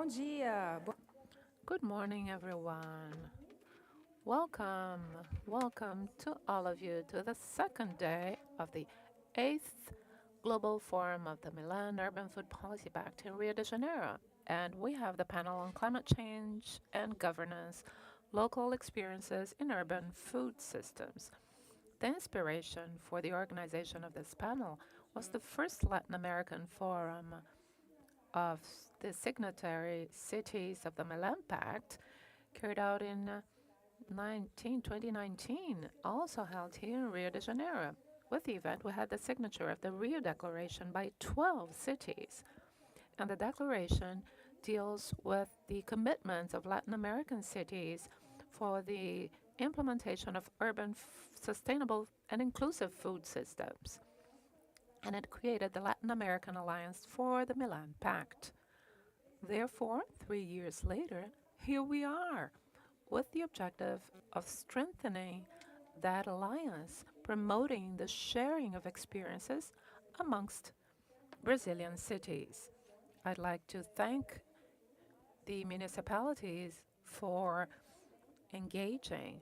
Bom dia. Good morning, everyone. Welcome to all of you to the second day of the 8th Global Forum of the Milan Urban Food Policy Pact in Rio de Janeiro. And we have the panel on climate change and governance, local experiences in urban food systems. The inspiration for the organization of this panel was the first Latin American forum of the signatory cities of the Milan Pact carried out in 2019, also held here in Rio de Janeiro. With the event, we had the signature of the Rio Declaration by 12 cities. And the declaration deals with the commitments of Latin American cities for the implementation of urban, sustainable, and inclusive food systems. And it created the Latin American Alliance for the Milan Pact. Therefore, 3 years later, here we are with the objective of strengthening that alliance, promoting the sharing of experiences amongst Brazilian cities. I'd like to thank the municipalities for engaging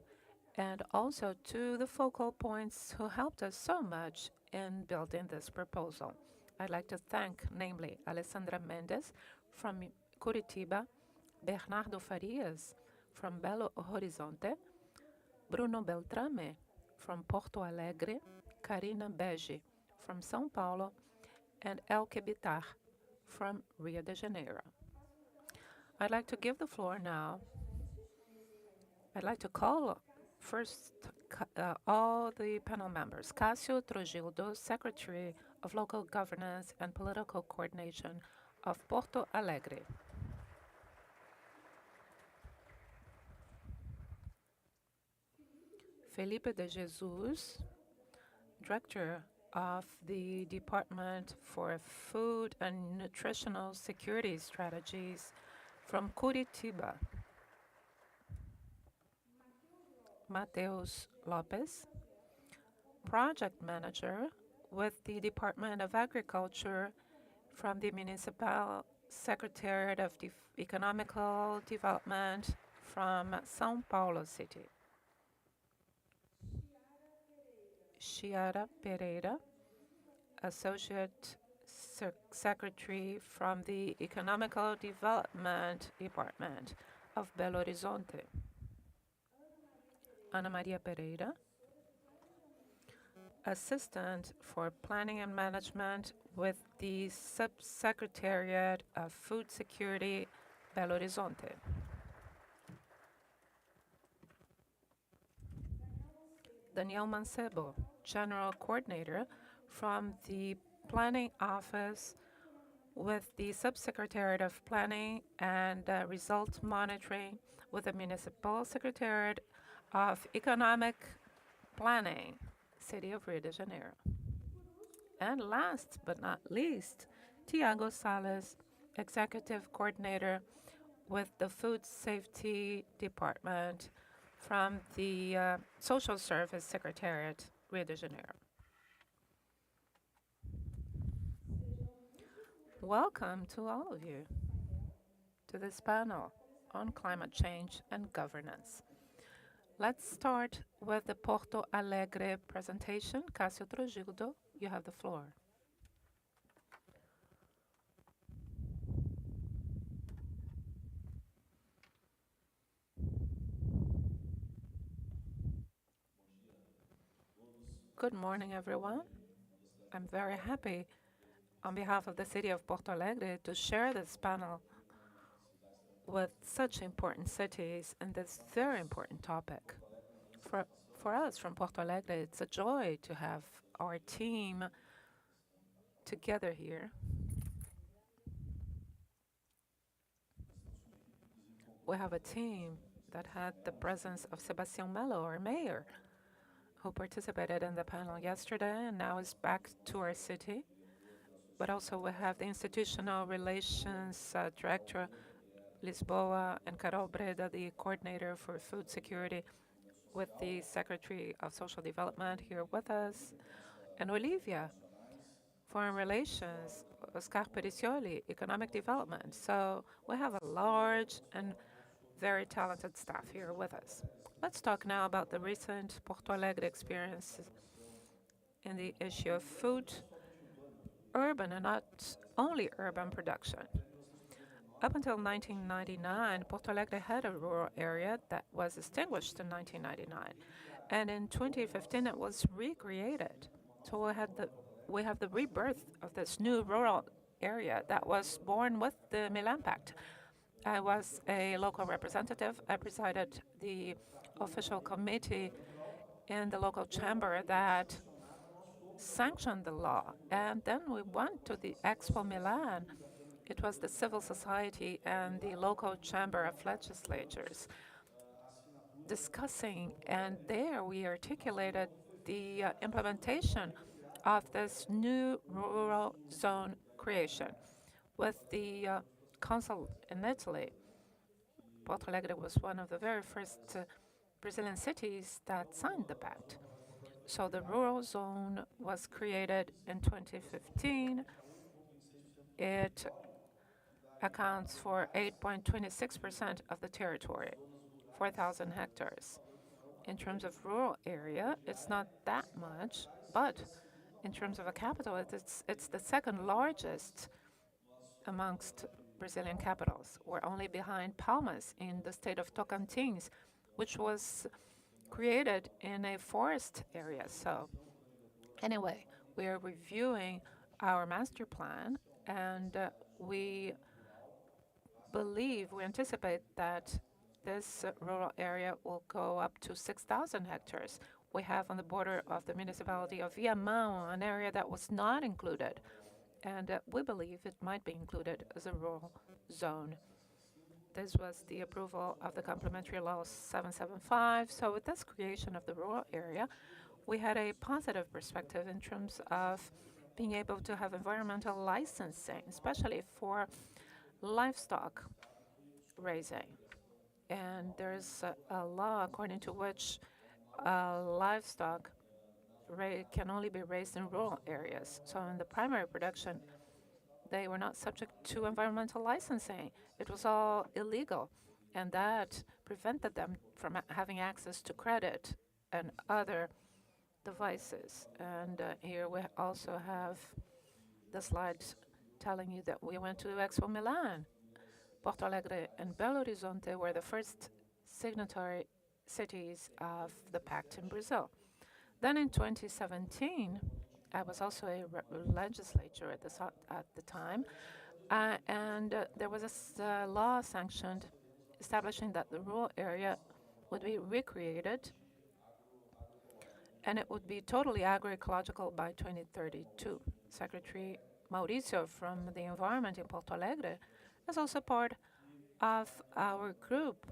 and also to the focal points who helped us so much in building this proposal. I'd like to thank, namely, Alessandra Mendes from Curitiba, Bernardo Farias from Belo Horizonte, Bruno Beltrame from Porto Alegre, Karina Bege from São Paulo, and Elke Bitar from Rio de Janeiro. I'd like to give the floor now. I'd like to call first all the panel members. Cássio Trujillo, Secretary of Local Governance and Political Coordination of Porto Alegre. Felipe de Jesus, Director of the Department for Food and Nutritional Security Strategies from Curitiba. Mateus Lopes, Project Manager with the Department of Agriculture from the Municipal Secretariat of Economical Development from São Paulo City. Chiara Pereira, Associate Secretary from the Economical Development Department of Belo Horizonte. Ana Maria Pereira, Assistant for Planning and Management with the Subsecretariat of Food Security, Belo Horizonte. Daniel Mancebo, General Coordinator from the Planning Office with the Subsecretariat of Planning and Result Monitoring with the Municipal Secretariat of Economic Planning, City of Rio de Janeiro. And last but not least, Tiago Salles, Executive Coordinator with the Food Safety Department from the Social Service Secretariat, Rio de Janeiro. Welcome to all of you to this panel on climate change and governance. Let's start with the Porto Alegre presentation. Cássio Trujillo, you have the floor. Good morning, everyone. I'm very happy on behalf of the city of Porto Alegre to share this panel with such important cities and this very important topic. For us from Porto Alegre, it's a joy to have our team together here. We have a team that had the presence of Sebastião Melo, our mayor, who participated in the panel yesterday and now is back to our city. But also we have the Institutional Relations Director, Lisboa, and Carol Breda, the Coordinator for Food Security with the Secretary of Social Development here with us, and Olivia foreign relations, Oscar Pericioli, economic development. So we have a large and very talented staff here with us. Let's talk now about the recent Porto Alegre experiences in the issue of food, urban and not only urban production. Up until 1999, Porto Alegre had a rural area that was extinguished in 1999. And in 2015, it was recreated. So we have the rebirth of this new rural area that was born with the Milan Pact. I was a local representative. I presided the official committee in the local chamber that sanctioned the law. And then we went to the Expo Milan. It was the civil society and the local chamber of legislators discussing, and there we articulated the implementation of this new rural zone creation with the council in Italy. Porto Alegre was one of the very first Brazilian cities that signed the pact. So the rural zone was created in 2015. It accounts for 8.26% of the territory, 4,000 hectares. In terms of rural area, it's not that much, but in terms of a capital, it's the second largest amongst Brazilian capitals. We're only behind Palmas in the state of Tocantins, which was created in a forest area. So anyway, we are reviewing our master plan, and we anticipate that this rural area will go up to 6,000 hectares. We have on the border of the municipality of Viamão an area that was not included, and we believe it might be included as a rural zone. This was the approval of the Complementary Law 775. So with this creation of the rural area, we had a positive perspective in terms of being able to have environmental licensing, especially for livestock raising. And there's a law according to which livestock can only be raised in rural areas. So in the primary production, they were not subject to environmental licensing. It was all illegal, and that prevented them from having access to credit and other devices. And here we also have the slide telling you that we went to Expo Milan. Porto Alegre and Belo Horizonte were the first signatory cities of the Pact in Brazil. Then in 2017, I was also a legislator at the time, and there was a law sanctioned establishing that the rural area would be recreated and it would be totally agroecological by 2032. Secretary Mauricio from the Environment in Porto Alegre is also part of our group,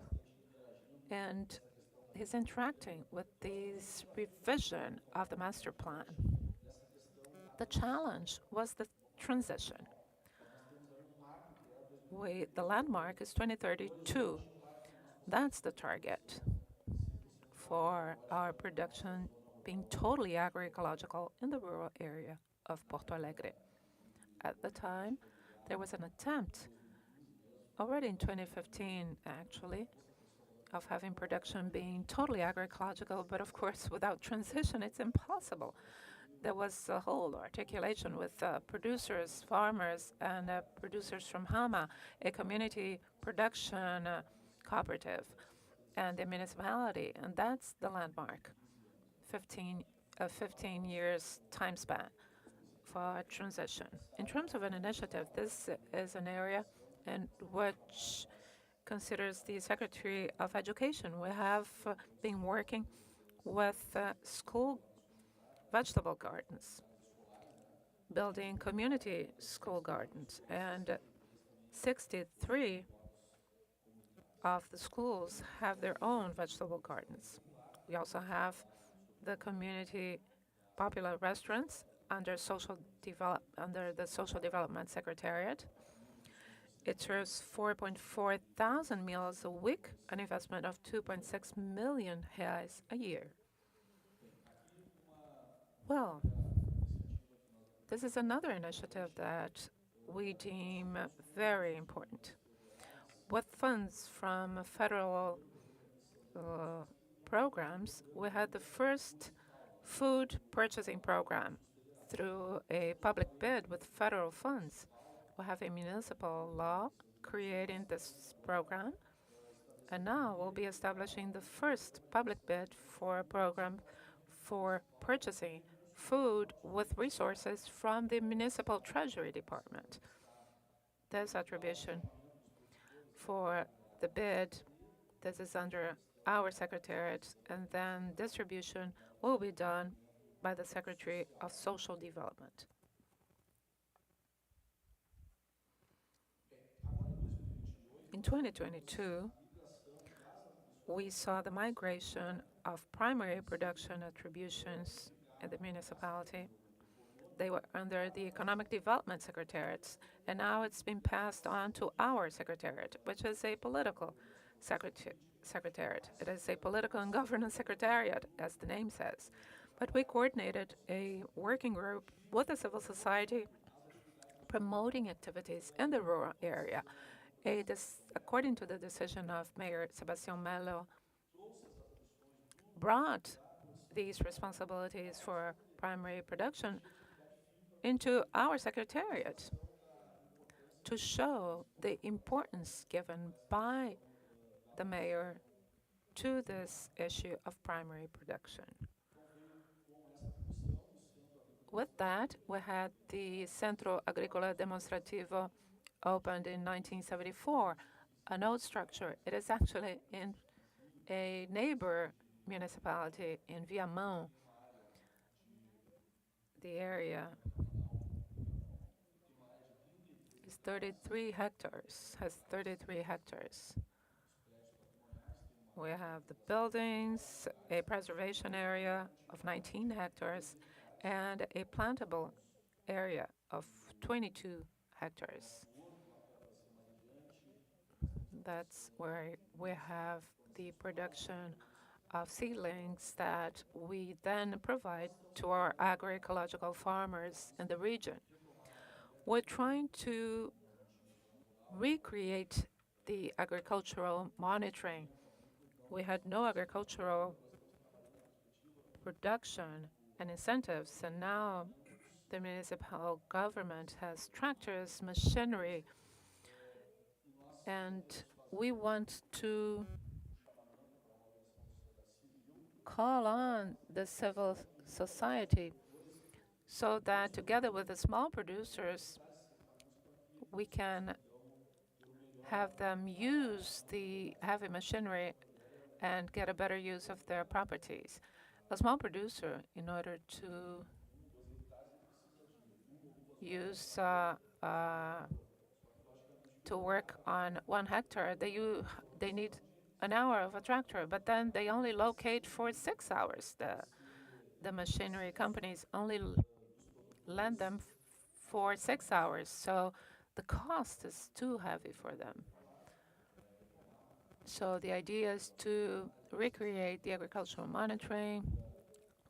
and he's interacting with this revision of the master plan. The challenge was the transition. The landmark is 2032. That's the target for our production being totally agroecological in the rural area of Porto Alegre. At the time, there was an attempt, already in 2015 actually, of having production being totally agroecological, but of course without transition it's impossible. There was a whole articulation with producers, farmers, and producers from Hama, a community production cooperative, and the municipality, and that's the landmark, 15 years time span for transition. In terms of an initiative, this is an area in which considers the Secretary of Education. We have been working with school vegetable gardens, building community school gardens, and 63 of the schools have their own vegetable gardens. We also have the community popular restaurants under the Social Development Secretariat. It serves 4.4 thousand meals a week, an investment of 2.6 million reais a year. Well, This is another initiative that we deem very important. With funds from federal programs, we had the first food purchasing program through a public bid with federal funds. We have a municipal law creating this program, and now we'll be establishing the first public bid for a program for purchasing food with resources from the municipal treasury department. This attribution for the bid, this is under our secretariat, and then distribution will be done by the Secretary of Social Development. In 2022, we saw the migration of primary production attributions in the municipality. They were under the Economic Development Secretariats, and now it's been passed on to our secretariat, which is a political secretariat. It is a political and governance secretariat, as the name says. But we coordinated a working group with the civil society promoting activities in the rural area. According to the decision of Mayor Sebastião Melo, brought these responsibilities for primary production into our secretariat to show the importance given by the mayor to this issue of primary production. With that, we had the Centro Agrícola Demonstrativo opened in 1974, an old structure. It is actually in a neighbor municipality in Viamão. The area is 33 hectares, has 33 hectares. We have the buildings, a preservation area of 19 hectares, and a plantable area of 22 hectares. That's where we have the production of seedlings that we then provide to our agroecological farmers in the region. We're trying to recreate the agricultural monitoring. We had no agricultural production and incentives, and now the municipal government has tractors, machinery, and we want to call on the civil society so that together with the small producers, we can have them use the heavy machinery and get a better use of their properties. A small producer, in order to use to work on 1 hectare, they need an hour of a tractor, but then they only locate for 6 hours. The machinery companies only lend them for 6 hours, so the cost is too heavy for them. So the idea is to recreate the agricultural monitoring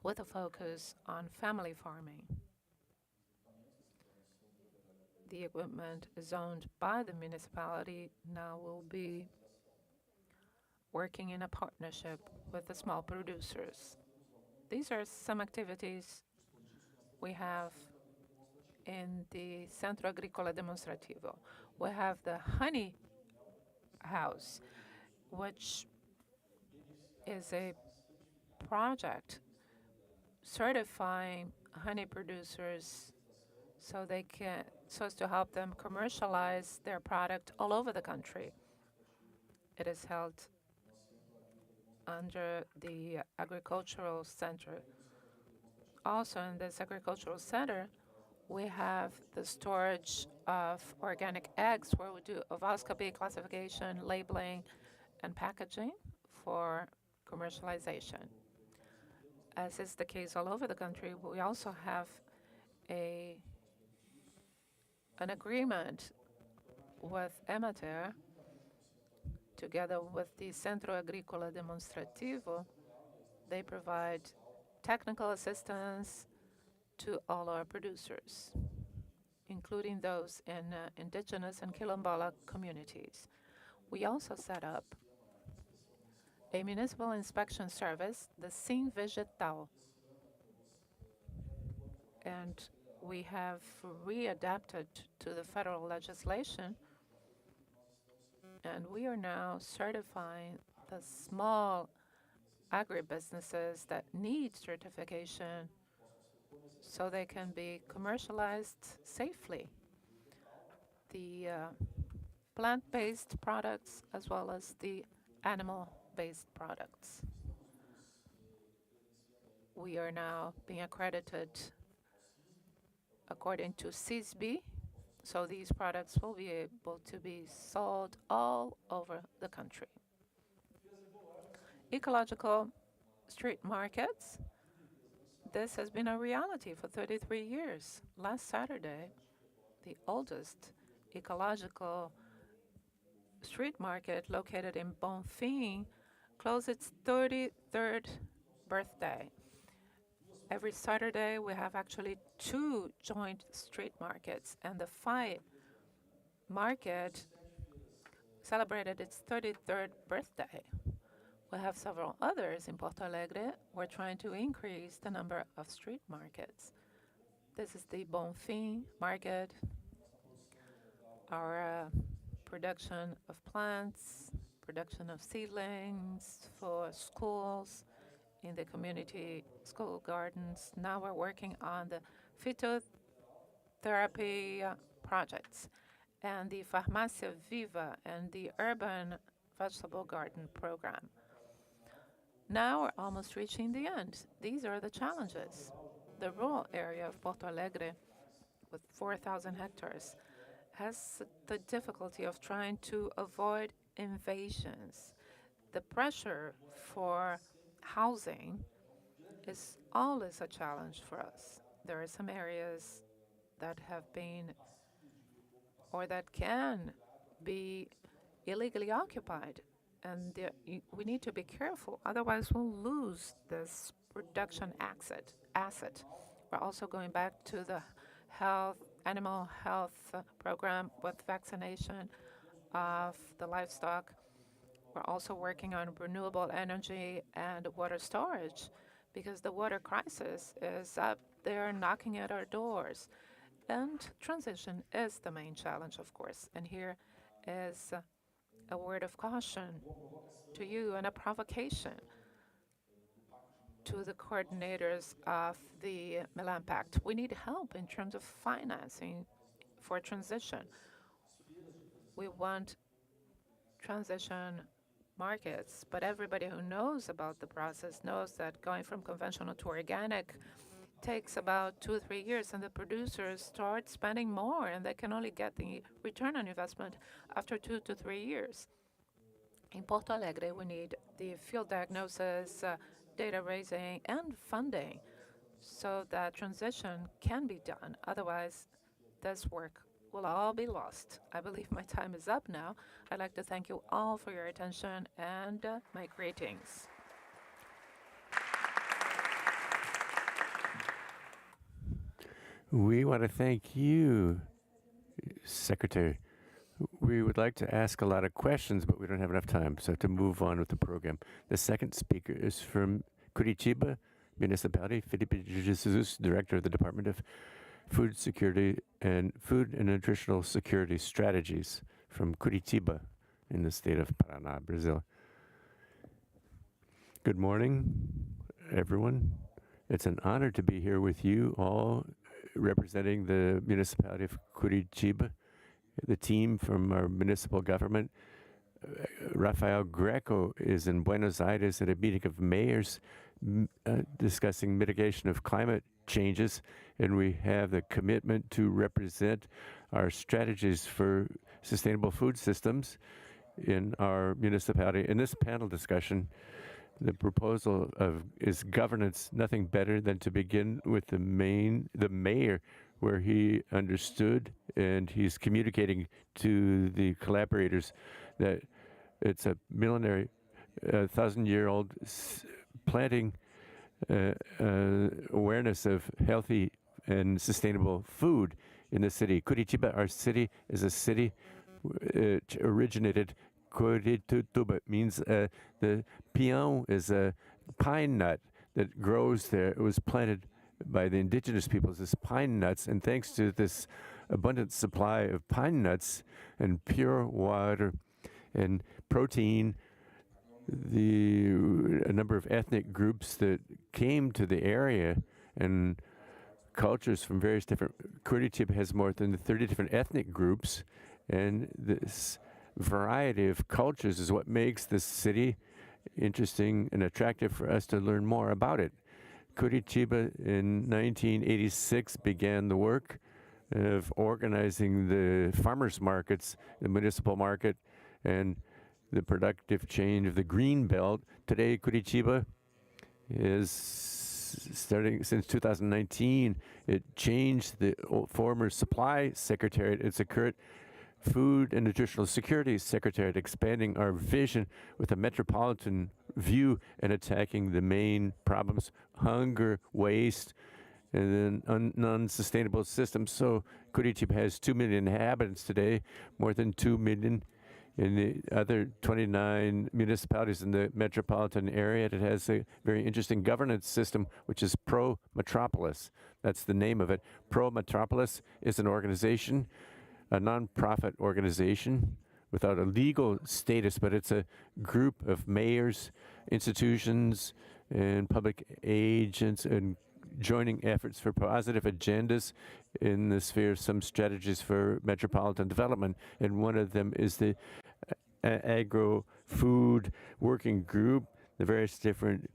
with a focus on family farming. The equipment is owned by the municipality, now will be working in a partnership with the small producers. These are some activities we have in the Centro Agrícola Demonstrativo. We have the honey house, which is a project certifying honey producers so as to help them commercialize their product all over the country. It is held under the agricultural center. Also in this agricultural center, we have the storage of organic eggs where we do ovoscopy, classification, labeling, and packaging for commercialization. As is the case all over the country, we also have an agreement with Emater, together with the Centro Agrícola Demonstrativo. They provide technical assistance to all our producers, including those in indigenous and quilombola communities. We also set up a municipal inspection service, the Sim Vegetal, and we have readapted to the federal legislation, and we are now certifying the small agribusinesses that need certification so they can be commercialized safely. The plant-based products as well as the animal-based products. We are now being accredited according to CISB, so these products will be able to be sold all over the country. Ecological street markets. This has been a reality for 33 years. Last Saturday, the oldest ecological street market located in Bonfim closed its 33rd birthday. Every Saturday, we have actually 2 joint street markets, and the FI market celebrated its 33rd birthday. We have several others in Porto Alegre. We're trying to increase the number of street markets. This is the Bonfim market, our production of plants, production of seedlings for schools, in the community school gardens. Now we're working on the phytotherapy projects and the Farmácia Viva and the urban vegetable garden program. Now we're almost reaching the end. These are the challenges. The rural area of Porto Alegre, with 4,000 hectares, has the difficulty of trying to avoid invasions. The pressure for housing is always a challenge for us. There are some areas that have been or that can be illegally occupied, and we need to be careful, otherwise we'll lose this production asset. We're also going back to the animal health program with vaccination of the livestock. We're also working on renewable energy and water storage because the water crisis is up there knocking at our doors. And transition is the main challenge, of course. And here is a word of caution to you and a provocation to the coordinators of the Milan Pact. We need help in terms of financing for transition. We want transition markets, but everybody who knows about the process knows that going from conventional to organic takes about 2 or 3 years, and the producers start spending more, and they can only get the return on investment after 2 to 3 years. In Porto Alegre, we need the field diagnosis, data raising, and funding so that transition can be done. Otherwise, this work will all be lost. I believe my time is up now. I'd like to thank you all for your attention and my greetings. We want to thank you, Secretary. We would like to ask a lot of questions, but we don't have enough time, so to move on with the program. The second speaker is from Curitiba Municipality, Felipe Jesus, Director of the Department of Food Security and Food and Nutritional Security Strategies from Curitiba in the state of Paraná, Brazil. Good morning, everyone. It's an honor to be here with you all representing the municipality of Curitiba, the team from our municipal government. Rafael Greco is in Buenos Aires at a meeting of mayors discussing mitigation of climate changes, and we have the commitment to represent our strategies for sustainable food systems in our municipality. In this panel discussion, the proposal is governance, nothing better than to begin with the mayor, where he understood and he's communicating to the collaborators that it's a millenary, 1,000-year-old planting awareness of healthy and sustainable food in the city. Curitiba, our city, is a city originated. Curituba means the peão is a pine nut that grows there. It was planted by the indigenous peoples as pine nuts, and thanks to this abundant supply of pine nuts and pure water and protein, a number of ethnic groups that came to the area and cultures from various different. Curitiba has more than 30 different ethnic groups, and this variety of cultures is what makes this city interesting and attractive for us to learn more about it. Curitiba in 1986 began the work of organizing the farmers markets, the municipal market, and the productive change of the green belt. Today, Curitiba is starting since 2019. It changed the former supply secretariat. It's a current Food and Nutritional Security Secretariat, expanding our vision with a metropolitan view and attacking the main problems: hunger, waste, and then non-sustainable systems. So Curitiba has 2 million inhabitants today, more than 2 million in the other 29 municipalities in the metropolitan area. It has a very interesting governance system, which is Pro Metropolis. That's the name of it. Pro Metropolis is an organization, a non-profit organization without a legal status, but it's a group of mayors, institutions, and public agents, and joining efforts for positive agendas in the sphere of some strategies for metropolitan development. And one of them is the agro-food working group, the various different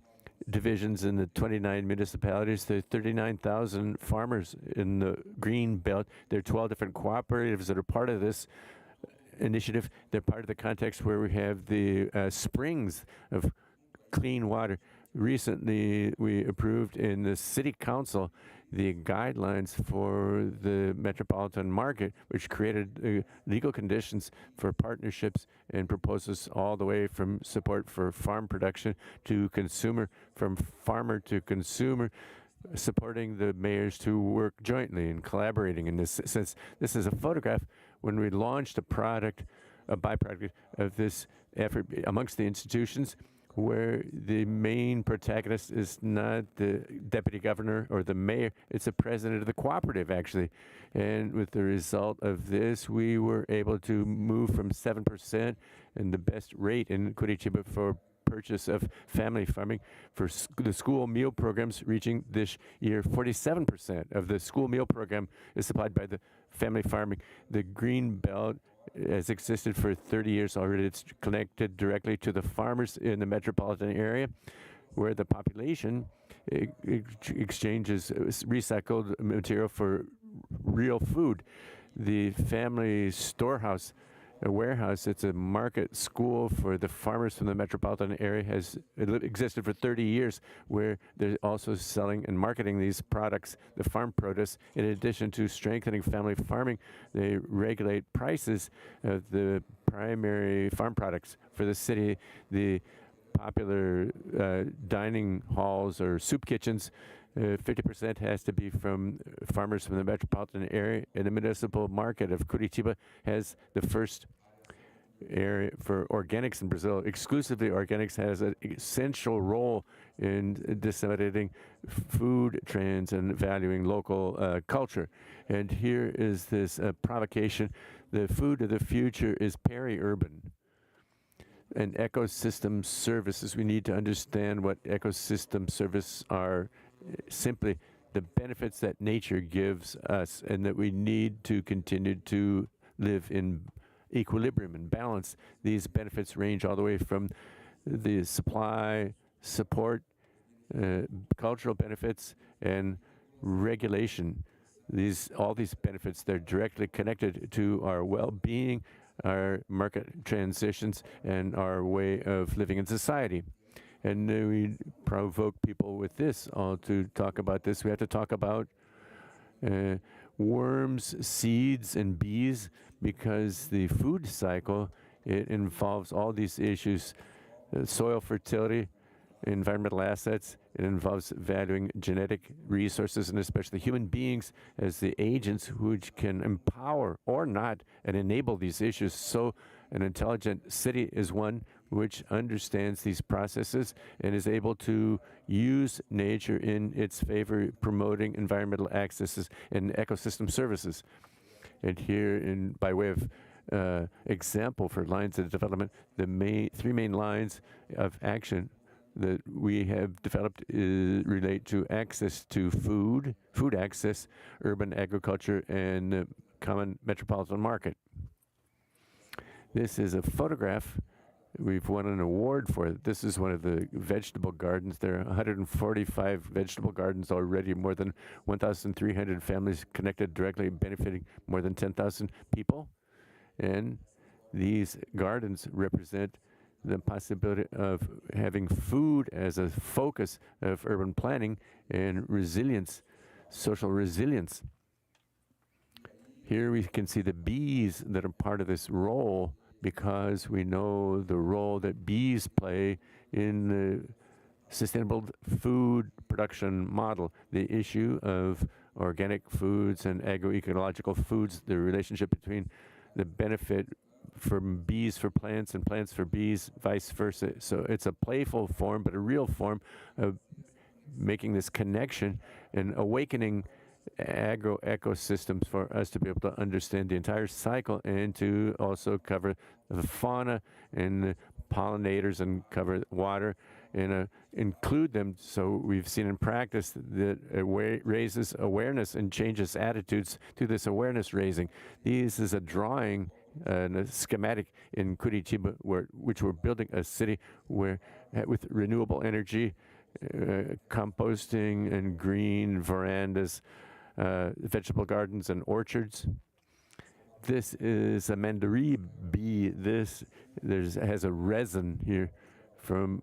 divisions in the 29 municipalities. There are 39,000 farmers in the green belt. There are 12 different cooperatives that are part of this initiative. They're part of the context where we have the springs of clean water. Recently, we approved in the city council the guidelines for the metropolitan market, which created legal conditions for partnerships and proposes all the way from support for farm production to consumer, from farmer to consumer, supporting the mayors to work jointly and collaborating in this sense. This is a photograph when we launched a product, a byproduct of this effort amongst the institutions, where the main protagonist is not the deputy governor or the mayor, it's the president of the cooperative, actually. And with the result of this, we were able to move from 7% and the best rate in Curitiba for purchase of family farming for the school meal programs, reaching this year 47% of the school meal program is supplied by the family farming. The green belt has existed for 30 years already. It's connected directly to the farmers in the metropolitan area, where the population exchanges recycled material for real food. The family storehouse, a warehouse, it's a market school for the farmers from the metropolitan area, has existed for 30 years, where they're also selling and marketing these products, the farm produce. In addition to strengthening family farming, they regulate prices of the primary farm products for the city. The popular dining halls or soup kitchens, 50% has to be from farmers from the metropolitan area. And the municipal market of Curitiba has the first area for organics in Brazil. Exclusively organics has an essential role in disseminating food trends and valuing local culture. And here is this provocation. The food of the future is peri-urban and ecosystem services. We need to understand what ecosystem services are. Simply the benefits that nature gives us, and that we need to continue to live in equilibrium and balance. These benefits range all the way from the supply, support, cultural benefits, and regulation. All these benefits, they're directly connected to our well-being, our market transitions, and our way of living in society. And we provoke people with this, all to talk about this. We have to talk about worms, seeds, and bees, because the food cycle, it involves all these issues, soil fertility, environmental assets. It involves valuing genetic resources and especially human beings as the agents which can empower or not and enable these issues. So an intelligent city is one which understands these processes and is able to use nature in its favor, promoting environmental accesses and ecosystem services. And here, by way of example for lines of development, the three main lines of action that we have developed relate to access to food access, urban agriculture, and common metropolitan market. This is a photograph. We've won an award for it. This is one of the vegetable gardens. There are 145 vegetable gardens already, more than 1,300 families connected directly, benefiting more than 10,000 people. And these gardens represent the possibility of having food as a focus of urban planning and resilience, social resilience. Here we can see the bees that are part of this role, because we know the role that bees play in the sustainable food production model. The issue of organic foods and agroecological foods, the relationship between the benefit from bees for plants and plants for bees, vice versa. So it's a playful form, but a real form of making this connection and awakening ecosystems for us to be able to understand the entire cycle and to also cover the fauna and the pollinators and cover water and include them. So we've seen in practice that it raises awareness and changes attitudes to this awareness raising. This is a drawing and a schematic in Curitiba, which we're building a city where with renewable energy, composting and green verandas, vegetable gardens and orchards. This is a mandarine bee. This has a resin here from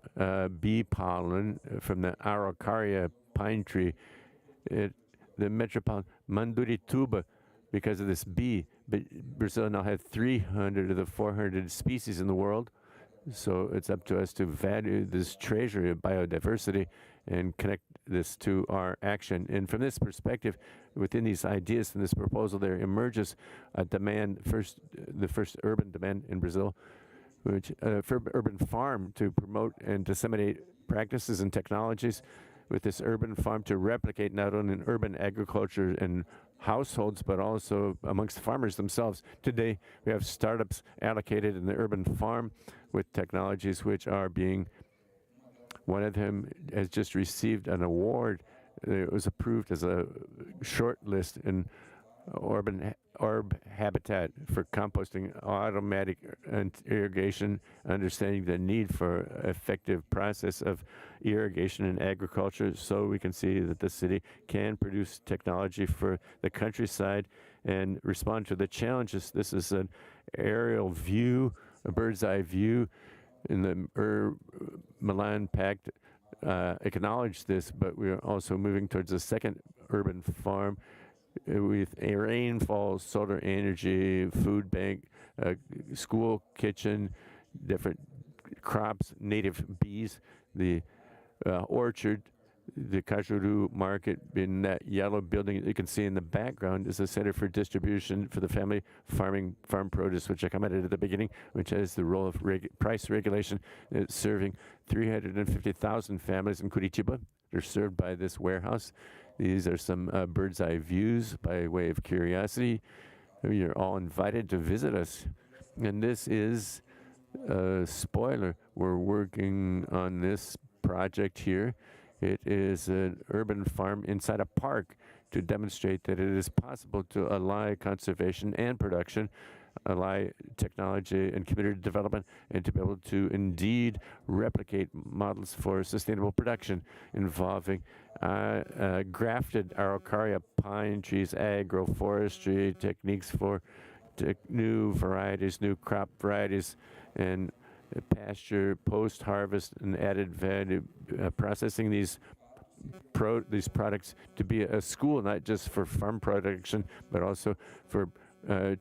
bee pollen from the Araucaria pine tree. The metropolitan Mandurituba, because of this bee, but Brazil now has 300 of the 400 species in the world. So it's up to us to value this treasury of biodiversity and connect this to our action. And from this perspective, within these ideas and this proposal, there emerges a demand, the first urban demand in Brazil, which for urban farm to promote and disseminate practices and technologies with this urban farm to replicate not only in urban agriculture and households, but also amongst farmers themselves. Today, we have startups allocated in the urban farm with technologies which are being, one of them has just received an award. It was approved as a short list in herb habitat for composting, automatic irrigation, understanding the need for effective process of irrigation in agriculture, so we can see that the city can produce technology for the countryside and respond to the challenges. This is an aerial view, a bird's eye view, in the Milan Pact acknowledged this, but we are also moving towards a second urban farm with a rainfall, solar energy, food bank, school kitchen, different crops, native bees, the orchard, the Cajuru market in that yellow building you can see in the background is a center for distribution for the family farm produce, which I commented at the beginning, which has the role of price regulation. It's serving 350,000 families in Curitiba. They're served by this warehouse. These are some bird's eye views by way of curiosity. You're all invited to visit us. And this is a spoiler. We're working on this project here. It is an urban farm inside a park to demonstrate that it is possible to ally conservation and production, ally technology and community development, and to be able to indeed replicate models for sustainable production involving grafted Araucaria pine trees, agroforestry techniques for new varieties, new crop varieties, and pasture, post-harvest, and added value, processing these products to be a school, not just for farm production, but also for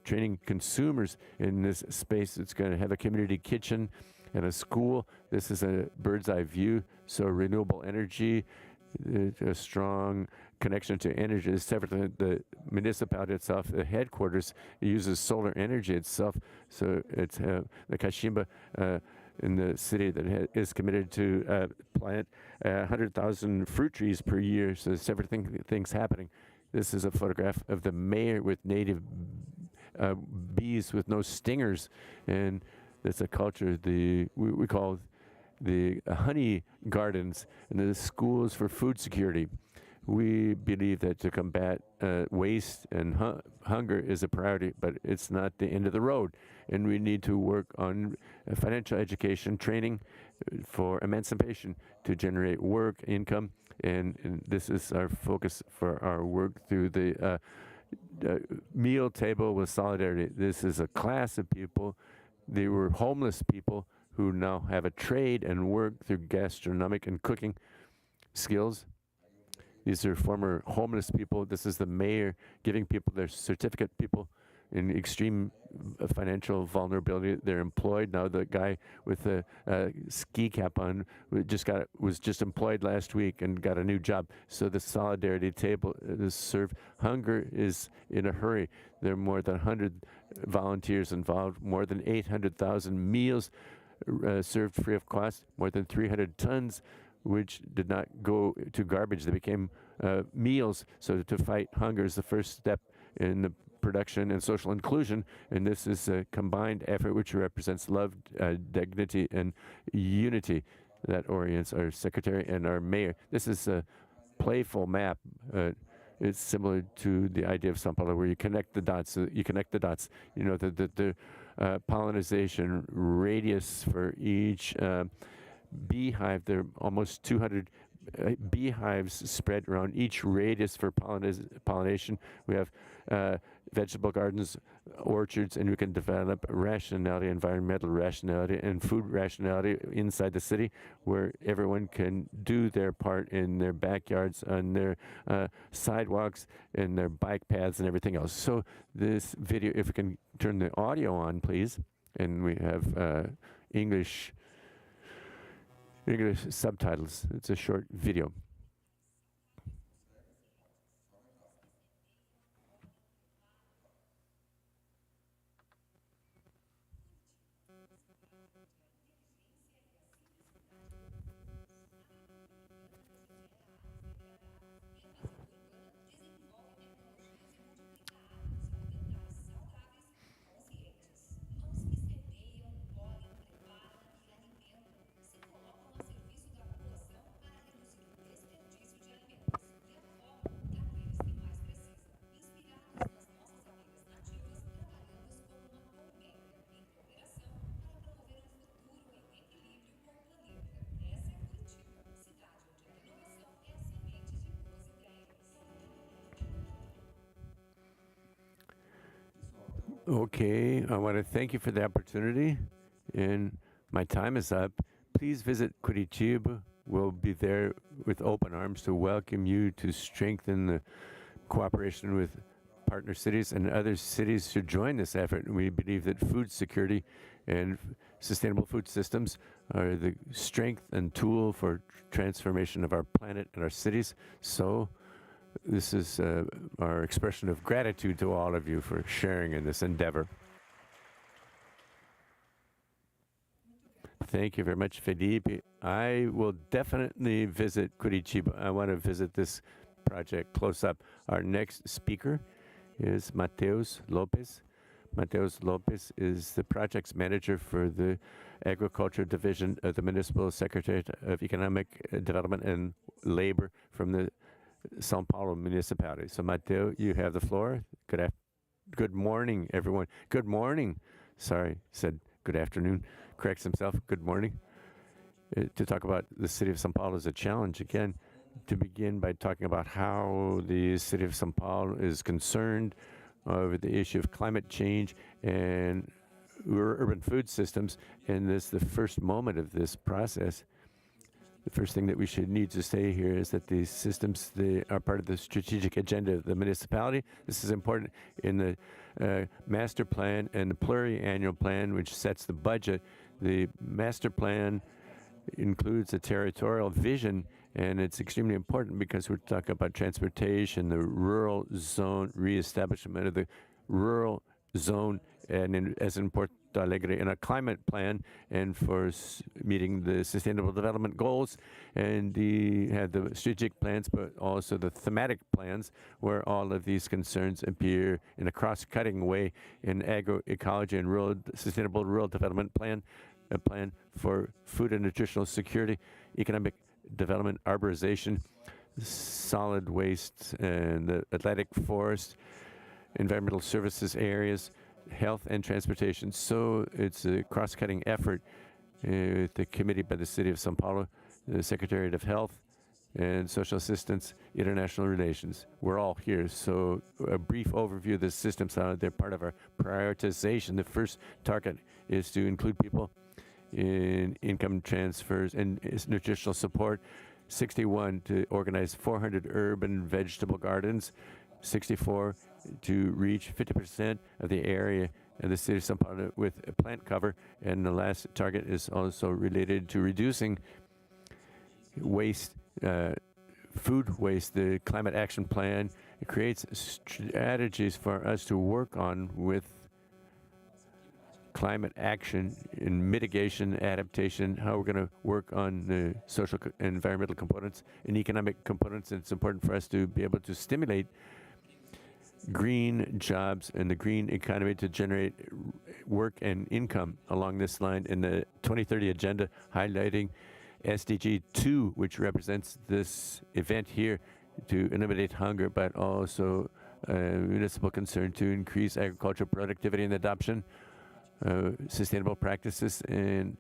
training consumers in this space. It's going to have a community kitchen In a school, this is a bird's eye view, so renewable energy, a strong connection to energy is separate from the municipality itself. The headquarters uses solar energy itself, so it's the Kashimba in the city that is committed to plant 100,000 fruit trees per year, so there's several things happening. This is a photograph of the mayor with native bees with no stingers, and it's a culture we call the honey gardens, and the schools for food security. We believe that to combat waste and hunger is a priority, but it's not the end of the road. And we need to work on financial education, training for emancipation to generate work, income, and this is our focus for our work through the meal table with solidarity. This is a class of people. They were homeless people who now have a trade and work through gastronomic and cooking skills. These are former homeless people. This is the mayor giving people their certificate, people in extreme financial vulnerability. They're employed now. The guy with the ski cap on was just employed last week and got a new job. So the solidarity table is served. Hunger is in a hurry. There are more than 100 volunteers involved, more than 800,000 meals served free of cost, more than 300 tons which did not go to garbage. They became meals. So to fight hunger is the first step in the production and social inclusion, and this is a combined effort which represents love, dignity, and unity that orients our secretary and our mayor. This is a playful map. It's similar to the idea of São Paulo, where you connect the dots. You know, the pollinization radius for each beehive. There are almost 200 beehives spread around each radius for pollination. We have vegetable gardens, orchards, and we can develop rationality, environmental rationality, and food rationality inside the city, where everyone can do their part in their backyards, on their sidewalks, in their bike paths, and everything else. So this video, if we can turn the audio on, please, and we have English subtitles. It's a short video. Okay, I want to thank you for the opportunity, and my time is up. Please visit Curitiba. We'll be there with open arms to welcome you, to strengthen the cooperation with partner cities, and other cities should join this effort. We believe that food security and sustainable food systems are the strength and tool for transformation of our planet and our cities. So this is our expression of gratitude to all of you for sharing in this endeavor. Thank you very much, Felipe. I will definitely visit Curitiba. I want to visit this project close up. Our next speaker is Mateus Lopes. Mateus Lopes is the projects manager for the Agriculture Division of the Municipal Secretariat of Economic Development and Labor from the São Paulo municipality. So Mateo, you have the floor. Good morning, everyone. Good morning. Sorry, said good afternoon. Corrects himself. Good morning. To talk about the city of São Paulo is a challenge. Again, to begin by talking about how the city of São Paulo is concerned over the issue of climate change and urban food systems. And this, the first moment of this process, the first thing that we should need to say here is that these systems, they are part of the strategic agenda of the municipality. This is important in the master plan and the pluriannual plan, which sets the budget. The master plan includes a territorial vision, and it's extremely important because we're talking about transportation, the rural zone, reestablishment of the rural zone, and as in Porto Alegre, in a climate plan, and for meeting the Sustainable Development Goals, and have the strategic plans, but also the thematic plans, where all of these concerns appear in a cross-cutting way in agroecology and rural, sustainable rural development plan, a plan for food and nutritional security, economic development, arborization, solid waste, and the Atlantic forest, environmental services areas, health and transportation. So it's a cross-cutting effort with the committee by the City of São Paulo, the Secretariat of Health and Social Assistance, International Relations. We're all here. So a brief overview of the systems, how they're part of our prioritization. The first target is to include people in income transfers and nutritional support. 61, to organize 400 urban vegetable gardens. 64, to reach 50% of the area of the city of São Paulo with a plant cover. And the last target is also related to reducing waste, food waste. The climate action plan, it creates strategies for us to work on with climate action in mitigation, adaptation, how we're going to work on the social and environmental components and economic components. It's important for us to be able to stimulate green jobs and the green economy to generate work and income along this line in the 2030 agenda, highlighting SDG 2, which represents this event here to eliminate hunger, but also municipal concern to increase agricultural productivity and adoption, sustainable practices, and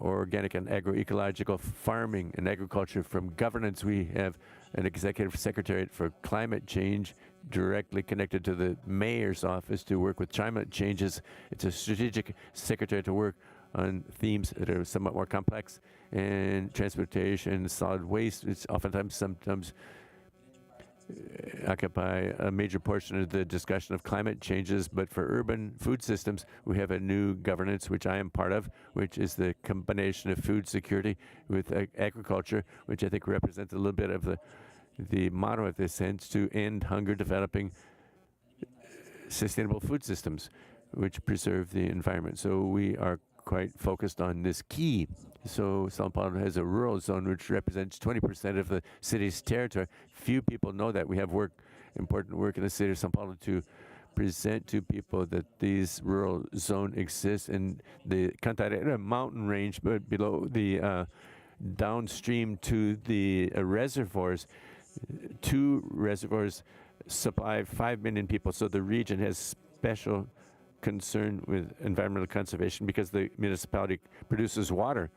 organic and agroecological farming and agriculture. From governance, we have an executive secretariat for climate change directly connected to the mayor's office to work with climate changes. It's a strategic secretariat to work on themes that are somewhat more complex, and transportation, solid waste, it's sometimes occupy a major portion of the discussion of climate changes. But for urban food systems, we have a new governance, which I am part of, which is the combination of food security with agriculture, which I think represents a little bit of the motto of this sense, to end hunger, developing sustainable food systems, which preserve the environment. So we are quite focused on this key. So São Paulo has a rural zone which represents 20% of the city's territory. Few people know that. We have important work in the city of São Paulo to present to people that these rural zone exists in the Cantarera mountain range, but below the downstream to the reservoirs. 2 reservoirs supply 5 million people. So the region has special concern with environmental conservation because the municipality produces water.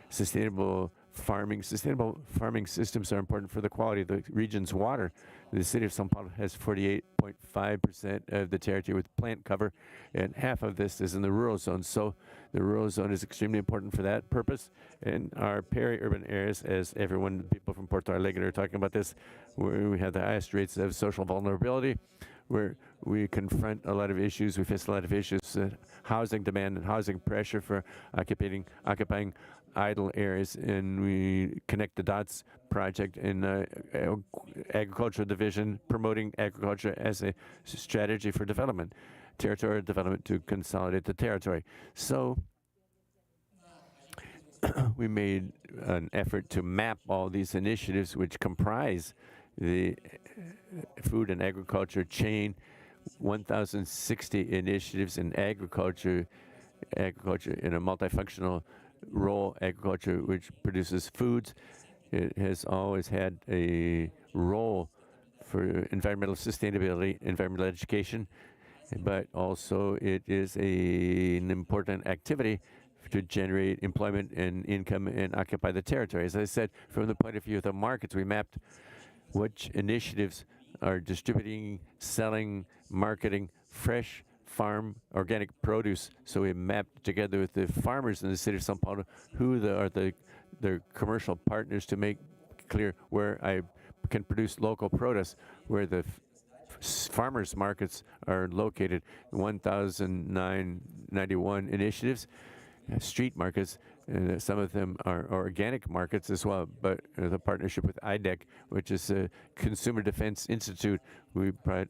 Sustainable farming systems are important for the quality of the region's water. The city of São Paulo has 48.5% of the territory with plant cover, and half of this is in the rural zone. So the rural zone is extremely important for that purpose. And our peri-urban areas, as everyone, people from Porto Alegre are talking about this, where we have the highest rates of social vulnerability, where we confront a lot of issues, we face a lot of issues, housing demand and housing pressure for occupying idle areas, and we connect the dots project in agricultural division, promoting agriculture as a strategy for development, territorial development to consolidate the territory. So we made an effort to map all these initiatives which comprise the food and agriculture chain, 1,060 initiatives in agriculture in a multifunctional role, agriculture which produces foods. It has always had a role for environmental sustainability, environmental education, but also it is an important activity to generate employment and income and occupy the territory. As I said, from the point of view of the markets, we mapped which initiatives are distributing, selling, marketing fresh farm organic produce. So we mapped together with the farmers in the city of São Paulo who are their commercial partners to make clear where I can produce local produce, where the farmers markets are located. 1,991 initiatives, street markets, and some of them are organic markets as well. But the partnership with IDEC, which is a Consumer Defense Institute, we provide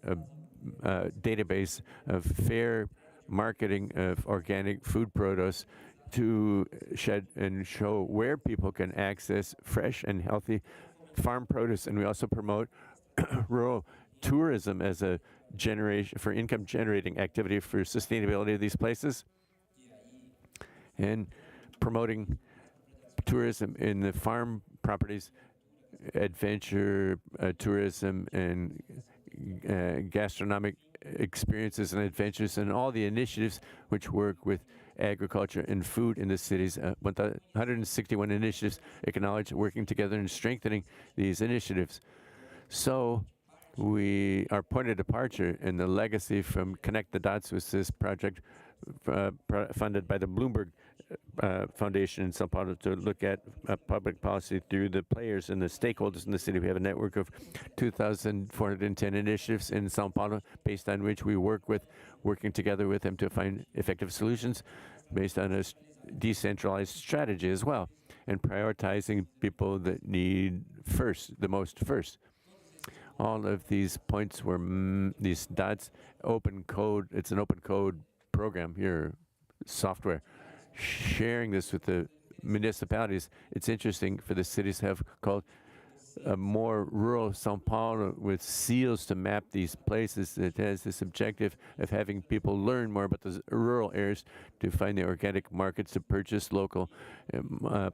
a database of fair marketing of organic food produce to shed and show where people can access fresh and healthy farm produce. And we also promote rural tourism as a generation for income generating activity for sustainability of these places, and promoting tourism in the farm properties, adventure tourism, and gastronomic experiences and adventures, and all the initiatives which work with agriculture and food in the cities. 161 initiatives acknowledge working together and strengthening these initiatives. So our point of departure and the legacy from Connect the Dots was this project funded by the Bloomberg Foundation in São Paulo to look at public policy through the players and the stakeholders in the city. We have a network of 2,410 initiatives in São Paulo, based on which we working together with them to find effective solutions based on a decentralized strategy as well, and prioritizing people that need the most first. All of these points were these dots, open code. It's an open code program here, software. Sharing this with the municipalities, it's interesting for the cities to have called a more rural São Paulo with seals to map these places. It has this objective of having people learn more about the rural areas, to find the organic markets, to purchase local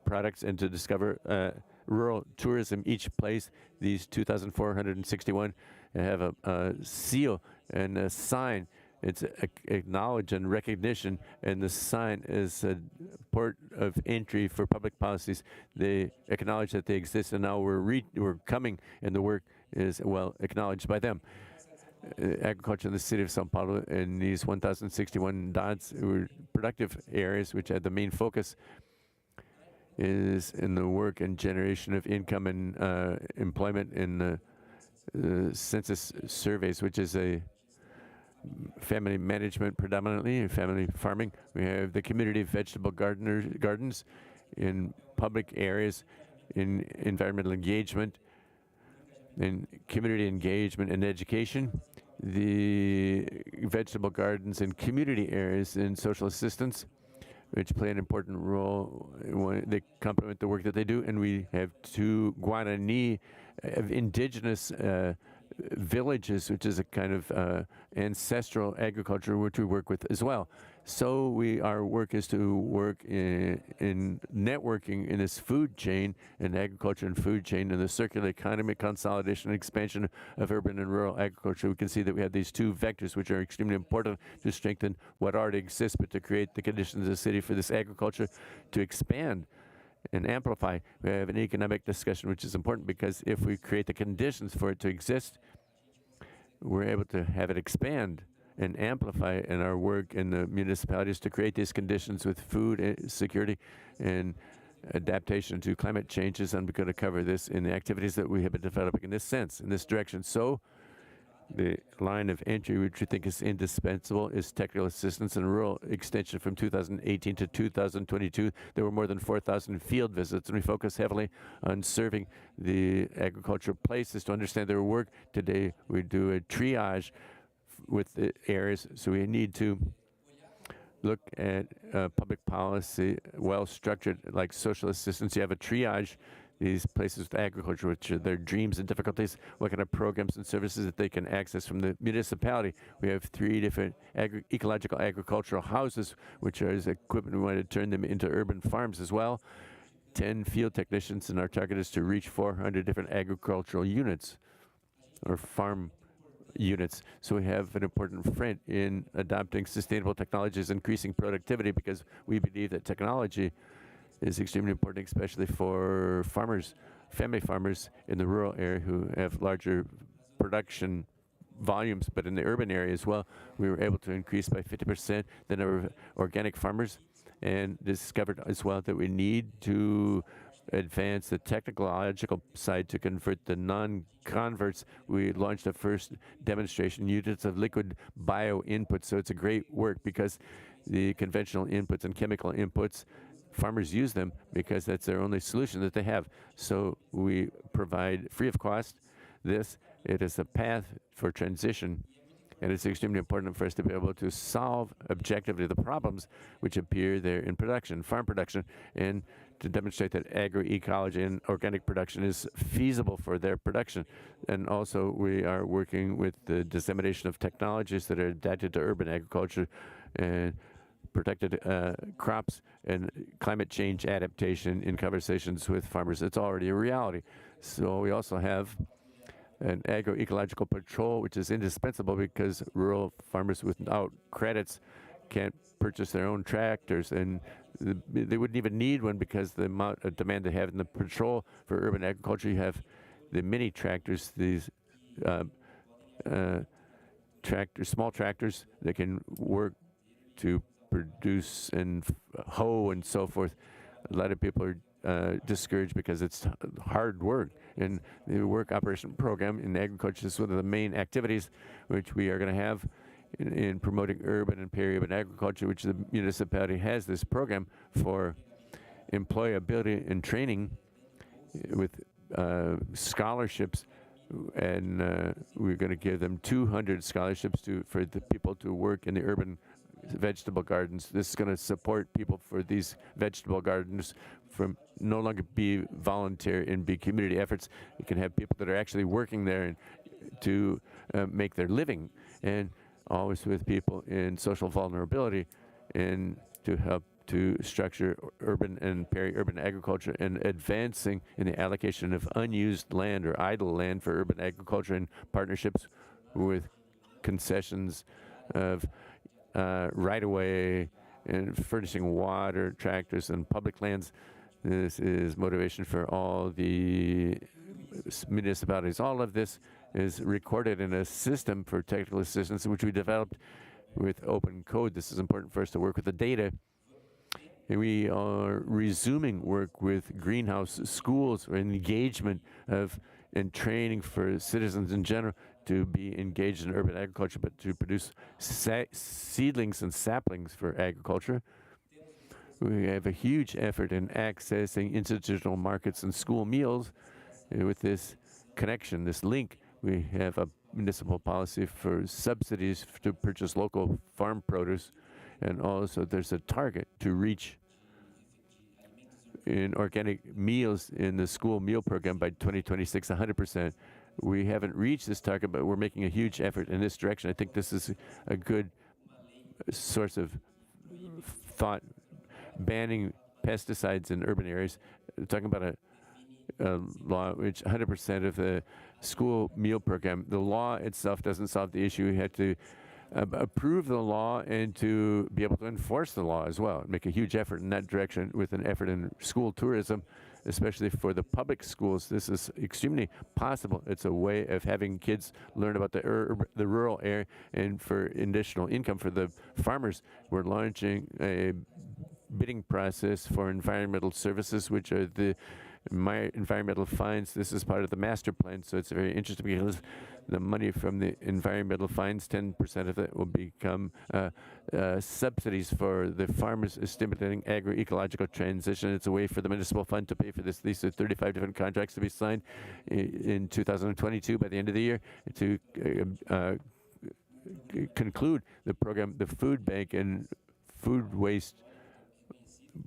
products, and to discover rural tourism. Each place, these 2,461 have a seal and a sign. It's acknowledge and recognition, and the sign is a port of entry for public policies. They acknowledge that they exist, and now we're coming, and the work is well acknowledged by them. Agriculture in the city of São Paulo, and these 1,061 dots were productive areas, which had the main focus is in the work and generation of income and employment in the census surveys, which is a family management predominantly, and family farming. We have the community vegetable gardens in public areas, in environmental engagement, in community engagement and education. The vegetable gardens in community areas in social assistance, which play an important role. They complement the work that they do. And we have 2 Guarani indigenous villages, which is a kind of ancestral agriculture which we work with as well. So our work is to work in networking in this food chain, in agriculture and food chain, and the circular economy, consolidation and expansion of urban and rural agriculture. We can see that we have these 2 vectors which are extremely important to strengthen what already exists, but to create the conditions of the city for this agriculture to expand and amplify. We have an economic discussion which is important, because if we create the conditions for it to exist, we're able to have it expand and amplify in our work in the municipalities to create these conditions with food security and adaptation to climate changes. And we're going to cover this in the activities that we have been developing in this sense, in this direction. So the line of entry, which we think is indispensable, is technical assistance and rural extension. From 2018 to 2022, there were more than 4,000 field visits, and we focus heavily on serving the agricultural places to understand their work. Today, we do a triage with the areas, so we need to look at public policy, well-structured, like social assistance. You have a triage these places with agriculture, which are their dreams and difficulties, what kind of programs and services that they can access from the municipality. We have 3 different ecological agricultural houses, which are as equipment. We want to turn them into urban farms as well. 10 field technicians, and our target is to reach 400 different agricultural units or farm units. So we have an important front in adopting sustainable technologies, increasing productivity, because we believe that technology is extremely important, especially for farmers, family farmers in the rural area who have larger production volumes. But in the urban area as well, we were able to increase by 50% the number of organic farmers, and discovered as well that we need to advance the technological side to convert the non-converts. We launched the first demonstration units of liquid bio input. So it's a great work, because the conventional inputs and chemical inputs. Farmers use them because that's their only solution that they have. So we provide free of cost this. It is a path for transition, and it's extremely important for us to be able to solve objectively the problems which appear there in production, farm production, and to demonstrate that agroecology and organic production is feasible for their production. And also we are working with the dissemination of technologies that are adapted to urban agriculture and protected crops and climate change adaptation in conversations with farmers. It's already a reality. So we also have an agroecological patrol, which is indispensable because rural farmers without credits can't purchase their own tractors, and they wouldn't even need one because the amount of demand they have in the patrol for urban agriculture. You have the mini tractors, these small tractors that can work to produce and hoe and so forth. A lot of people are discouraged because it's hard work. And the work operation program in agriculture is one of the main activities which we are going to have in promoting urban and peri-urban agriculture, which the municipality has this program for employability and training with scholarships, and we're going to give them 200 scholarships for the people to work in the urban vegetable gardens. This is going to support people for these vegetable gardens from no longer be voluntary and be community efforts. You can have people that are actually working there and to make their living, and always with people in social vulnerability, and to help to structure urban and peri-urban agriculture and advancing in the allocation of unused land or idle land for urban agriculture in partnerships with concessions of right-of-way and furnishing water, tractors, and public lands. This is motivation for all the municipalities. All of this is recorded in a system for technical assistance, which we developed with open code. This is important for us to work with the data. And we are resuming work with greenhouse schools or engagement of and training for citizens in general to be engaged in urban agriculture, but to produce seedlings and saplings for agriculture. We have a huge effort in accessing institutional markets and school meals. With this connection, this link, we have a municipal policy for subsidies to purchase local farm produce, and also there's a target to reach in organic meals in the school meal program by 2026, 100%. We haven't reached this target, but we're making a huge effort in this direction. I think this is a good source of thought. Banning pesticides in urban areas, talking about a law which 100% of the school meal program, the law itself doesn't solve the issue. We had to approve the law and to be able to enforce the law as well, make a huge effort in that direction with an effort in school tourism, especially for the public schools. This is extremely possible. It's a way of having kids learn about the rural area, and for additional income for the farmers. We're launching a bidding process for environmental services, which are the environmental fines. This is part of the master plan, so it's very interesting because the money from the environmental fines, 10% of it will become subsidies for the farmers, stimulating agroecological transition. It's a way for the municipal fund to pay for this. These are 35 different contracts to be signed in 2022 by the end of the year to conclude the program. The food bank and food waste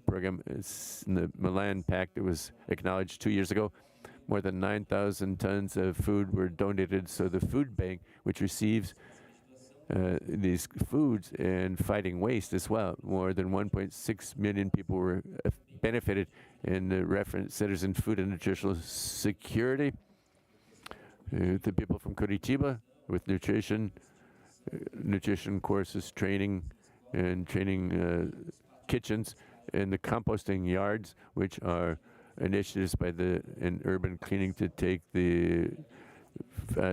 program is in the Milan Pact. It was acknowledged 2 years ago. More than 9,000 tons of food were donated. So the food bank, which receives these foods and fighting waste as well, more than 1.6 million people were benefited in the reference centers in food and nutritional security. The people from Curitiba with nutrition courses, training kitchens, and the composting yards, which are initiatives by the urban cleaning to take the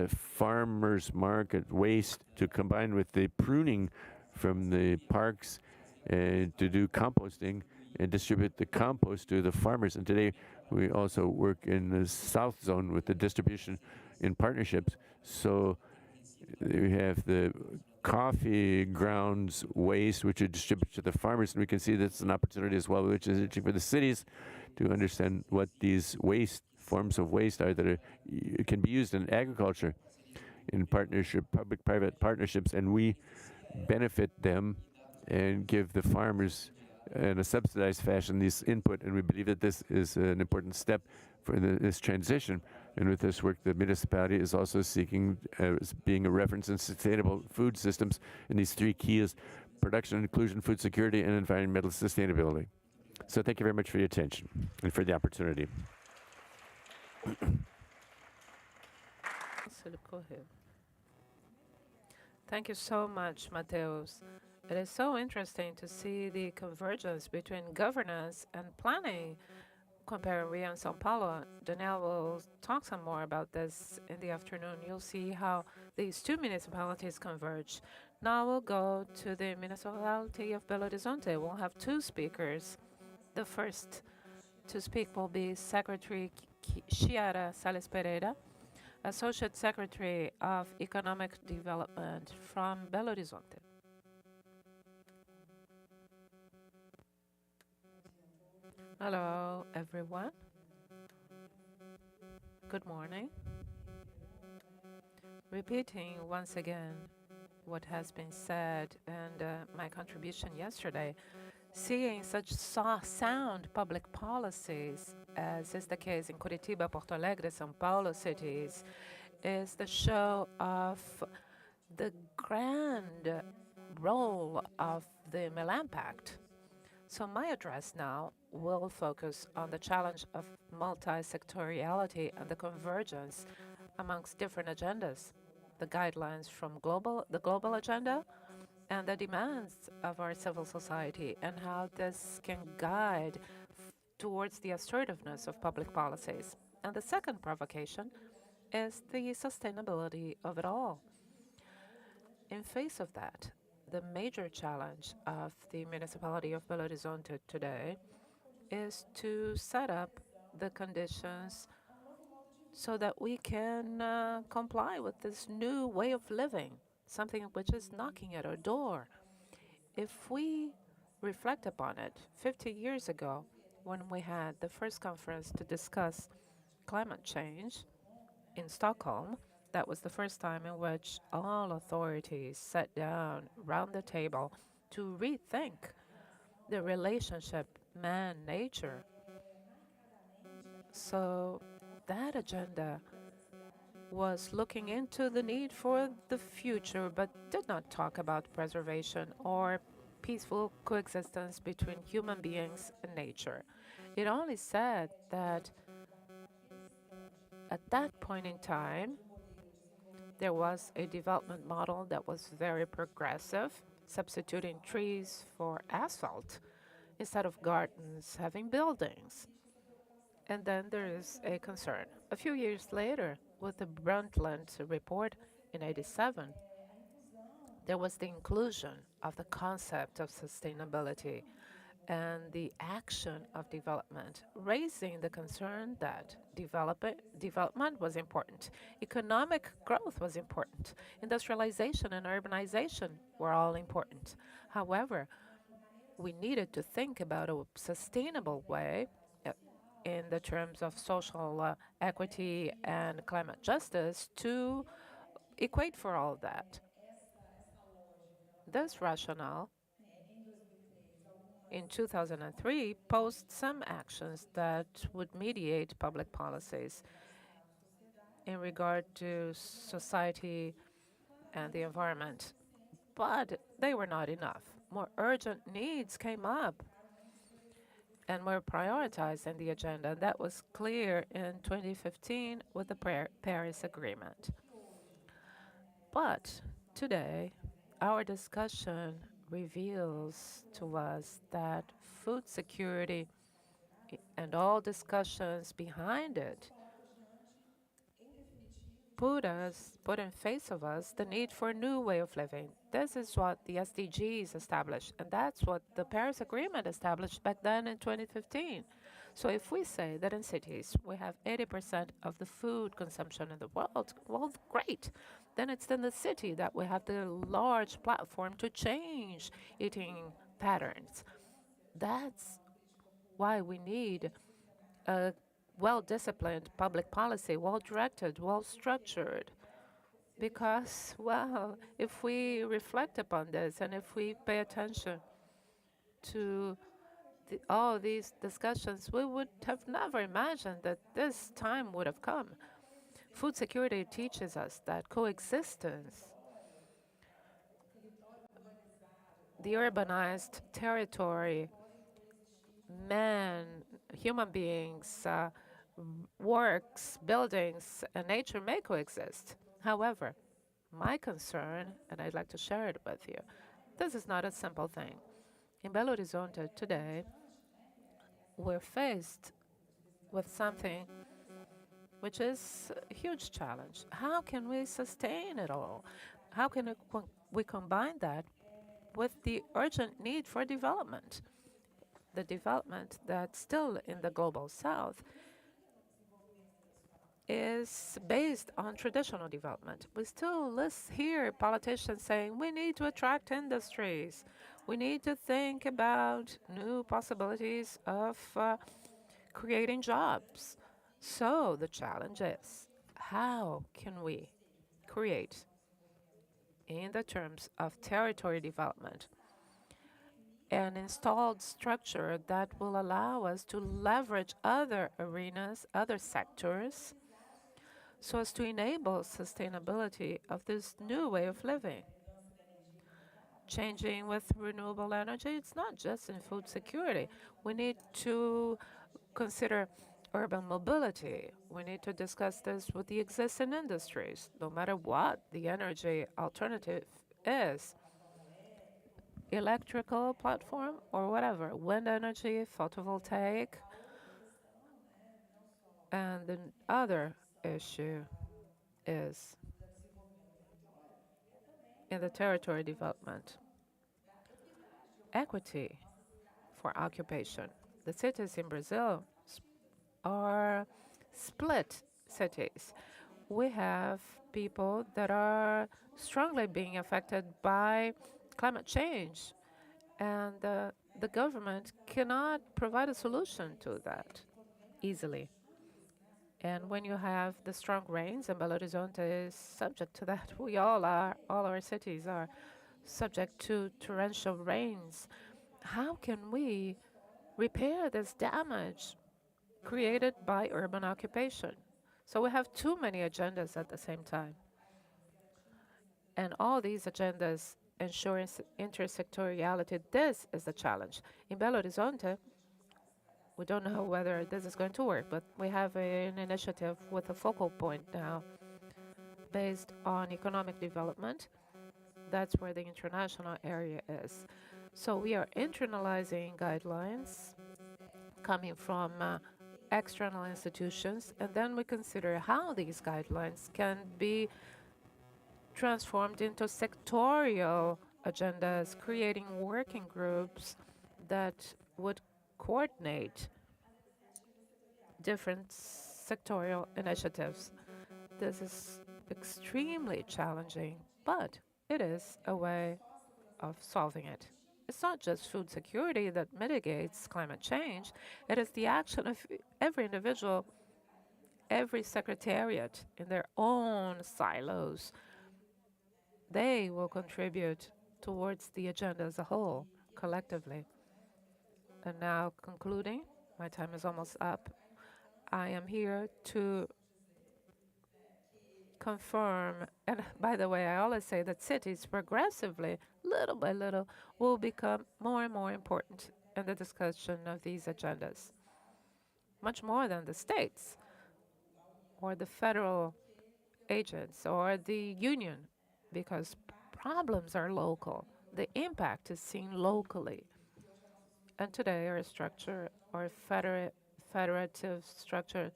farmers market waste to combine with the pruning from the parks and to do composting and distribute the compost to the farmers. And today we also work in the South Zone with the distribution in partnerships. So we have the coffee grounds waste, which are distributed to the farmers. And we can see that's an opportunity as well, which is interesting for the cities to understand what these forms of waste are that can be used in agriculture in partnership, public-private partnerships, and we benefit them and give the farmers in a subsidized fashion these input. And we believe that this is an important step for this transition. And with this work, the municipality is also seeking being a reference in sustainable food systems in these three keys: production, inclusion, food security, and environmental sustainability. So thank you very much for your attention and for the opportunity. Thank you so much, Mateus. It is so interesting to see the convergence between governance and planning comparing Rio and São Paulo. Danielle will talk some more about this in the afternoon. You'll see how these two municipalities converge. Now we'll go to the municipality of Belo Horizonte. We'll have two speakers. The first to speak will be Secretary Chiara Sales Pereira, Associate Secretary of Economic Development from Belo Horizonte. Hello, everyone. Good morning. Repeating once again what has been said and my contribution yesterday, seeing such sound public policies, as is the case in Curitiba, Porto Alegre, São Paulo cities, is the show of the grand role of the Milan Pact. So my address now will focus on the challenge of multi-sectoriality and the convergence amongst different agendas, the guidelines from the global agenda, and the demands of our civil society, and how this can guide towards the assertiveness of public policies. And the second provocation is the sustainability of it all. In face of that, the major challenge of the municipality of Belo Horizonte today is to set up the conditions so that we can comply with this new way of living, something which is knocking at our door. If we reflect upon it, 50 years ago, when we had the first conference to discuss climate change in Stockholm, that was the first time in which all authorities sat down round the table to rethink the relationship man-nature. So that agenda was looking into the need for the future, but did not talk about preservation or peaceful coexistence between human beings and nature. It only said that at that point in time, there was a development model that was very progressive, substituting trees for asphalt instead of gardens having buildings. And then there is a concern. A few years later, with the Brundtland report in '87, there was the inclusion of the concept of sustainability and the action of development, raising the concern that development was important, economic growth was important, industrialization and urbanization were all important. However, we needed to think about a sustainable way in the terms of social equity and climate justice to equate for all that. This rationale in 2003 posed some actions that would mediate public policies in regard to society and the environment. But they were not enough. More urgent needs came up and were prioritized in the agenda. That was clear in 2015 with the Paris Agreement. But today, our discussion reveals to us that food security and all discussions behind it put in face of us the need for a new way of living. This is what the SDGs established, and that's what the Paris Agreement established back then in 2015. So if we say that in cities we have 80% of the food consumption in the world, well, great. then it's in the city that we have the large platform to change eating patterns. That's why we need a well-disciplined public policy, well-directed, well-structured. Because, well, if we reflect upon this and if we pay attention to all these discussions, we would have never imagined that this time would have come. Food security teaches us that coexistence, the urbanized territory, man, human beings, works, buildings, and nature may coexist. However, my concern, and I'd like to share it with you, this is not a simple thing. In Belo Horizonte today, we're faced with something which is a huge challenge. How can we sustain it all? How can we combine that with the urgent need for development? The development that's still in the global south is based on traditional development. We still hear politicians saying we need to attract industries. We need to think about new possibilities of creating jobs. So the challenge is, how can we create, in the terms of territory development, an installed structure that will allow us to leverage other arenas, other sectors, so as to enable sustainability of this new way of living? Changing with renewable energy, it's not just in food security. We need to consider urban mobility. We need to discuss this with the existing industries, no matter what the energy alternative is. Electrical platform or whatever, wind energy, photovoltaic. And the other issue is in the territory development, equity for occupation. The cities in Brazil are split cities. We have people that are strongly being affected by climate change, and the government cannot provide a solution to that easily. And when you have the strong rains, and Belo Horizonte is subject to that, we all are, all our cities are subject to torrential rains. How can we repair this damage created by urban occupation? So we have too many agendas at the same time. And all these agendas ensure intersectoriality. This is the challenge. In Belo Horizonte, we don't know whether this is going to work, but we have an initiative with a focal point now based on economic development. That's where the international area is. So we are internalizing guidelines coming from external institutions, and then we consider how these guidelines can be transformed into sectorial agendas, creating working groups that would coordinate different sectorial initiatives. This is extremely challenging, but it is a way of solving it. It's not just food security that mitigates climate change, it is the action of every individual, every secretariat in their own silos. They will contribute towards the agenda as a whole, collectively. And now, concluding, my time is almost up. I am here to confirm, and by the way, I always say that cities progressively, little by little, will become more and more important in the discussion of these agendas, much more than the states or the federal agents or the union, because problems are local. The impact is seen locally. And today, our structure, our federative structure,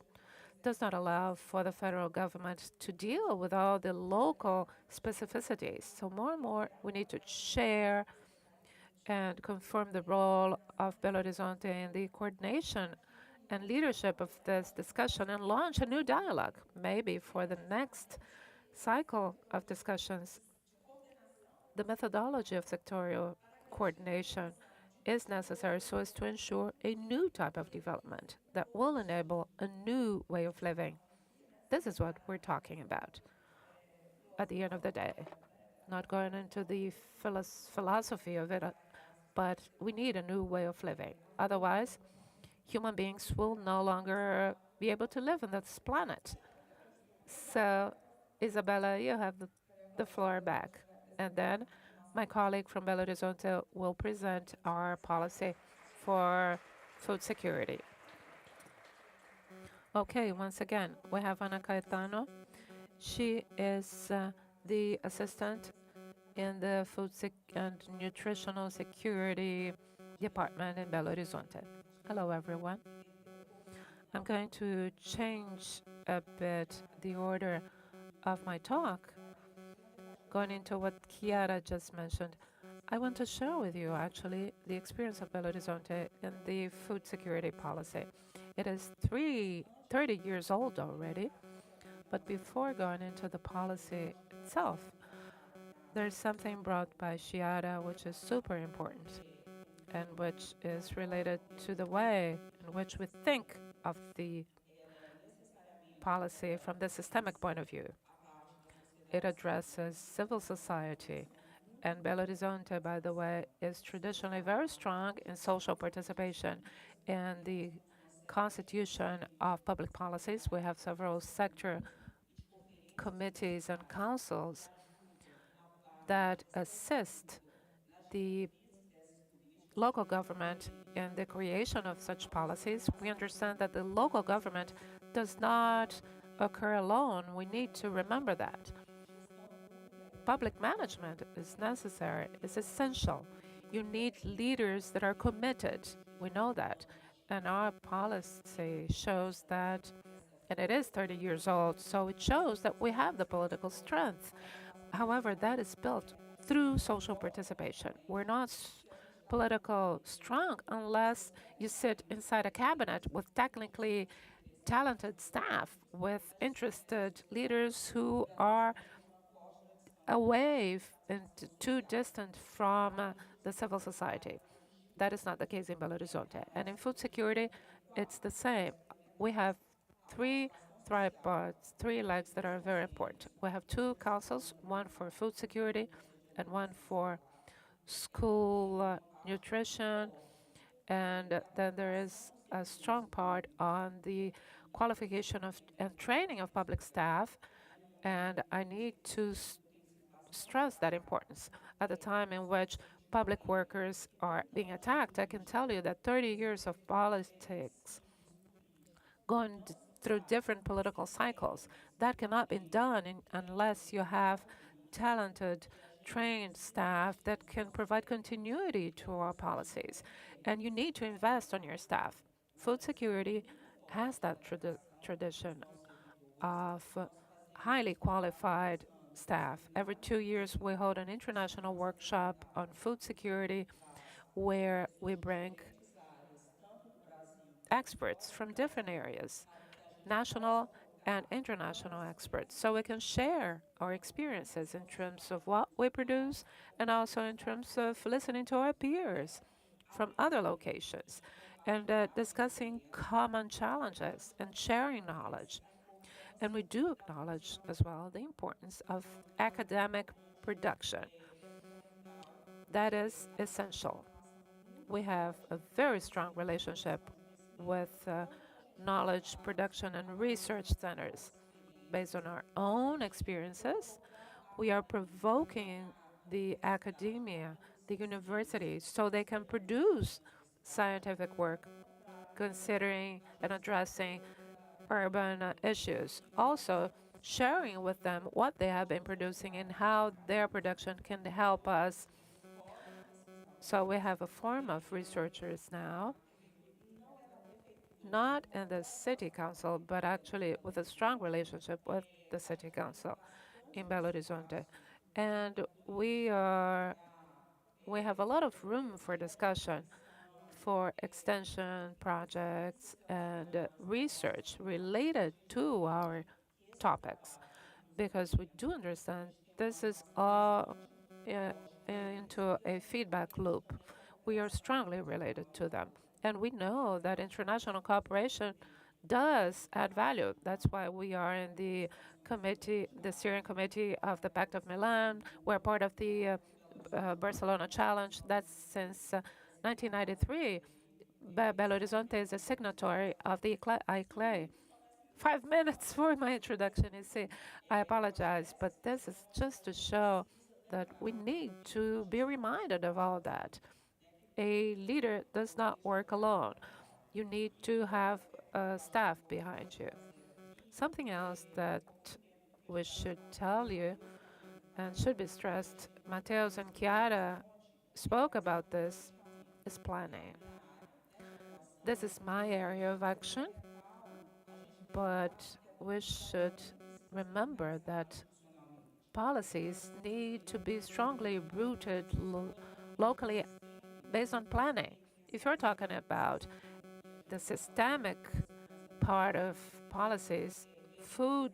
does not allow for the federal government to deal with all the local specificities. So more and more, we need to share and confirm the role of Belo Horizonte in the coordination and leadership of this discussion and launch a new dialogue, maybe for the next cycle of discussions, the methodology of sectorial coordination is necessary so as to ensure a new type of development that will enable a new way of living. This is what we're talking about at the end of the day. Not going into the philosophy of it, but we need a new way of living. Otherwise, human beings will no longer be able to live on this planet. So, Isabella, you have the floor back. And then my colleague from Belo Horizonte will present our policy for food security. Okay, once again, we have Ana Caetano. She is the assistant in the Food and Nutritional Security Department in Belo Horizonte. Hello, everyone. I'm going to change a bit the order of my talk, going into what Chiara just mentioned. I want to share with you, actually, the experience of Belo Horizonte in the food security policy. It is 30 years old already, but before going into the policy itself, there's something brought by Chiara which is super important and which is related to the way in which we think of the policy from the systemic point of view. It addresses civil society, and Belo Horizonte, by the way, is traditionally very strong in social participation. In the constitution of public policies, we have several sector committees and councils that assist the local government in the creation of such policies. We understand that the local government does not occur alone. We need to remember that. Public management is necessary, is essential. You need leaders that are committed. We know that. And our policy shows that, and it is 30 years old, so it shows that we have the political strength. However, that is built through social participation. We're not political strong unless you sit inside a cabinet with technically talented staff, with interested leaders who are away and too distant from the civil society. That is not the case in Belo Horizonte. And in food security, it's the same. We have three tripods, three legs that are very important. We have two councils, one for food security and one for school nutrition. And then there is a strong part on the qualification of and training of public staff. And I need to stress that importance. At the time in which public workers are being attacked, I can tell you that 30 years of politics going through different political cycles, that cannot be done unless you have talented, trained staff that can provide continuity to our policies. And you need to invest on your staff. Food security has that tradition of highly qualified staff. Every 2 years, we hold an international workshop on food security where we bring experts from different areas, national and international experts, so we can share our experiences in terms of what we produce and also in terms of listening to our peers from other locations and discussing common challenges and sharing knowledge. And we do acknowledge as well the importance of academic production. That is essential. We have a very strong relationship with knowledge production and research centers. Based on our own experiences, we are provoking the academia, the universities, so they can produce scientific work considering and addressing urban issues. Also, sharing with them what they have been producing and how their production can help us. So we have a form of researchers now, not in the city council, but actually with a strong relationship with the city council in Belo Horizonte. And we have a lot of room for discussion for extension projects and research related to our topics. because we do understand this is all uh, into a feedback loop. We are strongly related to them. And we know that international cooperation does add value. That's why we are in the committee, the steering committee of the Pact of Milan. We're part of the Barcelona Challenge. That's since 1993. Belo Horizonte is a signatory of the ICLE. 5 minutes for my introduction. You see, I apologize, but this is just to show that we need to be reminded of all that. A leader does not work alone. You need to have staff behind you. Something else that we should tell you and should be stressed, Mateus and Chiara spoke about this, is planning. This is my area of action, but we should remember that policies need to be strongly rooted locally based on planning. If you're talking about the systemic part of policies, food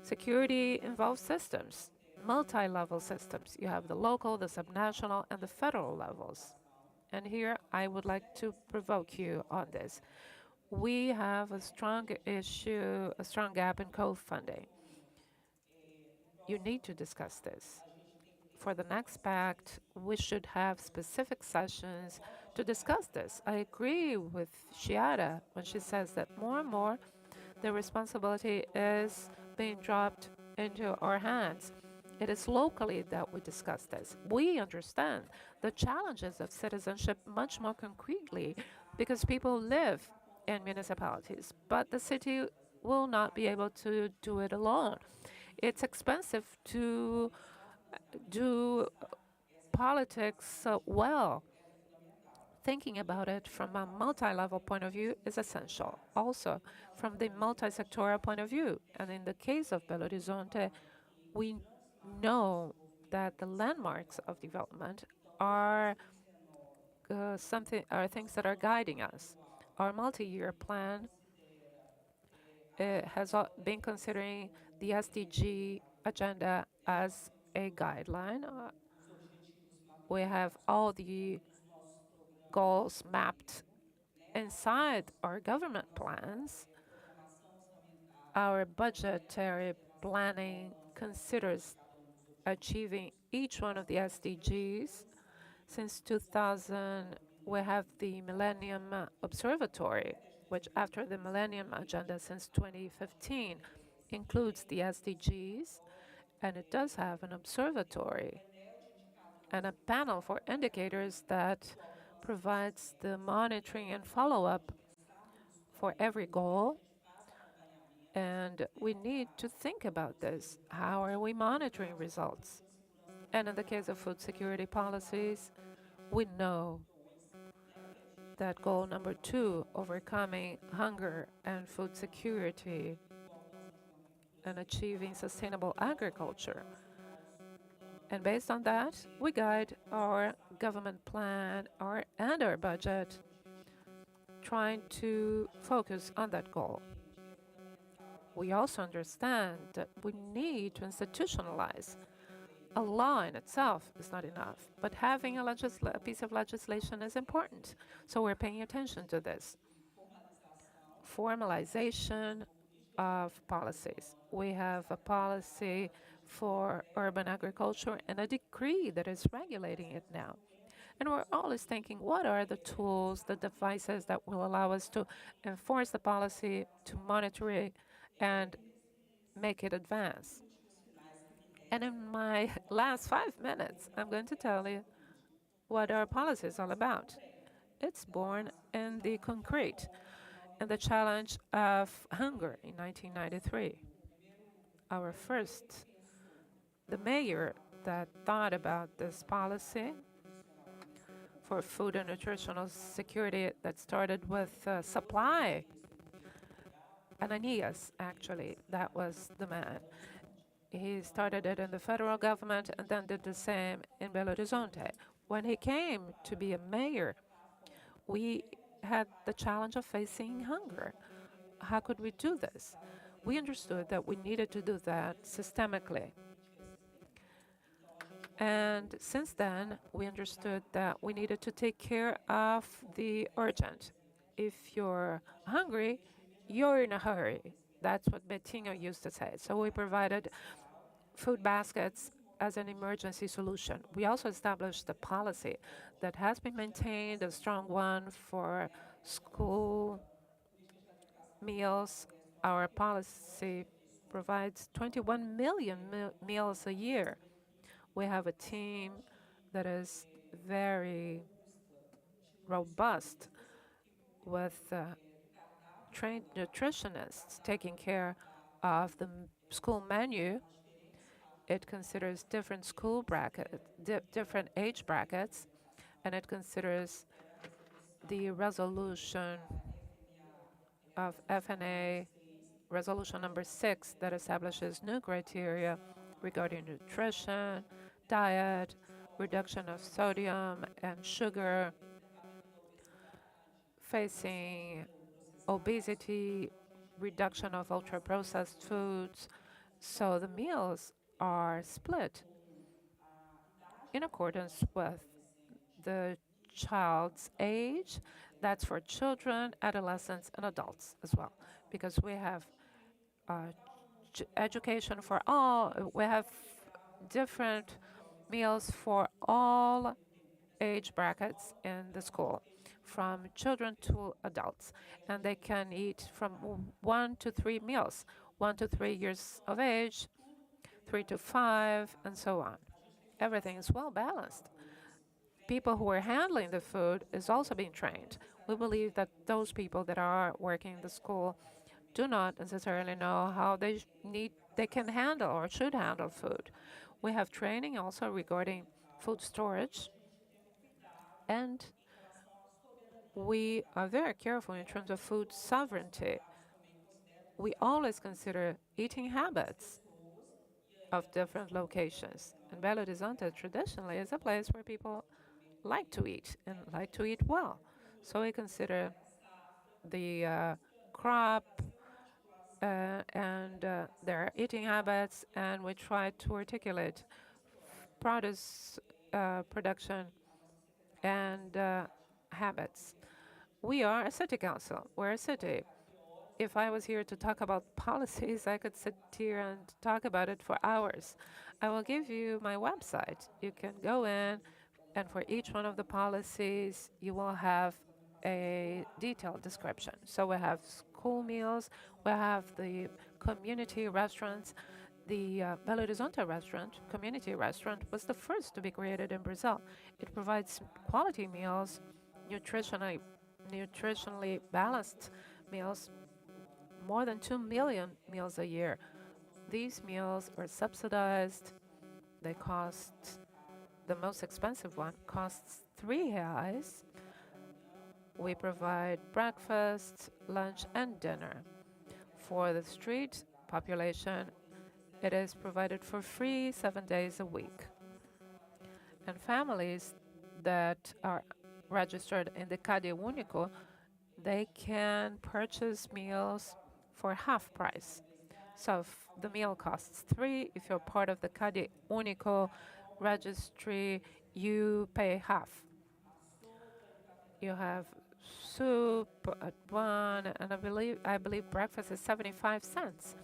security involves systems, multi-level systems. You have the local, the subnational, and the federal levels. And here I would like to provoke you on this. We have a strong issue, a strong gap in co-funding. You need to discuss this. For the next pact, we should have specific sessions to discuss this. I agree with Chiara when she says that more and more the responsibility is being dropped into our hands. It is locally that we discuss this. We understand the challenges of citizenship much more concretely because people live in municipalities, but the city will not be able to do it alone. It's expensive to do politics well. Thinking about it from a multi-level point of view is essential. Also, from the multi-sectoral point of view, and in the case of Belo Horizonte, we know that the landmarks of development are things that are guiding us. Our multi-year plan has been considering the SDG agenda as a guideline. We have all the goals mapped inside our government plans. Our budgetary planning considers achieving each one of the SDGs. Since 2000, we have the Millennium Observatory, which after the Millennium Agenda since 2015 includes the SDGs, and it does have an observatory and a panel for indicators that provides the monitoring and follow-up for every goal. And we need to think about this. How are we monitoring results? And in the case of food security policies, we know that goal number 2, overcoming hunger and food security and achieving sustainable agriculture. And based on that, we guide our government plan and our budget, trying to focus on that goal. We also understand that we need to institutionalize. A law in itself is not enough, but having a piece of legislation is important. So we're paying attention to this. Formalization of policies. We have a policy for urban agriculture and a decree that is regulating it now. And we're always thinking, what are the tools, the devices that will allow us to enforce the policy, to monitor it, and make it advance? And in my last 5 minutes, I'm going to tell you what our policy is all about. It's born in the concrete, in the challenge of hunger in 1993. The mayor that thought about this policy for food and nutritional security that started with supply. Ananias, actually, that was the man. He started it in the federal government and then did the same in Belo Horizonte. When he came to be a mayor, we had the challenge of facing hunger. How could we do this? We understood that we needed to do that systemically. And since then, we understood that we needed to take care of the urgent. If you're hungry, you're in a hurry. That's what Betinho used to say. So we provided food baskets as an emergency solution. We also established a policy that has been maintained, a strong one for school meals. Our policy provides 21 million meals a year. We have a team that is very robust with trained nutritionists taking care of the school menu. It considers different school brackets, different age brackets, and it considers the resolution of FNA, resolution number 6, that establishes new criteria regarding nutrition, diet, reduction of sodium and sugar, facing obesity, reduction of ultra-processed foods. So the meals are split in accordance with the child's age. That's for children, adolescents, and adults as well, because we have education for all. We have different meals for all age brackets in the school, from children to adults, and they can eat from 1 to 3 meals, 1 to 3 years of age, 3 to 5, and so on. Everything is well balanced. People who are handling the food is also being trained. We believe that those people that are working in the school do not necessarily know how they can handle or should handle food. We have training also regarding food storage, and we are very careful in terms of food sovereignty. We always consider eating habits of different locations. And Belo Horizonte traditionally is a place where people like to eat and like to eat well. So we consider the crop and their eating habits, and we try to articulate produce production and habits. We are a city council. We're a city. If I was here to talk about policies, I could sit here and talk about it for hours. I will give you my website. You can go in, and for each one of the policies, you will have a detailed description. So we have school meals, we have the community restaurants. The Belo Horizonte restaurant, community restaurant, was the first to be created in Brazil. It provides quality meals, nutritionally balanced meals, more than 2 million meals a year. These meals are subsidized. They cost, the most expensive one costs R$ 3. We provide breakfast, lunch, and dinner. For the street population, it is provided for free 7 days a week. And families that are registered in the Cade Único, they can purchase meals for half price. So if the meal costs 3, if you're part of the Cade Único registry, you pay half. You have soup at 1, and I believe breakfast is 75 cents.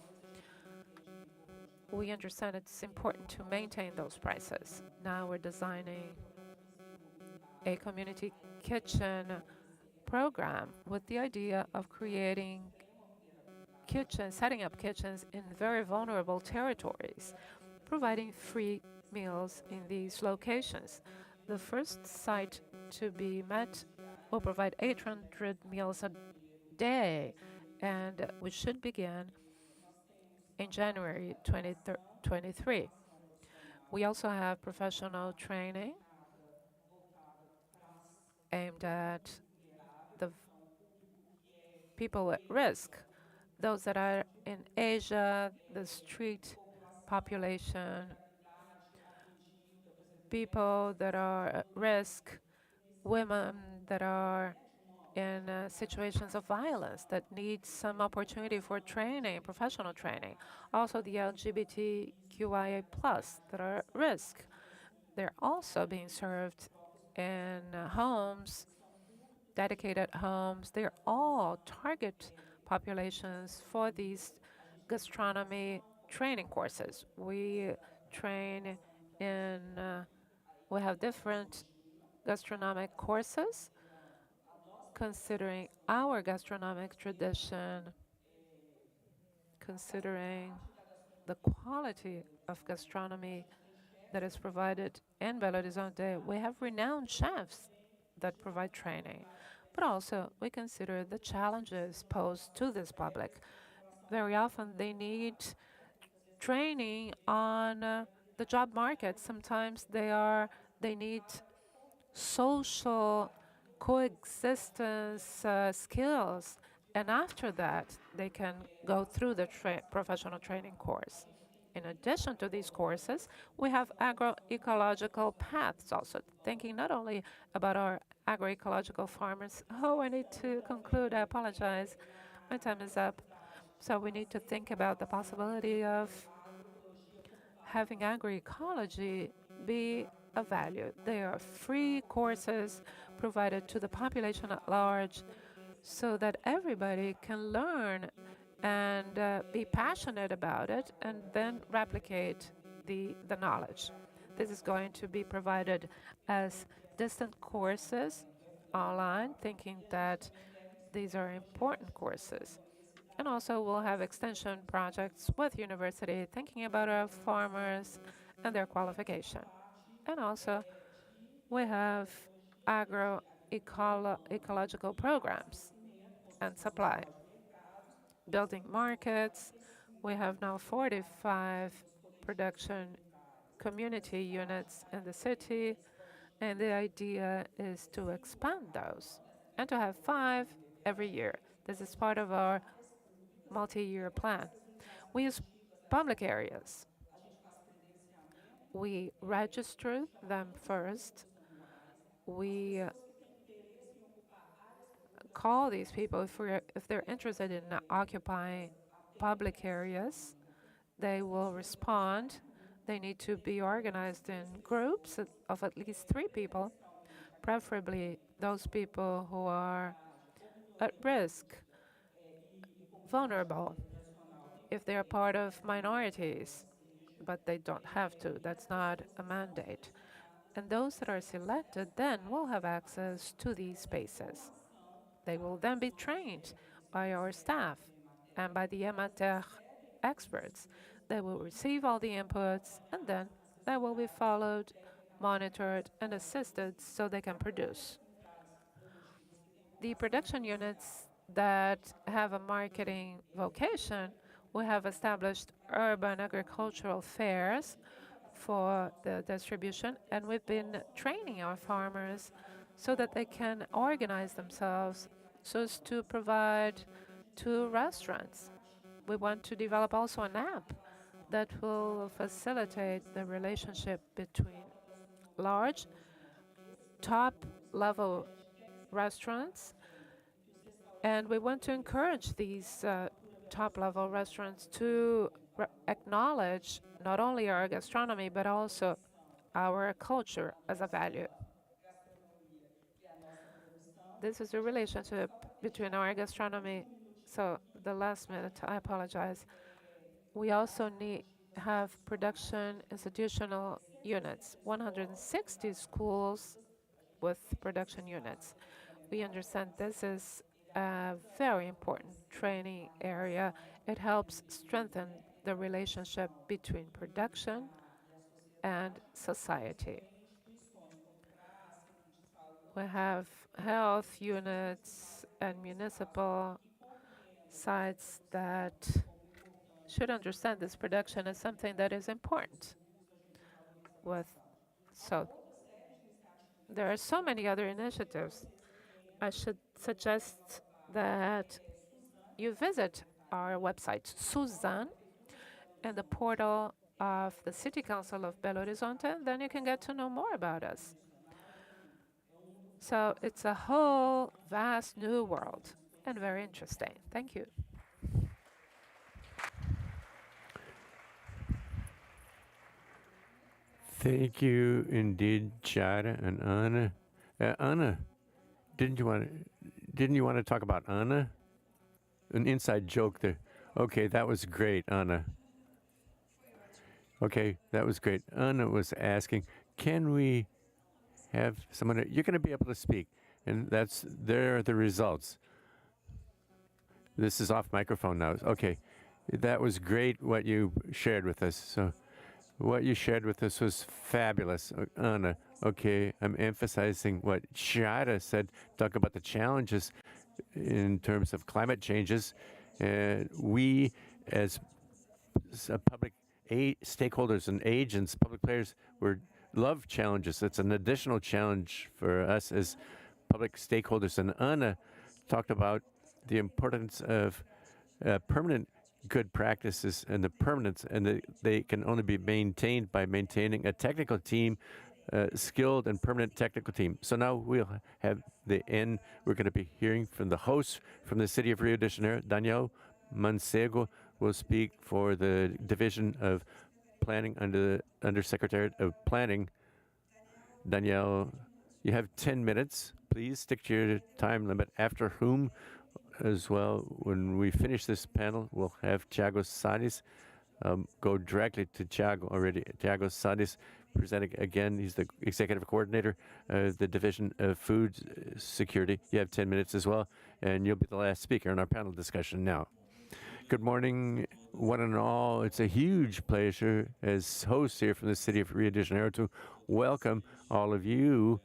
We understand it's important to maintain those prices. Now we're designing a community kitchen program with the idea of creating kitchens, setting up kitchens in very vulnerable territories, providing free meals in these locations. The first site to be met will provide 800 meals a day, and we should begin in January 2023. We also have professional training aimed at the people at risk, those that are in Asia, the street population, people that are at risk, women that are in situations of violence that need some opportunity for training, professional training. Also, the LGBTQIA+ that are at risk. They're also being served in homes, dedicated homes. They're all target populations for these gastronomy training courses. We train in, we have different gastronomic courses considering our gastronomic tradition, considering the quality of gastronomy that is provided in Belo Horizonte. We have renowned chefs that provide training, but also we consider the challenges posed to this public. Very often they need training on the job market. Sometimes they need social coexistence skills, and after that, they can go through the professional training course. In addition to these courses, we have agroecological paths also, thinking not only about our agroecological farmers. Oh, I need to conclude, I apologize. My time is up. So we need to think about the possibility of having agroecology be a value. They are free courses provided to the population at large so that everybody can learn and be passionate about it and then replicate the knowledge. This is going to be provided as distant courses online, thinking that these are important courses. And also we'll have extension projects with university, thinking about our farmers and their qualification. And also we have ecological programs and supply. Building markets, we have now 45 production community units in the city, and the idea is to expand those and to have 5 every year. This is part of our multi-year plan. We use public areas. We register them first. We call these people if they're interested in occupying public areas. They will respond. They need to be organized in groups of at least 3 people, preferably those people who are at risk, vulnerable, if they are part of minorities, but they don't have to. That's not a mandate. And those that are selected then will have access to these spaces. They will then be trained by our staff and by the amateur experts. They will receive all the inputs, and then they will be followed, monitored, and assisted so they can produce. The production units that have a marketing vocation, we have established urban agricultural fairs for the distribution, and we've been training our farmers so that they can organize themselves so as to provide to restaurants. We want to develop also an app that will facilitate the relationship between large, top-level restaurants, and we want to encourage these top-level restaurants to acknowledge not only our gastronomy, but also our culture as a value. This is a relationship between our gastronomy. So the last minute, I apologize. We also have production institutional units, 160 schools with production units. We understand this is a very important training area. It helps strengthen the relationship between production and society. We have health units and municipal sites that should understand this production as something that is important. So there are so many other initiatives. I should suggest that you visit our website, Suzanne, and the portal of the City Council of Belo Horizonte, and then you can get to know more about us. So it's a whole vast new world and very interesting. Thank you. Thank you indeed, Chara and Anna. Anna, didn't you want to talk about Anna? An inside joke there. Okay, that was great, Anna. Okay, that was great. Anna was asking, can we have someone? You're going to be able to speak, and there are the results. This is off microphone now. Okay, that was great what you shared with us. So, what you shared with us was fabulous, Anna. Okay, I'm emphasizing what Shada said. Talk about the challenges in terms of climate changes, and we as public stakeholders and agents, public players, love challenges. It's an additional challenge for us as public stakeholders. And Anna talked about the importance of permanent good practices and the permanence, and they can only be maintained by maintaining a technical team, skilled and permanent technical team. So now we'll have the end. We're going to be hearing from the host from the city of Rio de Janeiro. Daniel Mancebo will speak for the Division of Planning under Secretariat of Planning. Danielle, you have 10 minutes. Please stick to your time limit, after whom, as well, when we finish this panel, we'll have Thiago Salles go directly to Thiago already. Thiago Salles presenting again. He's the executive coordinator of the Division of Food Security. You have 10 minutes as well, and you'll be the last speaker in our panel discussion now. Good morning, one and all. It's a huge pleasure as host here from the city of Rio de Janeiro to welcome all of you.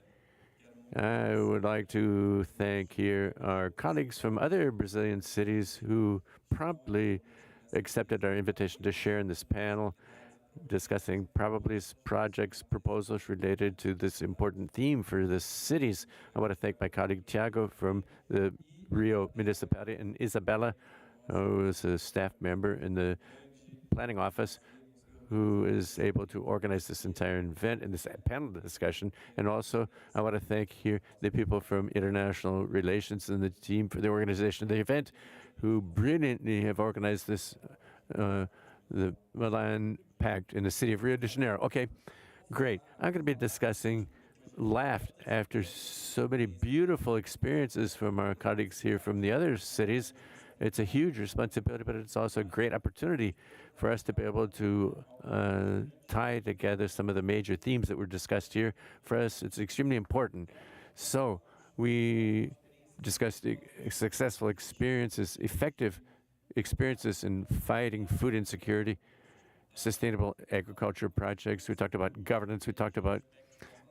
I would like to thank here our colleagues from other Brazilian cities who promptly accepted our invitation to share in this panel, discussing probably projects, proposals related to this important theme for the cities. I want to thank my colleague Thiago from the Rio municipality and Isabella, who is a staff member in the planning office, who is able to organize this entire event and this panel discussion. And also, I want to thank here the people from International Relations and the team for the organization of the event, who brilliantly have organized this, the Milan Pact in the city of Rio de Janeiro. Okay, great. I'm going to be discussing laughed after so many beautiful experiences from our colleagues here from the other cities. It's a huge responsibility, but it's also a great opportunity for us to be able to tie together some of the major themes that were discussed here. For us, it's extremely important. So we discussed successful experiences, effective experiences in fighting food insecurity, sustainable agriculture projects. We talked about governance. We talked about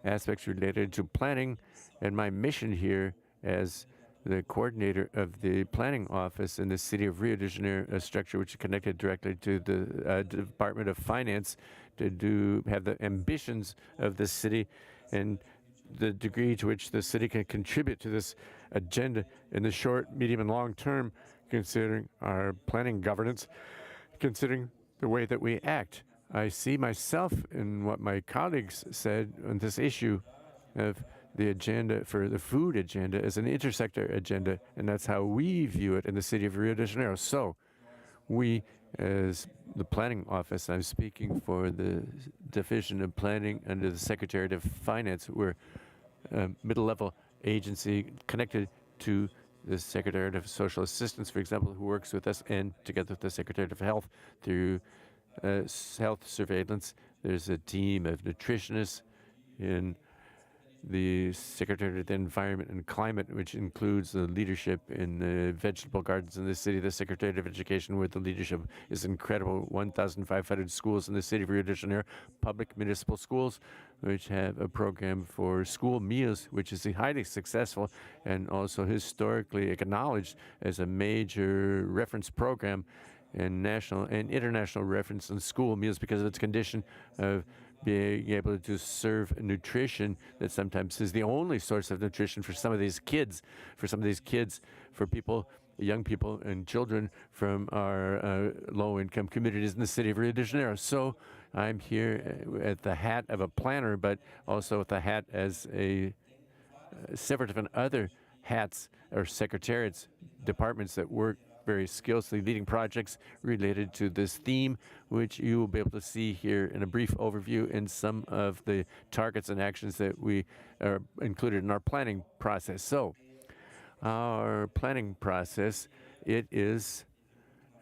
aspects related to planning. And my mission here as the coordinator of the planning office in the city of Rio de Janeiro, a structure which is connected directly to the Department of Finance, to have the ambitions of the city and the degree to which the city can contribute to this agenda in the short, medium, and long term, considering our planning governance, considering the way that we act. I see myself in what my colleagues said on this issue of the agenda for the food agenda as an intersector agenda, and that's how we view it in the city of Rio de Janeiro. So we, as the planning office, I'm speaking for the Division of Planning under the Secretariat of Finance. We're a middle-level agency connected to the Secretariat of Social Assistance, for example, who works with us, and together with the Secretariat of Health through health surveillance. There's a team of nutritionists in the Secretariat of the Environment and Climate, which includes the leadership in the vegetable gardens in the city, the Secretariat of Education, where the leadership is incredible. 1,500 schools in the city of Rio de Janeiro, public municipal schools, which have a program for school meals, which is highly successful and also historically acknowledged as a major reference program and national and international reference on school meals because of its condition of being able to serve nutrition that sometimes is the only source of nutrition for some of these kids, for people, young people and children from our low-income communities in the city of Rio de Janeiro. So I'm here at the hat of a planner, but also with the hat as a several different other hats or secretariats, departments that work very skillfully leading projects related to this theme, which you will be able to see here in a brief overview in some of the targets and actions that we are included in our planning process. So, our planning process, it is,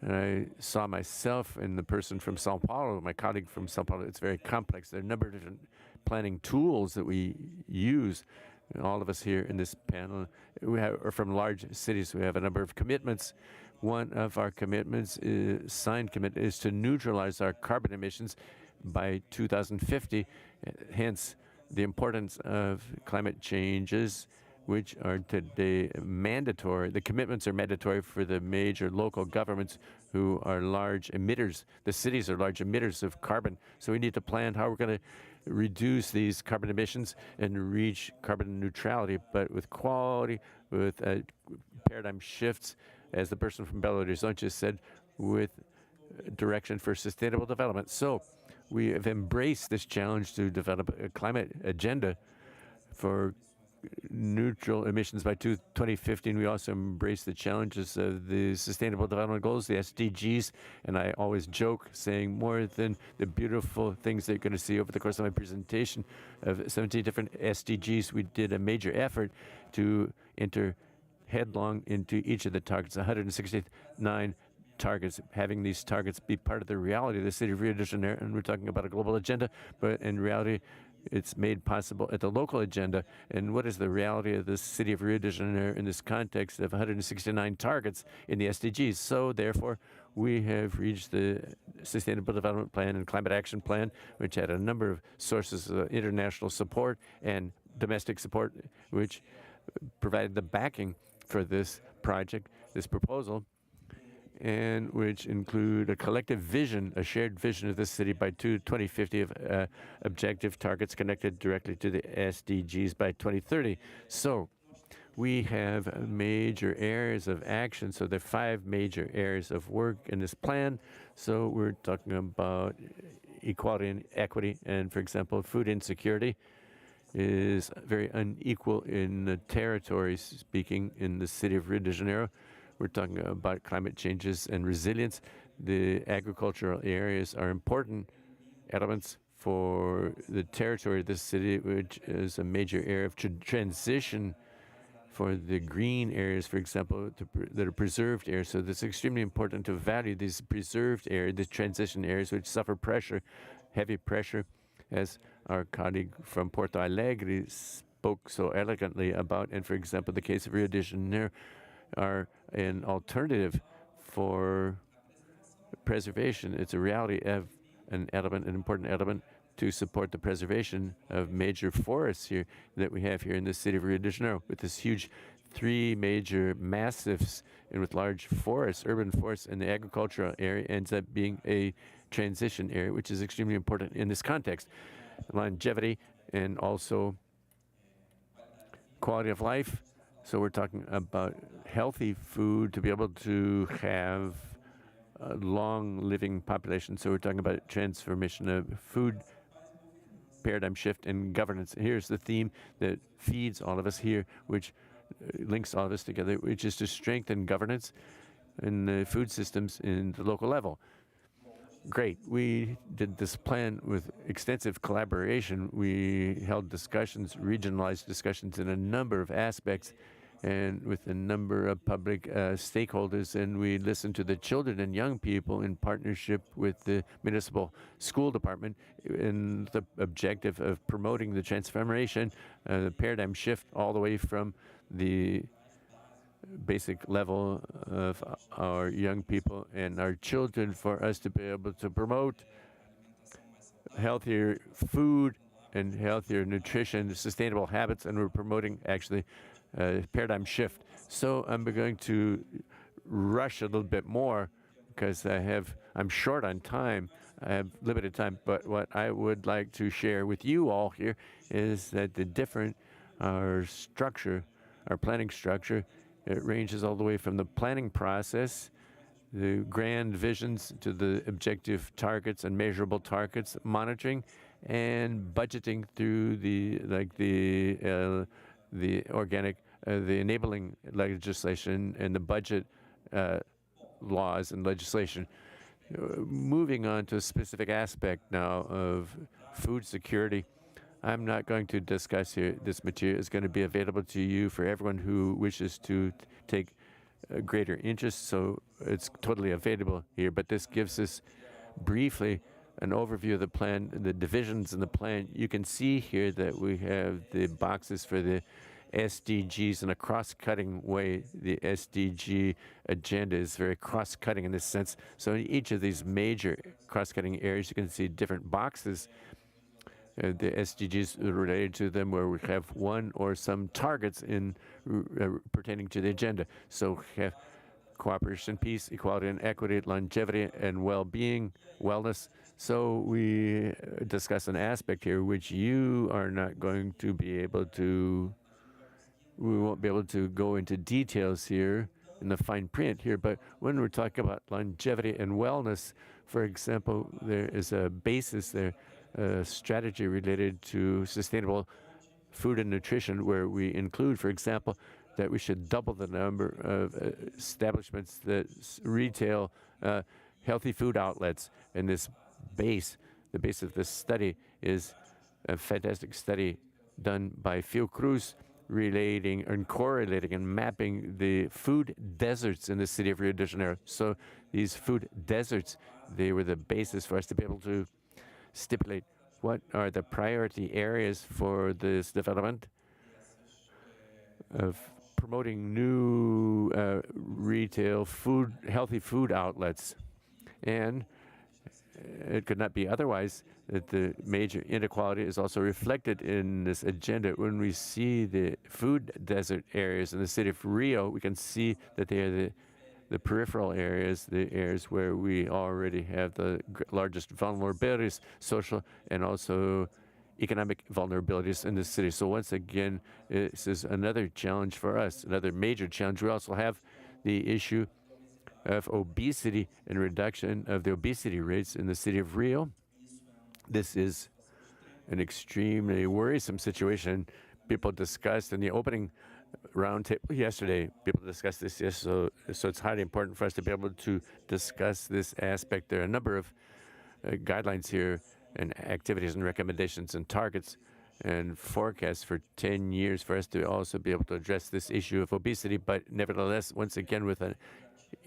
and I saw myself and the person from Sao Paulo, my colleague from Sao Paulo, it's very complex. There are a number of different planning tools that we use. And all of us here in this panel are from large cities. We have a number of commitments. One of our commitments, signed commitment, is to neutralize our carbon emissions by 2050. Hence, the importance of climate changes, which are today mandatory. The commitments are mandatory for the major local governments who are large emitters. The cities are large emitters of carbon. So we need to plan how we're going to reduce these carbon emissions and reach carbon neutrality, but with quality, with paradigm shifts, as the person from Belo Horizonte just said, with direction for sustainable development. So we have embraced this challenge to develop a climate agenda for neutral emissions by 2015. We also embrace the challenges of the Sustainable Development Goals, the SDGs, and I always joke saying more than the beautiful things that you're going to see over the course of my presentation of 17 different SDGs, we did a major effort to enter headlong into each of the targets, 169 targets, having these targets be part of the reality of the city of Rio de Janeiro. And we're talking about a global agenda, but in reality, it's made possible at the local agenda. And what is the reality of the city of Rio de Janeiro in this context of 169 targets in the SDGs? So therefore, we have reached the Sustainable Development Plan and Climate Action Plan, which had a number of sources of international support and domestic support, which provided the backing for this project, this proposal, and which include a collective vision, a shared vision of this city by 2050 of objective targets connected directly to the SDGs by 2030. So we have major areas of action. So there are 5 major areas of work in this plan. So we're talking about equality and equity, and for example, food insecurity is very unequal in the territories, speaking in the city of Rio de Janeiro. We're talking about climate changes and resilience. The agricultural areas are important elements for the territory of this city, which is a major area of transition for the green areas, for example, that are preserved areas. So it's extremely important to value these preserved areas, the transition areas, which suffer pressure, heavy pressure, as our colleague from Porto Alegre spoke so elegantly about. And for example, the case of Rio de Janeiro are an alternative for preservation. It's a reality of an element, an important element to support the preservation of major forests here that we have here in the city of Rio de Janeiro, with this huge 3 major massifs and with large forests, urban forests, and the agricultural area ends up being a transition area, which is extremely important in this context. Longevity and also quality of life. So we're talking about healthy food to be able to have a long living population. So we're talking about transformation of food paradigm shift and governance. Here's the theme that feeds all of us here, which links all of us together, which is to strengthen governance in the food systems in the local level. Great. We did this plan with extensive collaboration. We held discussions, regionalized discussions in a number of aspects and with a number of public stakeholders, and we listened to the children and young people in partnership with the municipal school department in the objective of promoting the transformation, the paradigm shift all the way from the basic level of our young people and our children for us to be able to promote healthier food and healthier nutrition, sustainable habits, and we're promoting actually paradigm shift. So I'm going to rush a little bit more because I'm short on time. I have limited time, but what I would like to share with you all here is that our structure, our planning structure, it ranges all the way from the planning process, the grand visions, to the objective targets and measurable targets, monitoring and budgeting through the the the enabling legislation and the budget laws and legislation. Moving on to a specific aspect now of food security. I'm not going to discuss here. This material is going to be available to you for everyone who wishes to take a greater interest, so it's totally available here. But this gives us briefly an overview of the plan, the divisions in the plan. You can see here that we have the boxes for the SDGs in a cross-cutting way. The SDG agenda is very cross-cutting in this sense. So in each of these major cross-cutting areas, you can see different boxes. The SDGs related to them, where we have one or some targets in pertaining to the agenda. So we have cooperation, peace, equality and equity, longevity and well-being, wellness. So we discuss an aspect here which you are not going to be able to, we won't be able to go into details here in the fine print here, but when we're talking about longevity and wellness, for example, there is a basis there, a strategy related to sustainable food and nutrition, where we include, for example, that we should double the number of establishments that retail healthy food outlets. And this base, the base of this study is a fantastic study done by FIOCRUZ relating and correlating and mapping the food deserts in the city of Rio de Janeiro. So these food deserts, they were the basis for us to be able to stipulate what are the priority areas for this development of promoting new retail food, healthy food outlets. And it could not be otherwise that the major inequality is also reflected in this agenda. When we see the food desert areas in the city of Rio, we can see that they are the peripheral areas, the areas where we already have the largest vulnerabilities, social and also economic vulnerabilities in the city. So once again, this is another challenge for us, another major challenge. We also have the issue of obesity and reduction of the obesity rates in the city of Rio. This is an extremely worrisome situation. People discussed in the opening roundtable yesterday, people discussed this yesterday, so it's highly important for us to be able to discuss this aspect. There are a number of guidelines here and activities and recommendations and targets and forecasts for 10 years for us to also be able to address this issue of obesity. But nevertheless, once again, with an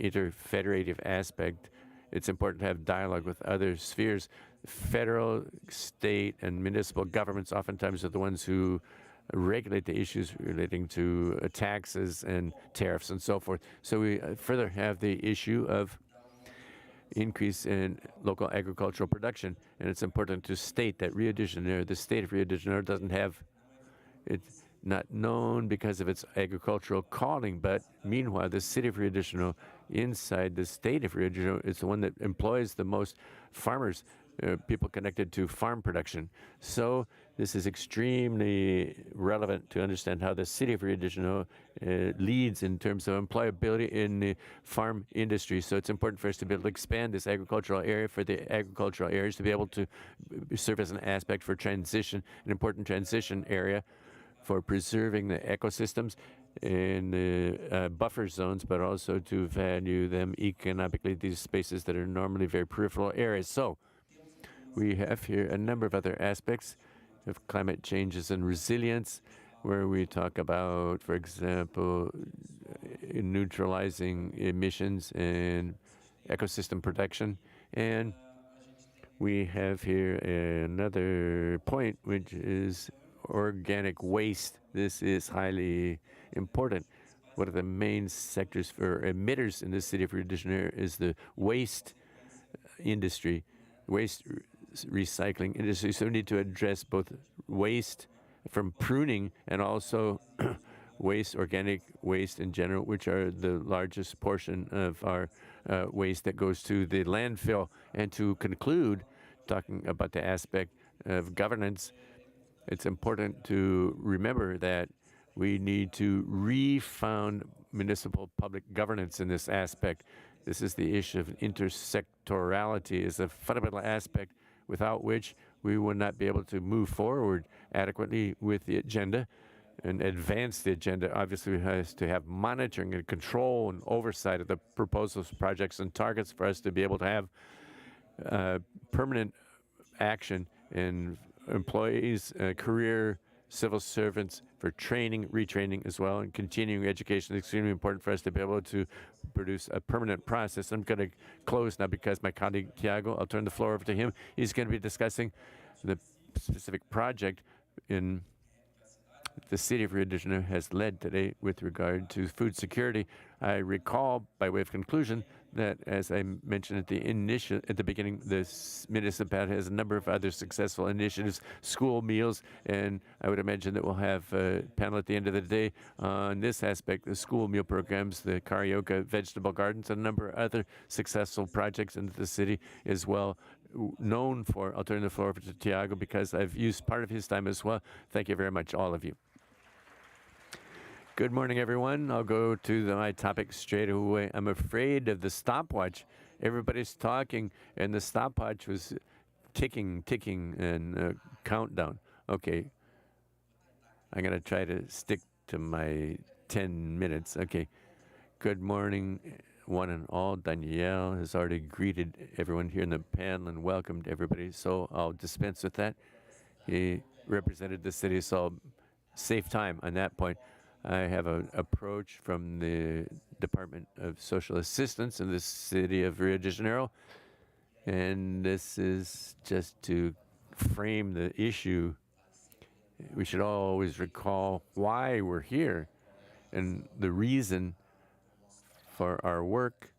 interfederative aspect, it's important to have dialogue with other spheres. Federal, state, and municipal governments oftentimes are the ones who regulate the issues relating to taxes and tariffs and so forth. So we further have the issue of increase in local agricultural production. And it's important to state that Rio de Janeiro, the state of Rio de Janeiro, doesn't have, it's not known because of its agricultural calling, but meanwhile, the city of Rio de Janeiro, inside the state of Rio de Janeiro, is the one that employs the most farmers, people connected to farm production. So this is extremely relevant to understand how the city of Rio de Janeiro leads in terms of employability in the farm industry. So it's important for us to be able to expand this agricultural area, for the agricultural areas to be able to serve as an aspect for transition, an important transition area for preserving the ecosystems in the buffer zones, but also to value them economically, these spaces that are normally very peripheral areas. So we have here a number of other aspects of climate changes and resilience, where we talk about, for example, neutralizing emissions and ecosystem protection. And we have here another point, which is organic waste. This is highly important. One of the main sectors for emitters in the city of Rio de Janeiro is the waste industry, waste recycling industry. So we need to address both waste from pruning and also waste, organic waste in general, which are the largest portion of our waste that goes to the landfill. And to conclude, talking about the aspect of governance, it's important to remember that we need to refound municipal public governance in this aspect. This is the issue of intersectorality, is a fundamental aspect without which we will not be able to move forward adequately with the agenda. and advance the agenda, obviously it has to have monitoring and control and oversight of the proposals, projects, and targets for us to be able to have permanent action in employees, career civil servants for training, retraining as well, and continuing education is extremely important for us to be able to produce a permanent process. I'm going to close now because my colleague Tiago, I'll turn the floor over to him. He's going to be discussing the specific project in the city of Rio de Janeiro has led today with regard to food security. I recall, by way of conclusion, that as I mentioned at the beginning, this municipality has a number of other successful initiatives, school meals, and I would imagine that we'll have a panel at the end of the day on this aspect, the school meal programs, the Carioca vegetable gardens, and a number of other successful projects in the city as well known for. I'll turn the floor over to Tiago because I've used part of his time as well. Thank you very much, all of you. Good morning, everyone. I'll go to my topic straight away. I'm afraid of the stopwatch. Everybody's talking, and the stopwatch was ticking, and countdown. Okay. I'm going to try to stick to my 10 minutes. Okay. Good morning, one and all. Danielle has already greeted everyone here in the panel and welcomed everybody, so I'll dispense with that. He represented the city, so I'll save time on that point. I have an approach from the Department of Social Assistance in the city of Rio de Janeiro, and this is just to frame the issue. We should always recall why we're here and the reason for our work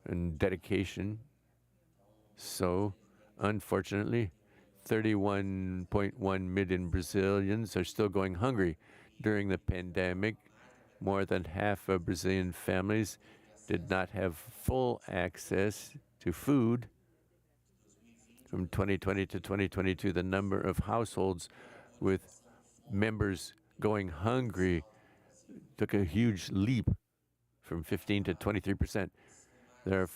and dedication. So, unfortunately, 31.1 million Brazilians are still going hungry. During the pandemic, more than half of Brazilian families did not have full access to food. From 2020 to 2022, the number of households with members going hungry took a huge leap from 15 to 23%. There are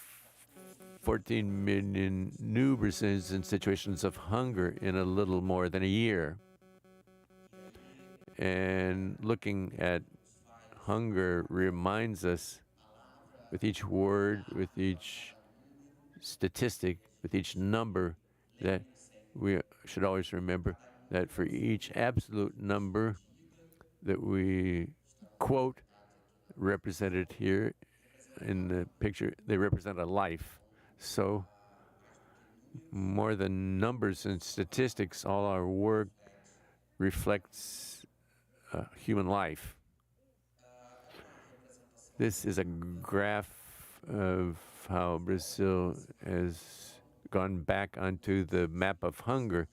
14 million new Brazilians in situations of hunger in a little more than a year. And looking at hunger reminds us, with each word, with each statistic, with each number, that we should always remember that for each absolute number that we quote, represented here in the picture, they represent a life. So more than numbers and statistics, all our work reflects human life. This is a graph of how Brazil has gone back onto the map of hunger.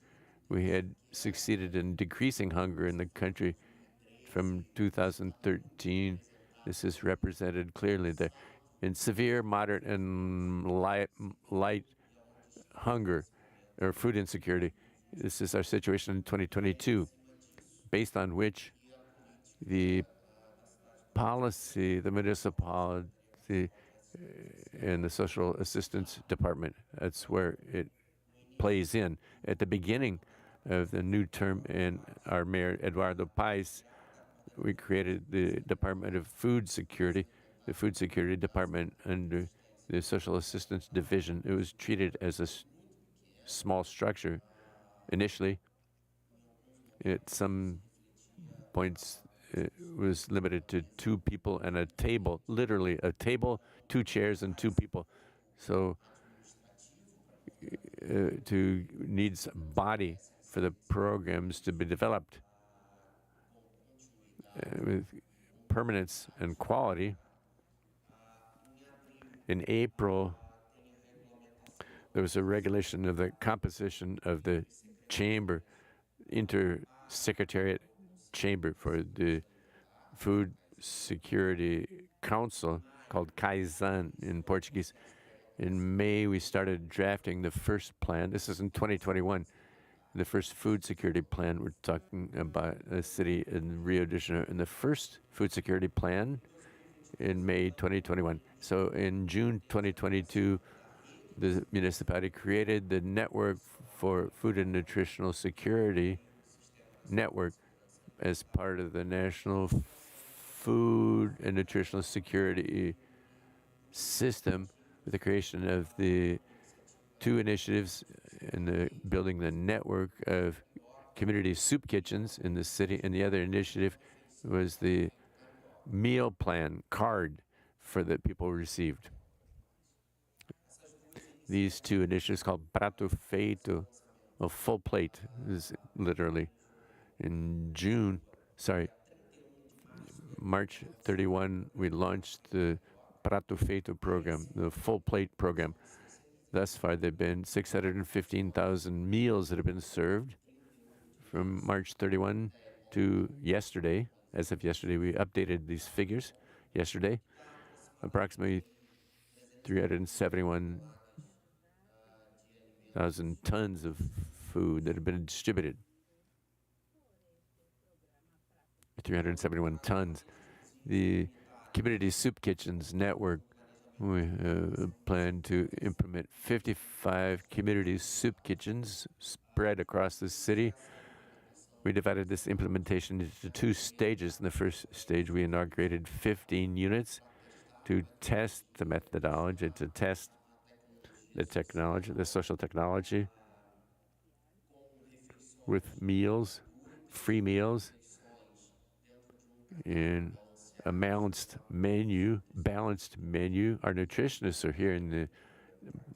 We had succeeded in decreasing hunger in the country from 2013. This is represented clearly there. In severe, moderate, and light hunger or food insecurity. This is our situation in 2022, based on which the policy, the municipality, and the social assistance department, that's where it plays in. At the beginning of the new term in our mayor, Eduardo Paes, we created the Department of Food Security, the Food Security Department under the Social Assistance Division. It was treated as a small structure initially. At some points, it was limited to 2 people and a table, literally a table, 2 chairs, and 2 people. So to needs body for the programs to be developed with permanence and quality. In April, there was a regulation of the composition of the chamber, Secretariat chamber for the Food Security Council, called Kaizen in Portuguese. In May, we started drafting the first plan. This is in 2021. The first food security plan. We're talking about a city in Rio de Janeiro. And the first food security plan in May 2021. So in June 2022, the municipality created the Network for Food and Nutritional Security Network, as part of the national food and nutritional security system with the creation of the two initiatives in the building the network of community soup kitchens in the city, and the other initiative was the meal plan card for the people received. These two initiatives called Prato Feito, a full plate, is literally in March 31, we launched the Prato Feito program, the full plate program. Thus far, there have been 615,000 meals that have been served from March 31 to yesterday. As of yesterday, we updated these figures yesterday. Approximately 371,000 tons of food that have been distributed. 371 tons. The Community Soup Kitchens Network, we plan to implement 55 community soup kitchens spread across the city. We divided this implementation into two stages. In the first stage, we inaugurated 15 units to test the methodology, to test the technology, the social technology with meals, free meals, in a balanced menu. Our nutritionists are here, and the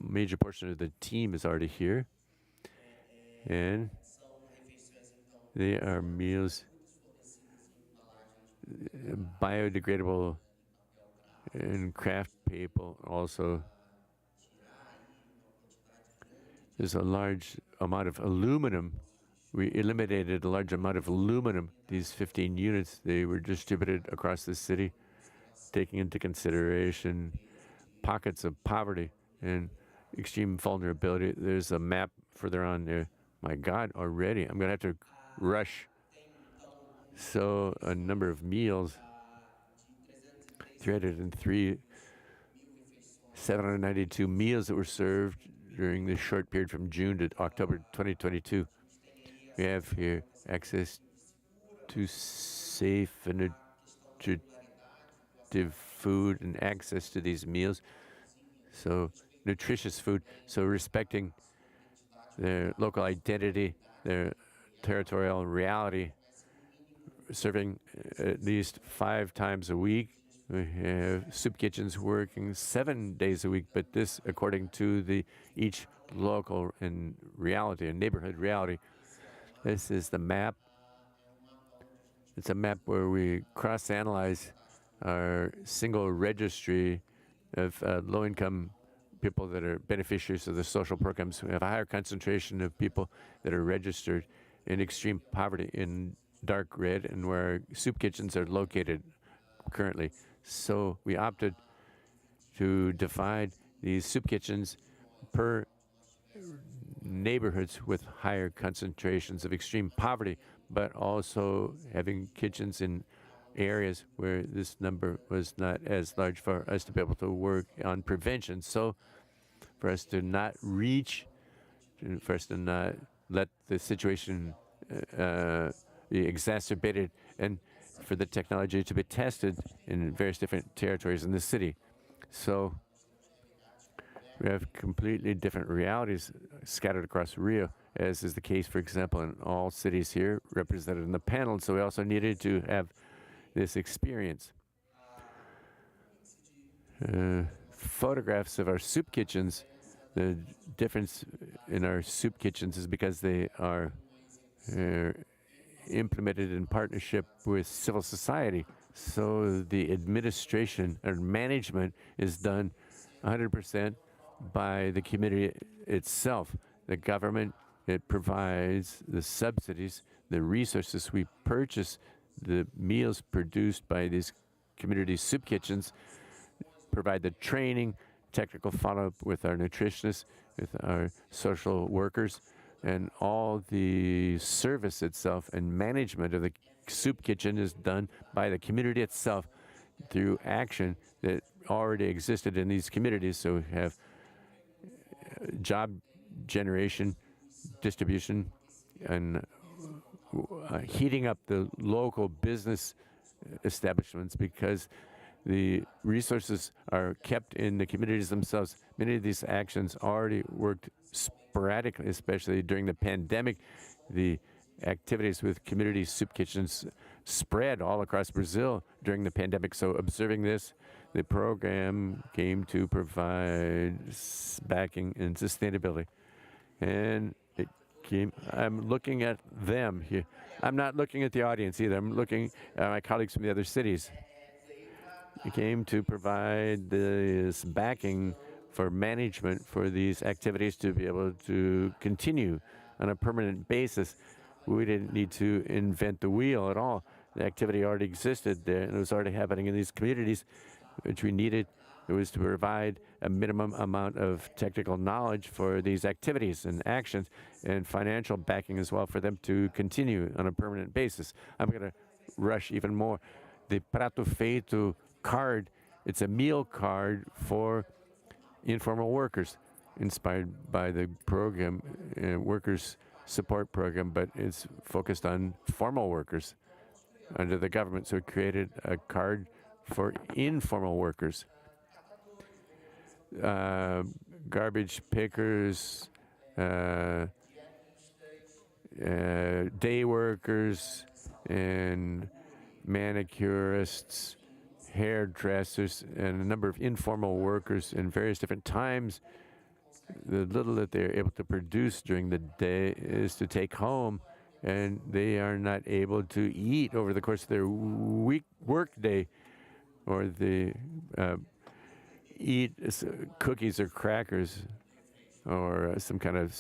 major portion of the team is already here. And they are meals, biodegradable and craft paper. Also, there's a large amount of aluminum. We eliminated a large amount of aluminum. These 15 units, they were distributed across the city, taking into consideration pockets of poverty and extreme vulnerability. There's a map further on there. My God, already, I'm gonna have to rush. So a number of meals, 303, 792 meals that were served during this short period from June to October 2022. We have here access to safe and nutritive food and access to these meals. So nutritious food, so respecting their local identity, their territorial reality, serving at least 5 times a week. We have soup kitchens working 7 days a week, but this according to each local and reality, and neighborhood reality. This is the map. It's a map where we cross-analyze our single registry of low-income people that are beneficiaries of the social programs. We have a higher concentration of people that are registered in extreme poverty in dark red, and where soup kitchens are located currently. So we opted to divide these soup kitchens per neighborhoods with higher concentrations of extreme poverty, but also having kitchens in areas where this number was not as large, for us to be able to work on prevention. So for us to not reach, for us to not let the situation be exacerbated, and for the technology to be tested in various different territories in the city. So we have completely different realities scattered across Rio, as is the case, for example, in all cities here represented in the panel. So we also needed to have this experience. Photographs of our soup kitchens. The difference in our soup kitchens is because they are implemented in partnership with civil society. So the administration or management is done 100% by the community itself. The government, it provides the subsidies, the resources. We purchase the meals produced by these community soup kitchens, provide the training, technical follow-up with our nutritionists, with our social workers, and all the service itself and management of the soup kitchen is done by the community itself through action that already existed in these communities. So we have job generation, distribution, and heating up the local business establishments because the resources are kept in the communities themselves. Many of these actions already worked sporadically, especially during the pandemic. The activities with community soup kitchens spread all across Brazil during the pandemic. So observing this, the program came to provide backing and sustainability. And it came, I'm looking at them here. I'm not looking at the audience either. I'm looking at my colleagues from the other cities. It came to provide this backing for management for these activities to be able to continue on a permanent basis. We didn't need to invent the wheel at all. The activity already existed there, and it was already happening in these communities, which we needed. It was to provide a minimum amount of technical knowledge for these activities and actions, and financial backing as well for them to continue on a permanent basis. I'm going to rush even more. The Prato Feito card, it's a meal card for informal workers, inspired by the program, workers support program, but it's focused on formal workers under the government. So it created a card for informal workers. Garbage pickers, day workers, and manicurists, hairdressers, and a number of informal workers in various different times. The little that they're able to produce during the day is to take home, and they are not able to eat over the course of their work day, or they eat cookies or crackers or some kind of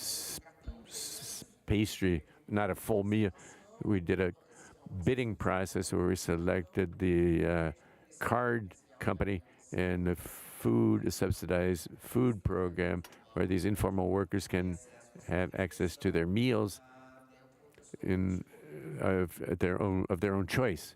pastry, not a full meal. We did a bidding process where we selected the card company and the food, subsidized food program, where these informal workers can have access to their meals of their own choice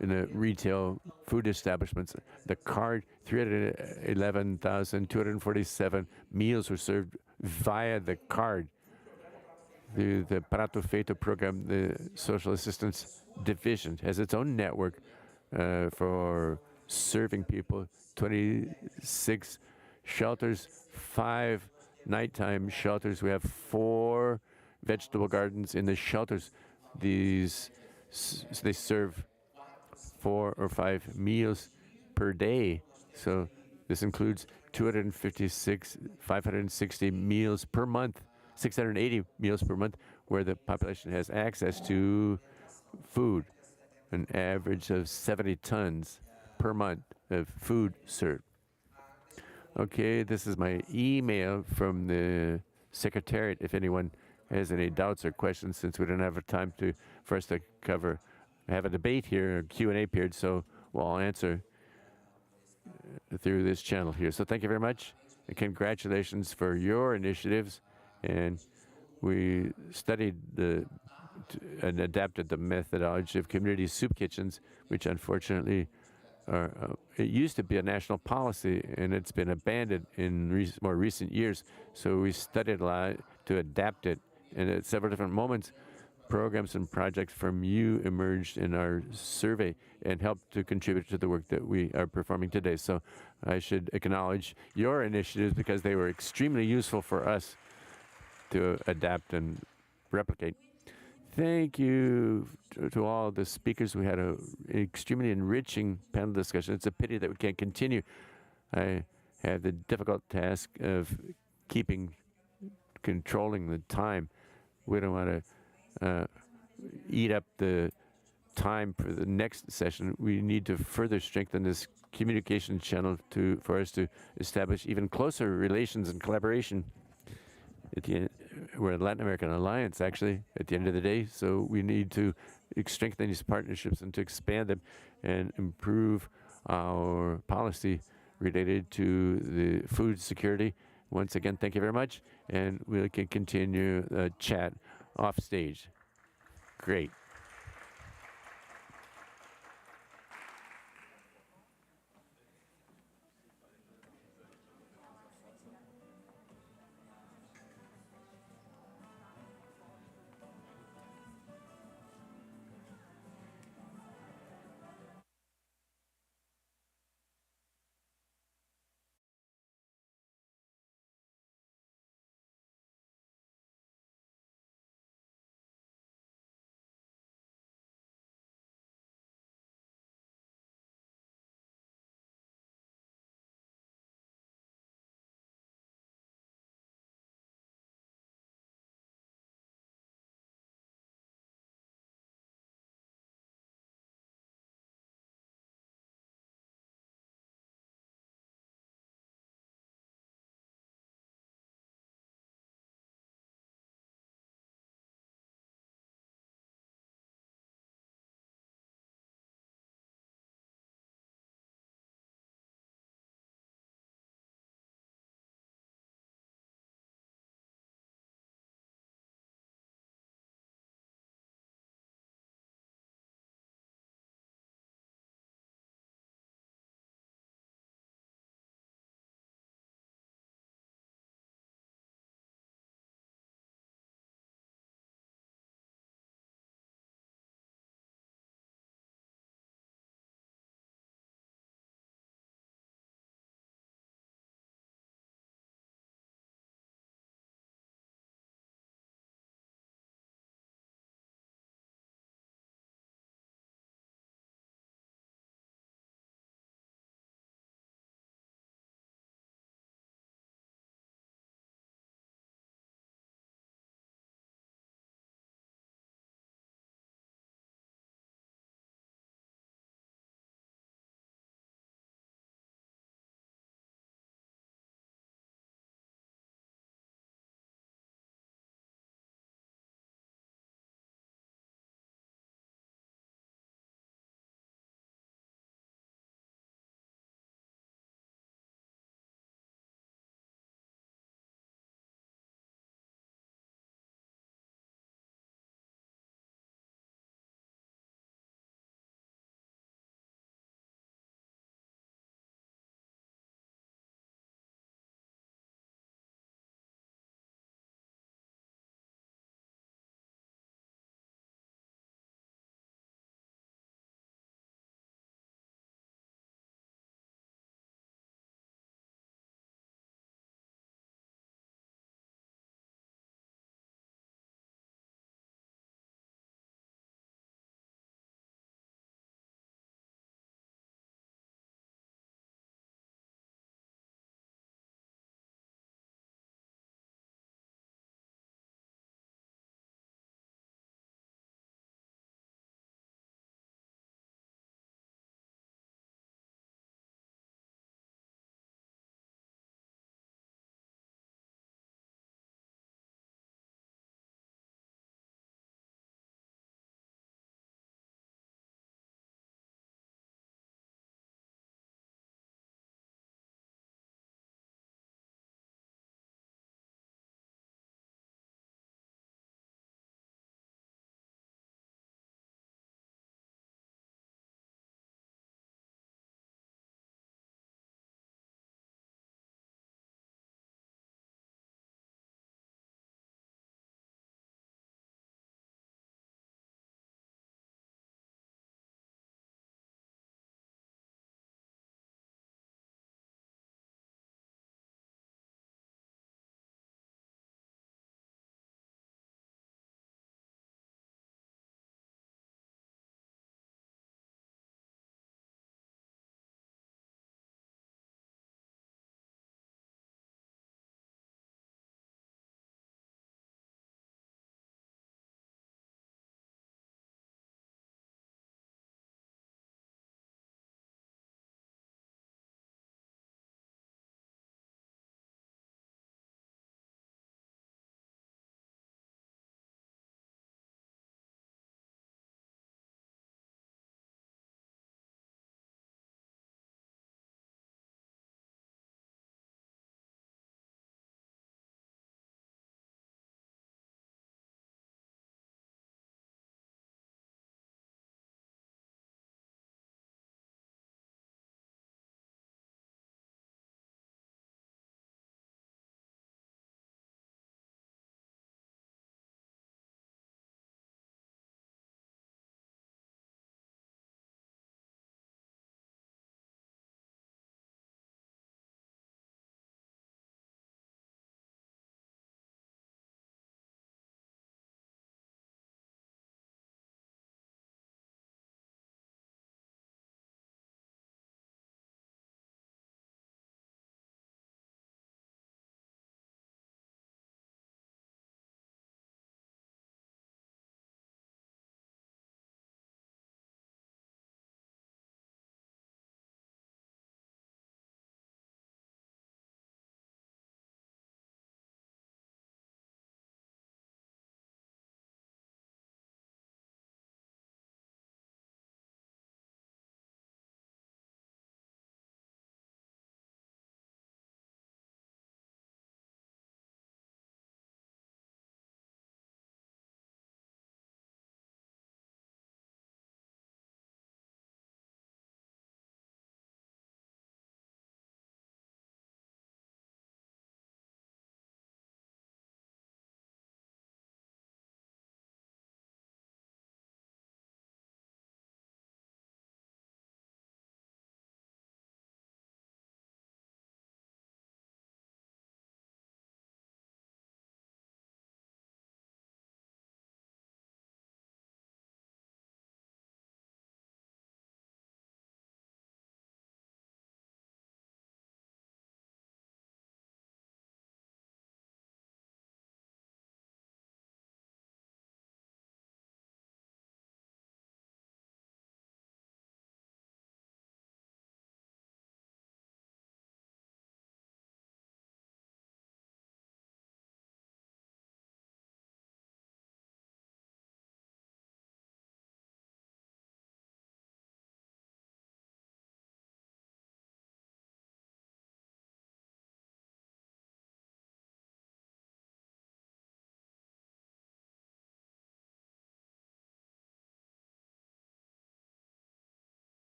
in the retail food establishments. The card, 311,247 meals were served via the card. The Prato Feito program, the Social Assistance Division, has its own network for serving people, 26 shelters, 5 nighttime shelters. We have 4 vegetable gardens in the shelters. They serve 4 or 5 meals per day. So this includes 560 meals per month, 680 meals per month, where the population has access to food, an average of 70 tons per month of food served. Okay, this is my email from the Secretariat if anyone has any doubts or questions, since we don't have time for us to have a debate here, a Q&A period, so we'll all answer through this channel here. So thank you very much, and congratulations for your initiatives. And we studied and adapted the methodology of community soup kitchens, which unfortunately it used to be a national policy, and it's been abandoned in more recent years. So we studied a lot to adapt it, and at several different moments, programs and projects from you emerged in our survey and helped to contribute to the work that we are performing today. So I should acknowledge your initiatives because they were extremely useful for us to adapt and replicate. Thank you to all the speakers. We had an extremely enriching panel discussion. It's a pity that we can't continue. I have the difficult task of controlling the time. We don't want to eat up the time for the next session. We need to further strengthen this communication channel for us to establish even closer relations and collaboration. We're a Latin American alliance, actually, at the end of the day, so we need to strengthen these partnerships and to expand them and improve our policy related to the food security. Once again, thank you very much, and we can continue the chat off stage. Great.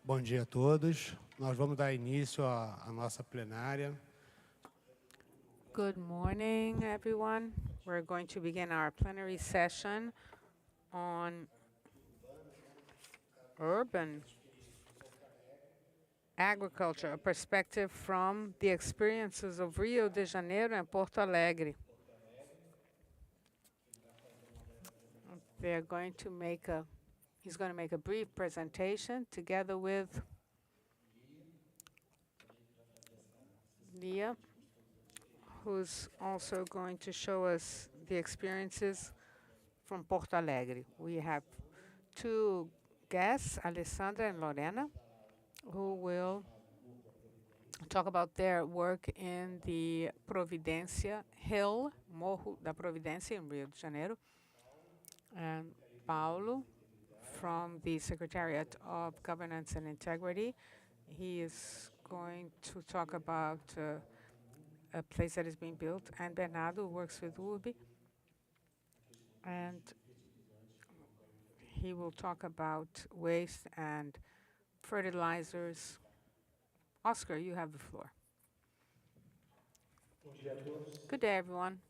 Bom dia a todos. Nós vamos dar início à nossa plenária. Good morning, everyone. We're going to begin our plenary session on urban agriculture, a perspective from the experiences of Rio de Janeiro and Porto Alegre. They're going to make he's going to make a brief presentation together with Lia, who's also going to show us the experiences from Porto Alegre. We have two guests, Alessandra and Lorena, who will talk about their work in the Providência Hill, Morro da Providência in Rio de Janeiro, and Paulo from the Secretariat of Governance and Integrity. He is going to talk about a place that is being built, and Bernardo, who works with URB, and he will talk about waste and fertilizers. Oscar, you have the floor. Good day, everyone.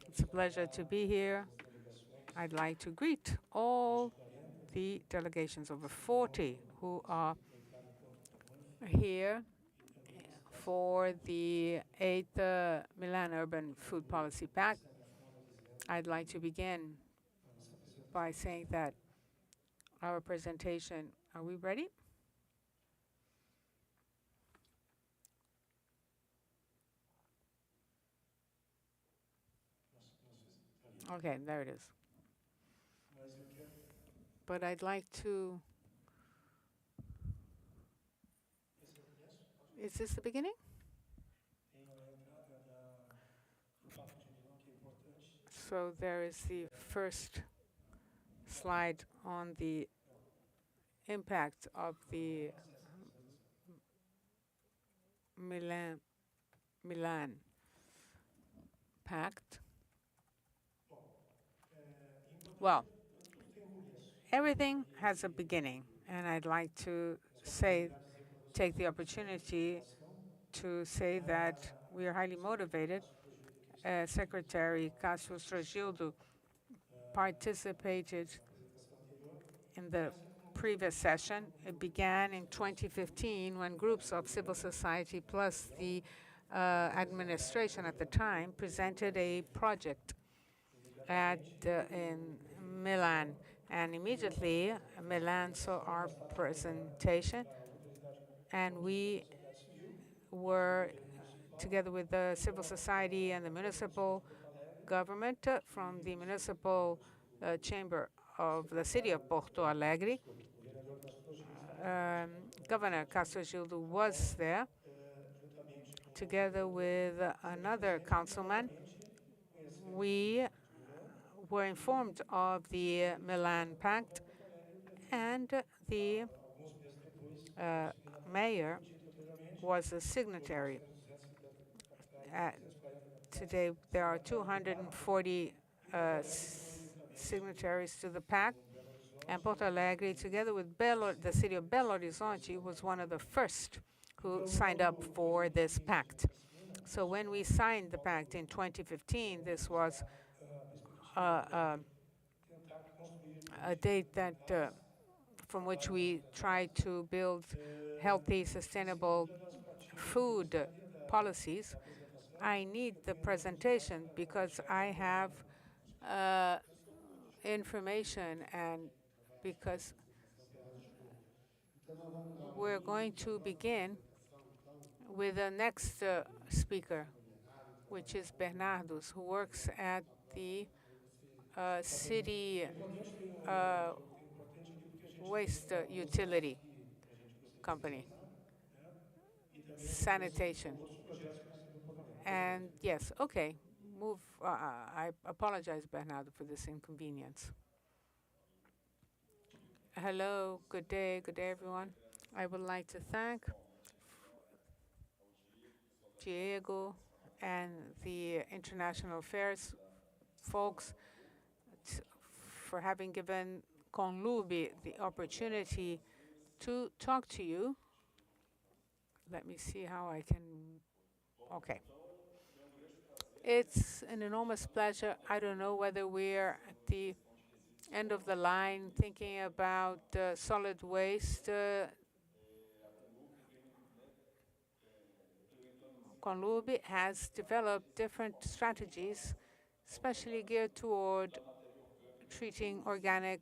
It's a pleasure to be here. I'd like to greet all the delegations, over 40, who are here for the 8th Milan Urban Food Policy Pact. I'd like to begin by saying that our presentation, are we ready? Okay, there it is. But I'd like to, is this the beginning? So there is the first slide on the impact of the Milan Pact. Well, everything has a beginning, and I'd like to take the opportunity to say that we are highly motivated. Secretary Cássio Stragildo participated in the previous session. It began in 2015 when groups of civil society plus the administration at the time presented a project in Milan. And immediately, Milan saw our presentation, and we were together with the civil society and the municipal government from the municipal chamber of the city of Porto Alegre. Governor Castro Gildo was there, together with another councilman. We were informed of the Milan Pact, and the mayor was a signatory. Today, there are 240 signatories to the pact, and Porto Alegre, together with the city of Belo Horizonte, was one of the first who signed up for this pact. So when we signed the pact in 2015, this was a date that from which we tried to build healthy, sustainable food policies. I need the presentation because I have information, and because we're going to begin with the next speaker, which is Bernardo, who works at the city waste utility company, sanitation. And yes, okay, move. I apologize, Bernardo, for this inconvenience. Hello, good day, everyone. I would like to thank Diego and the International Affairs folks for having given Conlubi the opportunity to talk to you. Let me see how I can, okay. It's an enormous pleasure. I don't know whether we're at the end of the line thinking about solid waste. Conlube has developed different strategies, especially geared toward treating organic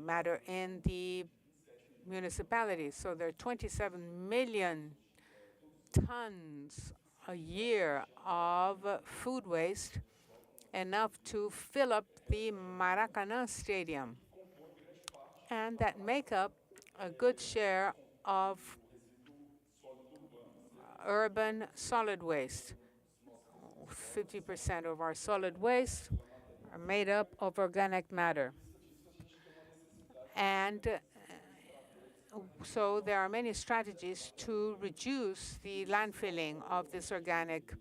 matter in the municipalities. So there are 27 million tons a year of food waste, enough to fill up the Maracanã Stadium, and that make up a good share of urban solid waste. 50% of our solid waste are made up of organic matter. And so there are many strategies to reduce the landfilling of this organic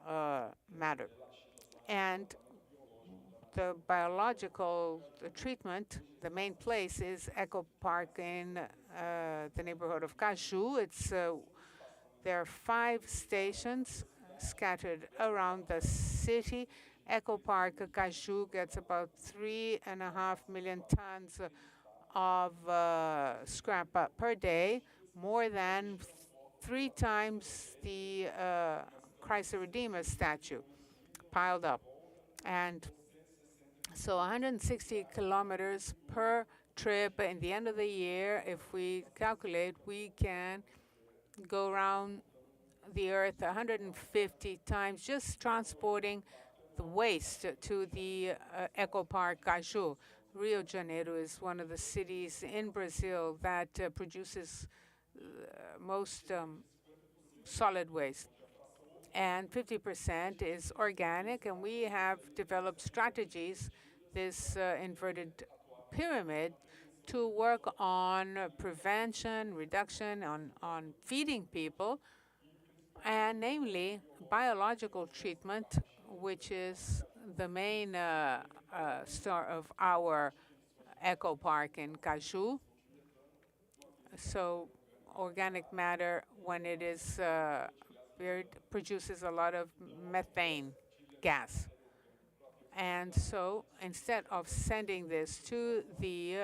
matter. And the biological treatment, the main place is Eco Park in the neighborhood of Caju. There are 5 stations scattered around the city. Eco Park Caju gets about 3.5 million tons of scrap per day, more than 3 times the Christ the Redeemer statue piled up. And so 160 kilometers per trip. In the end of the year, if we calculate, we can go around the earth 150 times just transporting the waste to the Eco Park Caju. Rio de Janeiro is one of the cities in Brazil that produces most solid waste. And 50% is organic, and we have developed strategies, this inverted pyramid, to work on prevention, reduction, on feeding people, and namely biological treatment, which is the main star of our Eco Park in Caju. So organic matter, when it is buried, produces a lot of methane gas. And so instead of sending this to the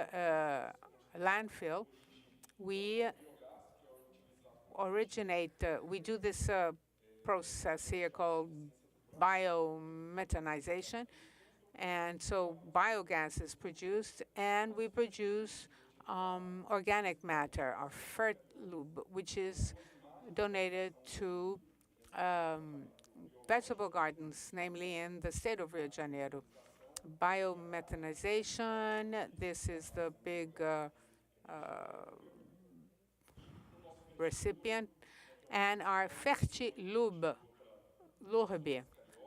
landfill, we we do this process here called biomethanization. And so biogas is produced, and we produce organic matter, our lube, which is donated to vegetable gardens, namely in the state of Rio de Janeiro. Biomethanization, this is the big recipient, and our lube.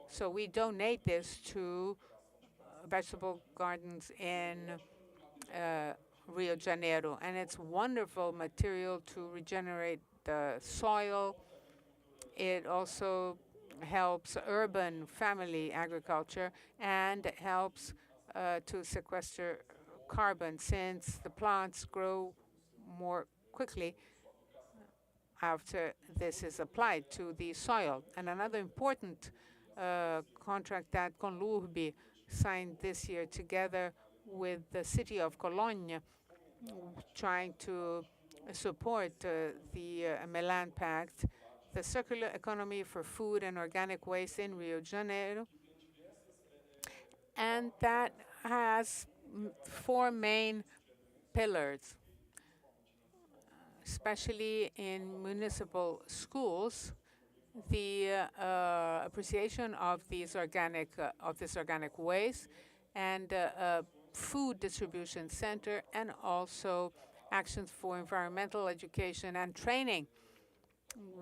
So we donate this to vegetable gardens in Rio de Janeiro, and it's wonderful material to regenerate the soil. It also helps urban family agriculture and helps to sequester carbon, since the plants grow more quickly after this is applied to the soil. And another important contract that Conlurb signed this year together with the city of Cologne, trying to support the Milan Pact, the circular economy for food and organic waste in Rio de Janeiro. And that has 4 main pillars, especially in municipal schools. The appreciation of this organic waste, and food distribution center, and also actions for environmental education and training,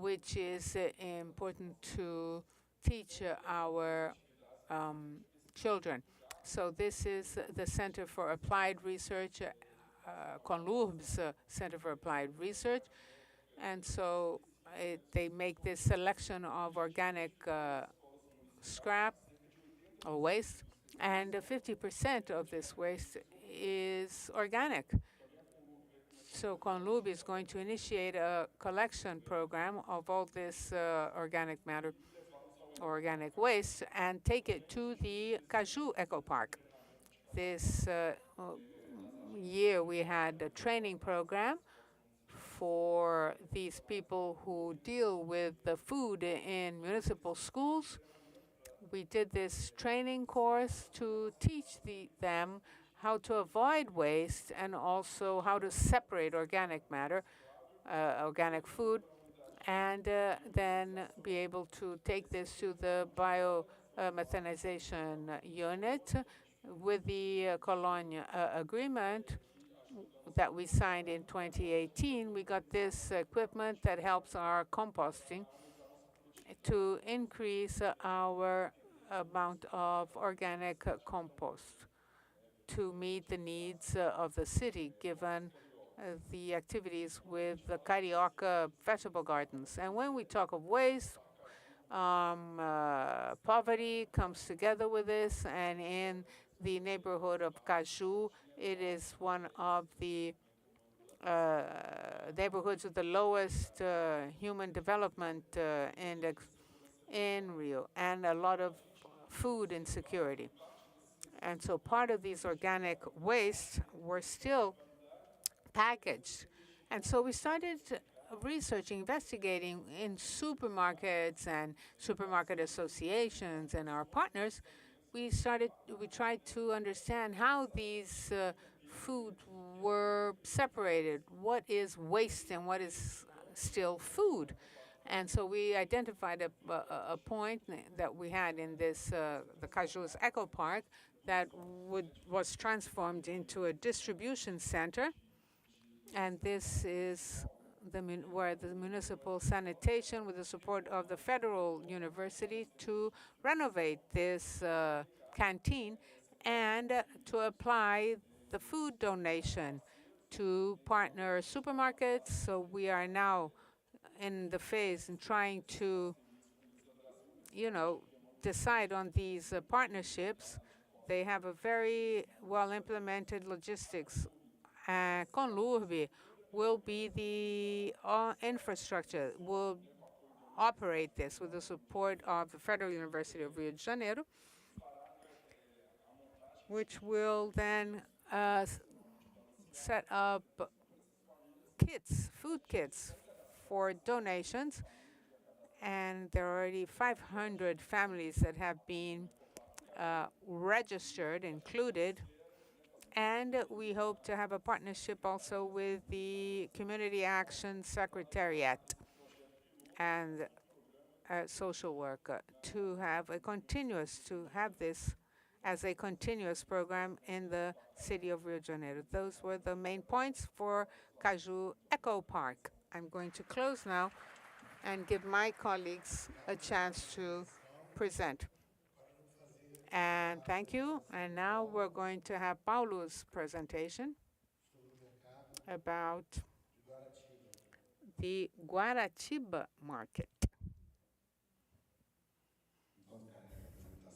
which is important to teach our children. So this is the Center for Applied Research, Conlurb's Center for Applied Research. And so they make this selection of organic scrap or waste, and 50% of this waste is organic. So CONLUB is going to initiate a collection program of all this organic matter, organic waste, and take it to the Caju Eco Park. This year we had a training program for these people who deal with the food in municipal schools. We did this training course to teach them how to avoid waste and also how to separate organic matter, organic food, and then be able to take this to the biomethanization unit. With the Cologne agreement that we signed in 2018, we got this equipment that helps our composting to increase our amount of organic compost to meet the needs of the city, given the activities with the Carioca vegetable gardens. And when we talk of waste, poverty comes together with this, and in the neighborhood of Caju, it is one of the neighborhoods with the lowest human development index in Rio, and a lot of food insecurity. And so part of these organic wastes were still packaged. And so we started researching, investigating in supermarkets and supermarket associations and our partners. We tried to understand how these food were separated. What is waste and what is still food? And so we identified a point that we had in this, the Caju's Eco Park, that was transformed into a distribution center. And this is where the municipal sanitation, with the support of the Federal University, to renovate this canteen and to apply the food donation to partner supermarkets. So we are now in the phase in trying to, decide on these partnerships. They have a very well implemented logistics. CONLUB will be the infrastructure, will operate this with the support of the Federal University of Rio de Janeiro, which will then set up kits, food kits for donations. And there are already 500 families that have been registered, included. And we hope to have a partnership also with the Community Action Secretariat and social work to have this as a continuous program in the city of Rio de Janeiro. Those were the main points for Caju Eco Park. I'm going to close now and give my colleagues a chance to present. And thank you. And now we're going to have Paulo's presentation about the Guaratiba market.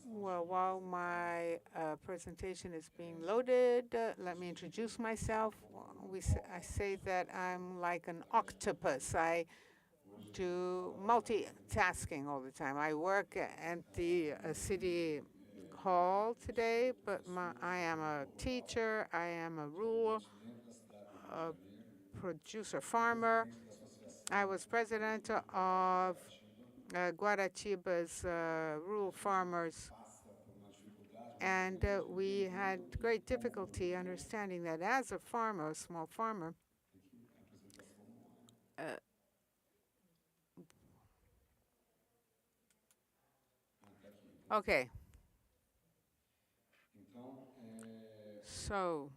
Well, while my presentation is being loaded, let me introduce myself. I say that I'm like an octopus. I do multitasking all the time. I work at the city hall today, but I am a teacher, I am a rural producer farmer. I was president of Guaratiba's rural farmers, and we had great difficulty understanding that as a farmer, a small farmer, okay. So,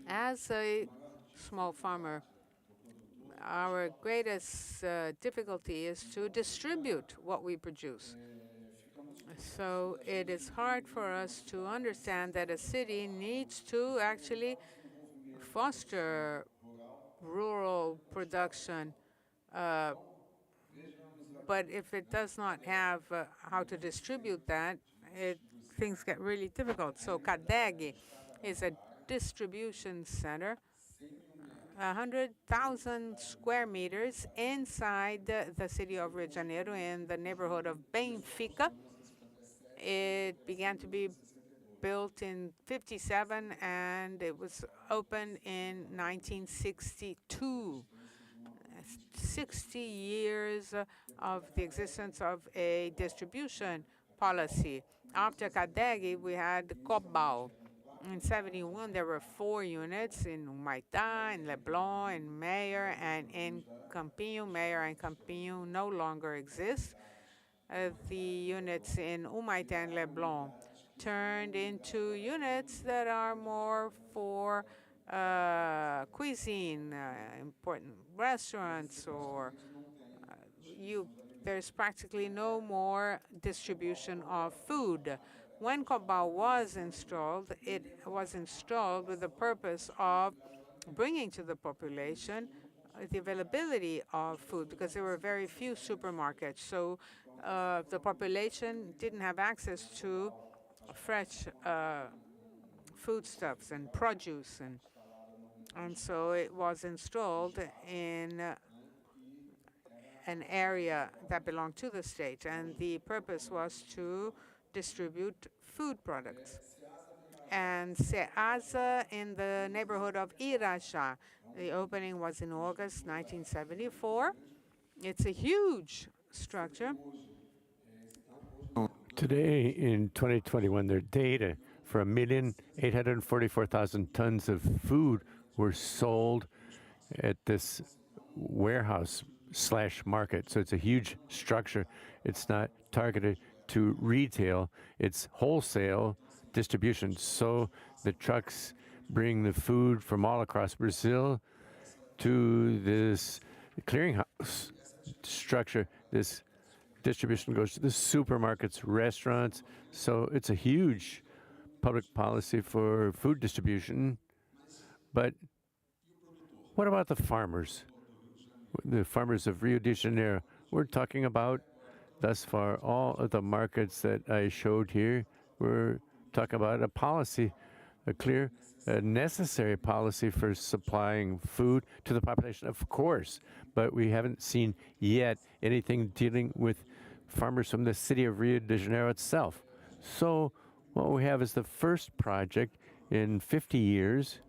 as a small farmer, our greatest difficulty is to distribute what we produce. So it is hard for us to understand that a city needs to actually foster rural production, but if it does not have how to distribute that, things get really difficult. So CADEG is a distribution center, 100,000 square meters inside the city of Rio de Janeiro in the neighborhood of Benfica. It began to be built in 57 and it was opened in 1962. 60 years of the existence of a distribution policy. After CADEG, we had COBAL. In 71, there were 4 units in Humaitá, in Leblon, in Mayor, and in Campinho. Mayor and Campinho no longer exist. The units in Humaitá and Leblon turned into units that are more for cuisine, important restaurants, or there's practically no more distribution of food. When COBAL was installed, it was installed with the purpose of bringing to the population the availability of food, because there were very few supermarkets. So the population didn't have access to fresh foodstuffs and produce, and so it was installed in an area that belonged to the state, and the purpose was to distribute food products. And SEASA in the neighborhood of Irajá, the opening was in August 1974. It's a huge structure. Today, in 2021, their data for 1,844,000 tons of food were sold at this warehouse/market. So it's a huge structure. It's not targeted to retail, it's wholesale distribution. So the trucks bring the food from all across Brazil to this clearinghouse structure. This distribution goes to the supermarkets, restaurants. So it's a huge public policy for food distribution. But what about the farmers? The farmers of Rio de Janeiro. We're talking about, thus far, all of the markets that I showed here. We're talking about a policy, a clear, necessary policy for supplying food to the population, of course. But we haven't seen yet anything dealing with farmers from the city of Rio de Janeiro itself. So what we have is the first project in 50 years,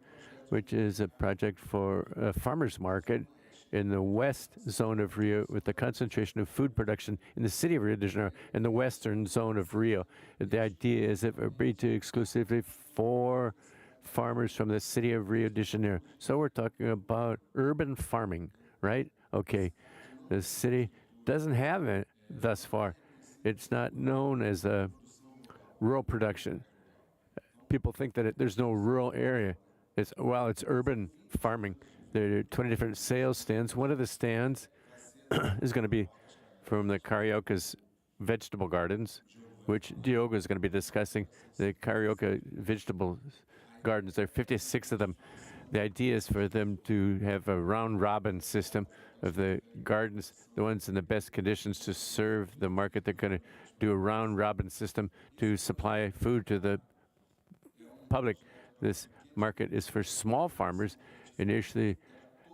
which is a project for a farmers market in the west zone of Rio, with the concentration of food production in the city of Rio de Janeiro, in the western zone of Rio. The idea is that it would be to exclusively for farmers from the city of Rio de Janeiro. So we're talking about urban farming, right? Okay, the city doesn't have it thus far. It's not known as a rural production. People think that there's no rural area. It's urban farming. There are 20 different sales stands. One of the stands is going to be from the Carioca's vegetable gardens, which Diogo is going to be discussing. The Carioca vegetable gardens, there are 56 of them. The idea is for them to have a round-robin system of the gardens, the ones in the best conditions to serve the market. They're going to do a round-robin system to supply food to the public. This market is for small farmers. Initially,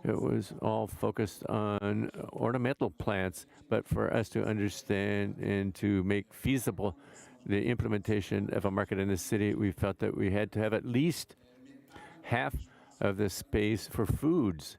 it was all focused on ornamental plants, but for us to understand and to make feasible the implementation of a market in the city, we felt that we had to have at least half of the space for foods.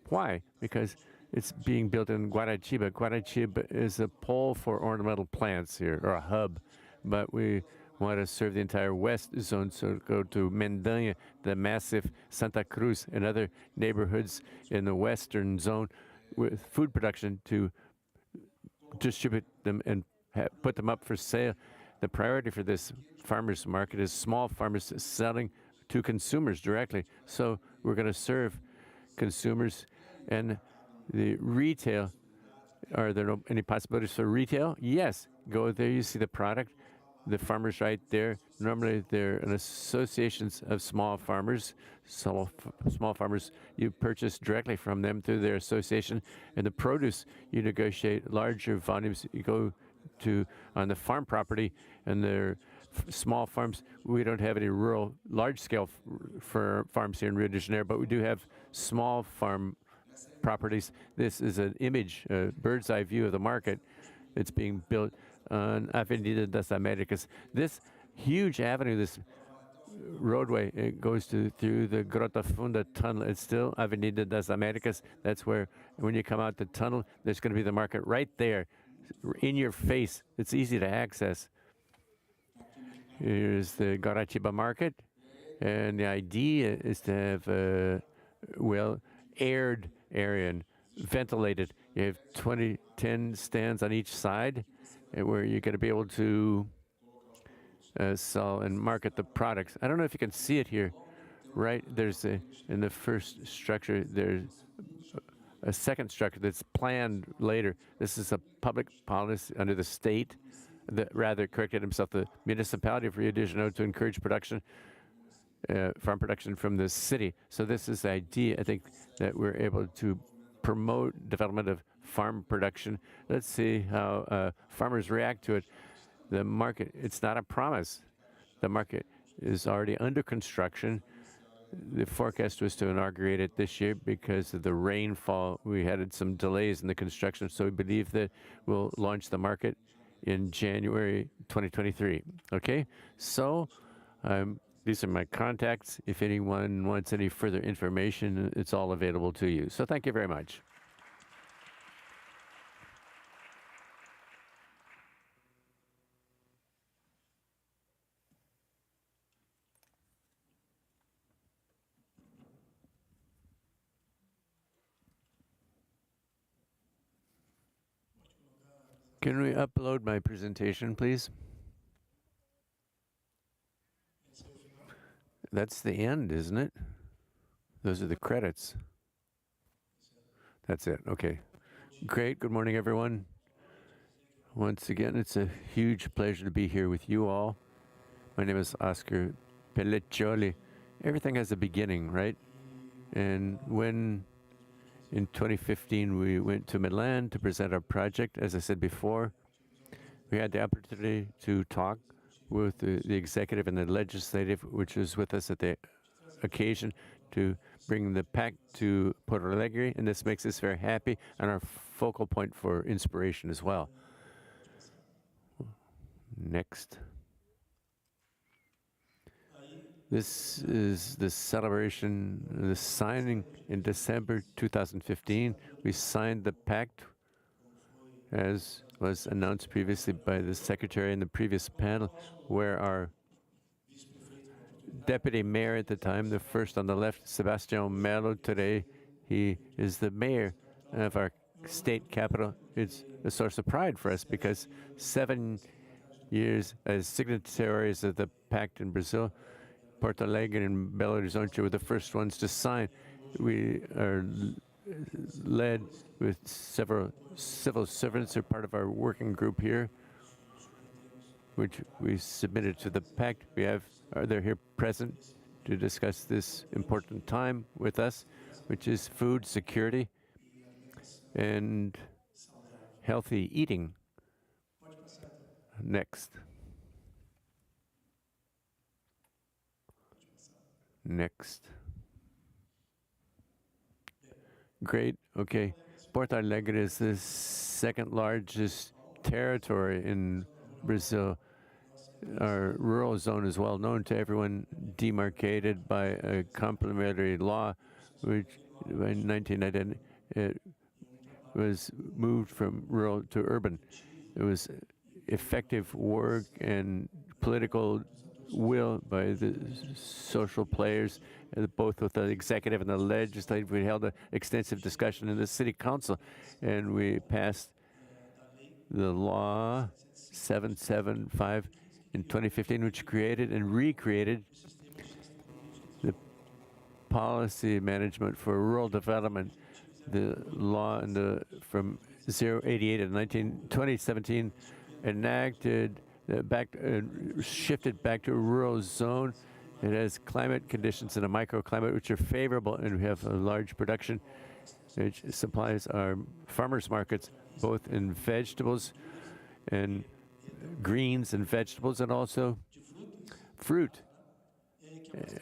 Why? Because it's being built in Guaraciba. Guaraciba is a pole for ornamental plants here, or a hub, but we want to serve the entire west zone, so go to Mendanha, the massive Santa Cruz, and other neighborhoods in the western zone with food production to distribute them and put them up for sale. The priority for this farmers market is small farmers selling to consumers directly. So we're going to serve consumers and the retail. Are there any possibilities for retail? Yes. Go there, you see the product. The farmers right there, normally they're in associations of small farmers. Small farmers, you purchase directly from them through their association. And the produce, you negotiate larger volumes. You go to on the farm property, and the small farms. We don't have any rural, large-scale farms here in Rio de Janeiro, but we do have small farm properties. This is an image, a bird's eye view of the market. It's being built on Avenida das Américas. This huge avenue, this roadway, it goes through the Grota Funda tunnel. It's still Avenida das Américas. That's where, when you come out the tunnel, there's going to be the market right there, in your face. It's easy to access. Here's the Guarachiba market, and the idea is to have a well-aired area and ventilated. You have 10 stands on each side, where you're going to be able to sell and market the products. I don't know if you can see it here, right? There's in the first structure, there's a second structure that's planned later. This is a public policy under the state, rather corrected himself, the municipality of Rio de Janeiro, to encourage production, farm production from the city. So this is the idea, I think, that we're able to promote development of farm production. Let's see how farmers react to it. The market, it's not a promise. The market is already under construction. The forecast was to inaugurate it this year because of the rainfall. We had some delays in the construction, so we believe that we'll launch the market in January 2023. Okay, so these are my contacts. If anyone wants any further information, it's all available to you. So thank you very much. Can we upload my presentation, please? That's the end, isn't it? Those are the credits. That's it, okay. Great, good morning, everyone. Once again, it's a huge pleasure to be here with you all. My name is Oscar Pelleccioli. Everything has a beginning, right? And when in 2015, we went to Milan to present our project. As I said before, we had the opportunity to talk with the executive and the legislative, which was with us at the occasion, to bring the Pact to Porto Alegre, and this makes us very happy and our focal point for inspiration as well. Next. This is the celebration, the signing in December 2015. We signed the Pact, as was announced previously by the Secretary in the previous panel, where our deputy mayor at the time, the first on the left, Sebastião Melo, today he is the mayor of our state capital. It's a source of pride for us because 7 years as signatories of the Pact in Brazil, Porto Alegre and Belo Horizonte were the first ones to sign. We are led with several civil servants who are part of our working group here, which we submitted to the Pact. They're here present to discuss this important time with us, which is food security and healthy eating. Next. Next. Great, okay. Porto Alegre is the second largest territory in Brazil. Our rural zone is well known to everyone, demarcated by a complementary law, which in 1990 it was moved from rural to urban. It was effective work and political will by the social players, both with the executive and the legislative. We held an extensive discussion in the city council, and we passed the law 775 in 2015, which created and recreated the policy management for rural development. The law from 088 in 2017 enacted shifted back to a rural zone. It has climate conditions and a microclimate which are favorable, and we have a large production which supplies our farmers markets, both in vegetables and greens and vegetables, and also fruit,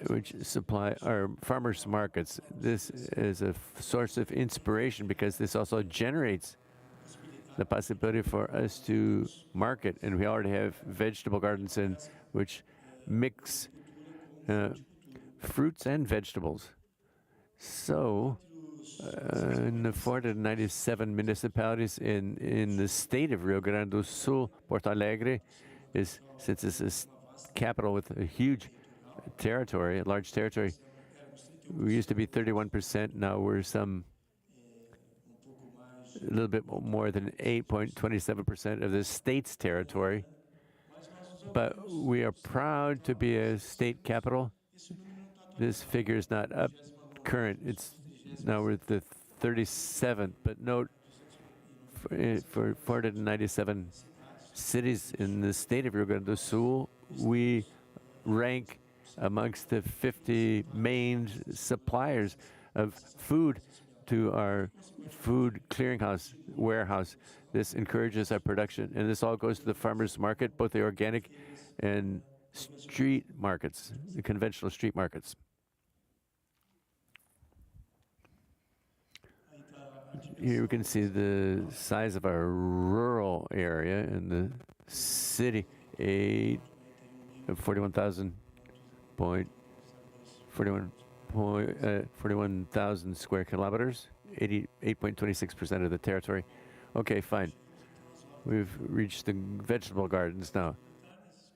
which supply our farmers markets. This is a source of inspiration because this also generates the possibility for us to market, and we already have vegetable gardens in which mix fruits and vegetables. So, in the 497 municipalities in the state of Rio Grande do Sul, Porto Alegre is, since it's a capital with a huge territory, a large territory, we used to be 31%, now we're a little bit more than 8.27% of the state's territory. But we are proud to be a state capital. This figure is not up current. It's now we're the 37th, but note for 497 cities in the state of Rio Grande do Sul, we rank amongst the 50 main suppliers of food to our food clearinghouse, warehouse. This encourages our production, and this all goes to the farmers market, both the organic and street markets, the conventional street markets. Here we can see the size of our rural area in the city, 41,000 square kilometers, 88.26% of the territory. Okay, fine. We've reached the vegetable gardens now.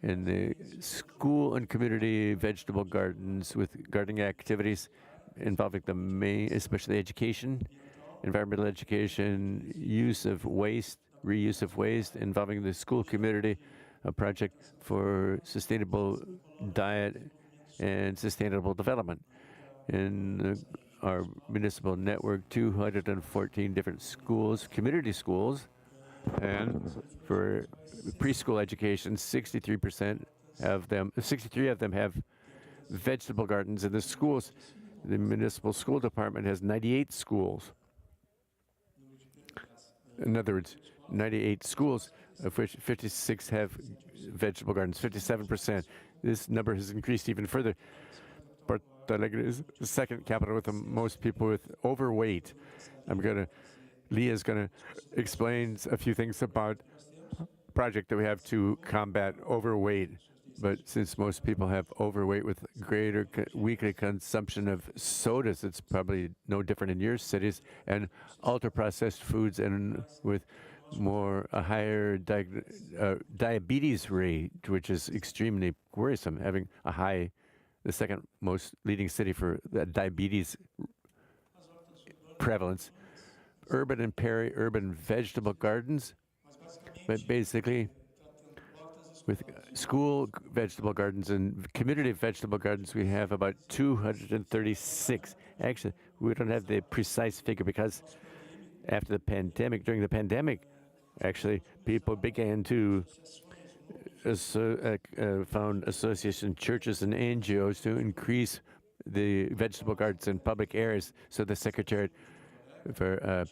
In the school and community vegetable gardens with gardening activities involving the main, especially education, environmental education, use of waste, reuse of waste, involving the school community, a project for sustainable diet and sustainable development. In our municipal network, 214 different schools, community schools, and for preschool education, 63 of them have vegetable gardens in the schools. The municipal school department has 98 schools. In other words, 98 schools, of which 56 have vegetable gardens, 57%. This number has increased even further. Porto Alegre is the second capital with the most people with overweight. Leah's gonna explain a few things about a project that we have to combat overweight. But since most people have overweight with greater weekly consumption of sodas, it's probably no different in your cities, and ultra-processed foods, and with a higher diabetes rate, which is extremely worrisome, having the second most leading city for the diabetes prevalence. Urban and peri-urban vegetable gardens, but basically with school vegetable gardens and community vegetable gardens, we have about 236. Actually, we don't have the precise figure because after the pandemic, during the pandemic, actually, people began to found association churches and NGOs to increase the vegetable gardens in public areas. So the Secretariat, our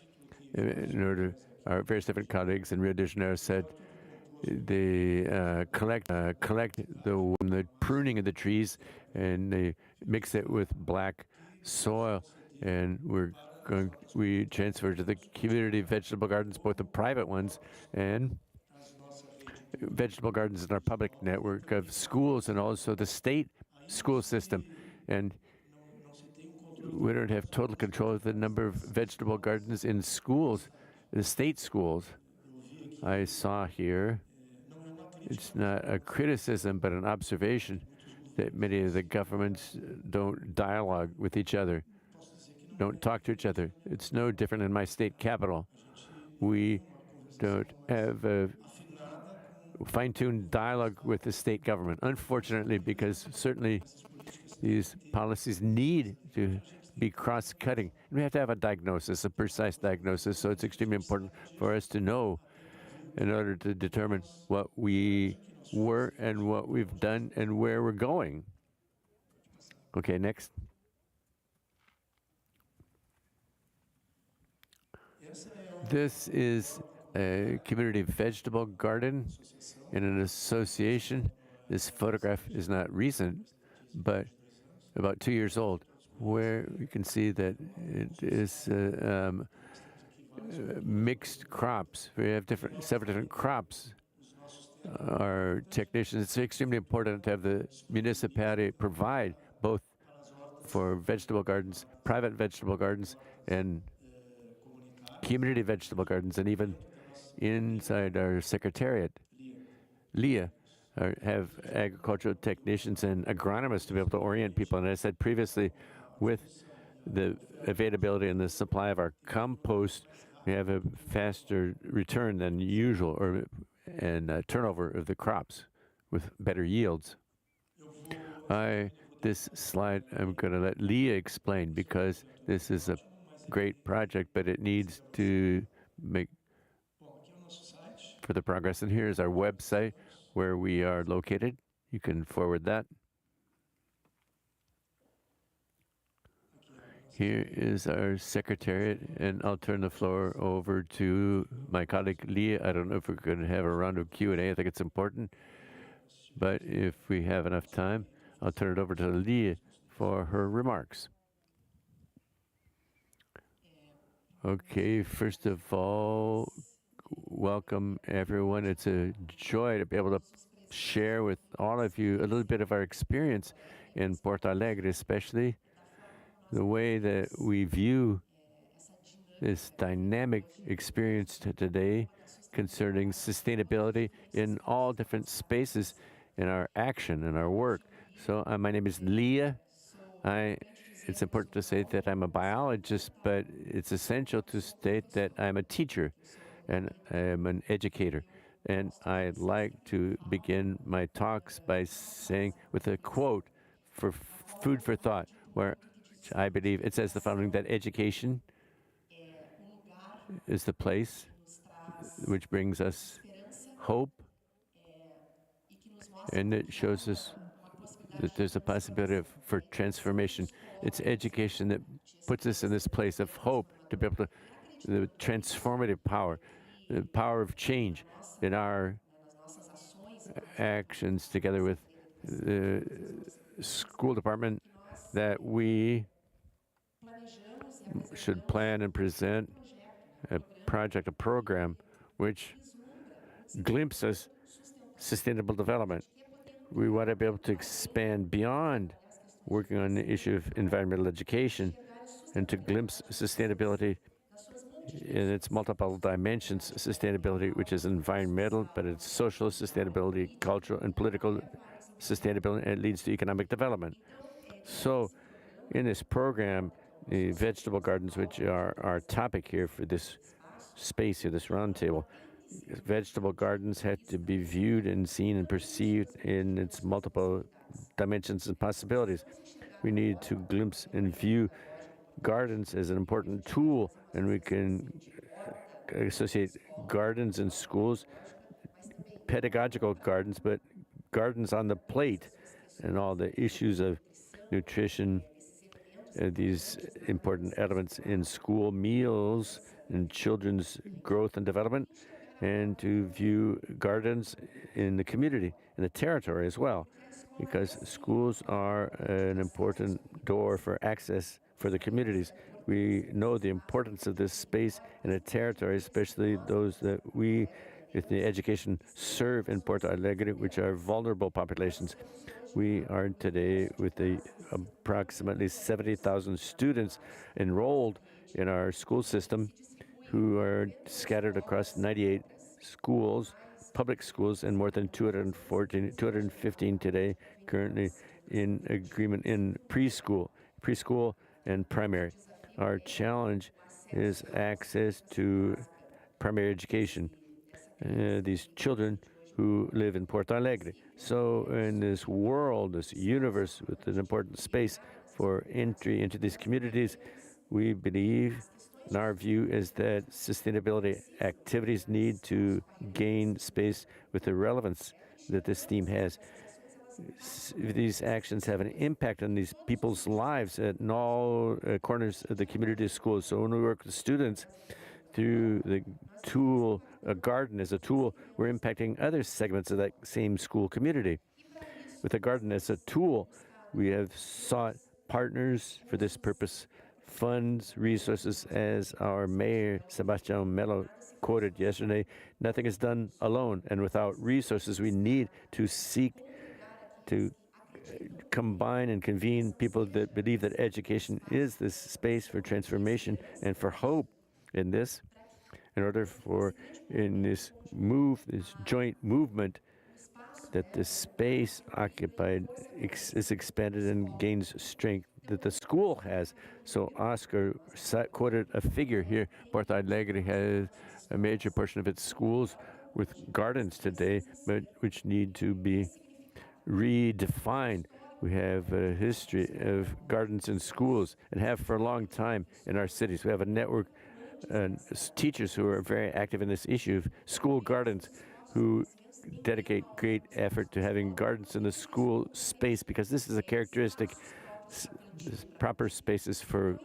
various different colleagues in Rio de Janeiro said they collect the pruning of the trees, and they mix it with black soil, and we transfer to the community vegetable gardens, both the private ones and vegetable gardens in our public network of schools, and also the state school system. And we don't have total control of the number of vegetable gardens in schools, the state schools. I saw here, it's not a criticism, but an observation that many of the governments don't dialogue with each other, don't talk to each other. It's no different in my state capital. We don't have a fine-tuned dialogue with the state government, unfortunately, because certainly these policies need to be cross-cutting. We have to have a diagnosis, a precise diagnosis, so it's extremely important for us to know in order to determine what we were and what we've done and where we're going. Okay, next. This is a community vegetable garden in an association. This photograph is not recent, but about 2 years old, where you can see that it is mixed crops. We have several different crops. Our technicians, it's extremely important to have the municipality provide both for vegetable gardens, private vegetable gardens, and community vegetable gardens, and even inside our Secretariat, LIA, have agricultural technicians and agronomists to be able to orient people. And I said previously, with the availability and the supply of our compost, we have a faster return than usual, and turnover of the crops with better yields. This slide I'm going to let Leah explain, because this is a great project, but it needs to make further progress. And here's our website where we are located. You can forward that. Here is our Secretariat, and I'll turn the floor over to my colleague Leah. I don't know if we're going to have a round of Q&A. I think it's important, but if we have enough time, I'll turn it over to Leah for her remarks. Okay, first of all, welcome everyone. It's a joy to be able to share with all of you a little bit of our experience in Porto Alegre, especially the way that we view this dynamic experience today concerning sustainability in all different spaces in our action and our work. So my name is Leah. It's important to say that I'm a biologist, but it's essential to state that I'm a teacher and I'm an educator. And I'd like to begin my talks by saying with a quote for food for thought, where I believe it says the following, that education is the place which brings us hope, and it shows us that there's a possibility for transformation. It's education that puts us in this place of hope to be able to, the transformative power, the power of change in our actions together with the school department, that we should plan and present a project, a program, which glimpses sustainable development. We want to be able to expand beyond working on the issue of environmental education and to glimpse sustainability in its multiple dimensions, sustainability, which is environmental, but it's social sustainability, cultural and political sustainability, and it leads to economic development. So in this program, the vegetable gardens, which are our topic here for this space here, this roundtable, vegetable gardens have to be viewed and seen and perceived in its multiple dimensions and possibilities. We need to glimpse and view gardens as an important tool, and we can associate gardens in schools, pedagogical gardens, but gardens on the plate, and all the issues of nutrition, these important elements in school meals and children's growth and development, and to view gardens in the community, in the territory as well, because schools are an important door for access for the communities. We know the importance of this space in a territory, especially those that we, with the education, serve in Porto Alegre, which are vulnerable populations. We are today with approximately 70,000 students enrolled in our school system, who are scattered across 98 schools, public schools, and more than 215 today currently in agreement in preschool and primary. Our challenge is access to primary education. These children who live in Porto Alegre. So in this world, this universe with an important space for entry into these communities, we believe, in our view, is that sustainability activities need to gain space with the relevance that this theme has. These actions have an impact on these people's lives in all corners of the community schools. So when we work with students through the tool, a garden as a tool, we're impacting other segments of that same school community. with the garden as a tool. We have sought partners for this purpose, funds, resources, as our mayor, Sebastian Mello, quoted yesterday. Nothing is done alone, and without resources, we need to seek to combine and convene people that believe that education is this space for transformation and for hope in this, in order for, in this joint movement, that the space occupied is expanded and gains strength that the school has. So Oscar quoted a figure here. Porto Alegre has a major portion of its schools with gardens today, but which need to be redefined. We have a history of gardens in schools and have for a long time in our cities. We have a network and teachers who are very active in this issue of school gardens, who dedicate great effort to having gardens in the school space, because this is a characteristic, proper spaces for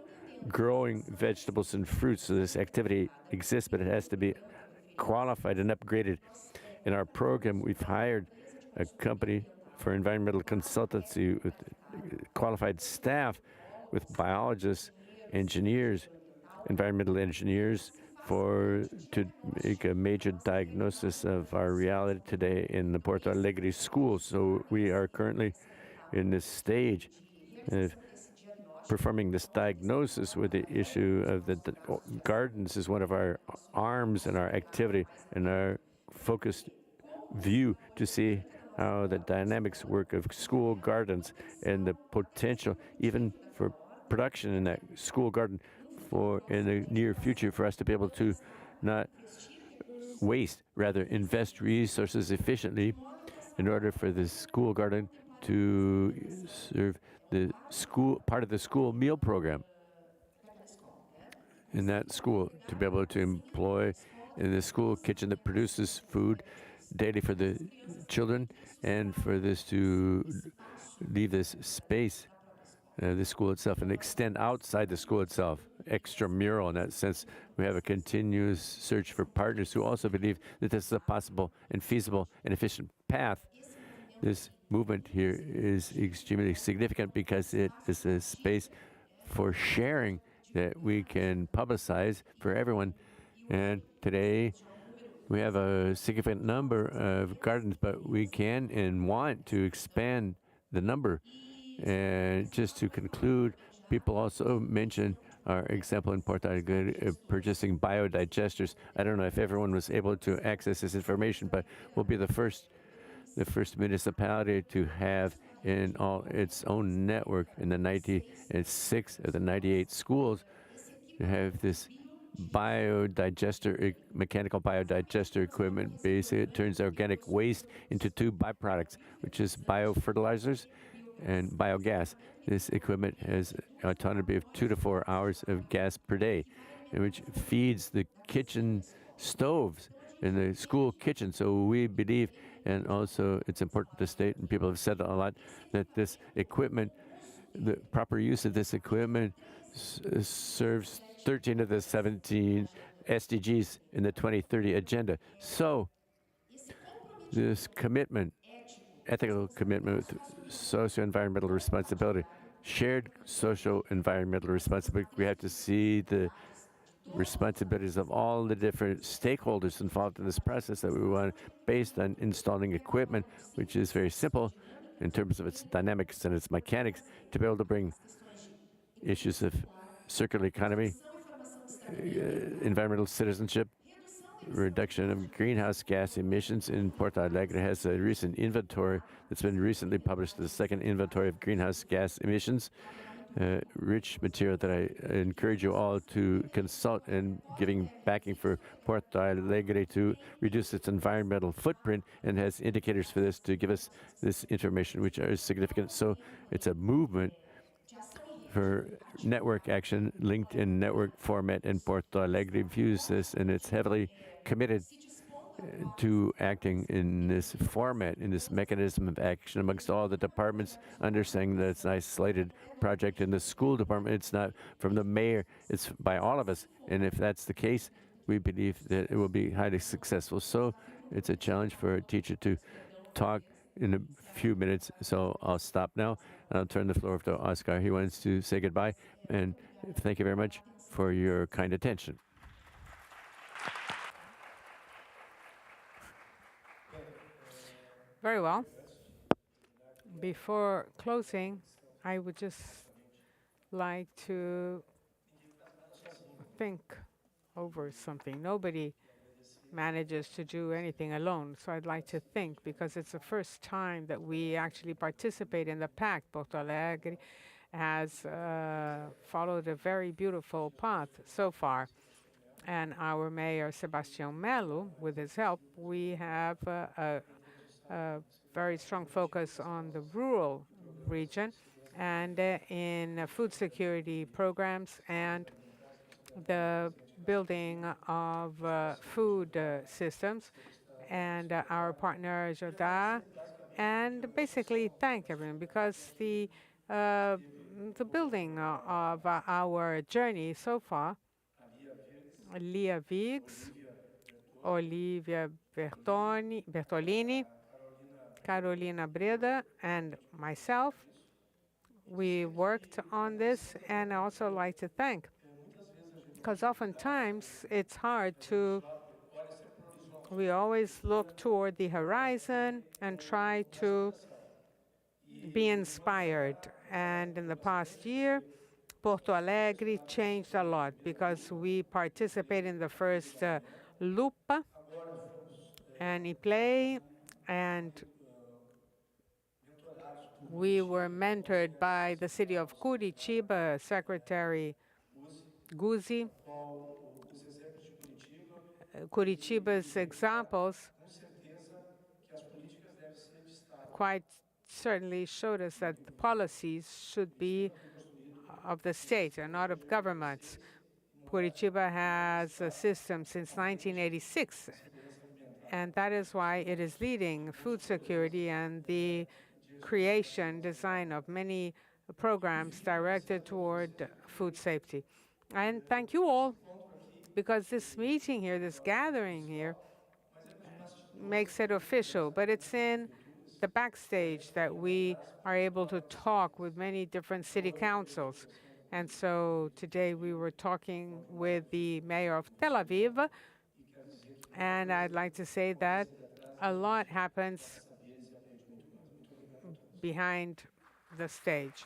growing vegetables and fruits. So this activity exists, but it has to be qualified and upgraded. In our program, we've hired a company for environmental consultancy with qualified staff, with biologists, engineers, environmental engineers, to make a major diagnosis of our reality today in the Porto Alegre schools. So we are currently in this stage of performing this diagnosis with the issue of the gardens is one of our arms in our activity and our focused view to see how the dynamics work of school gardens and the potential even for production in that school garden for in the near future, for us to be able to not waste, rather invest resources efficiently in order for the school garden to serve the school, part of the school meal program in that school, to be able to employ in the school kitchen that produces food daily for the children, and for this to leave this space, the school itself, and extend outside the school itself, extramural in that sense. We have a continuous search for partners who also believe that this is a possible and feasible and efficient path. This movement here is extremely significant because it is a space for sharing that we can publicize for everyone. And today, we have a significant number of gardens, but we can and want to expand the number. And just to conclude, people also mentioned our example in Porto Alegre of purchasing biodigesters. I don't know if everyone was able to access this information, but we'll be the first municipality to have in all its own network in the 96 of the 98 schools to have this mechanical biodigester equipment. Basically, it turns organic waste into two byproducts, which is biofertilizers and biogas. This equipment has autonomy of 2 to 4 hours of gas per day, and which feeds the kitchen stoves in the school kitchen. So we believe, and also it's important to state, and people have said a lot, that this equipment, the proper use of this equipment serves 13 of the 17 SDGs in the 2030 agenda. So this commitment, ethical commitment with socio-environmental responsibility, shared socio-environmental responsibility, we have to see the responsibilities of all the different stakeholders involved in this process that we want, based on installing equipment, which is very simple in terms of its dynamics and its mechanics, to be able to bring issues of circular economy, environmental citizenship, reduction of greenhouse gas emissions. In Porto Alegre has a recent inventory that's been recently published, the second inventory of greenhouse gas emissions. Rich material that I encourage you all to consult, and giving backing for Porto Alegre to reduce its environmental footprint, and has indicators for this to give us this information, which are significant. So it's a movement for network action, linked in network format, and Porto Alegre views this, and it's heavily committed to acting in this format, in this mechanism of action amongst all the departments, understanding that it's an isolated project in the school department. It's not from the mayor, it's by all of us. And if that's the case, we believe that it will be highly successful. So it's a challenge for a teacher to talk in a few minutes, so I'll stop now, and I'll turn the floor over to Oscar. He wants to say goodbye, and thank you very much for your kind attention. Very well. Before closing, I would just like to think over something. Nobody manages to do anything alone, so I'd like to think, because it's the first time that we actually participate in the Pact. Porto Alegre has followed a very beautiful path so far. And our mayor, Sebastião Melo, with his help, we have a very strong focus on the rural region and in food security programs and the building of food systems, and our partner Jodá, and basically thank everyone, because the building of our journey so far, Lia Viggs, Olivia Bertolini, Carolina Breda, and myself, we worked on this. And I also like to thank, because oftentimes it's hard to, we always look toward the horizon and try to be inspired. And in the past year, Porto Alegre changed a lot, because we participated in the first Lupa and IPLEI, and we were mentored by the city of Curitiba, Secretary Guzzi. Curitiba's examples quite certainly showed us that the policies should be of the state and not of governments. Curitiba has a system since 1986, and that is why it is leading food security and the design of many programs directed toward food safety. And thank you all, because this meeting here, this gathering here, makes it official, but it's in the backstage that we are able to talk with many different city councils. And so today we were talking with the mayor of Tel Aviv, and I'd like to say that a lot happens behind the stage.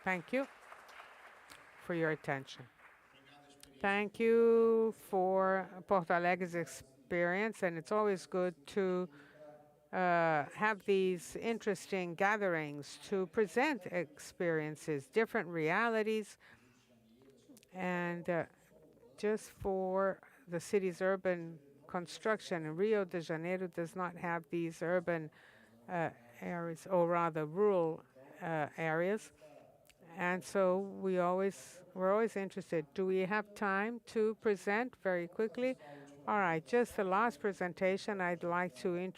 Thank you for your attention. Thank you for Porto Alegre's experience, and it's always good to have these interesting gatherings to present experiences, different realities, and just for the city's urban construction. And Rio de Janeiro does not have these urban areas, or rather rural areas. And so we're always interested. Do we have time to present very quickly? All right, just the last presentation, I'd like to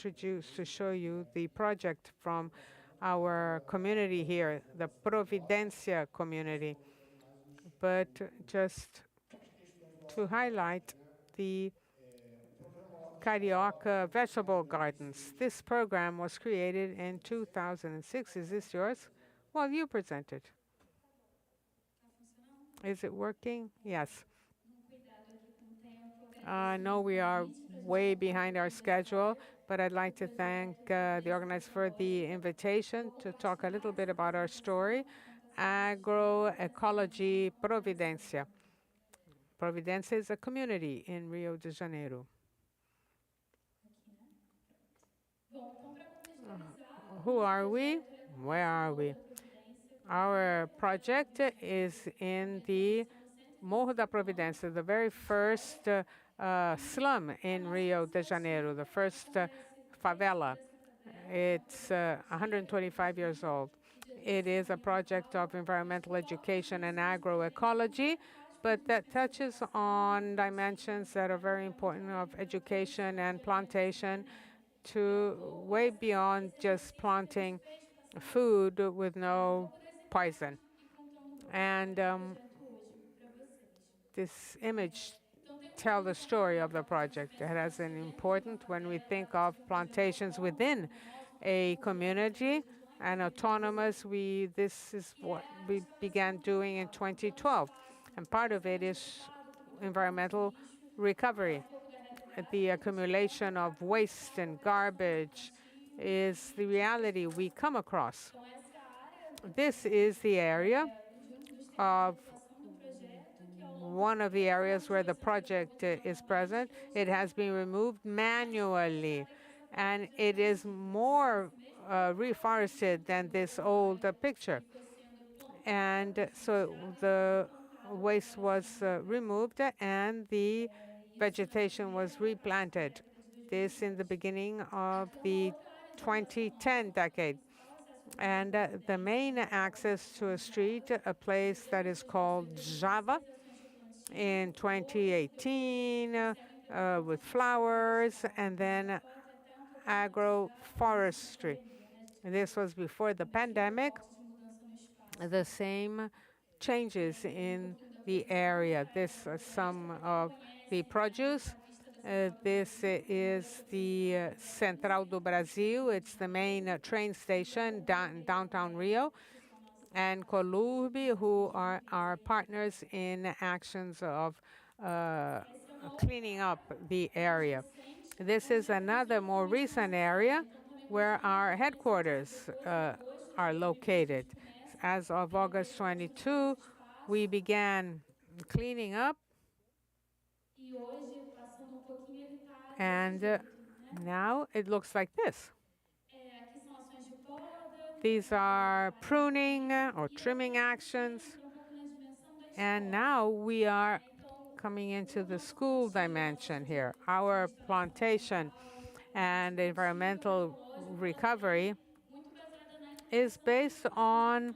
show you the project from our community here, the Providencia community. But just to highlight the Carioca vegetable gardens. This program was created in 2006. Is this yours? Well, you present it. Is it working? Yes. No, we are way behind our schedule, but I'd like to thank the organizers for the invitation to talk a little bit about our story, Agroecology Providencia. Providencia is a community in Rio de Janeiro. Who are we? Where are we? Our project is in the Morro da Providência, the very first slum in Rio de Janeiro, the first favela. It's 125 years old. It is a project of environmental education and agroecology, but that touches on dimensions that are very important of education and plantation, to way beyond just planting food with no poison. And this image tells the story of the project. It has an important, when we think of plantations within a community and autonomous. This is what we began doing in 2012. And part of it is environmental recovery. The accumulation of waste and garbage is the reality we come across. This is the area of one of the areas where the project is present. It has been removed manually, and it is more reforested than this old picture. And so the waste was removed and the vegetation was replanted. This in the beginning of the 2010 decade. And the main access to a street, a place that is called Java, in 2018 with flowers and then agroforestry. This was before the pandemic. The same changes in the area. This is some of the produce. This is the Central do Brasil. It's the main train station in downtown Rio, and Colurbi, who are our partners in actions of cleaning up the area. This is another more recent area where our headquarters are located. As of August 22, we began cleaning up, and now it looks like this. These are pruning or trimming actions, and now we are coming into the school dimension here. Our plantation and environmental recovery is based on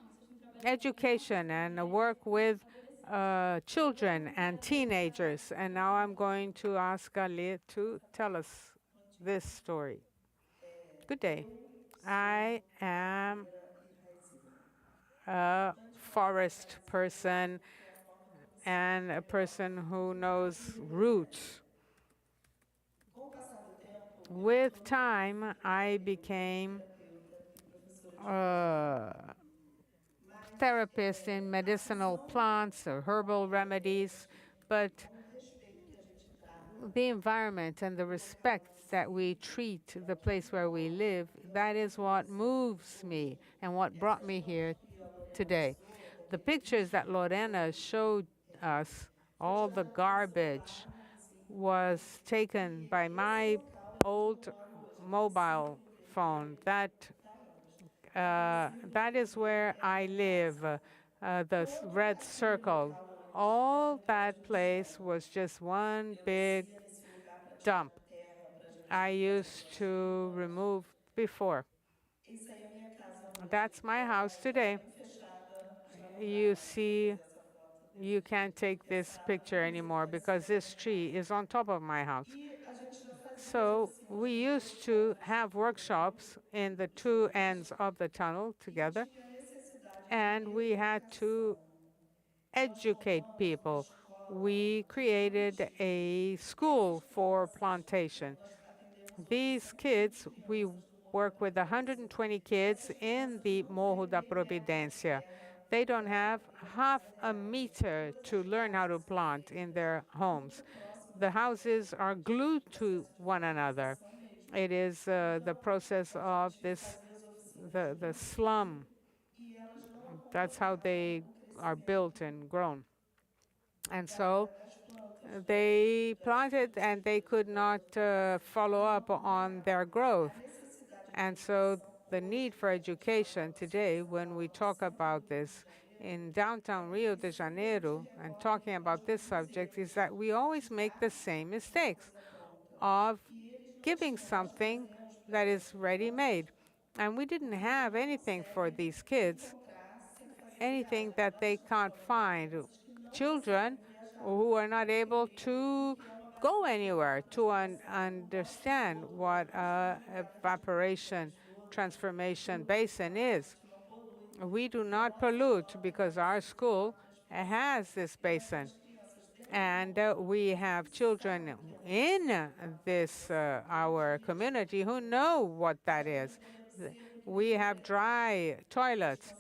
education and work with children and teenagers. And now I'm going to ask Ale to tell us this story. Good day. I am a forest person and a person who knows roots. With time, I became a therapist in medicinal plants or herbal remedies, but the environment and the respect that we treat the place where we live, that is what moves me and what brought me here today. The pictures that Lorena showed us, all the garbage, was taken by my old mobile phone. That is where I live, the red circle. All that place was just one big dump I used to remove before. That's my house today. You see, you can't take this picture anymore because this tree is on top of my house. So we used to have workshops in the two ends of the tunnel together, and we had to educate people. We created a school for plantation. These kids, we work with 120 kids in the Morro da Providência. They don't have half a meter to learn how to plant in their homes. The houses are glued to one another. It is the process of the slum. That's how they are built and grown. And so they planted and they could not follow up on their growth. And so the need for education today, when we talk about this in downtown Rio de Janeiro and talking about this subject, is that we always make the same mistakes of giving something that is ready-made. And we didn't have anything for these kids, anything that they can't find. Children who are not able to go anywhere to understand what evaporation transformation basin is. We do not pollute because our school has this basin. And we have children in this, our community who know what that is. We have dry toilets,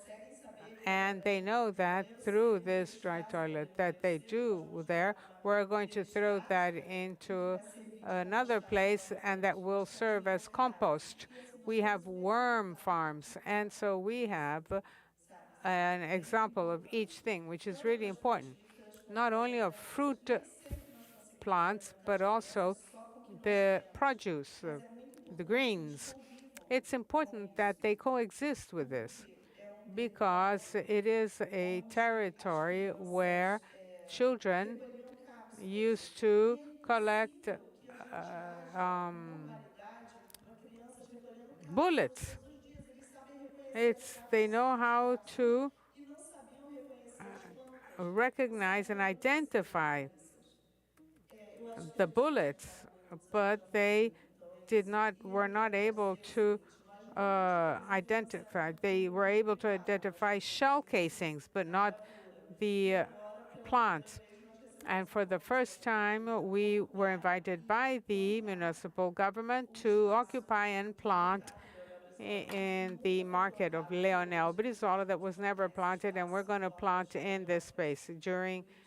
and they know that through this dry toilet that they do there, we're going to throw that into another place and that will serve as compost. We have worm farms, and so we have an example of each thing, which is really important, not only of fruit plants, but also the produce, the greens. It's important that they coexist with this because it is a territory where children used to collect bullets. They know how to recognize and identify the bullets, but they were not able to identify. They were able to identify shell casings, but not the plants. And for the first time, we were invited by the municipal government to occupy and plant in the market of Leonel Brizola that was never planted, and we're going to plant in this space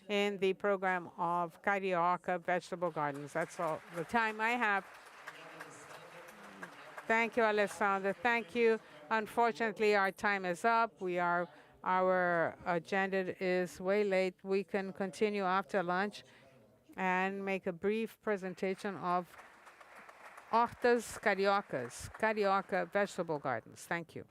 in the program of Carioca Vegetable Gardens. That's all the time I have. Thank you, Alessandra. Thank you. Unfortunately, our time is up. Our agenda is way late. We can continue after lunch and make a brief presentation of Hortas Cariocas, Carioca Vegetable Gardens. Thank you.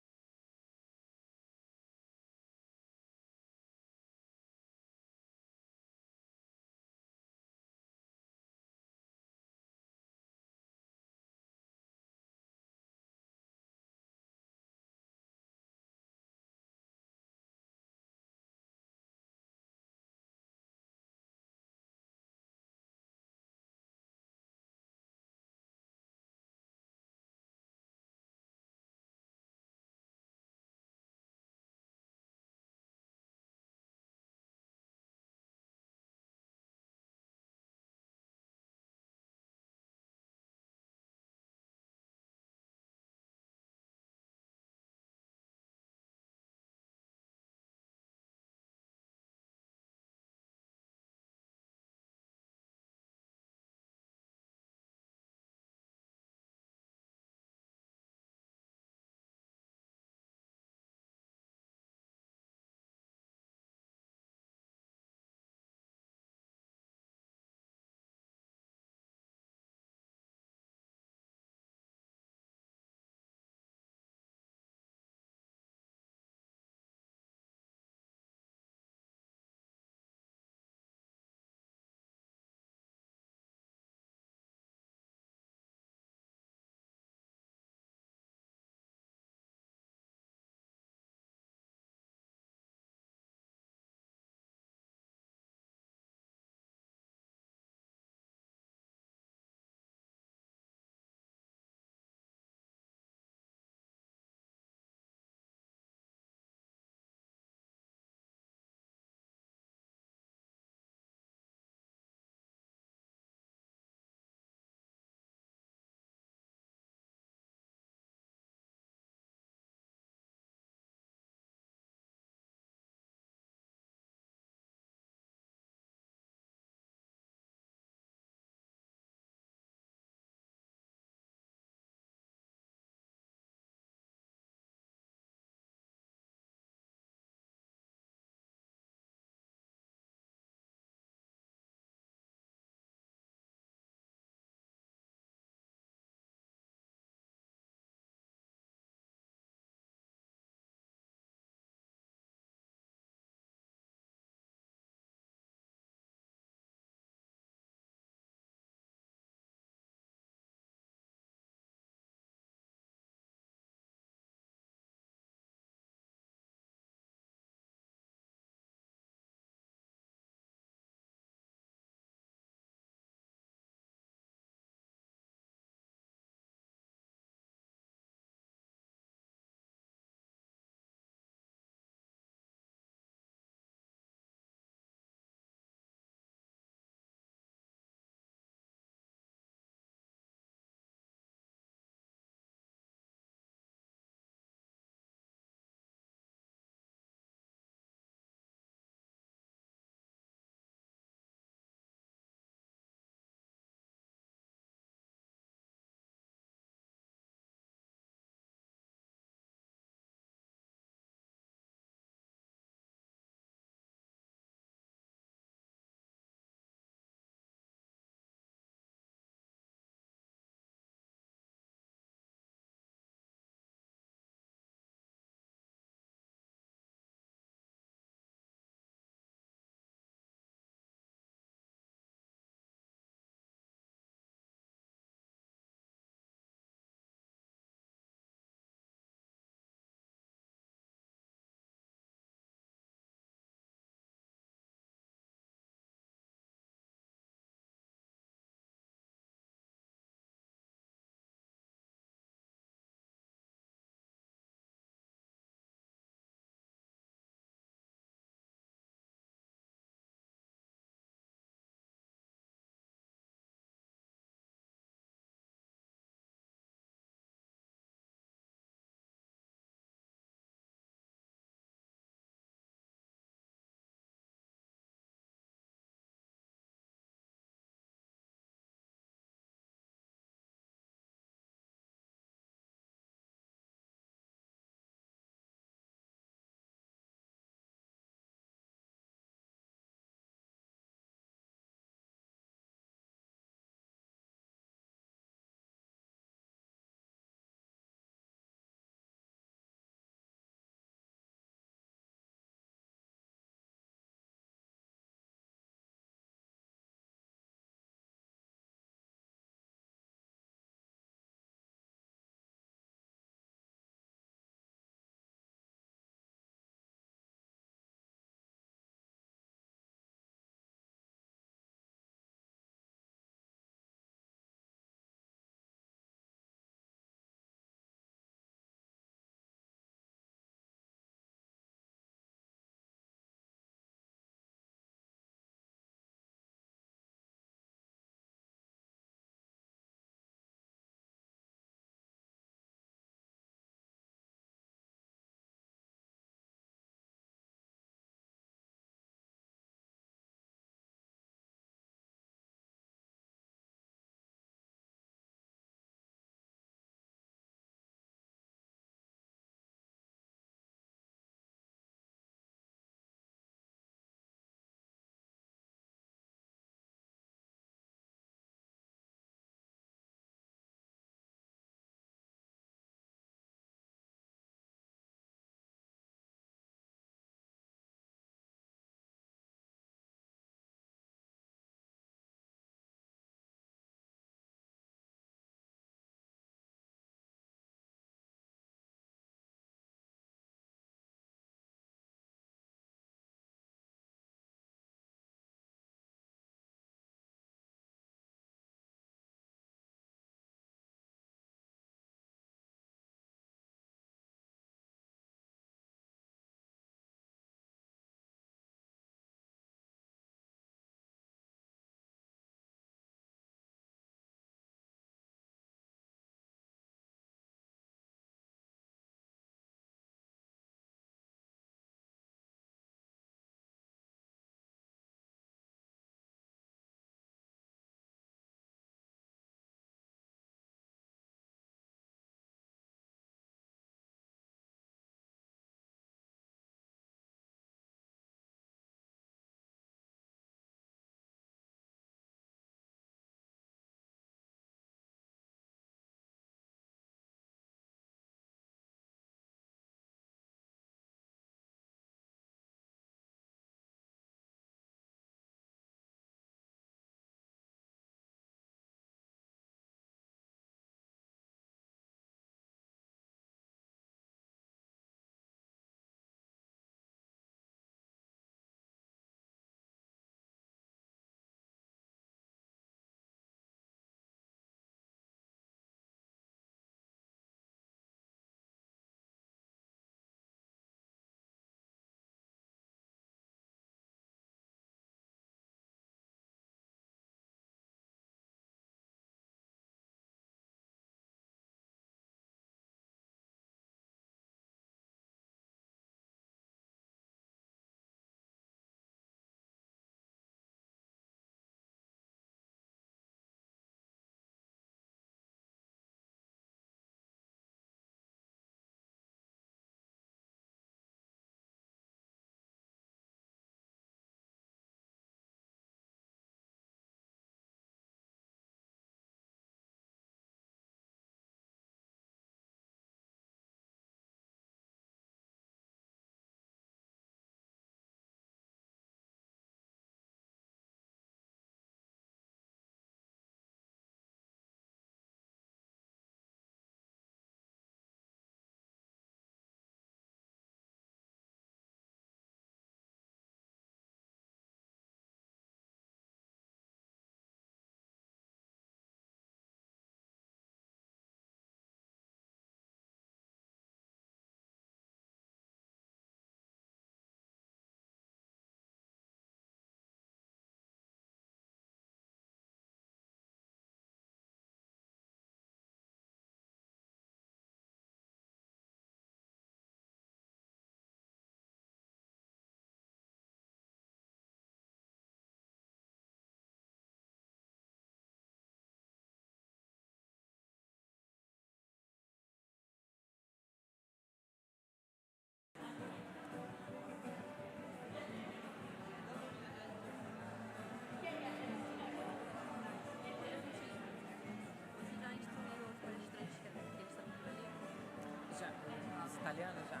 italiano já?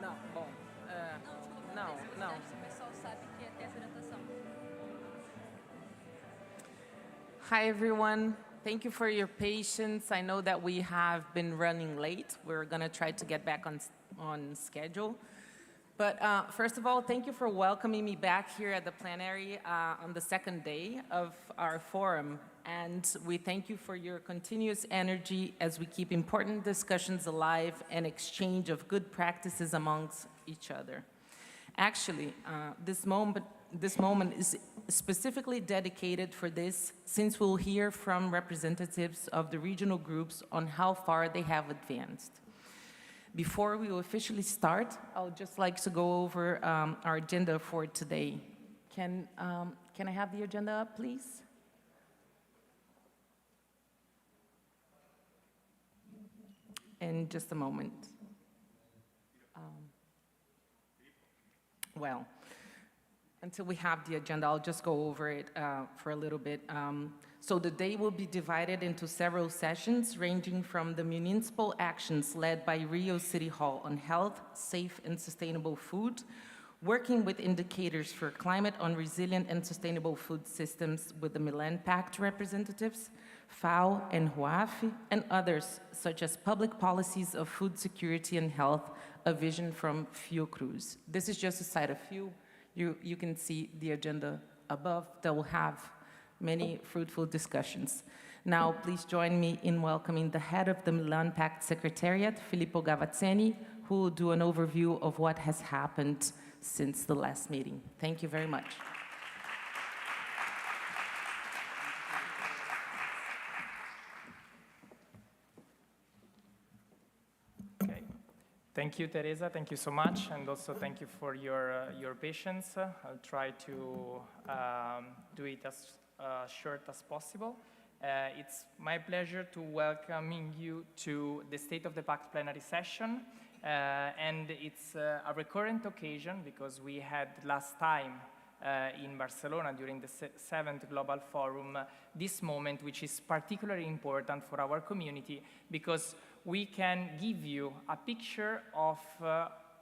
Não, bom. Não, não. O pessoal sabe que tem essa orientação. Hi, everyone. Thank you for your patience. I know that we have been running late. We're going to try to get back on schedule. But first of all, thank you for welcoming me back here at the plenary on the second day of our forum. And we thank you for your continuous energy as we keep important discussions alive and exchange of good practices amongst each other. Actually, this moment is specifically dedicated for this, since we'll hear from representatives of the regional groups on how far they have advanced. Before we officially start, I would just like to go over our agenda for today. Can I have the agenda up, please? In just a moment. Well, until we have the agenda, I'll just go over it for a little bit. So the day will be divided into several sessions, ranging from the municipal actions led by Rio City Hall on health, safe, and sustainable food, working with indicators for climate on resilient and sustainable food systems with the Milan Pact representatives, FAO and HUAF, and others, such as public policies of food security and health, a vision from FIOCRUZ. This is just to cite a few. You can see the agenda above that will have many fruitful discussions. Now, please join me in welcoming the head of the Milan Pact Secretariat, Filippo Gavazzeni, who will do an overview of what has happened since the last meeting. Thank you very much. Thank you, Teresa. Thank you so much, and also thank you for your patience. I'll try to do it as short as possible. It's my pleasure to welcoming you to the State of the Pact plenary session, and it's a recurrent occasion because we had last time in Barcelona during the 7th Global Forum this moment, which is particularly important for our community because we can give you a picture of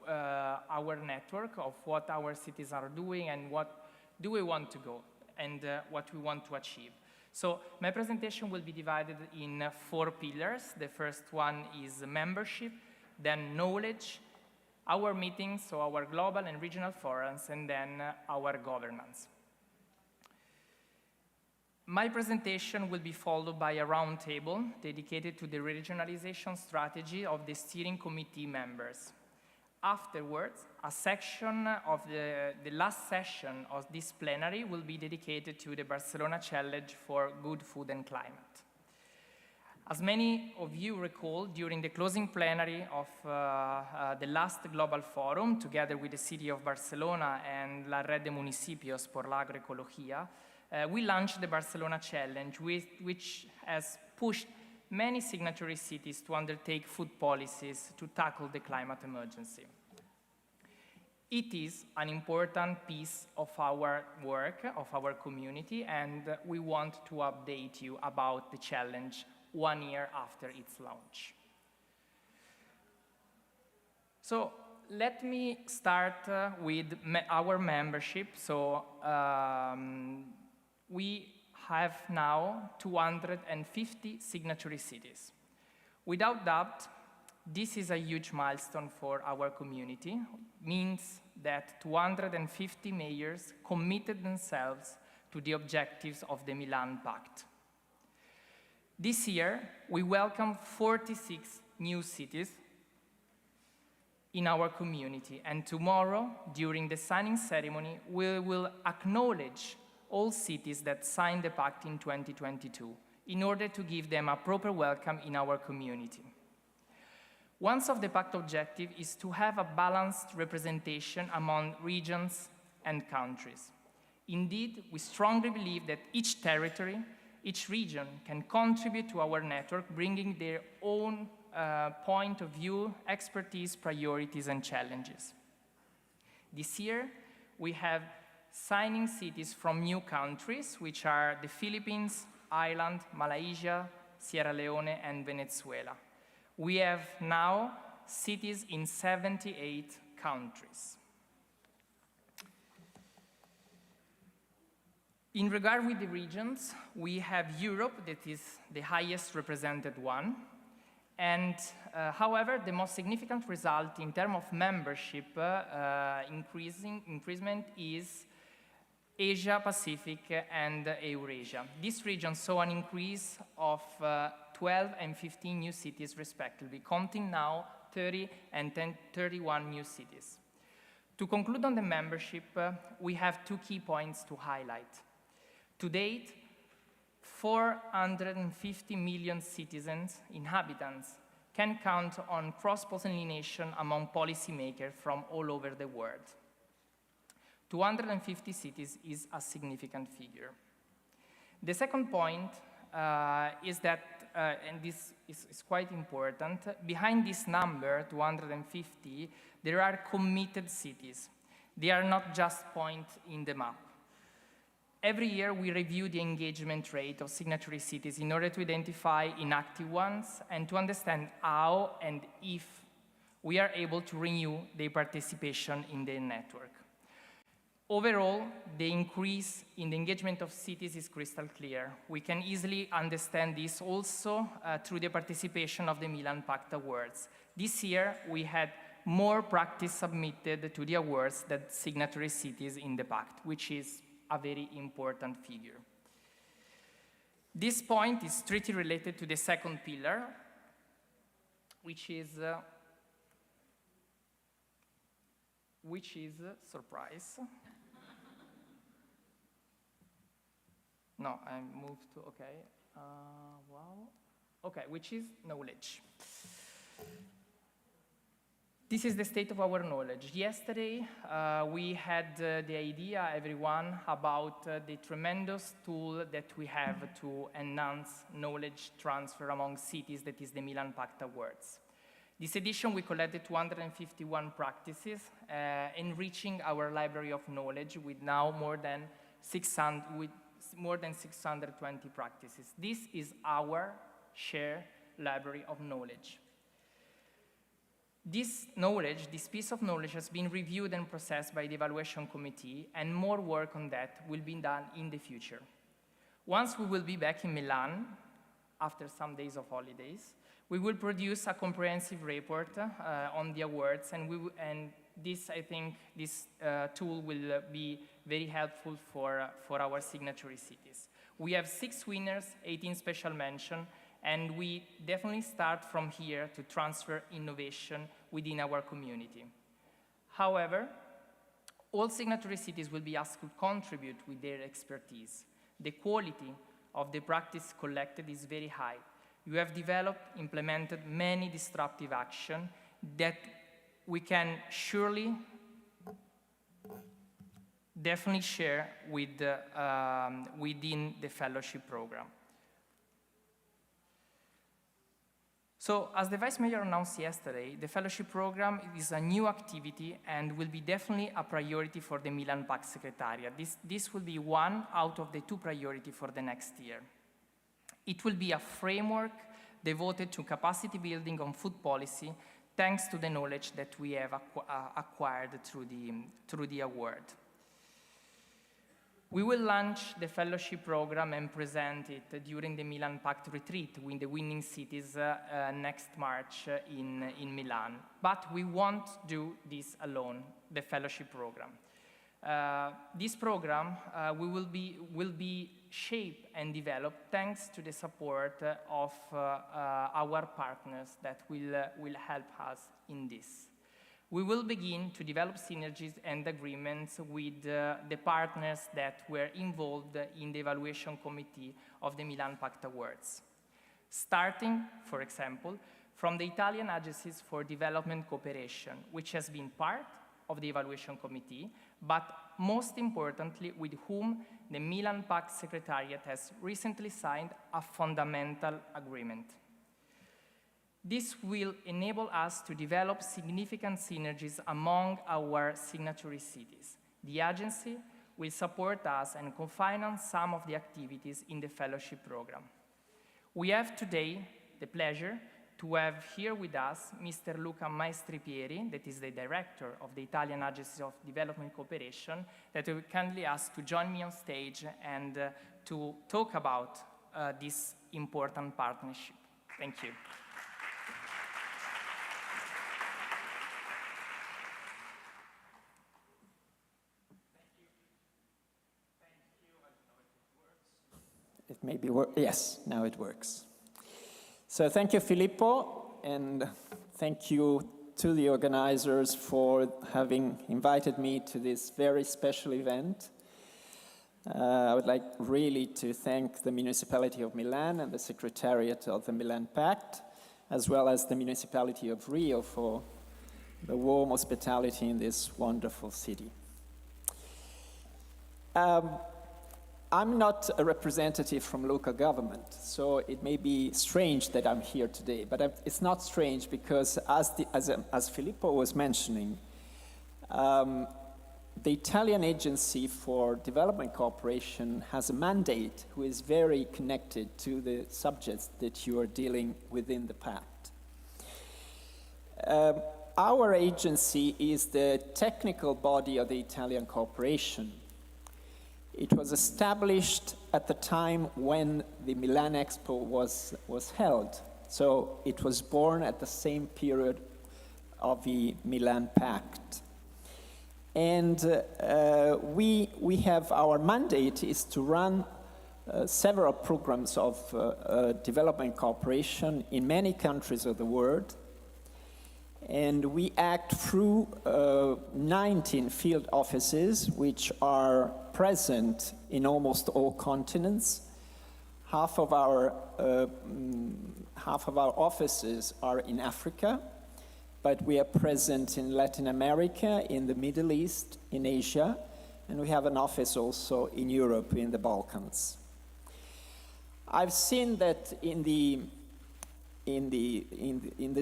our network, of what our cities are doing and what do we want to go and what we want to achieve. So my presentation will be divided in 4 pillars. The first one is membership, then knowledge, our meetings, so our global and regional forums, and then our governance. My presentation will be followed by a roundtable dedicated to the regionalization strategy of the steering committee members. Afterwards, a section of the last session of this plenary will be dedicated to the Barcelona Challenge for Good Food and Climate. As many of you recall, during the closing plenary of the last Global Forum, together with the city of Barcelona and la Red de Municipios por la Agroecología, we launched the Barcelona Challenge, which has pushed many signatory cities to undertake food policies to tackle the climate emergency. It is an important piece of our work, of our community, and we want to update you about the challenge 1 year after its launch. So let me start with our membership. So we have now 250 signatory cities. Without doubt, this is a huge milestone for our community. It means that 250 mayors committed themselves to the objectives of the Milan Pact. This year, we welcome 46 new cities in our community, and tomorrow, during the signing ceremony, we will acknowledge all cities that signed the Pact in 2022 in order to give them a proper welcome in our community. One of the Pact objectives is to have a balanced representation among regions and countries. Indeed, we strongly believe that each territory, each region can contribute to our network, bringing their own point of view, expertise, priorities, and challenges. This year, we have signing cities from new countries, which are the Philippines, Ireland, Malaysia, Sierra Leone, and Venezuela. We have now cities in 78 countries. In regard with the regions, we have Europe, that is the highest represented one. And however, the most significant result in terms of membership increasement is Asia, Pacific, and Eurasia. This region saw an increase of 12 and 15 new cities respectively, counting now 30 and 31 new cities. To conclude on the membership, we have two key points to highlight. To date, 450 million citizens, inhabitants, can count on cross-pollination among policymakers from all over the world. 250 cities is a significant figure. The second point is that, and this is quite important, behind this number, 250, there are committed cities. They are not just points in the map. Every year, we review the engagement rate of signatory cities in order to identify inactive ones and to understand how and if we are able to renew their participation in the network. Overall, the increase in the engagement of cities is crystal clear. We can easily understand this also through the participation of the Milan Pact Awards. This year, we had more practice submitted to the awards than signatory cities in the Pact, which is a very important figure. This point is strictly related to the second pillar, which is surprise. No, I moved to, okay. Wow. Okay, which is knowledge. This is the state of our knowledge. Yesterday, we had the idea, everyone, about the tremendous tool that we have to enhance knowledge transfer among cities, that is the Milan Pact Awards. This edition, we collected 251 practices, enriching our library of knowledge with now more than 620 practices. This is our shared library of knowledge. This knowledge, this piece of knowledge, has been reviewed and processed by the evaluation committee, and more work on that will be done in the future. Once we will be back in Milan, after some days of holidays, we will produce a comprehensive report on the awards, and this, I think, this tool will be very helpful for our signatory cities. We have 6 winners, 18 special mention, and we definitely start from here to transfer innovation within our community. However, all signatory cities will be asked to contribute with their expertise. The quality of the practice collected is very high. You have developed, implemented many disruptive actions that we can surely definitely share with within the fellowship program. So, as the Vice Mayor announced yesterday, the fellowship program is a new activity and will be definitely a priority for the Milan Pact Secretariat. This will be one out of the 2 priorities for the next year. It will be a framework devoted to capacity building on food policy, thanks to the knowledge that we have acquired through the award. We will launch the fellowship program and present it during the Milan Pact retreat with the winning cities next March in Milan. But we won't do this alone, the fellowship program. This program will be shaped and developed thanks to the support of our partners that will help us in this. We will begin to develop synergies and agreements with the partners that were involved in the evaluation committee of the Milan Pact Awards. Starting, for example, from the Italian Agencies for Development Cooperation, which has been part of the evaluation committee, but most importantly, with whom the Milan Pact Secretariat has recently signed a fundamental agreement. This will enable us to develop significant synergies among our signatory cities. The agency will support us and co-finance some of the activities in the fellowship program. We have today the pleasure to have here with us Mr. Luca Maestripieri, that is the director of the Italian Agency of Development Cooperation, that I will kindly ask to join me on stage and to talk about this important partnership. Thank you. It may be yes, now it works. So thank you, Filippo, and thank you to the organizers for having invited me to this very special event. I would like really to thank the municipality of Milan and the Secretariat of the Milan Pact, as well as the municipality of Rio for the warm hospitality in this wonderful city. I'm not a representative from local government, so it may be strange that I'm here today, but it's not strange because as Filippo was mentioning, the Italian Agency for Development Cooperation has a mandate who is very connected to the subjects that you are dealing within the Pact. Our agency is the technical body of the Italian cooperation. It was established at the time when the Milan Expo was held. So it was born at the same period of the Milan Pact. And we have, our mandate is to run several programs of development cooperation in many countries of the world. And we act through 19 field offices, which are present in almost all continents. Half of our offices are in Africa, but we are present in Latin America, in the Middle East, in Asia, and we have an office also in Europe, in the Balkans. I've seen that in the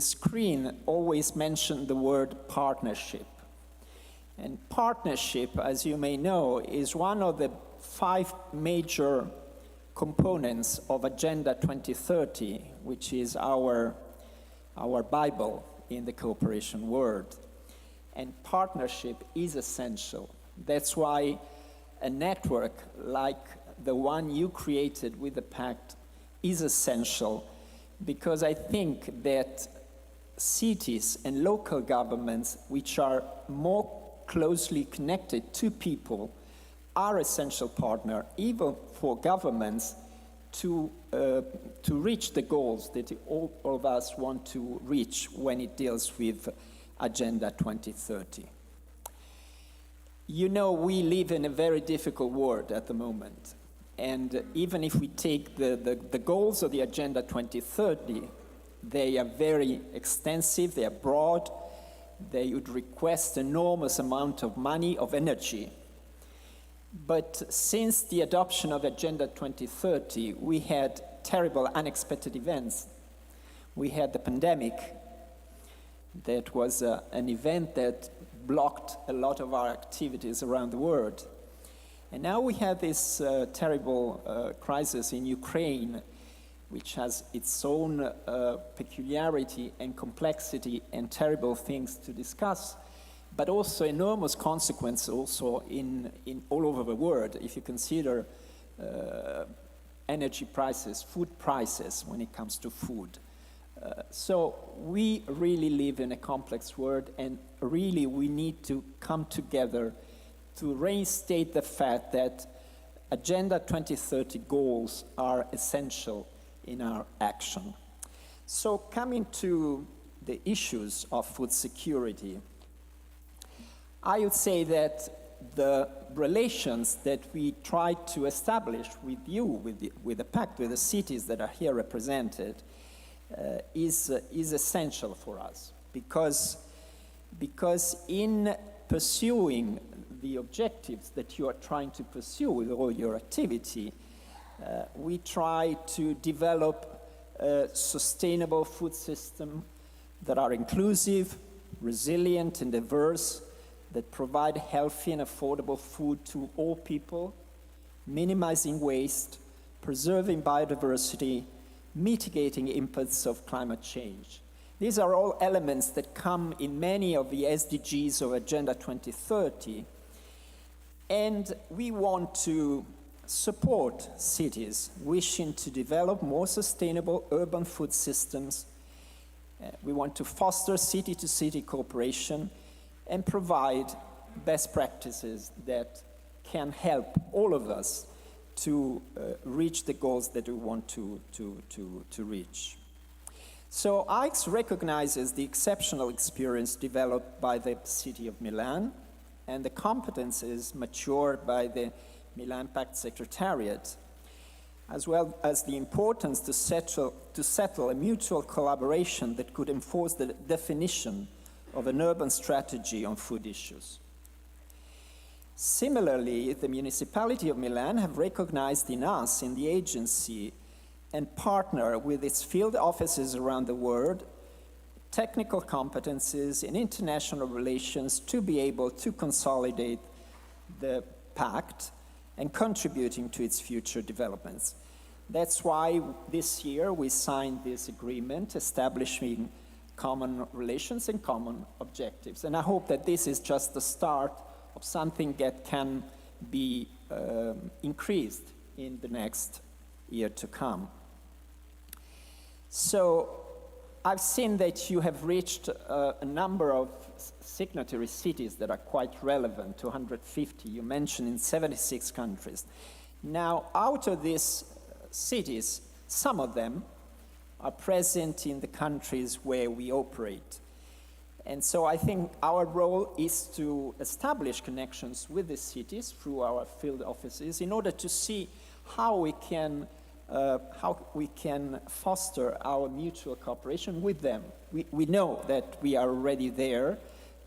screen always mention the word partnership. And partnership, as you may know, is one of the 5 major components of Agenda 2030, which is our Bible in the cooperation world. And partnership is essential. That's why a network like the one you created with the Pact is essential, because I think that cities and local governments, which are more closely connected to people, are essential partner, even for governments, to reach the goals that all of us want to reach when it deals with Agenda 2030. You know, we live in a very difficult world at the moment. And even if we take the goals of the Agenda 2030, they are very extensive, they are broad, they would request enormous amount of money, of energy. But since the adoption of Agenda 2030, we had terrible unexpected events. We had the pandemic. That was an event that blocked a lot of our activities around the world. And now we have this terrible crisis in Ukraine, which has its own peculiarity and complexity and terrible things to discuss, but also enormous consequences also in all over the world, if you consider energy prices, food prices when it comes to food. So we really live in a complex world, and really we need to come together to reinstate the fact that Agenda 2030 goals are essential in our action. So coming to the issues of food security, I would say that the relations that we try to establish with you, with the Pact, with the cities that are here represented, is essential for us, because in pursuing the objectives that you are trying to pursue with all your activity, we try to develop a sustainable food system that are inclusive, resilient, and diverse, that provide healthy and affordable food to all people, minimizing waste, preserving biodiversity, mitigating impacts of climate change. These are all elements that come in many of the SDGs of Agenda 2030, and we want to support cities wishing to develop more sustainable urban food systems. We want to foster city-to-city cooperation and provide best practices that can help all of us to reach the goals that we want to reach. So AIX recognizes the exceptional experience developed by the City of Milan and the competences matured by the Milan Pact Secretariat, as well as the importance to settle a mutual collaboration that could enforce the definition of an urban strategy on food issues. Similarly, the municipality of Milan have recognized in us, in the agency, and partner with its field offices around the world, technical competencies in international relations to be able to consolidate the Pact and contributing to its future developments. That's why this year we signed this agreement establishing common relations and common objectives. And I hope that this is just the start of something that can be increased in the next year to come. So I've seen that you have reached a number of signatory cities that are quite relevant, 250, you mentioned in 76 countries. Now, out of these cities, some of them are present in the countries where we operate. And so I think our role is to establish connections with the cities through our field offices in order to see how we can foster our mutual cooperation with them. We know that we are already there,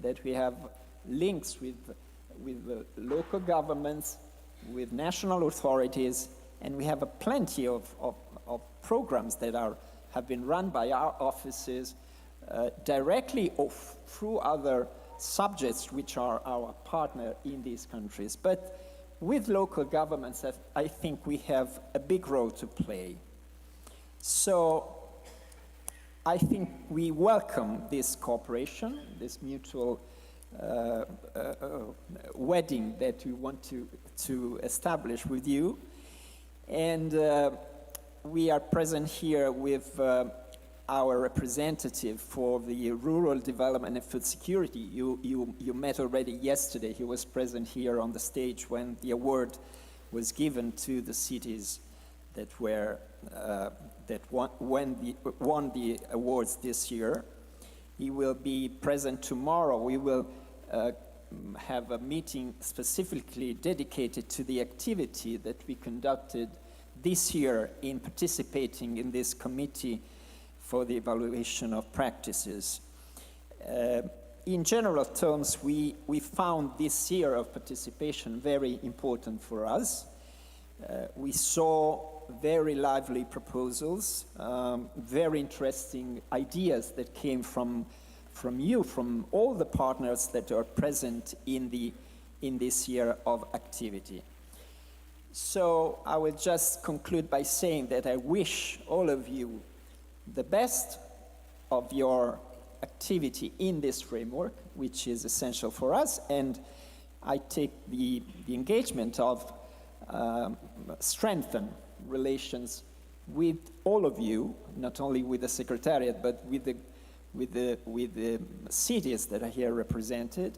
that we have links with the local governments, with national authorities, and we have plenty of programs that have been run by our offices directly or through other subjects which are our partner in these countries. But with local governments, I think we have a big role to play. So I think we welcome this cooperation, this mutual wedding that we want to establish with you. And we are present here with our representative for the rural development and food security. You met already yesterday. He was present here on the stage when the award was given to the cities that won the awards this year. He will be present tomorrow. We will have a meeting specifically dedicated to the activity that we conducted this year in participating in this committee for the evaluation of practices. In general terms, we found this year of participation very important for us. We saw very lively proposals, very interesting ideas that came from you, from all the partners that are present in this year of activity. So I will just conclude by saying that I wish all of you the best of your activity in this framework, which is essential for us, and I take the engagement of strengthen relations with all of you, not only with the Secretariat, but with the cities that are here represented,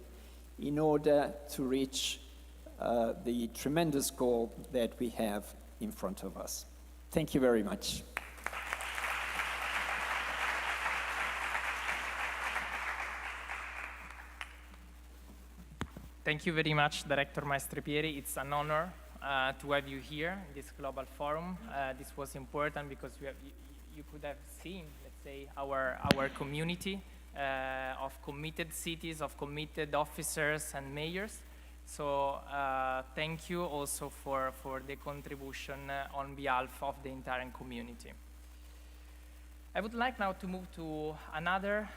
in order to reach the tremendous goal that we have in front of us. Thank you very much. Thank you very much, Director Maestrepieri. It's an honor to have you here in this global forum. This was important because you could have seen, let's say, our community of committed cities, of committed officers and mayors. So thank you also for the contribution on behalf of the entire community. I would like now to move to another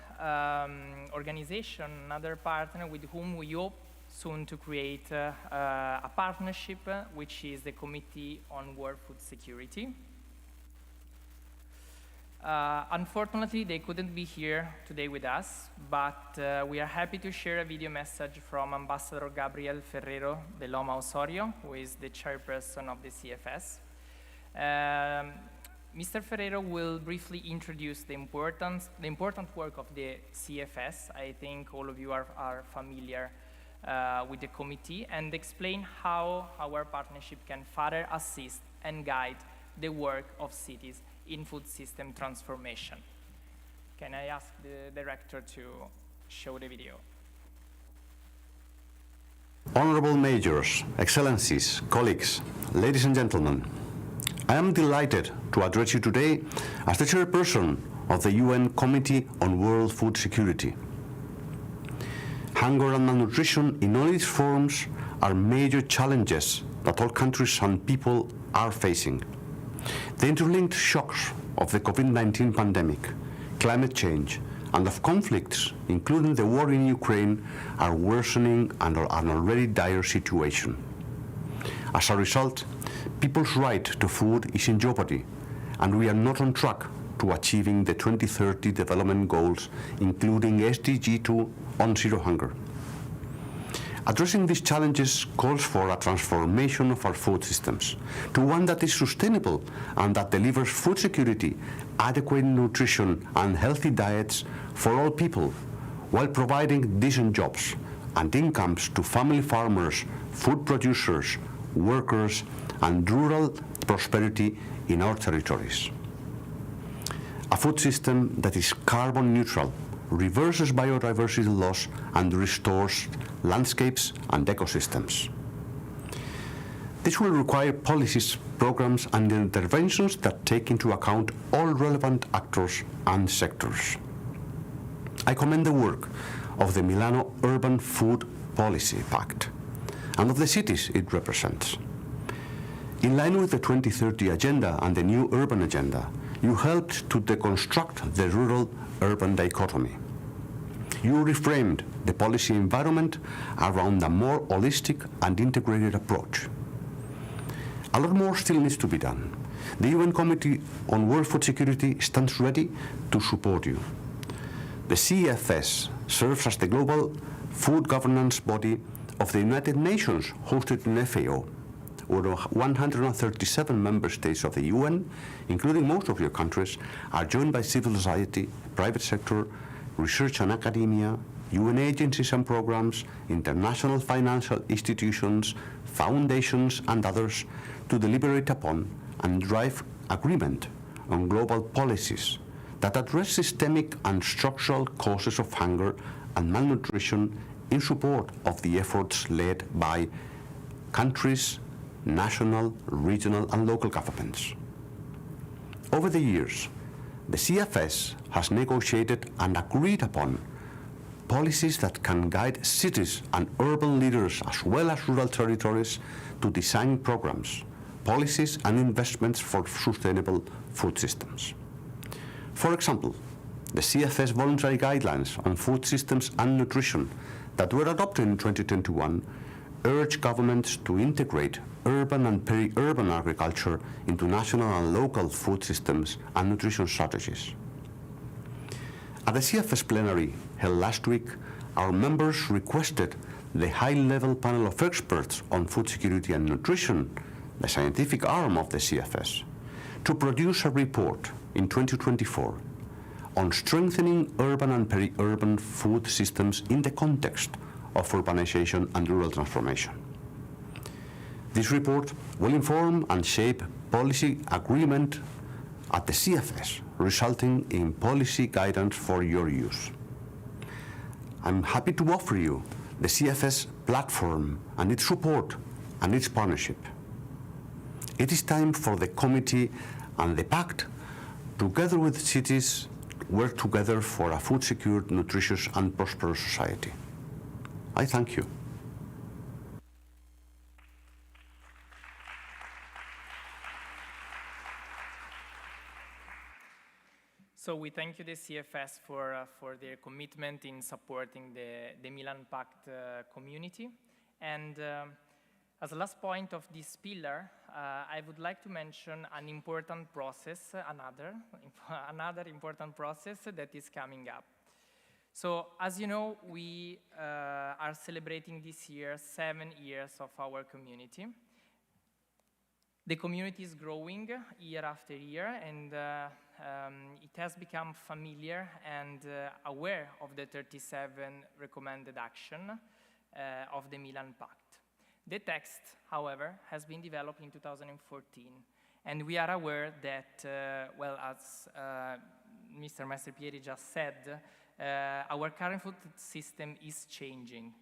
organization, another partner with whom we hope soon to create a partnership, which is the Committee on World Food Security. Unfortunately, they couldn't be here today with us, but we are happy to share a video message from Ambassador Gabriel Ferrero de Loma Osorio, who is the chairperson of the CFS. Mr. Ferrero will briefly introduce the important work of the CFS. I think all of you are familiar with the committee, and explain how our partnership can further assist and guide the work of cities in food system transformation. Can I ask the director to show the video? Honorable Majors, Excellencies, colleagues, ladies and gentlemen, I am delighted to address you today as the chairperson of the UN Committee on World Food Security. Hunger and malnutrition in all its forms are major challenges that all countries and people are facing. The interlinked shocks of the COVID-19 pandemic, climate change, and of conflicts, including the war in Ukraine, are worsening an already dire situation. As a result, people's right to food is in jeopardy, and we are not on track to achieving the 2030 development goals, including SDG 2 on zero hunger. Addressing these challenges calls for a transformation of our food systems to one that is sustainable and that delivers food security, adequate nutrition, and healthy diets for all people, while providing decent jobs and incomes to family farmers, food producers, workers, and rural prosperity in our territories. A food system that is carbon neutral, reverses biodiversity loss, and restores landscapes and ecosystems. This will require policies, programs, and interventions that take into account all relevant actors and sectors. I commend the work of the Milano Urban Food Policy Pact and of the cities it represents. In line with the 2030 Agenda and the new urban agenda, you helped to deconstruct the rural-urban dichotomy. You reframed the policy environment around a more holistic and integrated approach. A lot more still needs to be done. The UN Committee on World Food Security stands ready to support you. The CFS serves as the global food governance body of the United Nations, hosted in FAO, where 137 member states of the UN, including most of your countries, are joined by civil society, private sector, research and academia, UN agencies and programs, international financial institutions, foundations, and others to deliberate upon and drive agreement on global policies that address systemic and structural causes of hunger and malnutrition in support of the efforts led by countries, national, regional, and local governments. Over the years, the CFS has negotiated and agreed upon policies that can guide cities and urban leaders as well as rural territories to design programs, policies, and investments for sustainable food systems. For example, the CFS voluntary guidelines on food systems and nutrition that were adopted in 2021 urge governments to integrate urban and peri-urban agriculture into national and local food systems and nutrition strategies. At the CFS plenary held last week, our members requested the high-level panel of experts on food security and nutrition, the scientific arm of the CFS, to produce a report in 2024 on strengthening urban and peri-urban food systems in the context of urbanization and rural transformation. This report will inform and shape policy agreement at the CFS, resulting in policy guidance for your use. I'm happy to offer you the CFS platform and its support and its partnership. It is time for the committee and the Pact, together with cities, work together for a food secure, nutritious, and prosperous society. I thank you. So we thank you, the CFS, for their commitment in supporting the Milan Pact community. And As a last point of this pillar, I would like to mention an important process, another important process that is coming up. So, as you know, we are celebrating this year 7 years of our community. The community is growing year after year, and it has become familiar and aware of the 37 recommended action of the Milan Pact. The text, however, has been developed in 2014, and we are aware that, well, as Mr. Mastropieri just said, our current food system is changing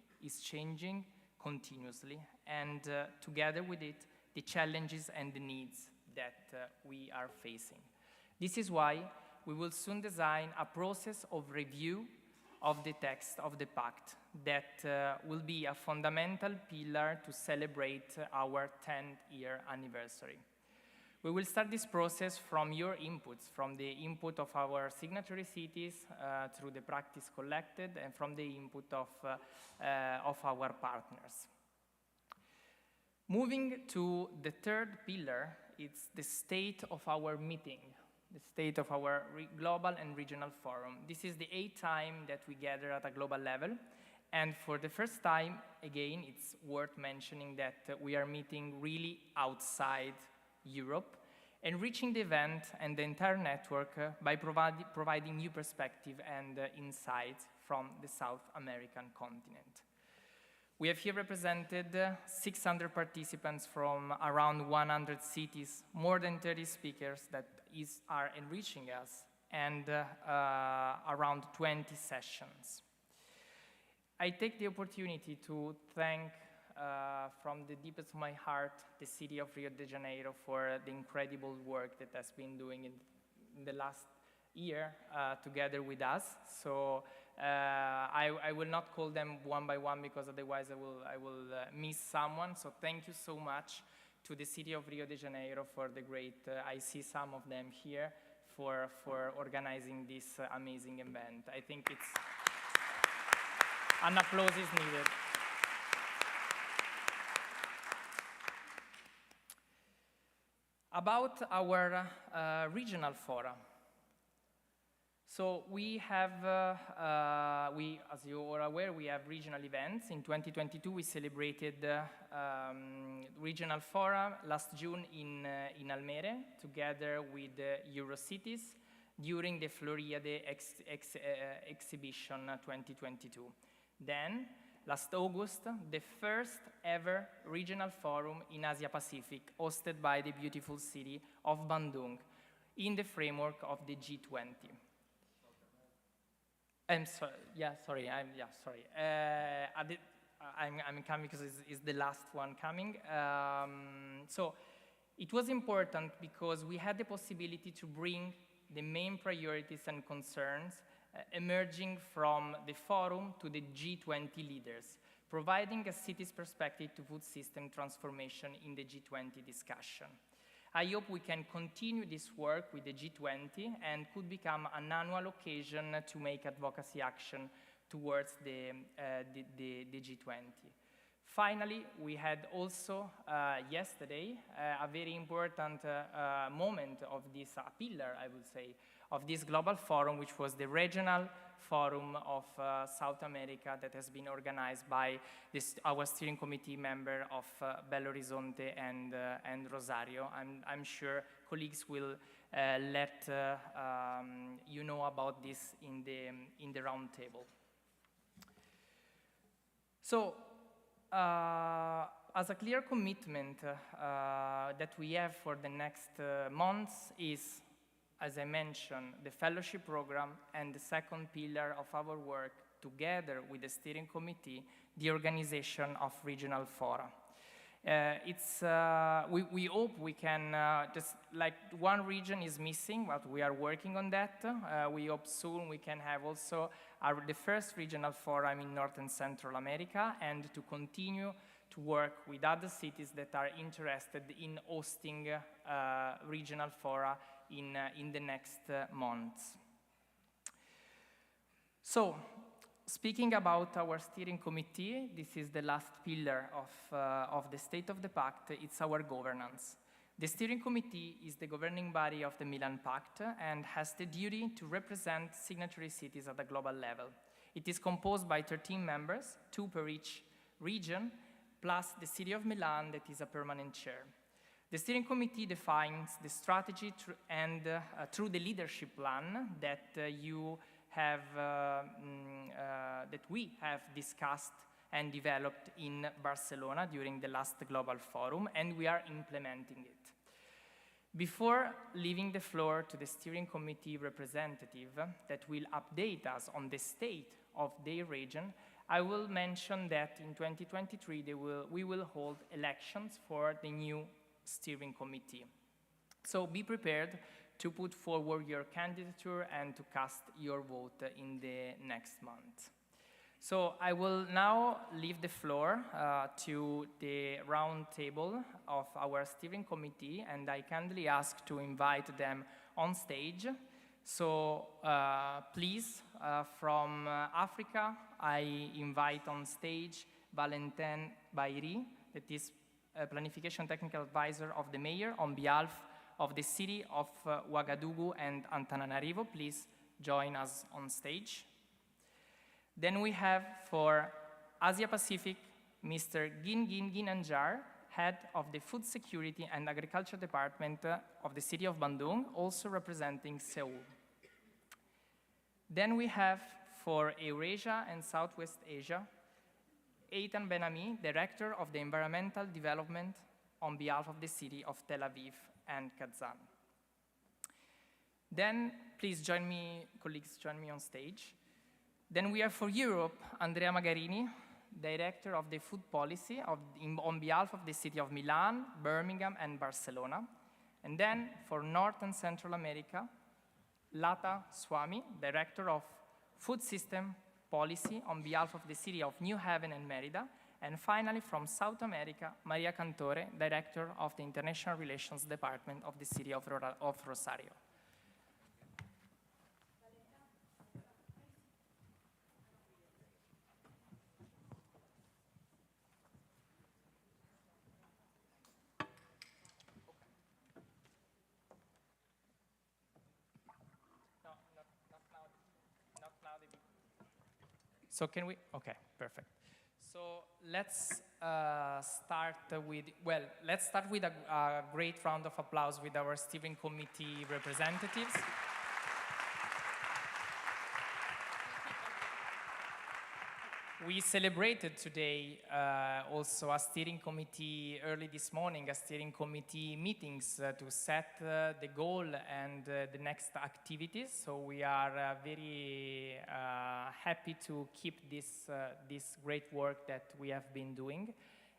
continuously, and together with it, the challenges and the needs that we are facing. This is why we will soon design a process of review of the text of the Pact that will be a fundamental pillar to celebrate our 10th year anniversary. We will start this process from your inputs, from the input of our signatory cities through the practice collected and from the input of our partners. Moving to the third pillar, it's the state of our meeting, the state of our global and regional forum. This is the 8th time that we gather at a global level. And for the first time, again, it's worth mentioning that we are meeting really outside Europe, enriching the event and the entire network by providing new perspective and insights from the South American continent. We have here represented 600 participants from around 100 cities, more than 30 speakers that are enriching us, and around 20 sessions. I take the opportunity to thank from the deepest of my heart the city of Rio de Janeiro for the incredible work that has been doing in the last year together with us. So I will not call them one by one because otherwise I will miss someone. So thank you so much to the city of Rio de Janeiro for the great, I see some of them here, for organizing this amazing event. I think it's, an applause is needed. About our regional fora. So we have, as you are aware, we have regional events. In 2022, we celebrated regional fora last June in Almere, together with Eurocities, during the Floriade exhibition 2022. Then, last August, the first ever regional forum in Asia Pacific, hosted by the beautiful city of Bandung, in the framework of the G20. I'm sorry, I'm coming because it's the last one coming. So it was important because we had the possibility to bring the main priorities and concerns emerging from the forum to the G20 leaders, providing a city's perspective to food system transformation in the G20 discussion. I hope we can continue this work with the G20 and could become an annual occasion to make advocacy action towards the G20. Finally, we had also yesterday a very important moment of this pillar, I would say, of this global forum, which was the regional forum of South America that has been organized by our steering committee member of Belo Horizonte and Rosario. I'm sure colleagues will let you know about this in the round table. So, as a clear commitment that we have for the next months is, as I mentioned, the fellowship program, and the second pillar of our work, together with the steering committee, the organization of regional fora. We hope we can, just like one region is missing, but we are working on that. We hope soon we can have also the first regional forum in North and Central America, and to continue to work with other cities that are interested in hosting regional fora in the next months. So, speaking about our steering committee, this is the last pillar of the state of the Pact. It's our governance. The steering committee is the governing body of the Milan Pact and has the duty to represent signatory cities at the global level. It is composed by 13 members, 2 per each region, plus the city of Milan that is a permanent chair. The steering committee defines the strategy through the leadership plan that that we have discussed and developed in Barcelona during the last Global Forum, and we are implementing it. Before leaving the floor to the steering committee representative that will update us on the state of their region, I will mention that in 2023 we will hold elections for the new steering committee. So be prepared to put forward your candidature and to cast your vote in the next month. So I will now leave the floor to the round table of our steering committee, and I kindly ask to invite them on stage. So please, from Africa, I invite on stage Valentin Bairi, that is a Planification Technical Advisor of the Mayor on behalf of the city of Ouagadougou and Antananarivo. Please join us on stage. Then we have for Asia Pacific, Mr. Gingin Ginanjar, head of the Food Security and Agriculture Department of the city of Bandung, also representing Seoul. Then we have for Eurasia and Southwest Asia, Eitan Ben-Ami, Director of the Environmental Development on behalf of the city of Tel Aviv and Kazan. Then, please join me, colleagues, join me on stage. Then we have for Europe, Andrea Magarini, Director of the Food Policy on behalf of the city of Milan, Birmingham, and Barcelona. And then for North and Central America, Lata Swami, Director of Food System Policy on behalf of the city of New Haven and Merida. And finally, from South America, Maria Cantore, Director of the International Relations Department of the city of Rosario. So can we, okay, perfect. So let's start with a great round of applause with our steering committee representatives. We celebrated today also a steering committee early this morning, a steering committee meetings to set the goal and the next activities. So we are very happy to keep this great work that we have been doing.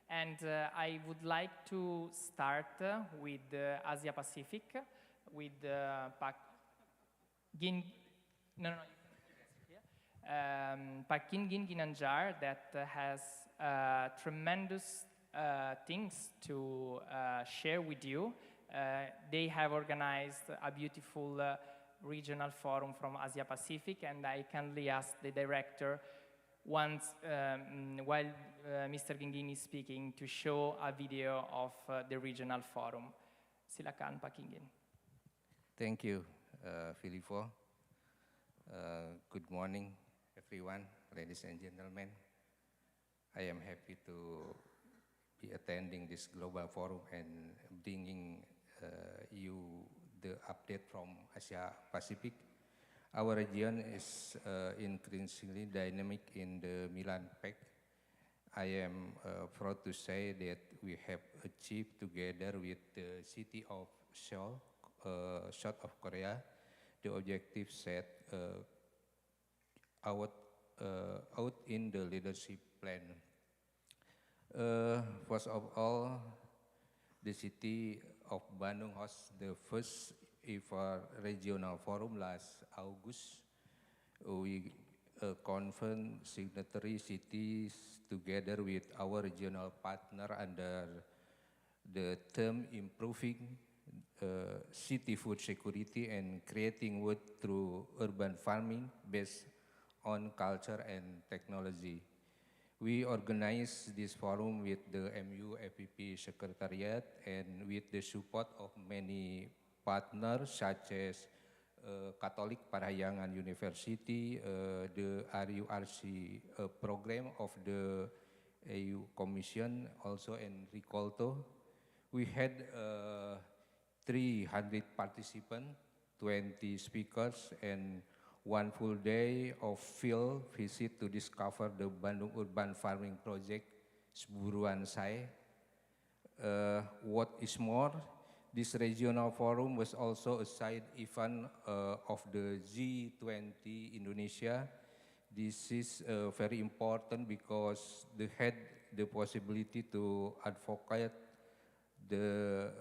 And I would like to start with Asia Pacific, with Pact Gin Ginanjar, that has tremendous things to share with you. They have organized a beautiful regional forum from Asia Pacific, and I kindly ask the director once, while Mr. Gingin is speaking, to show a video of the regional forum. Silakan, Pak Gingin. Thank you, Filippo. Good morning, everyone, ladies and gentlemen. I am happy to be attending this global forum and bringing you the update from Asia Pacific. Our region is increasingly dynamic in the Milan Pact. I am proud to say that we have achieved together with the city of Seoul, South of Korea, the objective set out in the leadership plan. First of all, the city of Bandung hosts the first ever regional forum last August. We confirmed signatory cities together with our regional partner under the term improving city food security and creating food through urban farming based on culture and technology. We organized this forum with the MUFPP Secretariat and with the support of many partners such as Catholic Parahyangan University, the RURC program of the EU Commission, also in Rikolto. We had 300 participants, 20 speakers, and one full day of field visit to discover the Bandung Urban Farming Project, Seburuan Sai. What is more, this regional forum was also a side event of the G20 Indonesia. This is very important because they had the possibility to advocate the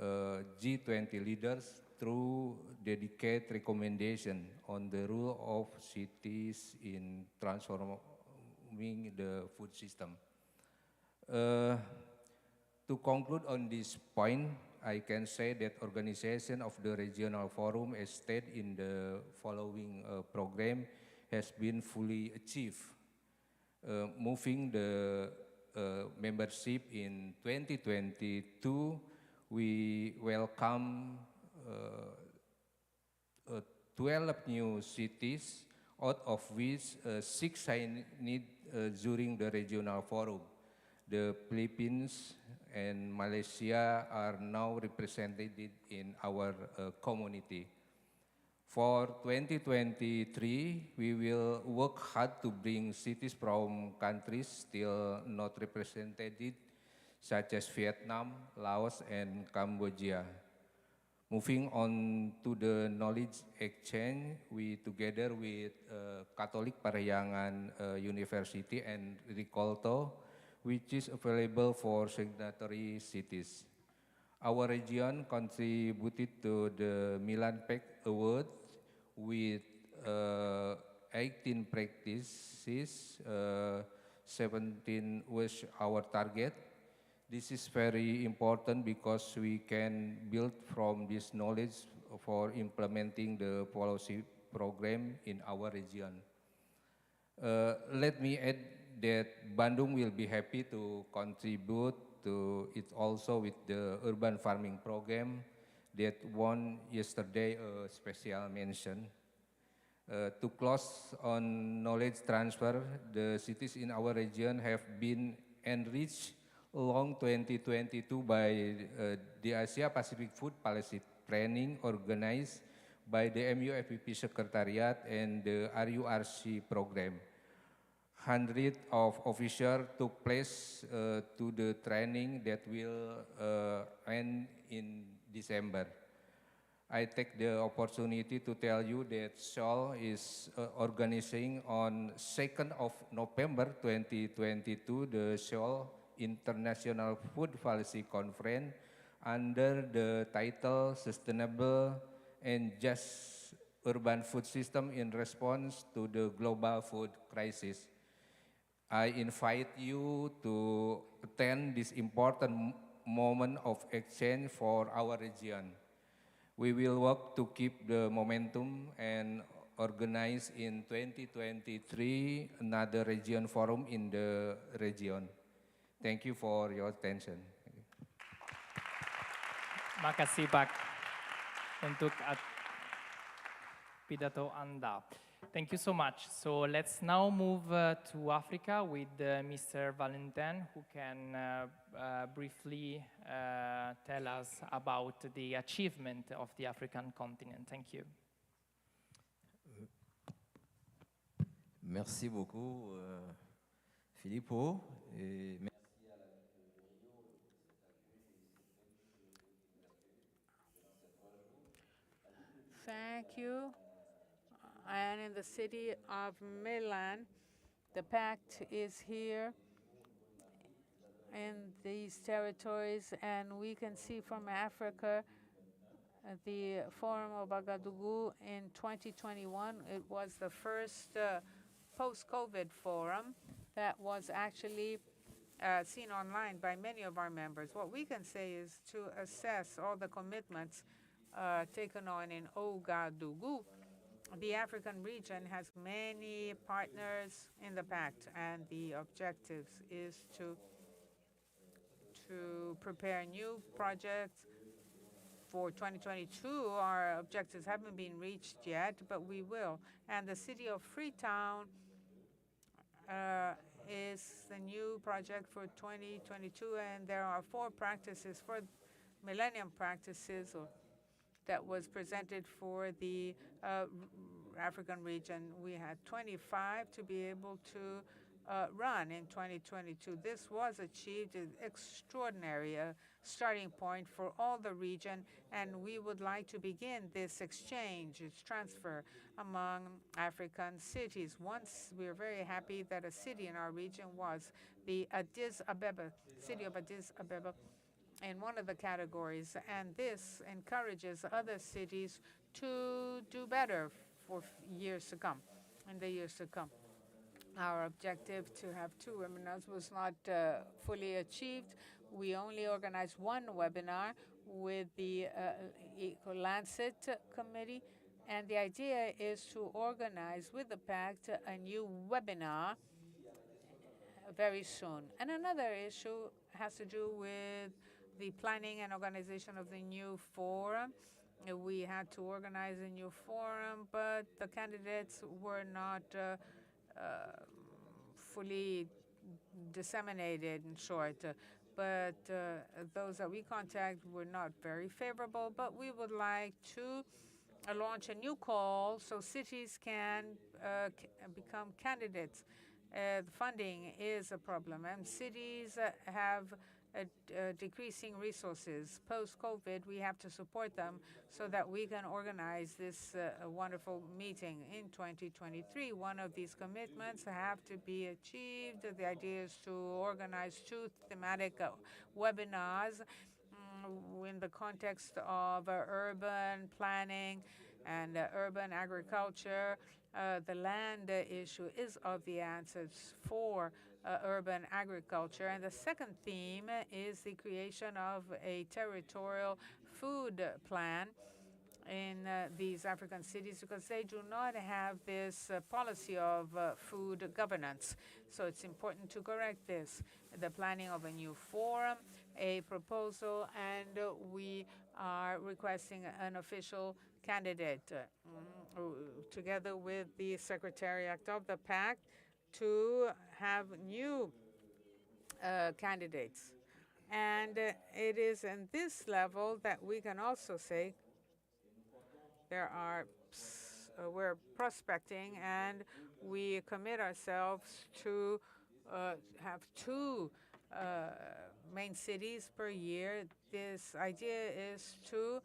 G20 leaders through dedicated recommendation on the role of cities in transforming the food system. To conclude on this point, I can say that organization of the regional forum as stated in the following program has been fully achieved. Moving the membership in 2022, we welcome 12 new cities, out of which 6 I need during the regional forum. The Philippines and Malaysia are now represented in our community. For 2023, we will work hard to bring cities from countries still not represented, such as Vietnam, Laos, and Cambodia. Moving on to the knowledge exchange, we together with Catholic Parahyangan University and Rikolto, which is available for signatory cities. Our region contributed to the Milan Pact Award with 18 practices, 17 was our target. This is very important because we can build from this knowledge for implementing the policy program in our region. Let me add that Bandung will be happy to contribute to it also with the urban farming program that won yesterday a special mention. To close on knowledge transfer, the cities in our region have been enriched along 2022 by the Asia Pacific Food Policy Training organized by the MUFPP Secretariat and the RURC program. Hundreds of officers took place to the training that will end in December. I take the opportunity to tell you that Seoul is organizing on 2nd of November 2022 the Seoul International Food Policy Conference under the title Sustainable and Just Urban Food System in Response to the Global Food Crisis. I invite you to attend this important moment of exchange for our region. We will work to keep the momentum and organize in 2023 another region forum in the region. Thank you for your attention. Makasih Pak untuk pidato Anda. Thank you so much. So let's now move to Africa with Mr. Valentin, who can briefly tell us about the achievement of the African continent. Thank you. Merci beaucoup, Filippo. Et Thank you. And in the city of Milan, the Pact is here in these territories, and we can see from Africa the Forum of Ouagadougou in 2021. It was the first post-COVID forum that was actually seen online by many of our members. What we can say is to assess all the commitments taken on in Ouagadougou, the African region has many partners in the Pact, and the objectives is to prepare new projects for 2022. Our objectives haven't been reached yet, but we will. And the city of Freetown is the new project for 2022, and there are 4 practices for Millennium Practices that was presented for the African region. We had 25 to be able to run in 2022. This was achieved, an extraordinary starting point for all the region, and we would like to begin this exchange, this transfer among African cities. Once we are very happy that a city in our region was the Addis Ababa, city of Addis Ababa, in one of the categories, and this encourages other cities to do better for years to come, in the years to come. Our objective to have 2 webinars was not fully achieved. We only organized 1 webinar with the Eco-Lancet Committee, and the idea is to organize with the Pact a new webinar very soon. And another issue has to do with the planning and organization of the new forum. We had to organize a new forum, but the candidates were not fully disseminated, in short. But those that we contact were not very favorable, but we would like to launch a new call so cities can become candidates. Funding is a problem, and cities have decreasing resources. Post-COVID, we have to support them so that we can organize this wonderful meeting in 2023. One of these commitments have to be achieved. The idea is to organize 2 thematic webinars in the context of urban planning and urban agriculture. The land issue is of the answers for urban agriculture. And the second theme is the creation of a territorial food plan in these African cities, because they do not have this policy of food governance. So it's important to correct this. The planning of a new forum, a proposal, and we are requesting an official candidate together with the Secretariat of the Pact to have new candidates. And it is in this level that we can also say we're prospecting, and we commit ourselves to have 2 main cities per year. This idea is to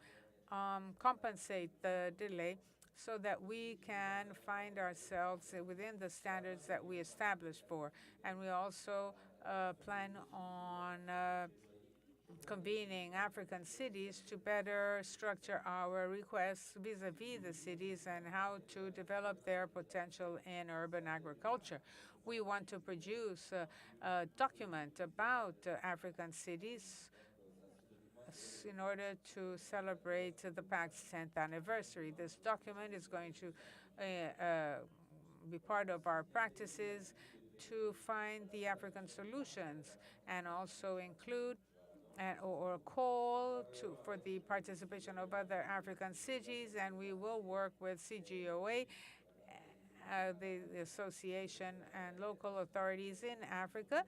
compensate the delay so that we can find ourselves within the standards that we established for. And we also plan on convening African cities to better structure our requests vis-a-vis the cities and how to develop their potential in urban agriculture. We want to produce a document about African cities in order to celebrate the Pact's 10th anniversary. This document is going to be part of our practices to find the African solutions, and also include or call for the participation of other African cities. And we will work with CGOA, the association, and local authorities in Africa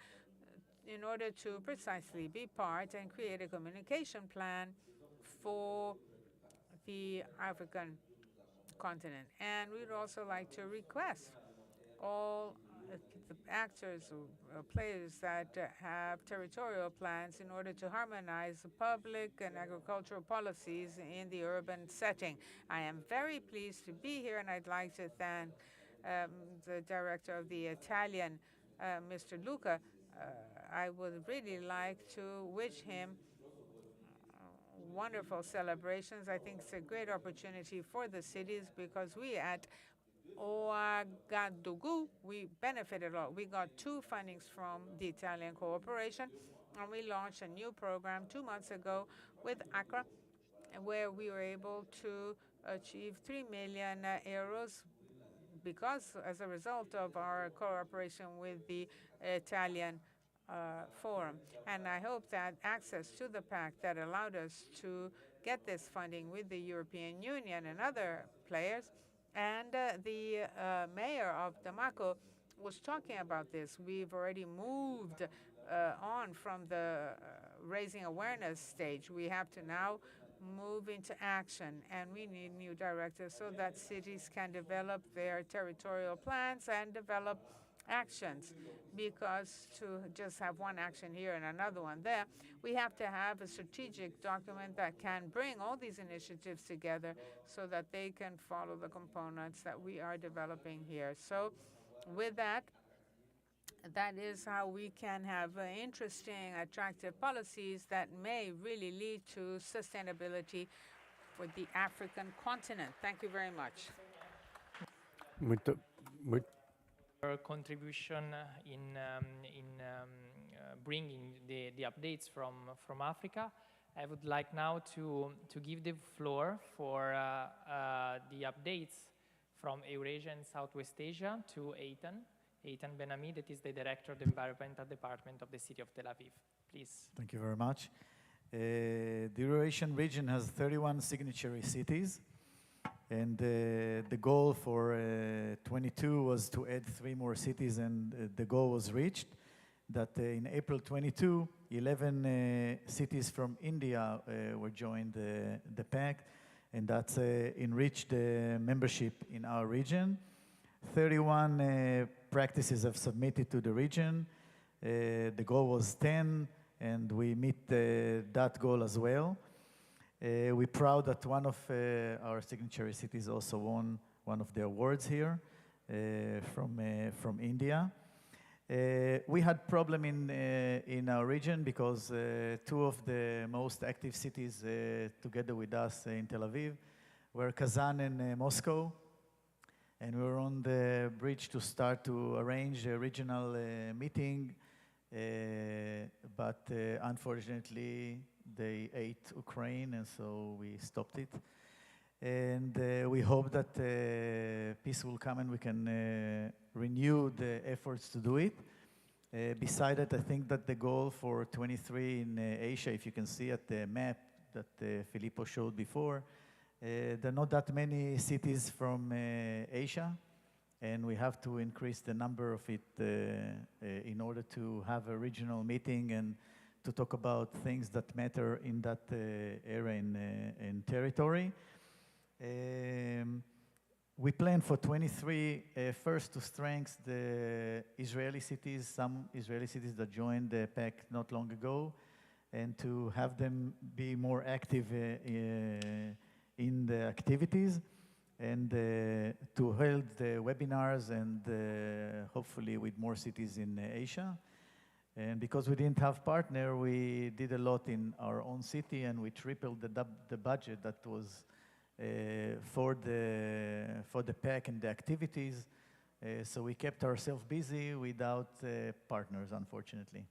in order to precisely be part and create a communication plan for the African continent. And we'd also like to request all the actors or players that have territorial plans in order to harmonize public and agricultural policies in the urban setting. I am very pleased to be here, and I'd like to thank the director of the Italian, Mr. Luca. I would really like to wish him wonderful celebrations. I think it's a great opportunity for the cities, because we at Ouagadougou, we benefited a lot. We got 2 fundings from the Italian cooperation, and we launched a new program 2 months ago with Accra, where we were able to achieve 3 million euros because as a result of our cooperation with the Italian Forum. And I hope that access to the Pact that allowed us to get this funding with the European Union and other players, and the mayor of Bamako was talking about this. We've already moved on from the raising awareness stage. We have to now move into action, and we need new directives so that cities can develop their territorial plans and develop actions, because to just have one action here and another one there, we have to have a strategic document that can bring all these initiatives together so that they can follow the components that we are developing here. So with that, that is how we can have interesting, attractive policies that may really lead to sustainability for the African continent. Thank you very much. Your contribution in bringing the updates from Africa. I would like now to give the floor for the updates from Eurasia and Southwest Asia to Eitan Ben-Ami, that is the Director of the Environmental Department of the City of Tel Aviv. Please. Thank you very much. The Eurasian region has 31 signatory cities, and the goal for 22 was to add 3 more cities, and the goal was reached. That in April 22, 11 cities from India were joined the Pact, and that's enriched the membership in our region. 31 practices have submitted to the region. The goal was 10, and we meet that goal as well. We're proud that one of our signatory cities also won one of the awards here from India. We had problem in our region because 2 of the most active cities together with us in Tel Aviv were Kazan and Moscow. And we were on the bridge to start to arrange a regional meeting, but unfortunately they ate Ukraine, and so we stopped it. And we hope that peace will come and we can renew the efforts to do it. Beside that, I think that the goal for 23 in Asia, if you can see at the map that Filippo showed before, there are not that many cities from Asia, and we have to increase the number of it in order to have a regional meeting and to talk about things that matter in that area in territory. We plan for 23 first to strengthen the Israeli cities, some Israeli cities that joined the Pact not long ago, and to have them be more active in the activities, and to hold the webinars and hopefully with more cities in Asia. And because we didn't have partner, we did a lot in our own city, and we tripled the budget that was for the Pact and the activities. So we kept ourselves busy without partners, unfortunately.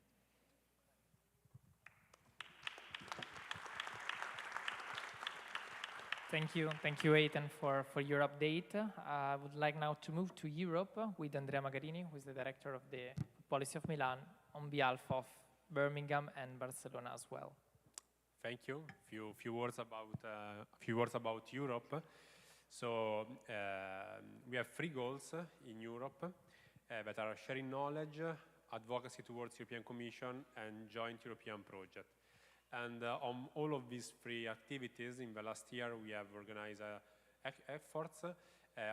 Thank you, Eitan, for your update. I would like now to move to Europe with Andrea Magarini, who is the Director of the Policy of Milan, on behalf of Birmingham and Barcelona as well. Thank you. Few words about Europe. So we have 3 goals in Europe that are sharing knowledge, advocacy towards European Commission, and joint European project. And on all of these 3 activities, in the last year, we have organized efforts.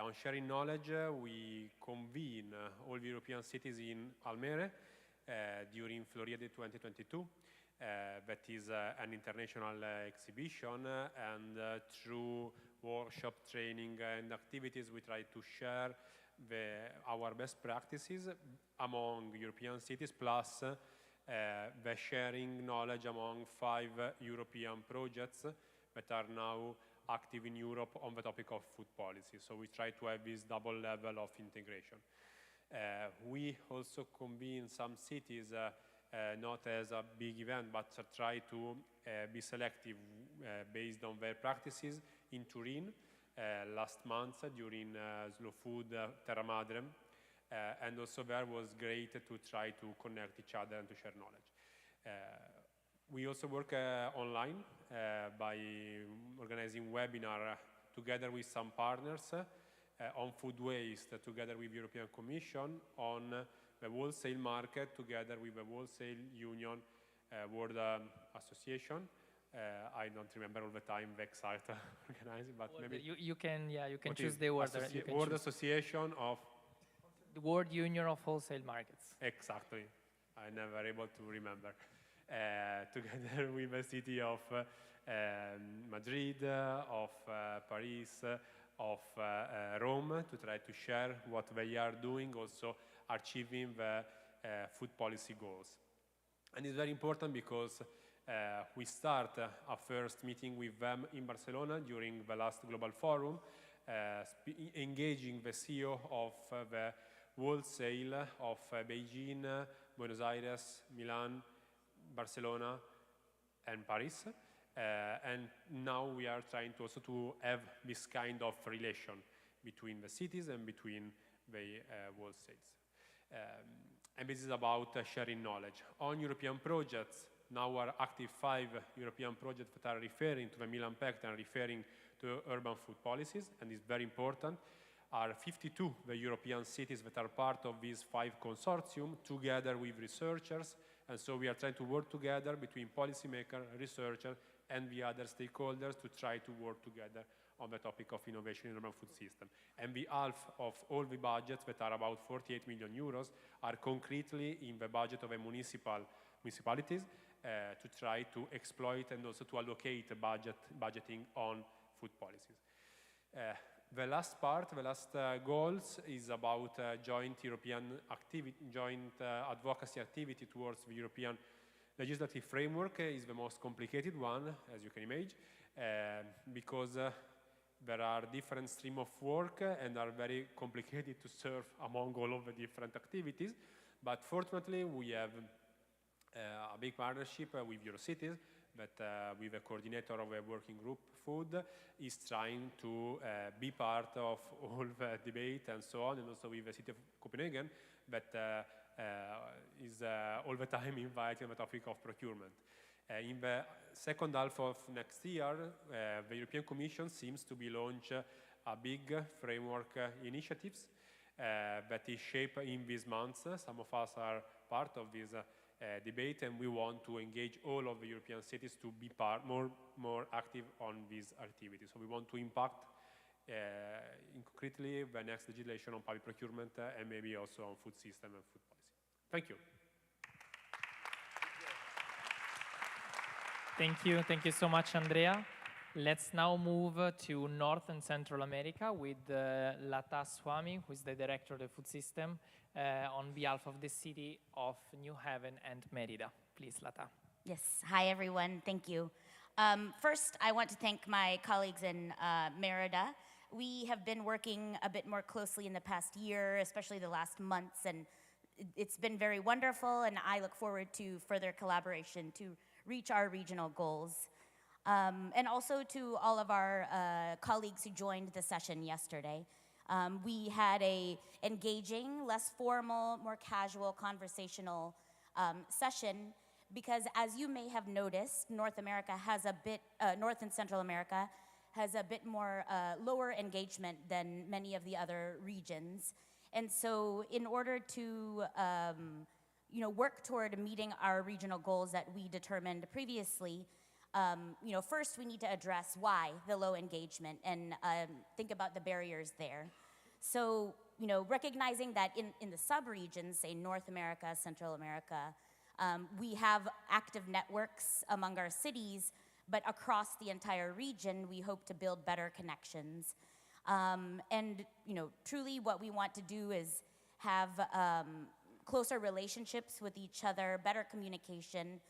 On sharing knowledge, we convene all the European cities in Almere during Floriade 2022. That is an international exhibition, and through workshop, training, and activities, we try to share our best practices among European cities, plus the sharing knowledge among 5 European projects that are now active in Europe on the topic of food policy. So we try to have this double level of integration. We also convene some cities, not as a big event, but try to be selective based on their practices in Turin, last month during Slow Food Terra Madre. And also there was great to try to connect each other and to share knowledge. We also work online by organizing webinar together with some partners on food waste, together with European Commission, on the wholesale market, together with the Wholesale Union World Association. I don't remember all the time the exact organizing, but maybe you can choose the word. World Association of the World Union of Wholesale Markets. Exactly. I never able to remember. Together with the city of Madrid, of Paris, of Rome, to try to share what they are doing, also achieving the food policy goals. And it's very important because we start a first meeting with them in Barcelona during the last Global Forum, engaging the CEO of the wholesale of Beijing, Buenos Aires, Milan, Barcelona, and Paris. And now we are trying to also to have this kind of relation between the cities and between the wholesales. And this is about sharing knowledge. On European projects, now are active 5 European projects that are referring to the Milan Pact and referring to urban food policies, and it's very important. Are 52 the European cities that are part of these 5 consortium, together with researchers, and so we are trying to work together between policymakers, researchers, and the other stakeholders to try to work together on the topic of innovation in urban food system. And the half of all the budgets, that are about 48 million euros, are concretely in the budget of a municipalities to try to exploit and also to allocate budgeting on food policies. The last part, the last goals is about joint European activity, joint advocacy activity towards the European legislative framework is the most complicated one, as you can imagine, because there are different streams of work and are very complicated to serve among all of the different activities. But fortunately, we have a big partnership with Eurocities, that with the coordinator of a working group, food, is trying to be part of all the debate and so on, and also with the city of Copenhagen, that is all the time inviting the topic of procurement. In the second half of next year, the European Commission seems to be launch a big framework initiatives that is shaped in these months. Some of us are part of this debate, and we want to engage all of the European cities to be more active on these activities. So we want to impact concretely the next legislation on public procurement and maybe also on food system and food policy. Thank you. Thank you so much, Andrea. Let's now move to North and Central America with Lata Swami, who is the director of the food system, on behalf of the city of New Haven and Merida. Please, Lata. Yes, hi everyone, thank you. First, I want to thank my colleagues in Merida. We have been working a bit more closely in the past year, especially the last months, and it's been very wonderful, and I look forward to further collaboration to reach our regional goals. And also to all of our colleagues who joined the session yesterday. We had a engaging, less formal, more casual, conversational session, because as you may have noticed, North America has a bit, North and Central America has a bit more lower engagement than many of the other regions. And so in order to work toward meeting our regional goals that we determined previously, first we need to address why the low engagement and think about the barriers there. So, recognizing that in the sub-regions, say North America, Central America, we have active networks among our cities, but across the entire region, we hope to build better connections. And, truly what we want to do is have closer relationships with each other, better communication,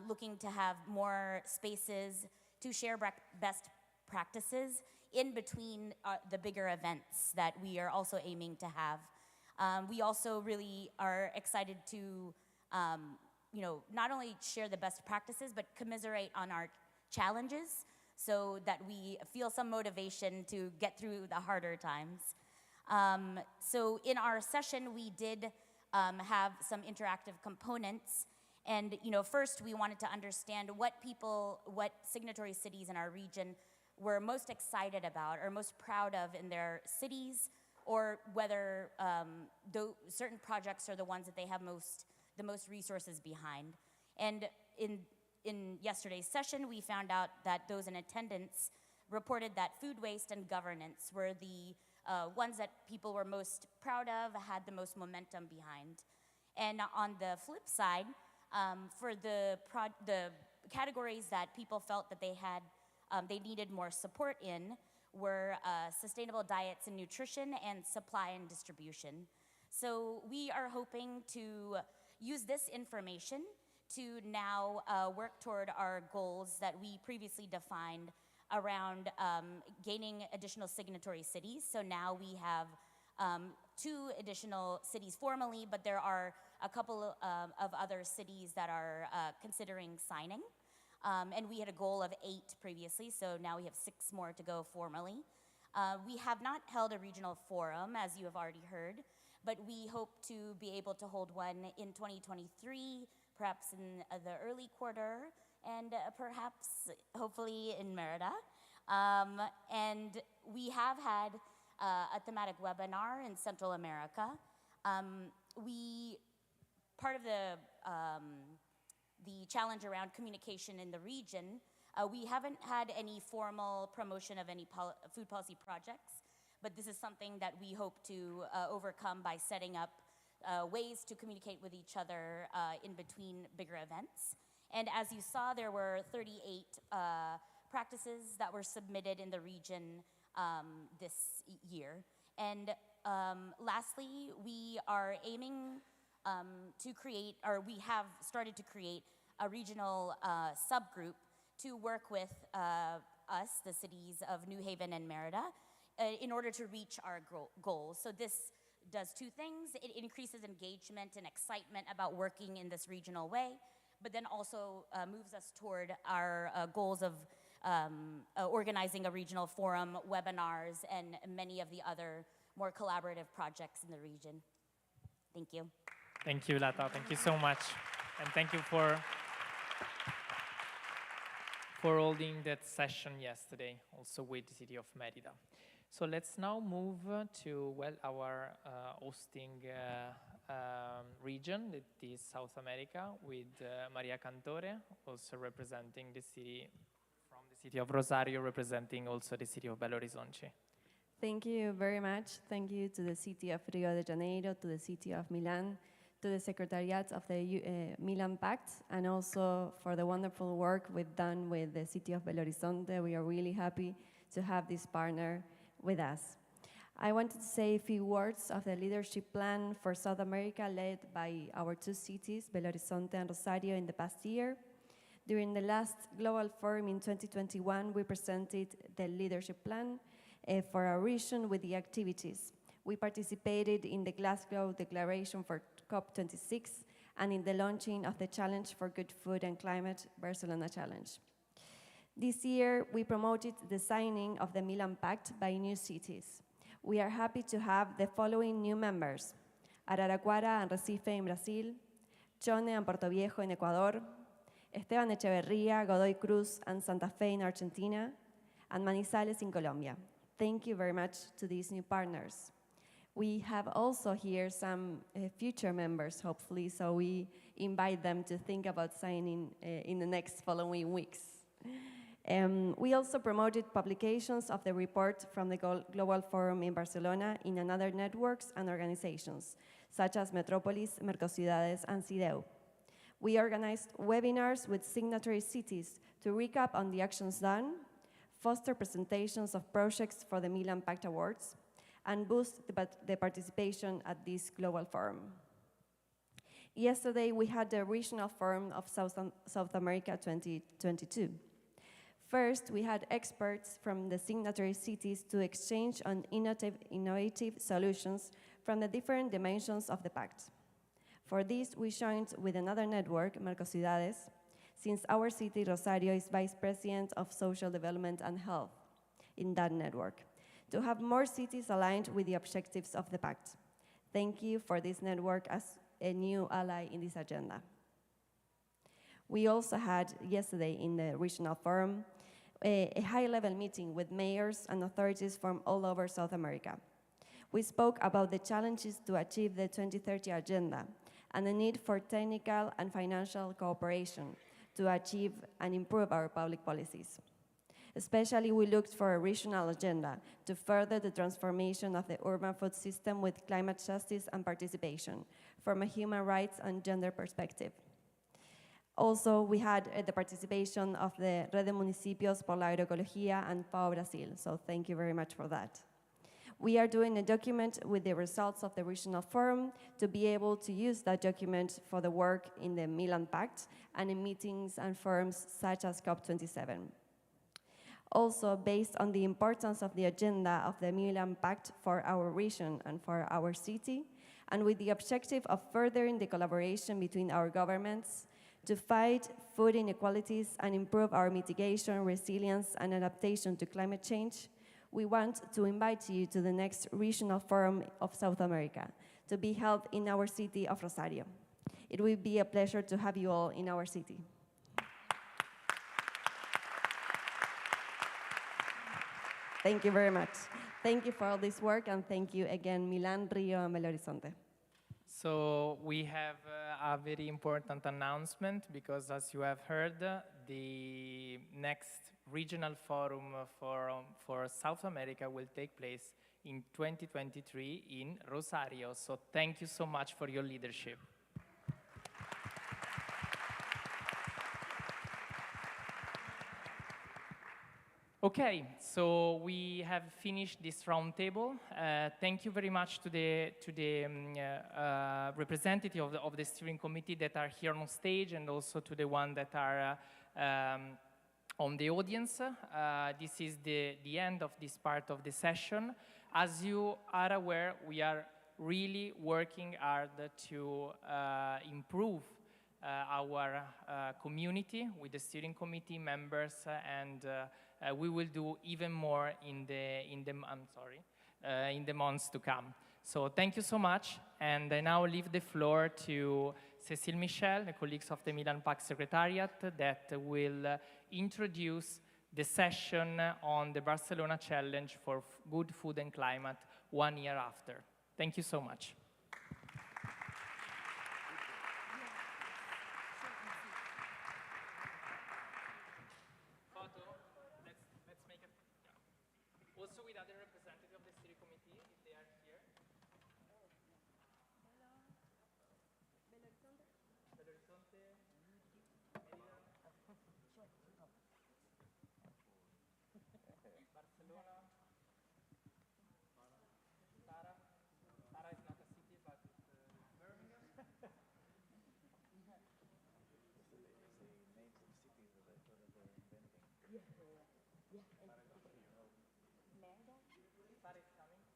looking to have more spaces to share best practices in between the bigger events that we are also aiming to have. We also really are excited to, not only share the best practices, but commiserate on our challenges. so that we feel some motivation to get through the harder times. So in our session, we did have some interactive components. And first we wanted to understand what signatory cities in our region were most excited about or most proud of in their cities, or whether certain projects are the ones that they have the most resources behind. And in yesterday's session, we found out that those in attendance reported that food waste and governance were the ones that people were most proud of, had the most momentum behind. And on the flip side, for the categories that people felt that they needed more support in were sustainable diets and nutrition and supply and distribution. So we are hoping to use this information to now work toward our goals that we previously defined around gaining additional signatory cities. So now we have 2 additional cities formally, but there are a couple of other cities that are considering signing. And we had a goal of 8 previously, so now we have 6 more to go formally. We have not held a regional forum, as you have already heard, but we hope to be able to hold one in 2023, perhaps in the early quarter, and perhaps, hopefully, in Merida. And we have had a thematic webinar in Central America. Part of the challenge around communication in the region, we haven't had any formal promotion of any food policy projects, but this is something that we hope to overcome by setting up ways to communicate with each other in between bigger events. And as you saw, there were 38 practices that were submitted in the region this year. And lastly, we are aiming to create, or we have started to create, a regional subgroup to work with us, the cities of New Haven and Merida, in order to reach our goals. So this does 2 things. It increases engagement and excitement about working in this regional way, but then also moves us toward our goals of organizing a regional forum, webinars, and many of the other more collaborative projects in the region. Thank you. Thank you, Lata. Thank you so much. And thank you for holding that session yesterday, also with the city of Merida. So let's now move to, well, our hosting region, that is South America, with Maria Cantore, also representing the city, from the city of Rosario, representing also the city of Belo Horizonte. Thank you very much. Thank you to the city of Rio de Janeiro, to the city of Milan, to the Secretariat of the Milan Pact, and also for the wonderful work we've done with the city of Belo Horizonte. We are really happy to have this partner with us. I wanted to say a few words of the leadership plan for South America led by our 2 cities, Belo Horizonte and Rosario, in the past year. During the last Global Forum in 2021, we presented the leadership plan for our region with the activities. We participated in the Glasgow Declaration for COP26 and in the launching of the Challenge for Good Food and Climate Barcelona Challenge. This year, we promoted the signing of the Milan Pact by new cities. We are happy to have the following new members: Araraquara and Recife in Brazil, Chone and Puerto Viejo in Ecuador, Esteban Echeverría, Godoy Cruz and Santa Fe in Argentina, and Manizales in Colombia. Thank you very much to these new partners. We have also here some future members, hopefully, so we invite them to think about signing in the next following weeks. We also promoted publications of the report from the Global Forum in Barcelona in another networks and organizations, such as Metropolis, Mercocidades, and CIDEU. We organized webinars with signatory cities to recap on the actions done, foster presentations of projects for the Milan Pact Awards, and boost the participation at this Global Forum. Yesterday, we had the Regional Forum of South America 2022. First, we had experts from the signatory cities to exchange on innovative solutions from the different dimensions of the Pact. For this, we joined with another network, Mercocidades, since our city, Rosario, is Vice President of Social Development and Health in that network, to have more cities aligned with the objectives of the Pact. Thank you for this network as a new ally in this agenda. We also had yesterday in the regional forum a high-level meeting with mayors and authorities from all over South America. We spoke about the challenges to achieve the 2030 agenda and the need for technical and financial cooperation to achieve and improve our public policies. Especially, we looked for a regional agenda to further the transformation of the urban food system with climate justice and participation from a human rights and gender perspective. Also, we had the participation of the Red de Municipios por la Agroecología and FAO Brasil, so thank you very much for that. We are doing a document with the results of the regional forum to be able to use that document for the work in the Milan Pact and in meetings and forums such as COP27. Also, based on the importance of the agenda of the Milan Pact for our region and for our city, and with the objective of furthering the collaboration between our governments to fight food inequalities and improve our mitigation, resilience, and adaptation to climate change, we want to invite you to the next regional forum of South America to be held in our city of Rosario. It will be a pleasure to have you all in our city. Thank you very much. Thank you for all this work, and thank you again, Milan, Rio, and Belo Horizonte. So we have a very important announcement because, as you have heard, the next regional forum for South America will take place in 2023 in Rosario. So thank you so much for your leadership. Okay, so we have finished this roundtable. Thank you very much to the representative of the steering committee that are here on stage, and also to the one that are on the audience. This is the end of this part of the session. As you are aware, we are really working hard to improve our community with the steering committee members, and we will do even more in the months to come. So thank you so much, and I now leave the floor to Cécile Michel, the colleagues of the Milan Pact Secretariat, that will introduce the session on the Barcelona Challenge for Good Food and Climate 1 year after. Thank you so much. Also with other representatives of the steering committee, if they are here. Belo Horizonte. Barcelona. Sara is not a city, but it's Birmingham. Sara is coming, okay.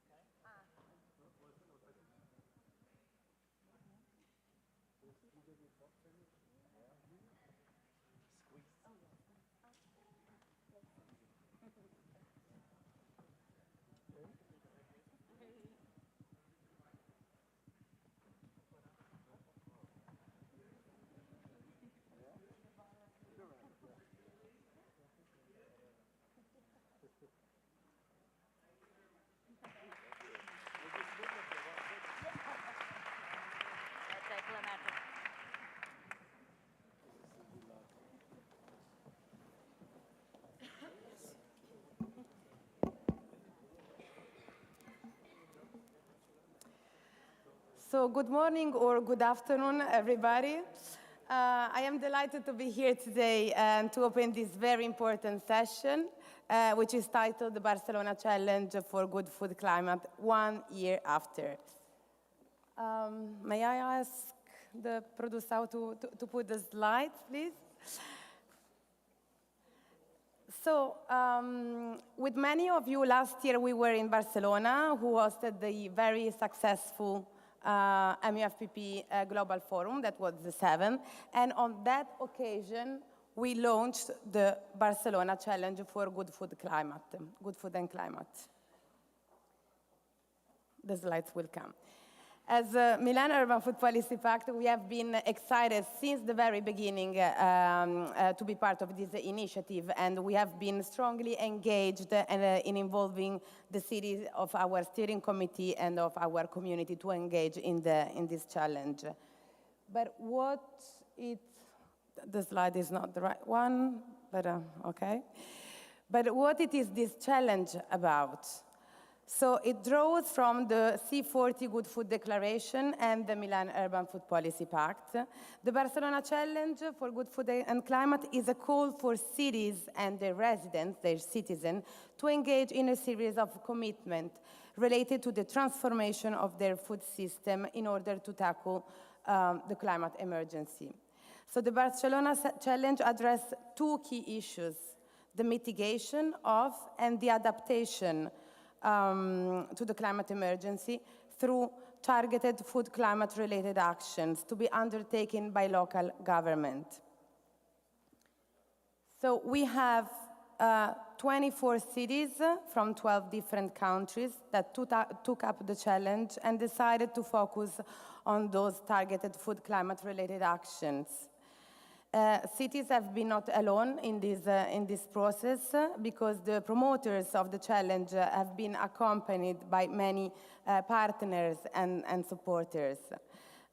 So good morning or good afternoon, everybody. I am delighted to be here today and to open this very important session, which is titled the Barcelona Challenge for Good Food Climate 1 year after. May I ask the producer to put the slides, please? So, with many of you last year, we were in Barcelona, who hosted the very successful MUFPP Global Forum, that was the 7th. And on that occasion, we launched the Barcelona Challenge for Good Food and Climate. The slides will come. As Milan Urban Food Policy Pact, we have been excited since the very beginning to be part of this initiative, and we have been strongly engaged in involving the cities of our steering committee and of our community to engage in this challenge. But the slide is not the right one, but okay. But what it is this challenge about? So it draws from the C40 Good Food Declaration and the Milan Urban Food Policy Pact. The Barcelona Challenge for Good Food and Climate is a call for cities and their residents, their citizens, to engage in a series of commitments related to the transformation of their food system in order to tackle the climate emergency. So the Barcelona Challenge addressed two key issues: the mitigation of and the adaptation to the climate emergency through targeted food climate-related actions to be undertaken by local government. So we have 24 cities from 12 different countries that took up the challenge and decided to focus on those targeted food climate-related actions. Cities have been not alone in this process because the promoters of the challenge have been accompanied by many partners and supporters.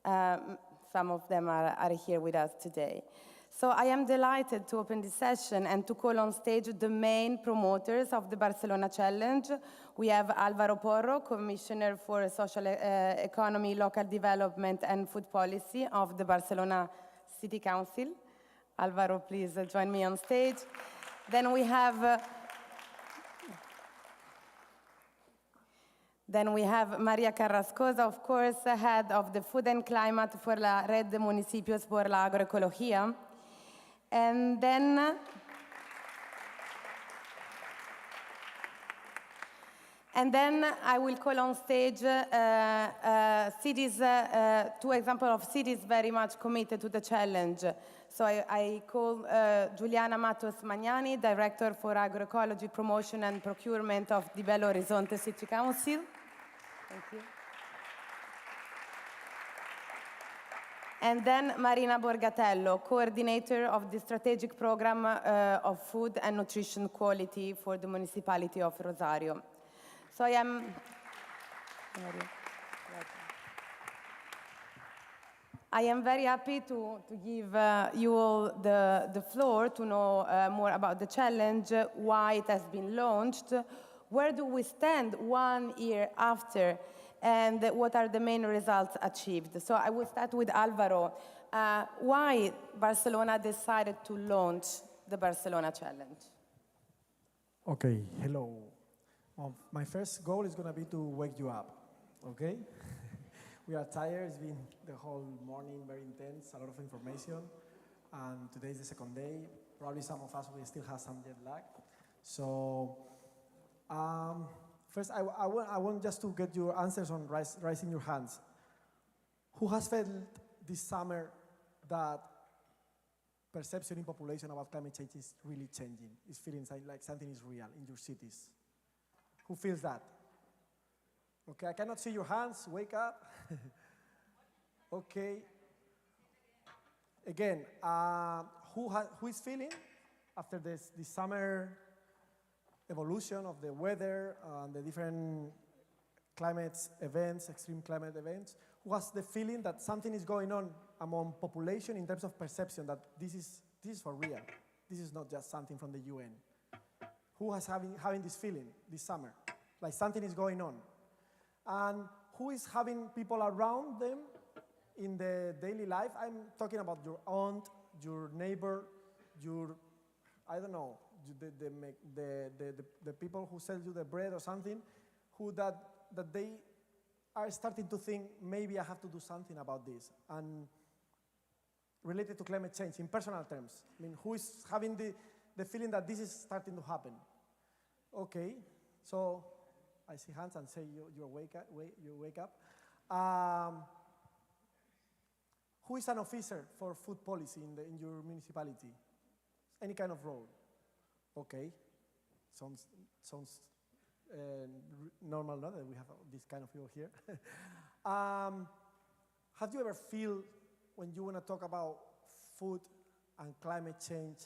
Some of them are here with us today. So I am delighted to open this session and to call on stage the main promoters of the Barcelona Challenge. We have Alvaro Porro, Commissioner for Social Economy, Local Development and Food Policy of the Barcelona City Council. Alvaro, please join me on stage. Then we have Maria Carrascosa, of course, head of the Food and Climate for la Red de Municipios por la Agroecología. And then I will call on stage cities, two examples of cities very much committed to the challenge. So I call Giuliana Matos Magnani, Director for Agroecology Promotion and Procurement of the Belo Horizonte City Council. Thank you. And then Marina Borgatello, Coordinator of the Strategic Program of Food and Nutrition Quality for the Municipality of Rosario. So I am very happy to give you all the floor to know more about the challenge, why it has been launched, where do we stand 1 year after, and what are the main results achieved. So I will start with Alvaro. Why Barcelona decided to launch the Barcelona Challenge? Okay, hello. My first goal is going to be to wake you up, okay? We are tired. It's been the whole morning very intense, a lot of information. And today is the second day. Probably some of us will still have some jet lag. So first, I want just to get your answers on raising your hands. Who has felt this summer that perception in population about climate change is really changing? Is feeling like something is real in your cities? Who feels that? Okay, I cannot see your hands. Wake up. Okay. Again, who is feeling after this summer evolution of the weather and the different climate events, extreme climate events? Who has the feeling that something is going on among population in terms of perception, that this is for real? This is not just something from the UN. Who is having this feeling this summer, like something is going on? And who is having people around them in the daily life? I'm talking about your aunt, your neighbor, your, I don't know, the people who sell you the bread or something, who that they are starting to think, maybe I have to do something about this. And related to climate change, in personal terms, I mean, who is having the feeling that this is starting to happen? Okay, so I see hands and say you wake up. Who is an officer for food policy in your municipality? any kind of role. Okay, sounds normal, no? That we have this kind of people here. Have you ever feel when you want to talk about food and climate change,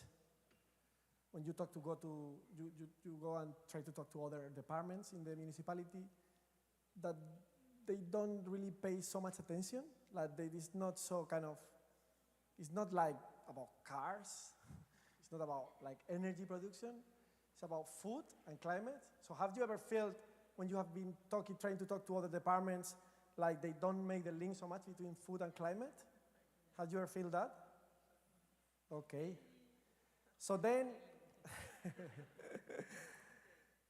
when you talk to you go and try to talk to other departments in the municipality, that they don't really pay so much attention? Like it's not so kind of, it's not like about cars, it's not about like energy production, it's about food and climate. So have you ever felt when you have been trying to talk to other departments, like they don't make the link so much between food and climate? Have you ever feel that? Okay. So then,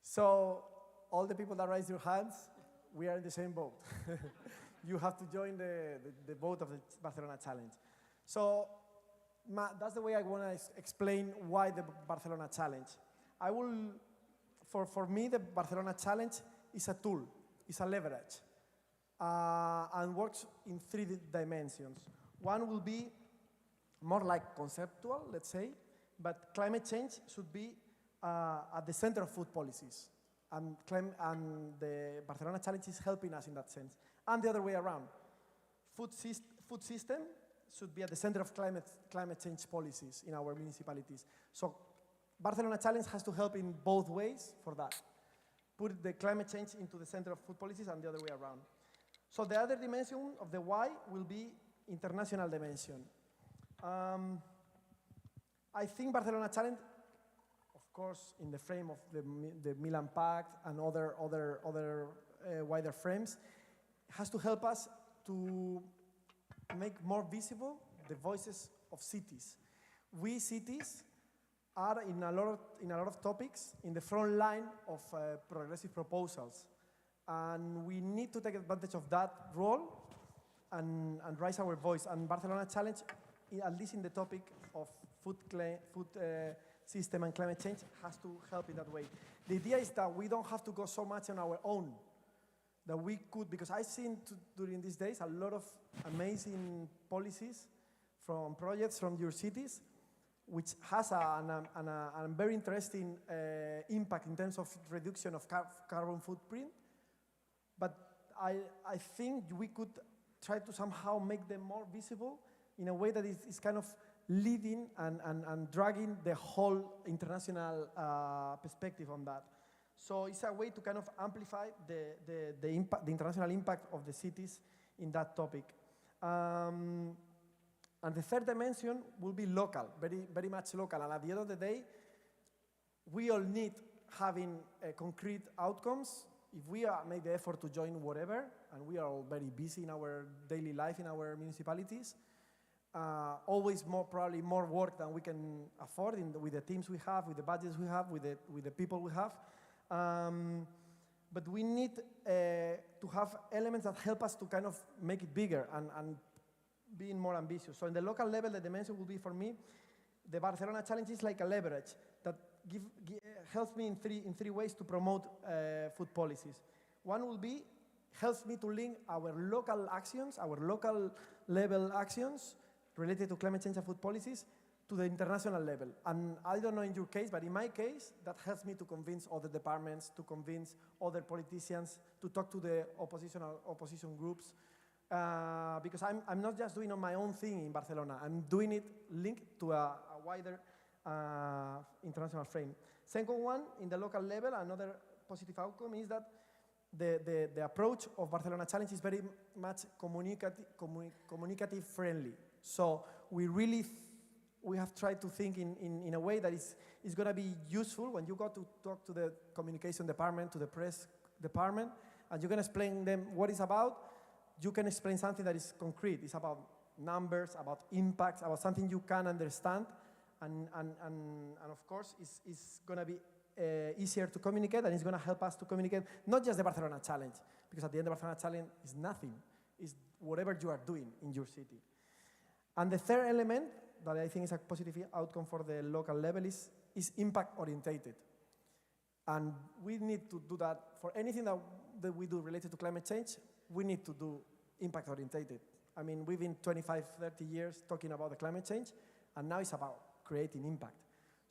so all the people that raise your hands, we are in the same boat. You have to join the boat of the Barcelona Challenge. So that's the way I want to explain why the Barcelona Challenge. I will, for me, the Barcelona Challenge is a tool, it's a leverage, and works in 3 dimensions. One will be more like conceptual, let's say, but climate change should be at the center of food policies. And the Barcelona Challenge is helping us in that sense. And the other way around. Food system should be at the center of climate change policies in our municipalities. So Barcelona Challenge has to help in both ways for that. Put the climate change into the center of food policies and the other way around. So the other dimension of the why will be international dimension. I think Barcelona Challenge, of course, in the frame of the Milan Pact and other wider frames, has to help us to make more visible the voices of cities. We cities are in a lot of topics in the front line of progressive proposals, and we need to take advantage of that role and raise our voice. And Barcelona Challenge, at least in the topic of food system and climate change, has to help in that way. The idea is that we don't have to go so much on our own, that we could, because I've seen during these days a lot of amazing policies from projects from your cities, which has a very interesting impact in terms of reduction of carbon footprint. But I think we could try to somehow make them more visible in a way that is kind of leading and dragging the whole international perspective on that. So it's a way to kind of amplify the international impact of the cities in that topic. And the third dimension will be local, very much local. And at the end of the day, we all need having concrete outcomes. If we make the effort to join whatever, and we are all very busy in our daily life in our municipalities, always probably more work than we can afford with the teams we have, with the budgets we have, with the people we have. But we need to have elements that help us to kind of make it bigger and being more ambitious. So in the local level, the dimension will be, for me, the Barcelona Challenge is like a leverage that helps me in three ways to promote food policies. One will be, helps me to link our local actions, our local level actions related to climate change and food policies to the international level. And I don't know in your case, but in my case, that helps me to convince other departments, to convince other politicians, to talk to the opposition groups, because I'm not just doing on my own thing in Barcelona, I'm doing it linked to a wider international frame. Second one, in the local level, another positive outcome is that the approach of Barcelona Challenge is very much communicative friendly. So we have tried to think in a way that is going to be useful when you go to talk to the communication department, to the press department, and you can explain them what it's about. You can explain something that is concrete. It's about numbers, about impacts, about something you can understand, and of course, it's going to be easier to communicate, and it's going to help us to communicate not just the Barcelona Challenge, because at the end, the Barcelona Challenge is nothing. It's whatever you are doing in your city. And the third element that I think is a positive outcome for the local level is impact-orientated. And we need to do that for anything that we do related to climate change. We need to do impact-orientated. I mean, we've been 25, 30 years talking about the climate change, and now it's about creating impact.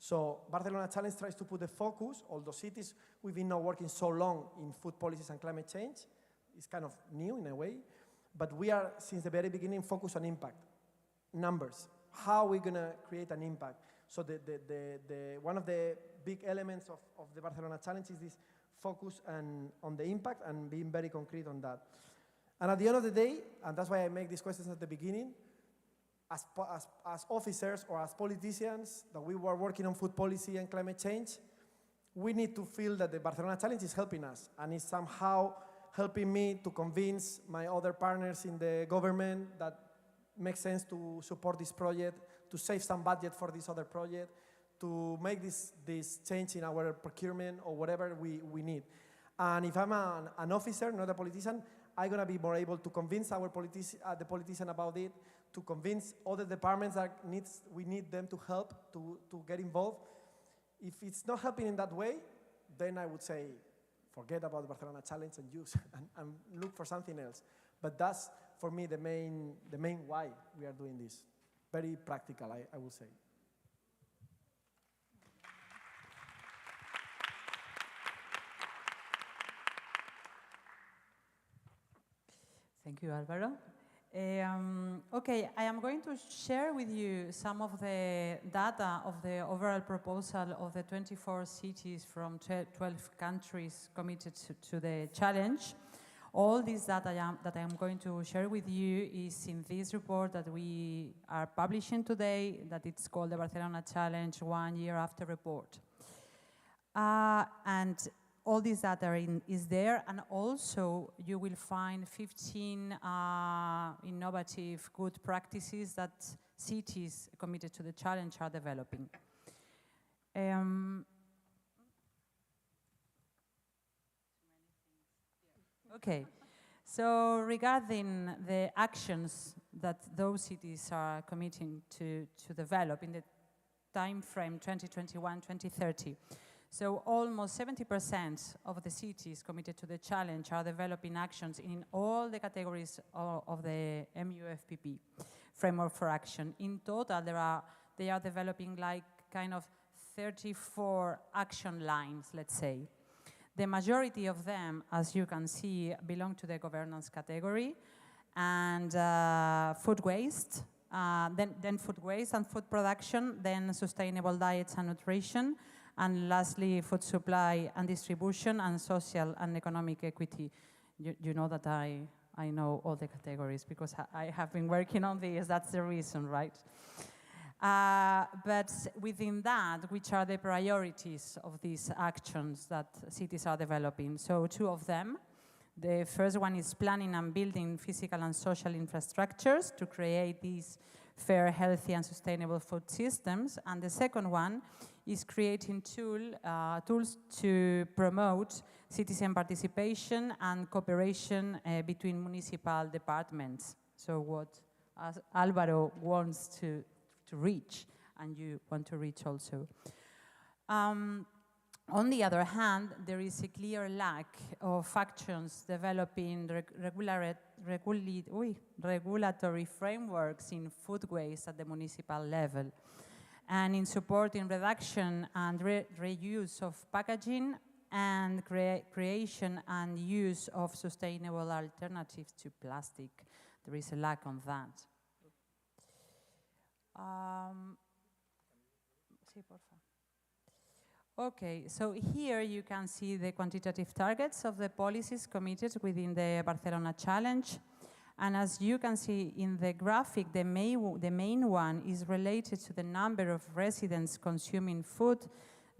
So Barcelona Challenge tries to put the focus, although cities, we've been now working so long in food policies and climate change, it's kind of new in a way, but we are, since the very beginning, focused on impact, numbers, how we're gonna create an impact. So one of the big elements of the Barcelona Challenge is this focus on the impact and being very concrete on that. And at the end of the day, and that's why I make these questions at the beginning, as officers or as politicians that we were working on food policy and climate change, we need to feel that the Barcelona Challenge is helping us and is somehow helping me to convince my other partners in the government that makes sense to support this project, to save some budget for this other project, to make this change in our procurement or whatever we need. And if I'm an officer, not a politician, I'm going to be more able to convince the politician about it, to convince other departments that we need them to help, to get involved. If it's not helping in that way, then I would say, forget about the Barcelona Challenge and use and look for something else. But that's, for me, the main why we are doing this. Very practical, I would say. Thank you, Alvaro. Okay, I am going to share with you some of the data of the overall proposal of the 24 cities from 12 countries committed to the challenge. All this data that I am going to share with you is in this report that we are publishing today, that it's called the Barcelona Challenge 1 Year After Report. And all this data is there, and also you will find 15 innovative good practices that cities committed to the challenge are developing. Okay, so regarding the actions that those cities are committing to develop in the time frame 2021-2030, so almost 70% of the cities committed to the challenge are developing actions in all the categories of the MUFPP framework for action. In total, they are developing like kind of 34 action lines, let's say. The majority of them, as you can see, belong to the governance category, and food waste, then food waste and food production, then sustainable diets and nutrition, and lastly, food supply and distribution, and social and economic equity. You know that I know all the categories because I have been working on these, that's the reason, right? But within that, which are the priorities of these actions that cities are developing? So 2 of them. The first one is planning and building physical and social infrastructures to create these fair, healthy, and sustainable food systems. And the second one is creating tools to promote citizen participation and cooperation between municipal departments. So what Alvaro wants to reach, and you want to reach also. On the other hand, there is a clear lack of actions developing regulatory frameworks in food waste at the municipal level, and in supporting reduction and reuse of packaging and creation and use of sustainable alternatives to plastic. There is a lack on that. Okay, so here you can see the quantitative targets of the policies committed within the Barcelona Challenge. And as you can see in the graphic, the main one is related to the number of residents consuming food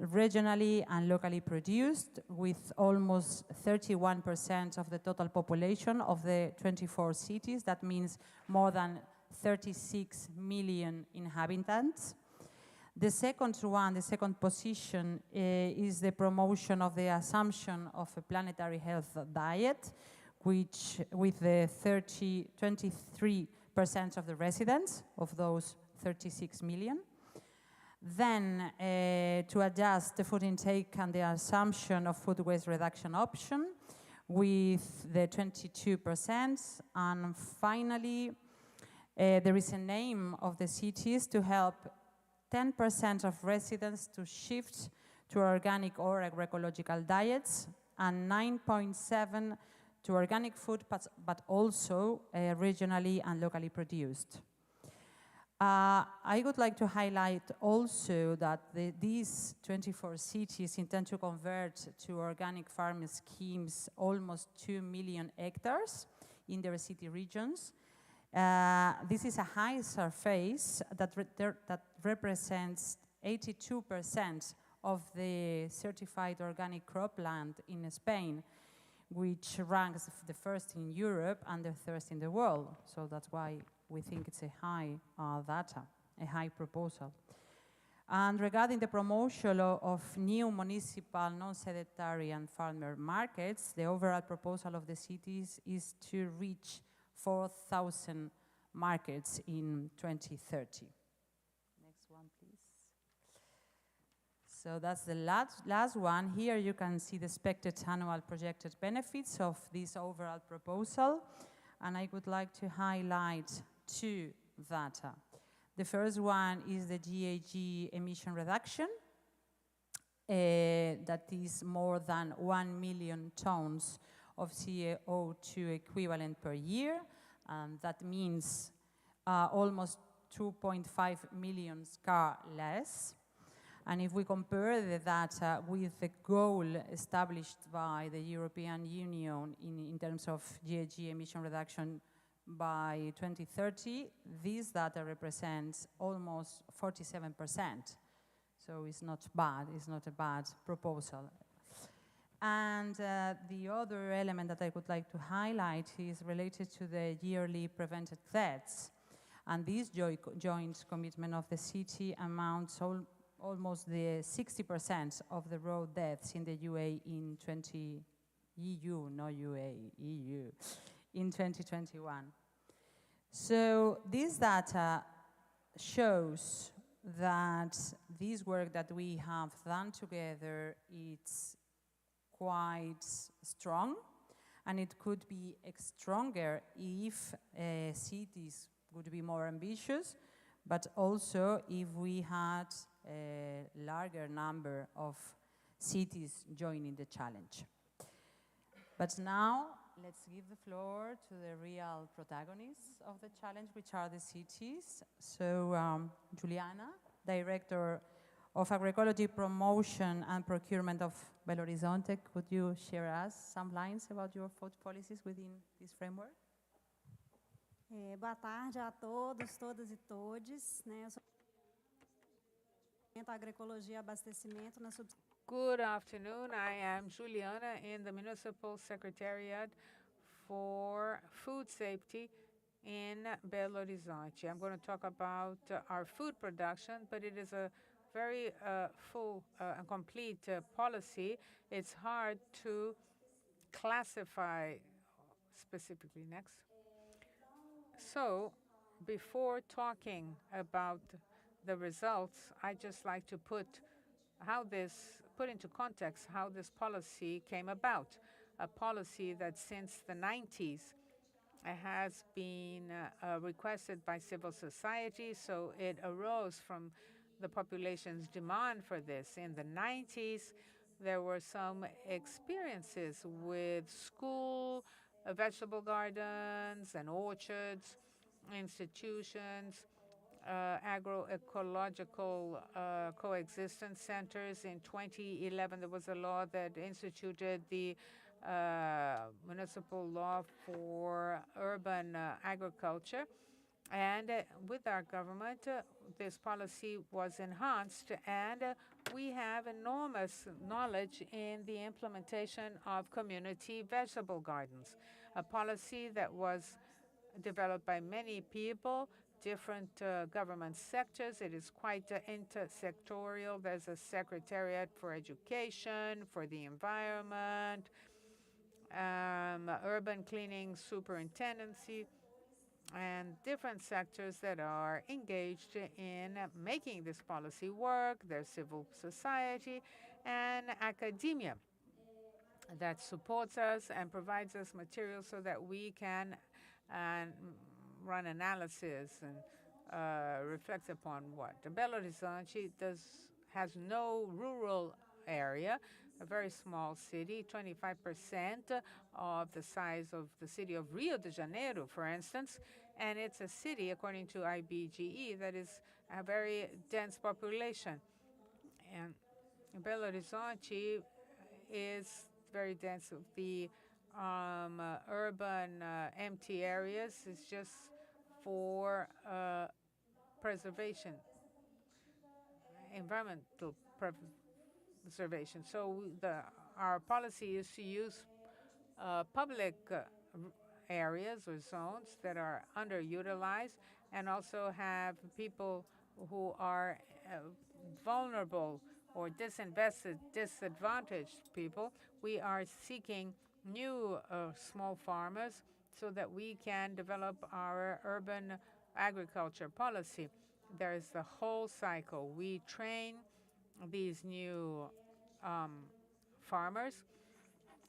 regionally and locally produced, with almost 31% of the total population of the 24 cities. That means more than 36 million inhabitants. The second one, the second position, is the promotion of the assumption of a planetary health diet, which with the 23% of the residents of those 36 million. Then to adjust the food intake and the assumption of food waste reduction option with the 22%. And finally, there is a name of the cities to help 10% of residents to shift to organic or agroecological diets, and 9.7% to organic food, but also regionally and locally produced. I would like to highlight also that these 24 cities intend to convert to organic farming schemes almost 2 million hectares in their city regions. This is a high surface that represents 82% of the certified organic cropland in Spain, which ranks the first in Europe and the third in the world. So that's why we think it's a high data, a high proposal. And regarding the promotion of new municipal, non-sedentary and farmer markets, the overall proposal of the cities is to reach 4,000 markets in 2030. Next one, please. So that's the last one. Here you can see the expected annual projected benefits of this overall proposal. And I would like to highlight two data. The first one is the GHG emission reduction. That is more than 1 million tons of CO2 equivalent per year. That means almost 2.5 million cars less. And if we compare the data with the goal established by the European Union in terms of GHG emission reduction by 2030, this data represents almost 47%. So it's not bad, it's not a bad proposal. And the other element that I would like to highlight is related to the yearly prevented deaths. And this joint commitment of the city amounts almost the 60% of the road deaths in the EU in 2021. So this data shows that this work that we have done together is quite strong, and it could be stronger if cities would be more ambitious, but also if we had a larger number of cities joining the challenge. But now, let's give the floor to the real protagonists of the challenge, which are the cities. So, Juliana, Director of Agroecology Promotion and Procurement of Belo Horizonte, could you share us some lines about your food policies within this framework? Boa tarde a todos, todas e todes. Eu sou agroecologia e abastecimento na Good afternoon. I am Juliana in the Municipal Secretariat for Food Safety in Belo Horizonte. I'm going to talk about our food production, but it is a very full and complete policy. It's hard to classify specifically. Next. So, before talking about the results, I'd just like to put into context how this policy came about. A policy that since the 90s has been requested by civil society, so it arose from the population's demand for this. In the 90s, there were some experiences with school, vegetable gardens and orchards, institutions, agroecological coexistence centers. In 2011, there was a law that instituted the municipal law for urban agriculture. And with our government, this policy was enhanced, and we have enormous knowledge in the implementation of community vegetable gardens, a policy that was developed by many people, different government sectors. It is quite intersectorial. There's a Secretariat for Education, for the Environment, Urban Cleaning Superintendency, and different sectors that are engaged in making this policy work. There's civil society and academia that supports us and provides us material so that we can run analysis and reflects upon what? Belo Horizonte has no rural area, a very small city, 25% of the size of the city of Rio de Janeiro, for instance, and it's a city, according to IBGE, that is a very dense population. And Belo Horizonte is very dense. The urban empty areas is just for preservation, environmental preservation. So our policy is to use public areas or zones that are underutilized and also have people who are vulnerable or disadvantaged people. We are seeking new small farmers so that we can develop our urban agriculture policy. There's the whole cycle. We train these new farmers,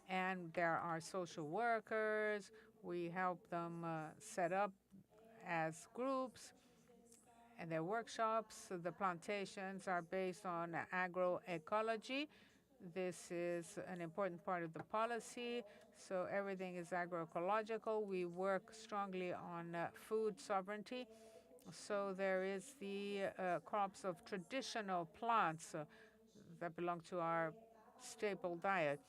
and there are social workers. We help them set up as groups and their workshops. So the plantations are based on agroecology. This is an important part of the policy. So everything is agroecological. We work strongly on food sovereignty. So there is the crops of traditional plants that belong to our staple diet.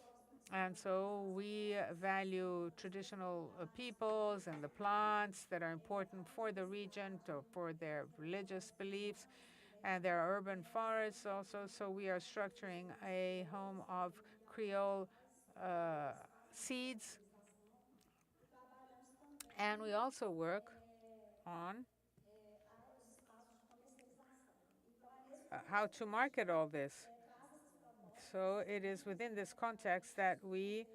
And so we value traditional peoples and the plants that are important for the region, for their religious beliefs. And there are urban forests also. So we are structuring a home of Creole seeds. And we also work on how to market all this. So it is within this context that we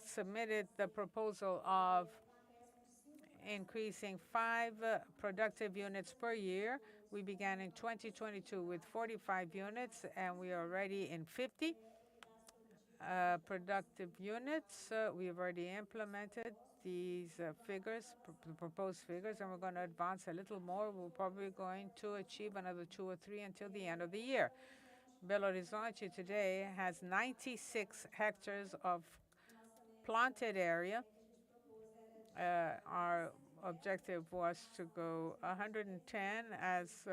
submitted the proposal of increasing 5 productive units per year. We began in 2022 with 45 units, and we are already in 50 productive units. We have already implemented these proposed figures, and we're going to advance a little more. We're probably going to achieve another 2 or 3 until the end of the year. Belo Horizonte today has 96 hectares of planted area. Our objective was to go 110 as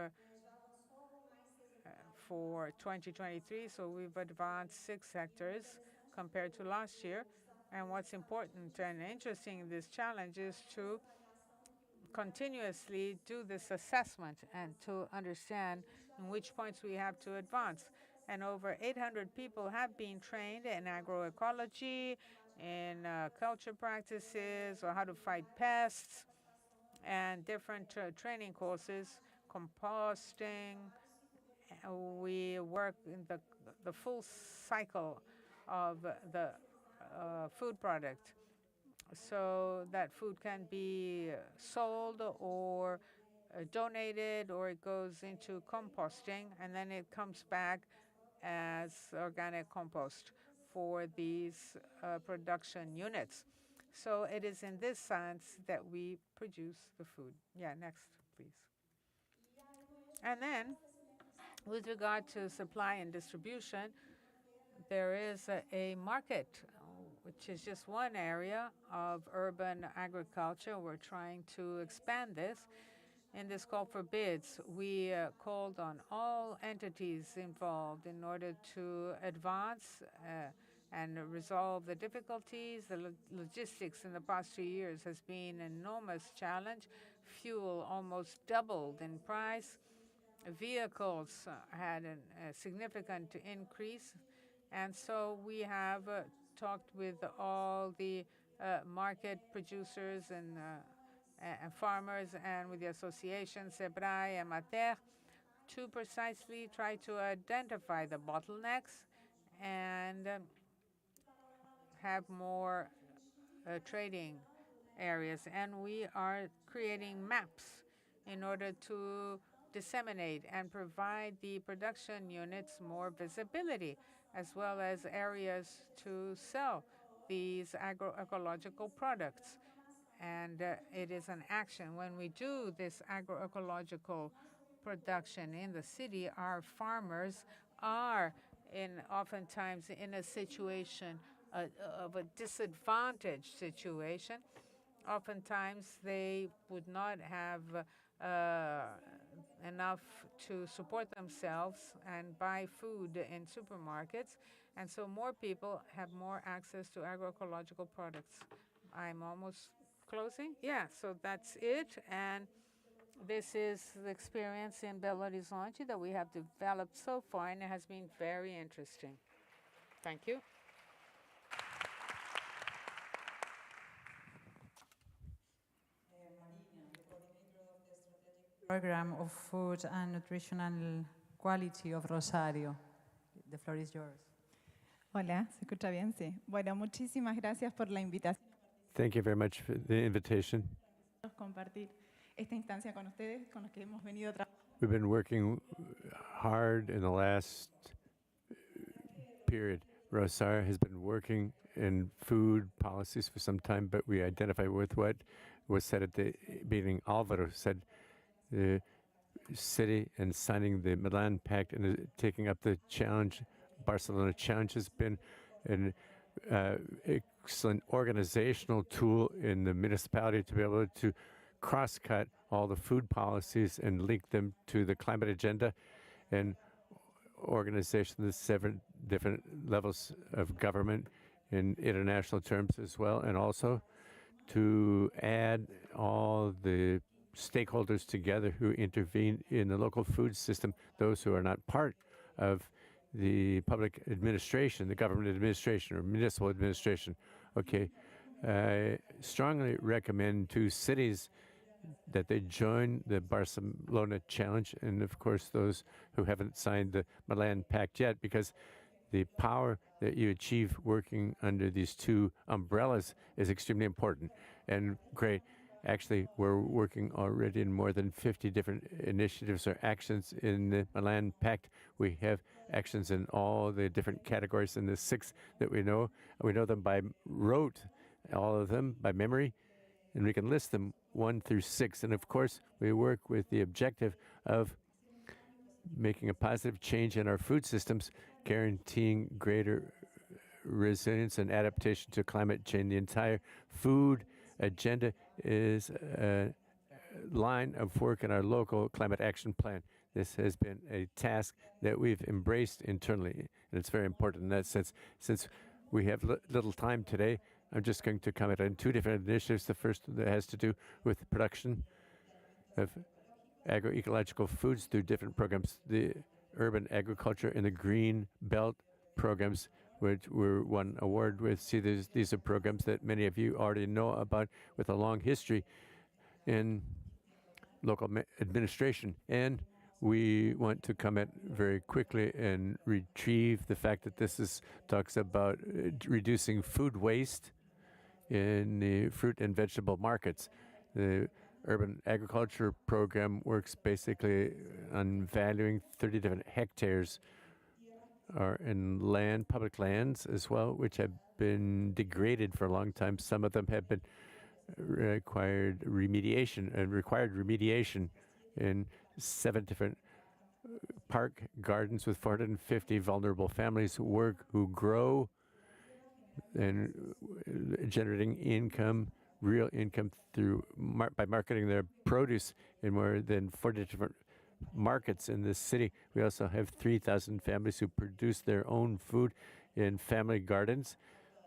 for 2023, so we've advanced 6 hectares compared to last year. And what's important and interesting in this challenge is to continuously do this assessment and to understand in which points we have to advance. And over 800 people have been trained in agroecology, in culture practices, or how to fight pests, and different training courses, composting. We work in the full cycle of the food product, so that food can be sold or donated, or it goes into composting, and then it comes back as organic compost for these production units. So it is in this sense that we produce the food. Yeah, next, please. And then, with regard to supply and distribution, there is a market, which is just one area of urban agriculture. We're trying to expand this. In this call for bids, we called on all entities involved in order to advance and resolve the difficulties. The logistics in the past 2 years has been an enormous challenge. Fuel almost doubled in price. Vehicles had a significant increase. And so we have talked with all the market producers and farmers and with the association SEBRAE and MATER to precisely try to identify the bottlenecks and have more trading areas. And we are creating maps in order to disseminate and provide the production units more visibility, as well as areas to sell these agroecological products. and it is an action. When we do this agroecological production in the city, our farmers are oftentimes in a situation of a disadvantaged situation. Oftentimes, they would not have enough to support themselves and buy food in supermarkets. And so more people have more access to agroecological products. I'm almost closing. Yeah, so that's it. And this is the experience in Belo Horizonte that we have developed so far, and it has been very interesting. Thank you. Program of Food and Nutritional Quality of Rosario. The floor is yours. Hola, ¿se escucha bien? Sí. Bueno, muchísimas gracias por la invitación. Thank you very much for the invitation. Compartir esta instancia con ustedes, con los que hemos venido trabajando. We've been working hard in the last period. Rosario has been working in food policies for some time, but we identify with what was said at the beginning. Alvaro said the city and signing the Milan Pact and taking up the challenge, Barcelona challenge, has been an excellent organizational tool in the municipality to be able to cross-cut all the food policies and link them to the climate agenda and organization of the 7 different levels of government in international terms as well, and also to add all the stakeholders together who intervene in the local food system, those who are not part of the public administration, the government administration or municipal administration. Okay, I strongly recommend to cities that they join the Barcelona Challenge, and of course those who haven't signed the Milan Pact yet, because the power that you achieve working under these 2 umbrellas is extremely important and great. Actually, we're working already in more than 50 different initiatives or actions in the Milan Pact. We have actions in all the different categories in the 6 that we know. We know them by rote, all of them by memory, and we can list them 1 through 6. And of course, we work with the objective of making a positive change in our food systems, guaranteeing greater resilience and adaptation to climate change. The entire food agenda is a line of work in our local climate action plan. This has been a task that we've embraced internally, and it's very important in that sense. Since we have little time today, I'm just going to comment on 2 different initiatives. The first that has to do with the production of agroecological foods through different programs, the urban agriculture and the green belt programs, which were won award with. See, these are programs that many of you already know about with a long history in local administration. And we want to comment very quickly and retrieve the fact that this talks about reducing food waste in the fruit and vegetable markets. The urban agriculture program works basically on valuing 30 different hectares are in land, public lands as well, which have been degraded for a long time. Some of them have been required remediation in 7 different park gardens with 450 vulnerable families who grow and generating income, real income through by marketing their produce in more than 40 different markets in this city. We also have 3,000 families who produce their own food in family gardens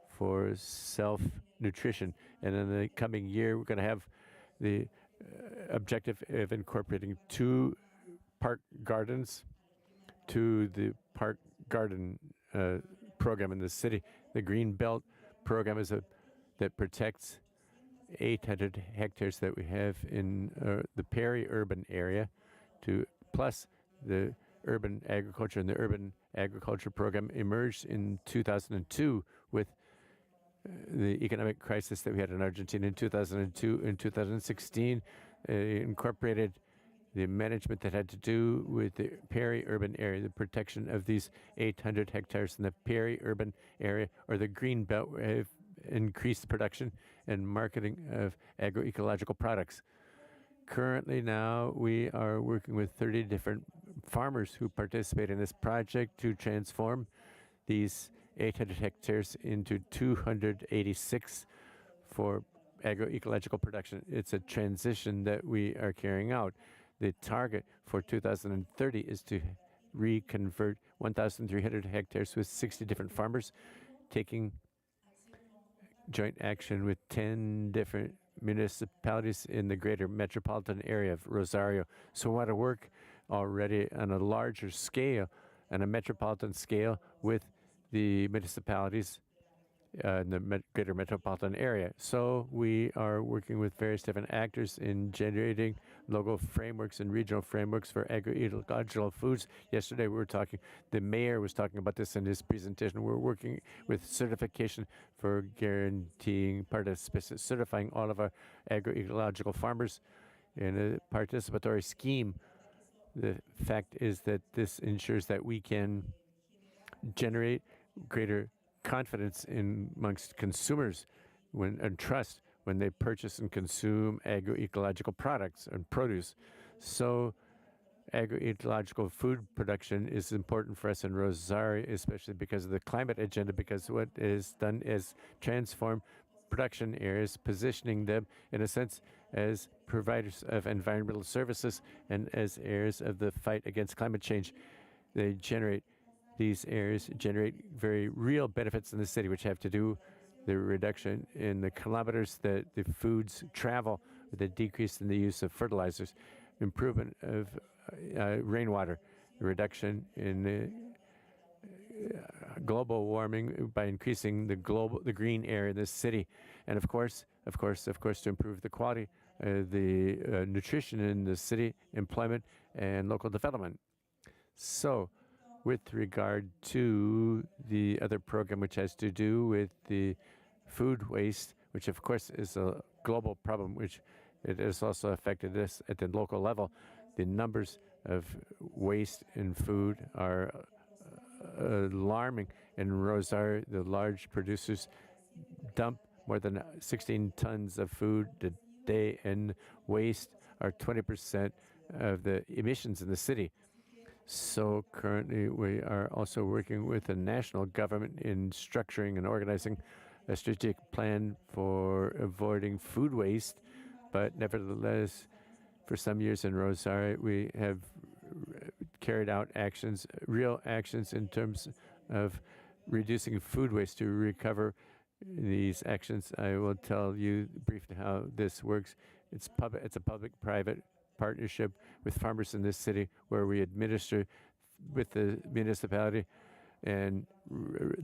for self-nutrition. And in the coming year, we're going to have the objective of incorporating 2 park gardens to the park garden program in the city. The Green Belt program is that protects 800 hectares that we have in the peri-urban area, plus the urban agriculture. And the urban agriculture program emerged in 2002 with the economic crisis that we had in Argentina in 2002. In 2016, incorporated the management that had to do with the peri-urban area, the protection of these 800 hectares in the peri-urban area, or the green belt, increased production and marketing of agroecological products. Currently now, we are working with 30 different farmers who participate in this project to transform these 800 hectares into 286 for agroecological production. It's a transition that we are carrying out. The target for 2030 is to reconvert 1,300 hectares with 60 different farmers, taking joint action with 10 different municipalities in the greater metropolitan area of Rosario. So we want to work already on a larger scale, on a metropolitan scale, with the municipalities in the greater metropolitan area. So we are working with various different actors in generating local frameworks and regional frameworks for agroecological foods. Yesterday the mayor was talking about this in his presentation. We're working with certification for guaranteeing certifying all of our agroecological farmers in a participatory scheme. The fact is that this ensures that we can generate greater confidence amongst consumers and trust when they purchase and consume agroecological products and produce. So agroecological food production is important for us in Rosario, especially because of the climate agenda, because what is done is transform production areas, positioning them in a sense as providers of environmental services and as areas of the fight against climate change. These areas generate very real benefits in the city, which have to do the reduction in the kilometers that the foods travel, the decrease in the use of fertilizers, improvement of rainwater, reduction in the global warming by increasing the green area in the city, and of course, to improve the quality, the nutrition in the city, employment, and local development. So, with regard to the other program, which has to do with the food waste, which of course is a global problem, which it has also affected us at the local level. The numbers of waste in food are alarming. In Rosario, the large producers dump more than 16 tons of food a day, and waste are 20% of the emissions in the city. So currently, we are also working with the national government in structuring and organizing a strategic plan for avoiding food waste. But nevertheless, for some years in Rosario, we have carried out actions, real actions in terms of reducing food waste to recover these actions. I will tell you briefly how this works. It's a public-private partnership with farmers in this city, where we administer with the municipality and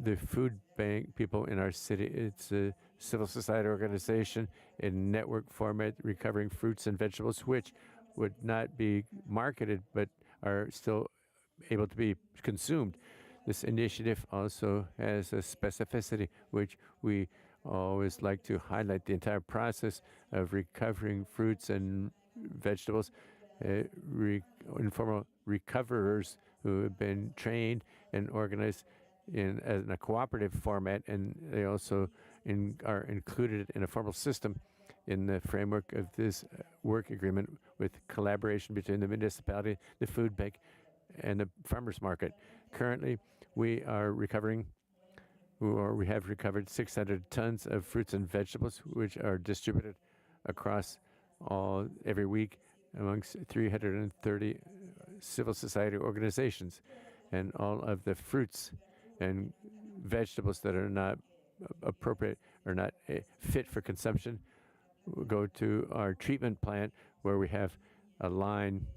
the food bank people in our city. It's a civil society organization in network format, recovering fruits and vegetables which would not be marketed but are still able to be consumed. This initiative also has a specificity which we always like to highlight: the entire process of recovering fruits and vegetables, informal recoverers who have been trained and organized in a cooperative format, and they also are included in a formal system in the framework of this work agreement with collaboration between the municipality, the food bank, and the farmers market. Currently, we have recovered 600 tons of fruits and vegetables, which are distributed across every week amongst 330 civil society organizations. And all of the fruits and vegetables that are not appropriate or not fit for consumption go to our treatment plant, where we have a line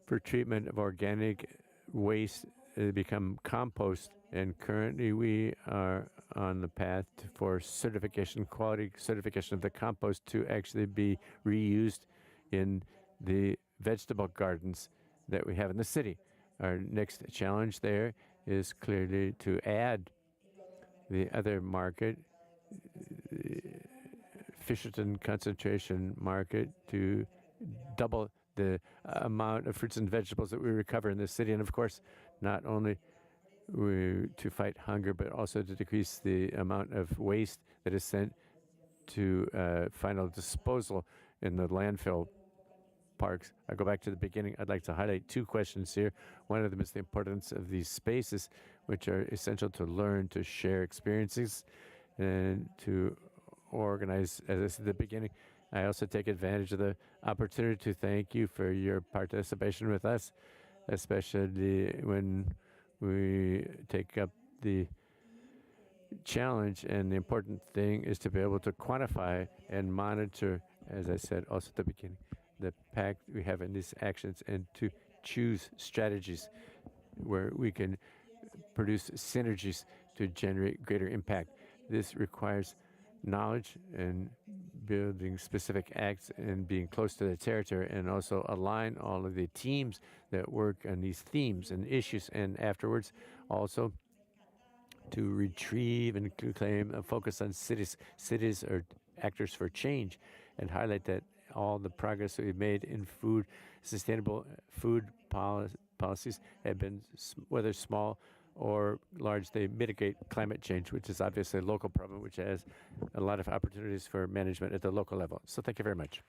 for treatment of organic waste become compost. And currently we are on the path for certification, quality certification of the compost to actually be reused in the vegetable gardens that we have in the city. Our next challenge there is clearly to add the other market, Fisherton concentration market, to double the amount of fruits and vegetables that we recover in this city. And of course, not only to fight hunger, but also to decrease the amount of waste that is sent to final disposal in the landfill parks. I go back to the beginning. I'd like to highlight two questions here. One of them is the importance of these spaces, which are essential to learn, to share experiences, and to organize, as I said at the beginning. I also take advantage of the opportunity to thank you for your participation with us, especially when we take up the challenge. And the important thing is to be able to quantify and monitor, as I said also at the beginning, the pact we have in these actions, and to choose strategies where we can produce synergies to generate greater impact. This requires knowledge and building specific acts and being close to the territory, and also align all of the teams that work on these themes and issues, and afterwards also to retrieve and claim a focus on cities. Cities are actors for change, and highlight that all the progress that we've made in food, sustainable food policies have been, whether small or large, they mitigate climate change, which is obviously a local problem, which has a lot of opportunities for management at the local level. So thank you very much.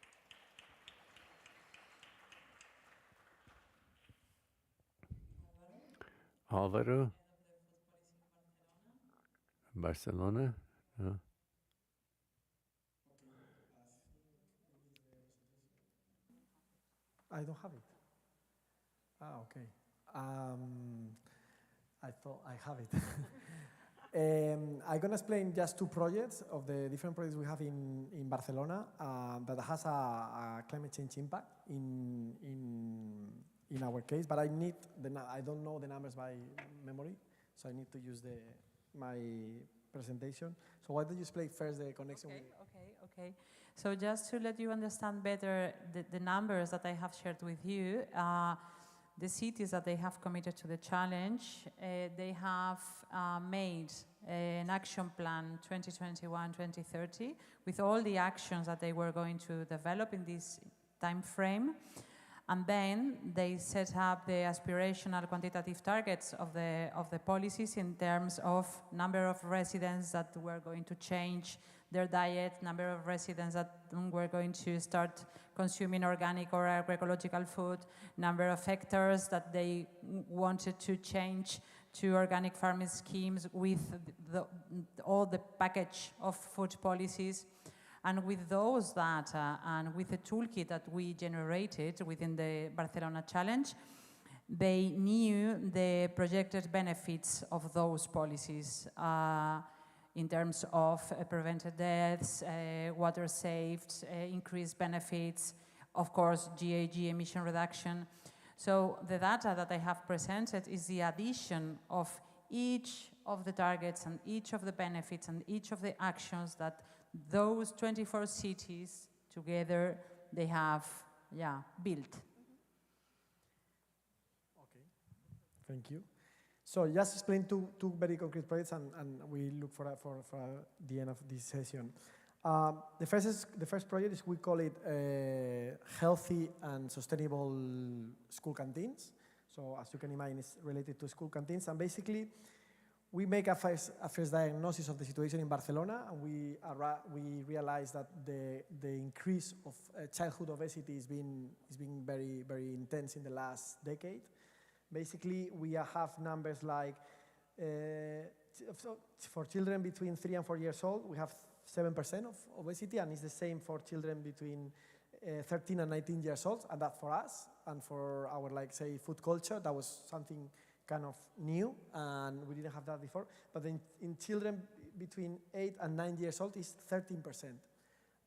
Álvaro, Barcelona. No. I don't have it. Okay. I thought I have it. I'm going to explain just two projects of the different projects we have in Barcelona that has a climate change impact in our case, but I don't know the numbers by memory, so I need to use my presentation. So why don't you explain first the connection? Okay. So just to let you understand better the numbers that I have shared with you, the cities that they have committed to the challenge, they have made an action plan 2021-2030 with all the actions that they were going to develop in this time frame. And then they set up the aspirational quantitative targets of the policies in terms of number of residents that were going to change their diet, number of residents that were going to start consuming organic or agroecological food, number of hectares that they wanted to change to organic farming schemes with all the package of food policies. And with those data and with the toolkit that we generated within the Barcelona Challenge, they knew the projected benefits of those policies in terms of prevented deaths, water saved, increased benefits, of course, GHG emission reduction. So the data that I have presented is the addition of each of the targets and each of the benefits and each of the actions that those 24 cities together they have built. Okay, thank you. So just explain two very concrete projects, and we look for the end of this session. The first project is, we call it healthy and sustainable school canteens. So as you can imagine, it's related to school canteens, and basically we make a first diagnosis of the situation in Barcelona, and we realize that the increase of childhood obesity is being very, very intense in the last decade. Basically, we have numbers like, for children between 3 and 4 years old, we have 7% of obesity, and it's the same for children between 13 and 19 years old, and that for us, and for our, like, say, food culture, that was something kind of new, and we didn't have that before. But in children between 8 and 9 years old, it's 13%.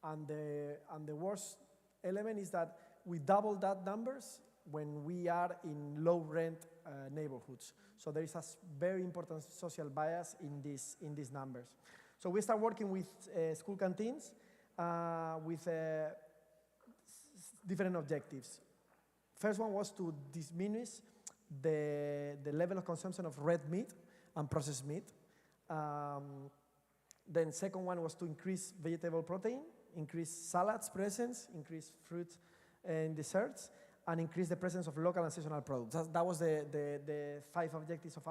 And the worst element is that we double that numbers when we are in low-rent neighborhoods. So there is a very important social bias in these numbers. So we start working with school canteens with different objectives. First one was to diminish the level of consumption of red meat and processed meat. Then second one was to increase vegetable protein, increase salads presence, increase fruit and desserts, and increase the presence of local and seasonal products. That was the 5 objectives of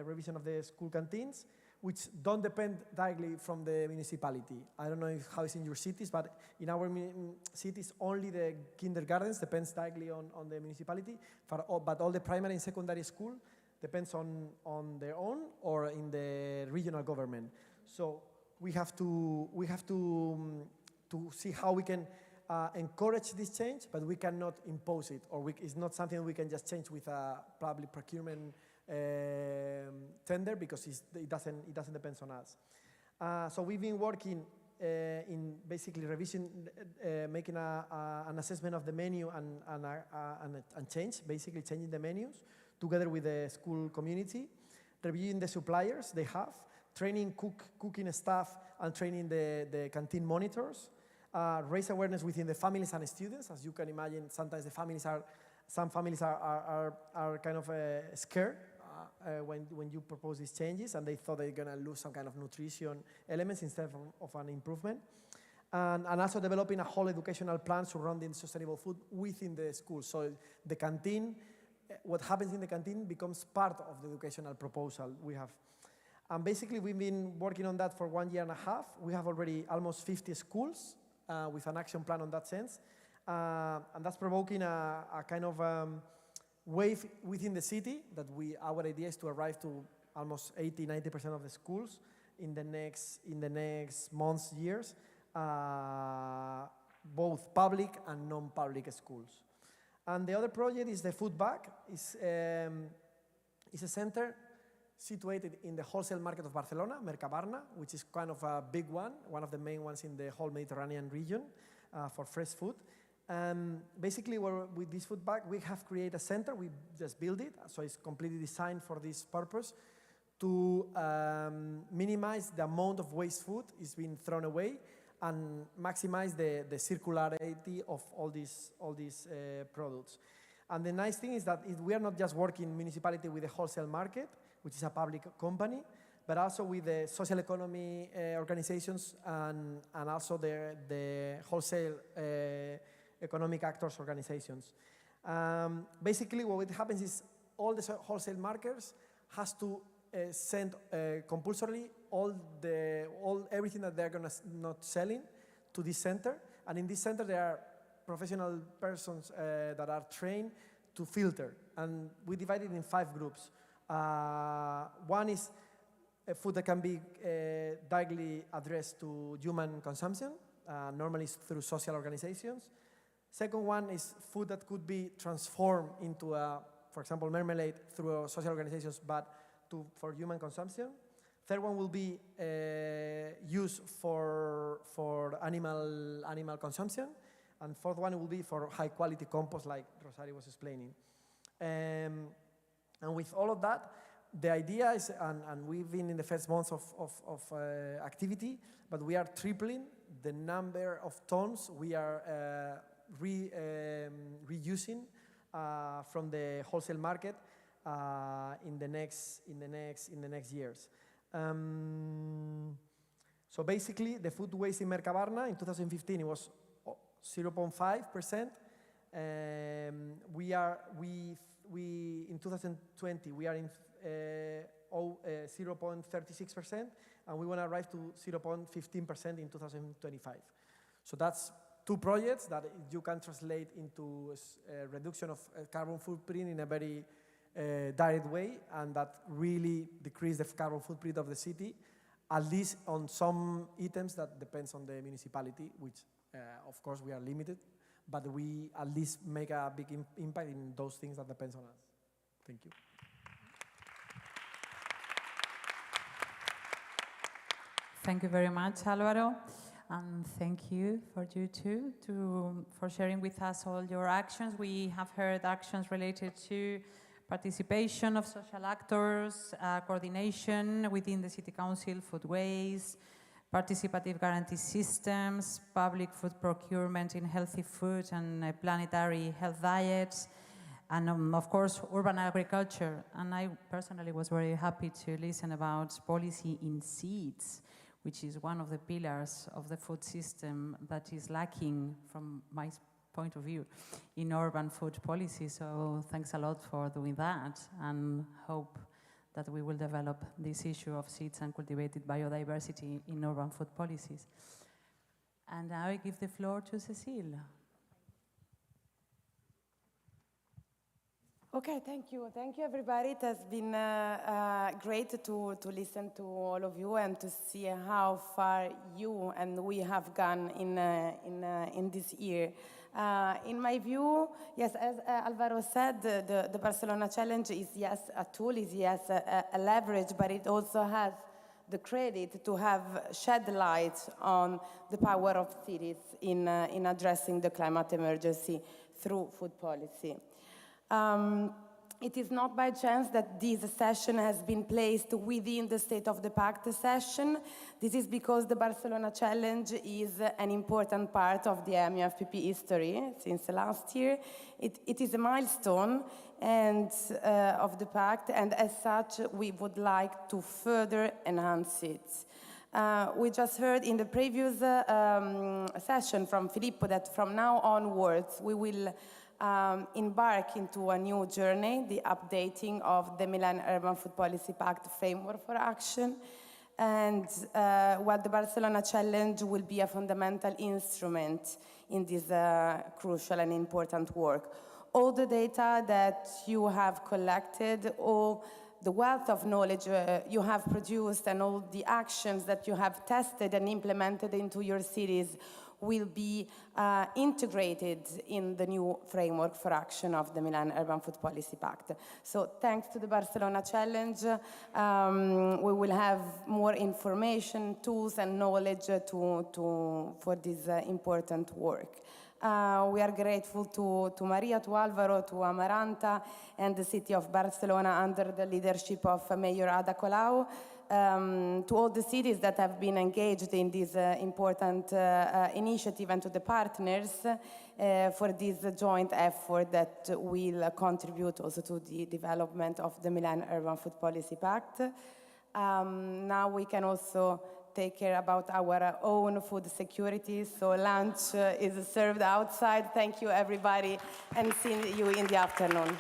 revision of the school canteens, which don't depend directly from the municipality. I don't know how it's in your cities, but in our cities, only the kindergartens depends directly on the municipality, but all the primary and secondary school depends on their own or in the regional government. So we have to see how we can encourage this change, but we cannot impose it, or it's not something we can just change with a public procurement tender, because it doesn't depend on us. So we've been working in basically revision, making an assessment of the menu and basically changing the menus together with the school community, reviewing the suppliers they have, training cooking staff and training the canteen monitors, raise awareness within the families and students. As you can imagine, sometimes some families are kind of scared when you propose these changes, and they thought they're going to lose some kind of nutrition elements instead of an improvement. And also developing a whole educational plan surrounding sustainable food within the school. So the canteen, what happens in the canteen becomes part of the educational proposal we have. And basically, we've been working on that for 1.5 years. We have already almost 50 schools with an action plan on that sense. And that's provoking a kind of wave within the city that our idea is to arrive to almost 80–90% of the schools in the next months, years, both public and non-public schools. And the other project is the food bag. It's a center situated in the wholesale market of Barcelona, Mercabarna, which is kind of a big one of the main ones in the whole Mediterranean region for fresh food. Basically, with this food bag, we have created a center. We just built it, so it's completely designed for this purpose to minimize the amount of waste food is being thrown away and maximize the circularity of all these products. And the nice thing is that we are not just working municipality with the wholesale market, which is a public company, but also with the social economy organizations and also the wholesale economic actors organizations. Basically, what happens is all the wholesale markets has to send compulsorily everything that they're not selling to this center. And in this center, there are professional persons that are trained to filter. And we divide it in 5 groups. One is food that can be directly addressed to human consumption, normally through social organizations. Second one is food that could be transformed into, for example, marmalade through social organizations, but for human consumption. Third one will be used for animal consumption. And fourth one will be for high quality compost, like Rosario was explaining. And with all of that, the idea is, and we've been in the first months of activity, but we are tripling the number of tons we are reusing from the wholesale market in the next years. So basically, the food waste in Mercabarna in 2015 it was 0.5%. In 2020 we are in 0.36%, and we want to arrive to 0.15% in 2025. So that's 2 projects that you can translate into a reduction of carbon footprint in a very direct way, and that really decrease the carbon footprint of the city, at least on some items that depends on the municipality, which of course we are limited, but we at least make a big impact in those things that depends on us. Thank you. Thank you very much, Álvaro. And thank you for you too, for sharing with us all your actions. We have heard actions related to participation of social actors, coordination within the City Council, food waste, participative guarantee systems, public food procurement in healthy food and planetary health diets, and of course, urban agriculture. And I personally was very happy to listen about policy in seeds, which is one of the pillars of the food system that is lacking, from my point of view, in urban food policy. So thanks a lot for doing that, and hope that we will develop this issue of seeds and cultivated biodiversity in urban food policies. And now I give the floor to Cecile. Okay, thank you. Thank you, everybody. It has been great to listen to all of you and to see how far you and we have gone in this year. In my view, yes, as Alvaro said, the Barcelona Challenge is, yes, a tool, is, yes, a leverage, but it also has the credit to have shed light on the power of cities in addressing the climate emergency through food policy. It is not by chance that this session has been placed within the State of the Pact session. This is because the Barcelona Challenge is an important part of the MUFPP history since last year. It is a milestone of the Pact, and as such, we would like to further enhance it. We just heard in the previous session from Filippo that from now onwards, we will embark into a new journey, the updating of the Milan Urban Food Policy Pact framework for action. And while the Barcelona Challenge will be a fundamental instrument in this crucial and important work. All the data that you have collected, all the wealth of knowledge you have produced, and all the actions that you have tested and implemented into your cities will be integrated in the new framework for action of the Milan Urban Food Policy Pact. So thanks to the Barcelona Challenge, we will have more information, tools, and knowledge for this important work. We are grateful to Maria, to Alvaro, to Amaranta, and the city of Barcelona under the leadership of Mayor Ada Colau, to all the cities that have been engaged in this important initiative, and to the partners for this joint effort that will contribute also to the development of the Milan Urban Food Policy Pact. Now we can also take care about our own food security, so lunch is served outside. Thank you, everybody, and see you in the afternoon.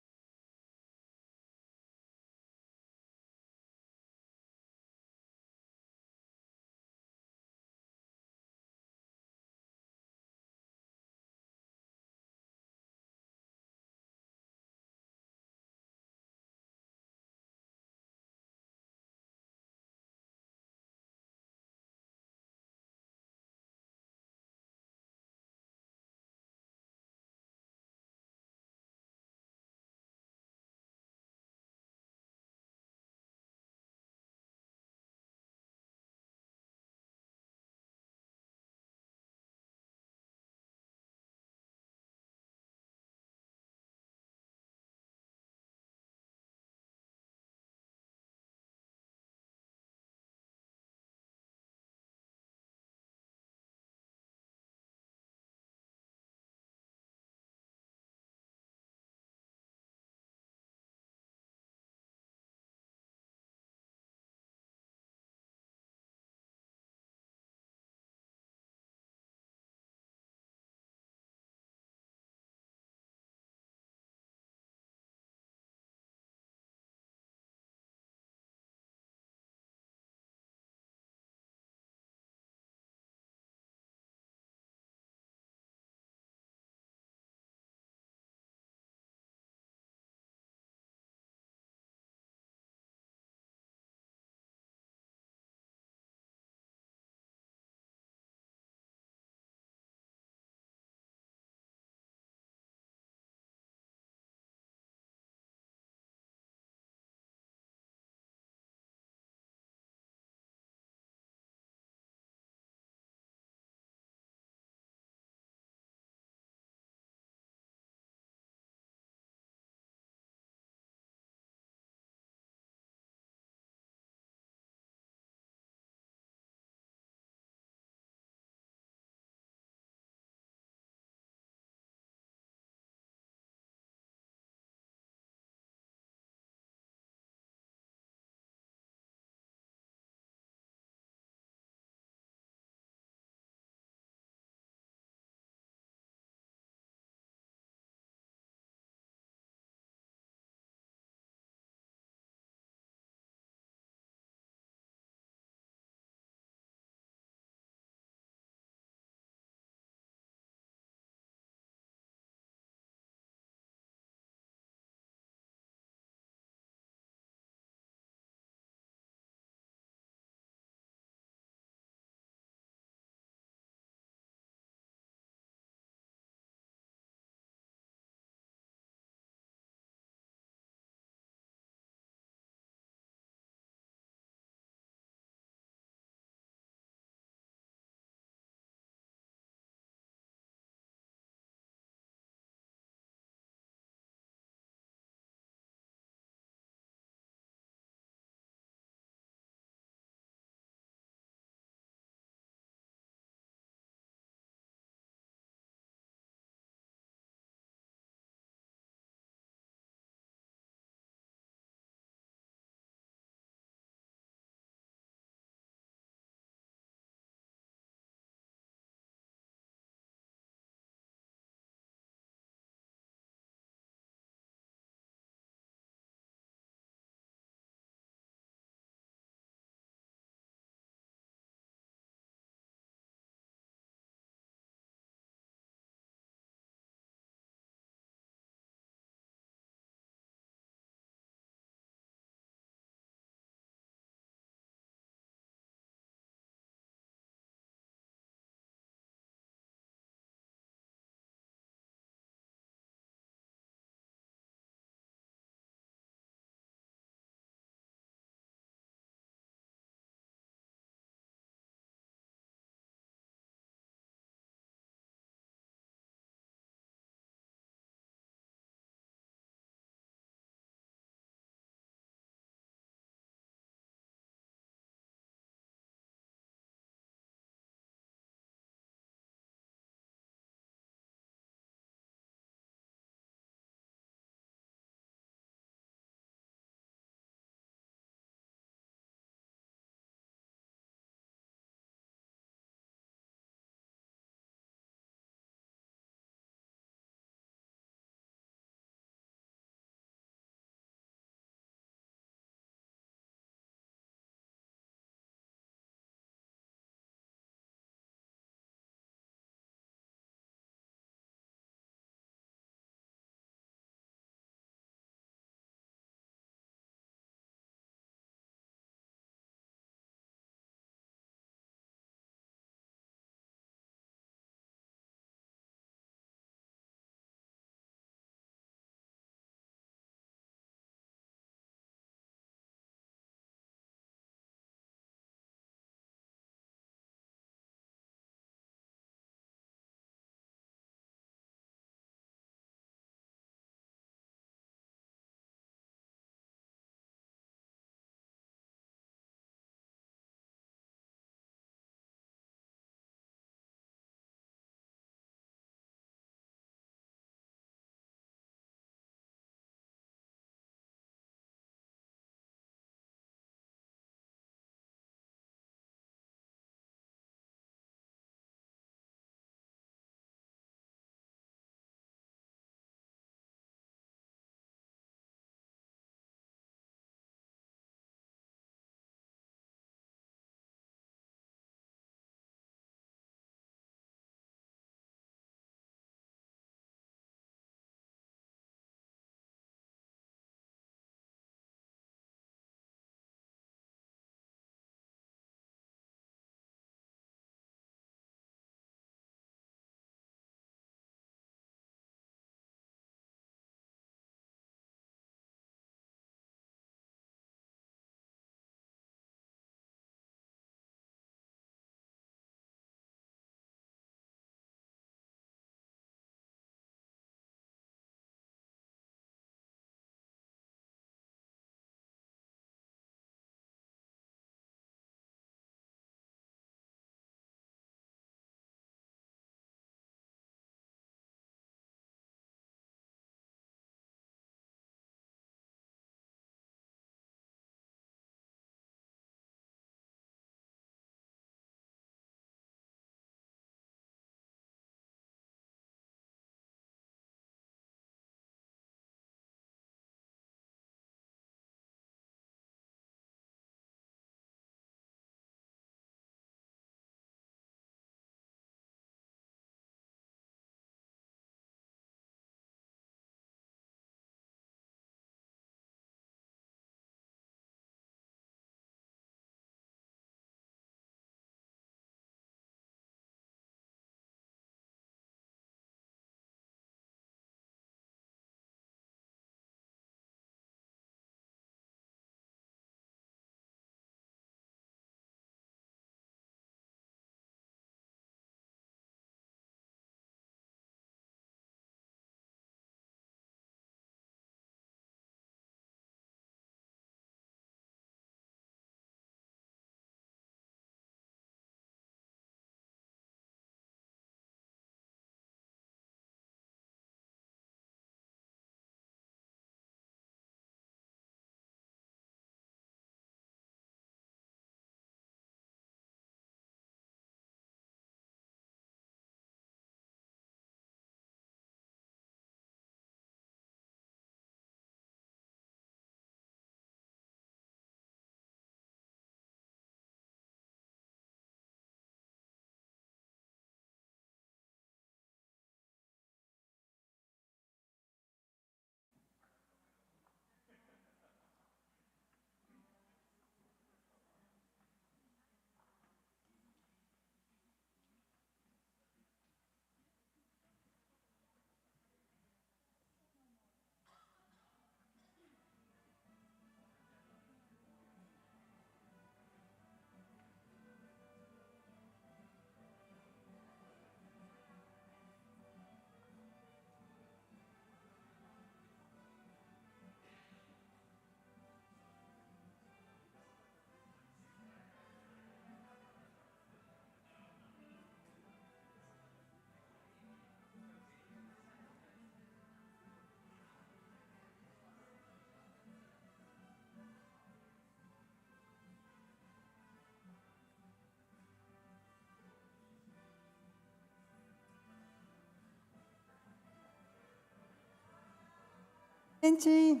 Gente,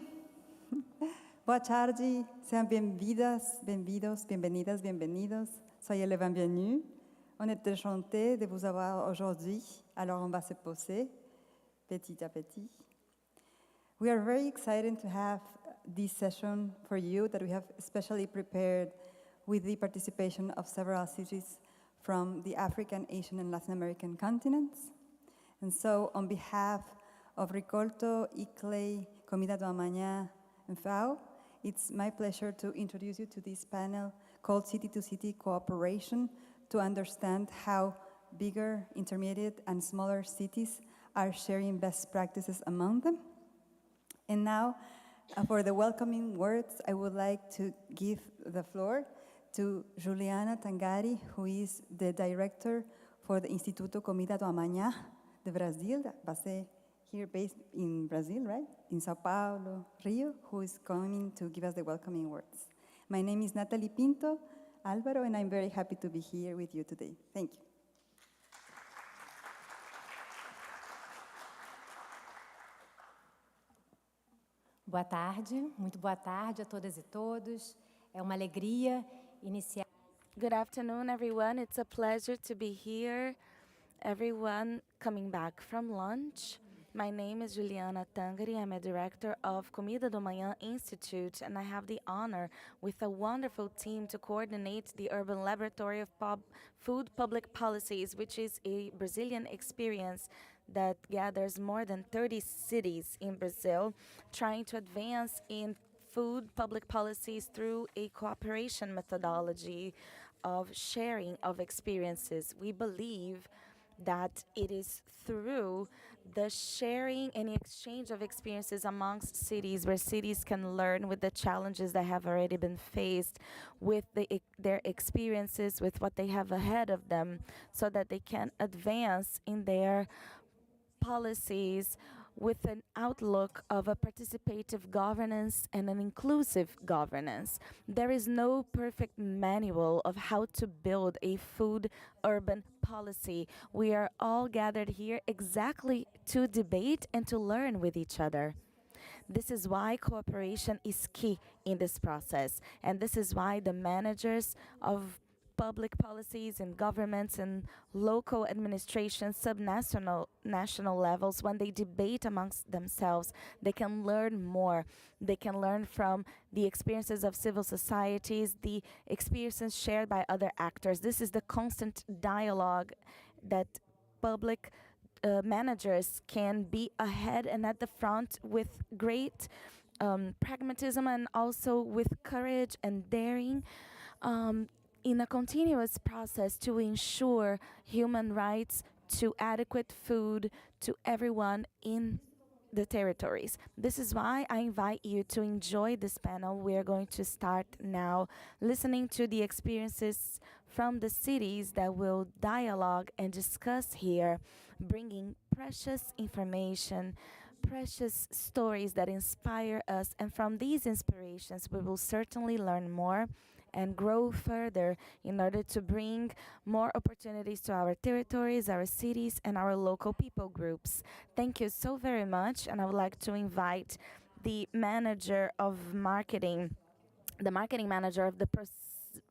boa tarde, sejam bem-vindas, bem-vindos, bienvenidas, bienvenidos. Soyez les bienvenus. On est enchanté de vous avoir aujourd'hui. Alors, on va se poser petit à petit. We are very excited to have this session for you that we have especially prepared with the participation of several cities from the African, Asian, and Latin American continents. And so, on behalf of Rikolto, ICLEI, Comida do Amanhã, and FAO, it's my pleasure to introduce you to this panel called City-to-City Cooperation to understand how bigger, intermediate, and smaller cities are sharing best practices among them. And now, for the welcoming words, I would like to give the floor to Juliana Tangari, who is the director for the Instituto Comida do Amanhã de Brazil, here based in Brazil, right? In Sao Paulo, Rio, who is coming to give us the welcoming words. My name is Natalie Pinto Álvaro, and I'm very happy to be here with you today. Thank you. Boa tarde, muito boa tarde a todas e todos. É uma alegria iniciar. Good afternoon, everyone. It's a pleasure to be here. Everyone coming back from lunch. My name is Juliana Tangari. I'm a director of Comida do Amanhã Institute, and I have the honor with a wonderful team to coordinate the Urban Laboratory of Food Public Policies, which is a Brazilian experience that gathers more than 30 cities in Brazil, trying to advance in food public policies through a cooperation methodology of sharing of experiences. We believe that it is through the sharing and exchange of experiences amongst cities where cities can learn with the challenges that have already been faced, with their experiences, with what they have ahead of them, so that they can advance in their policies with an outlook of a participative governance and an inclusive governance. There is no perfect manual of how to build a food urban policy. We are all gathered here exactly to debate and to learn with each other. This is why cooperation is key in this process, and this is why the managers of public policies and governments and local administrations, national levels, when they debate amongst themselves, they can learn more. They can learn from the experiences of civil societies, the experiences shared by other actors. This is the constant dialogue that public managers can be ahead and at the front with great pragmatism and also with courage and daring. In a continuous process to ensure human rights to adequate food to everyone in the territories. This is why I invite you to enjoy this panel. We are going to start now listening to the experiences from the cities that will dialogue and discuss here, bringing precious information, precious stories that inspire us, and from these inspirations we will certainly learn more and grow further in order to bring more opportunities to our territories, our cities, and our local people groups. Thank you so very much, and I would like to invite the manager of marketing, the marketing manager of the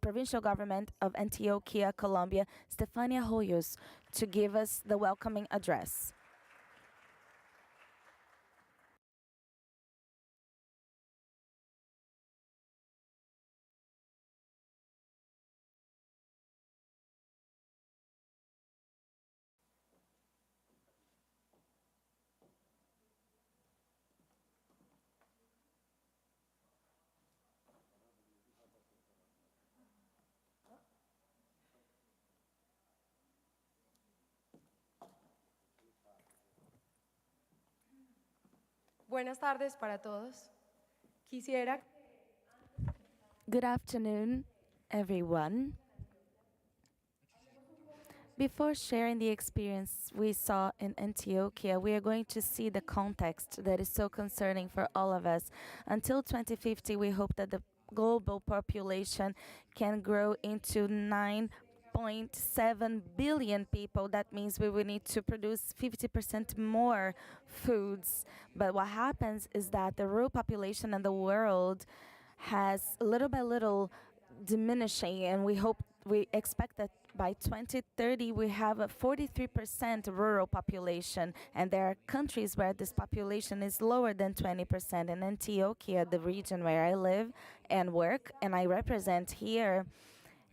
provincial government of Antioquia, Colombia, Stefania Hoyos, to give us the welcoming address. Buenas tardes para todos. Quisiera. Good afternoon, everyone. Before sharing the experience we saw in Antioquia, we are going to see the context that is so concerning for all of us. Until 2050, we hope that the global population can grow into 9 2.7 billion people. That means we will need to produce 50% more foods. But what happens is that the rural population in the world has little by little diminishing, and we expect that by 2030 we have a 43% rural population, and there are countries where this population is lower than 20%. In Antioquia, the region where I live and work and I represent here,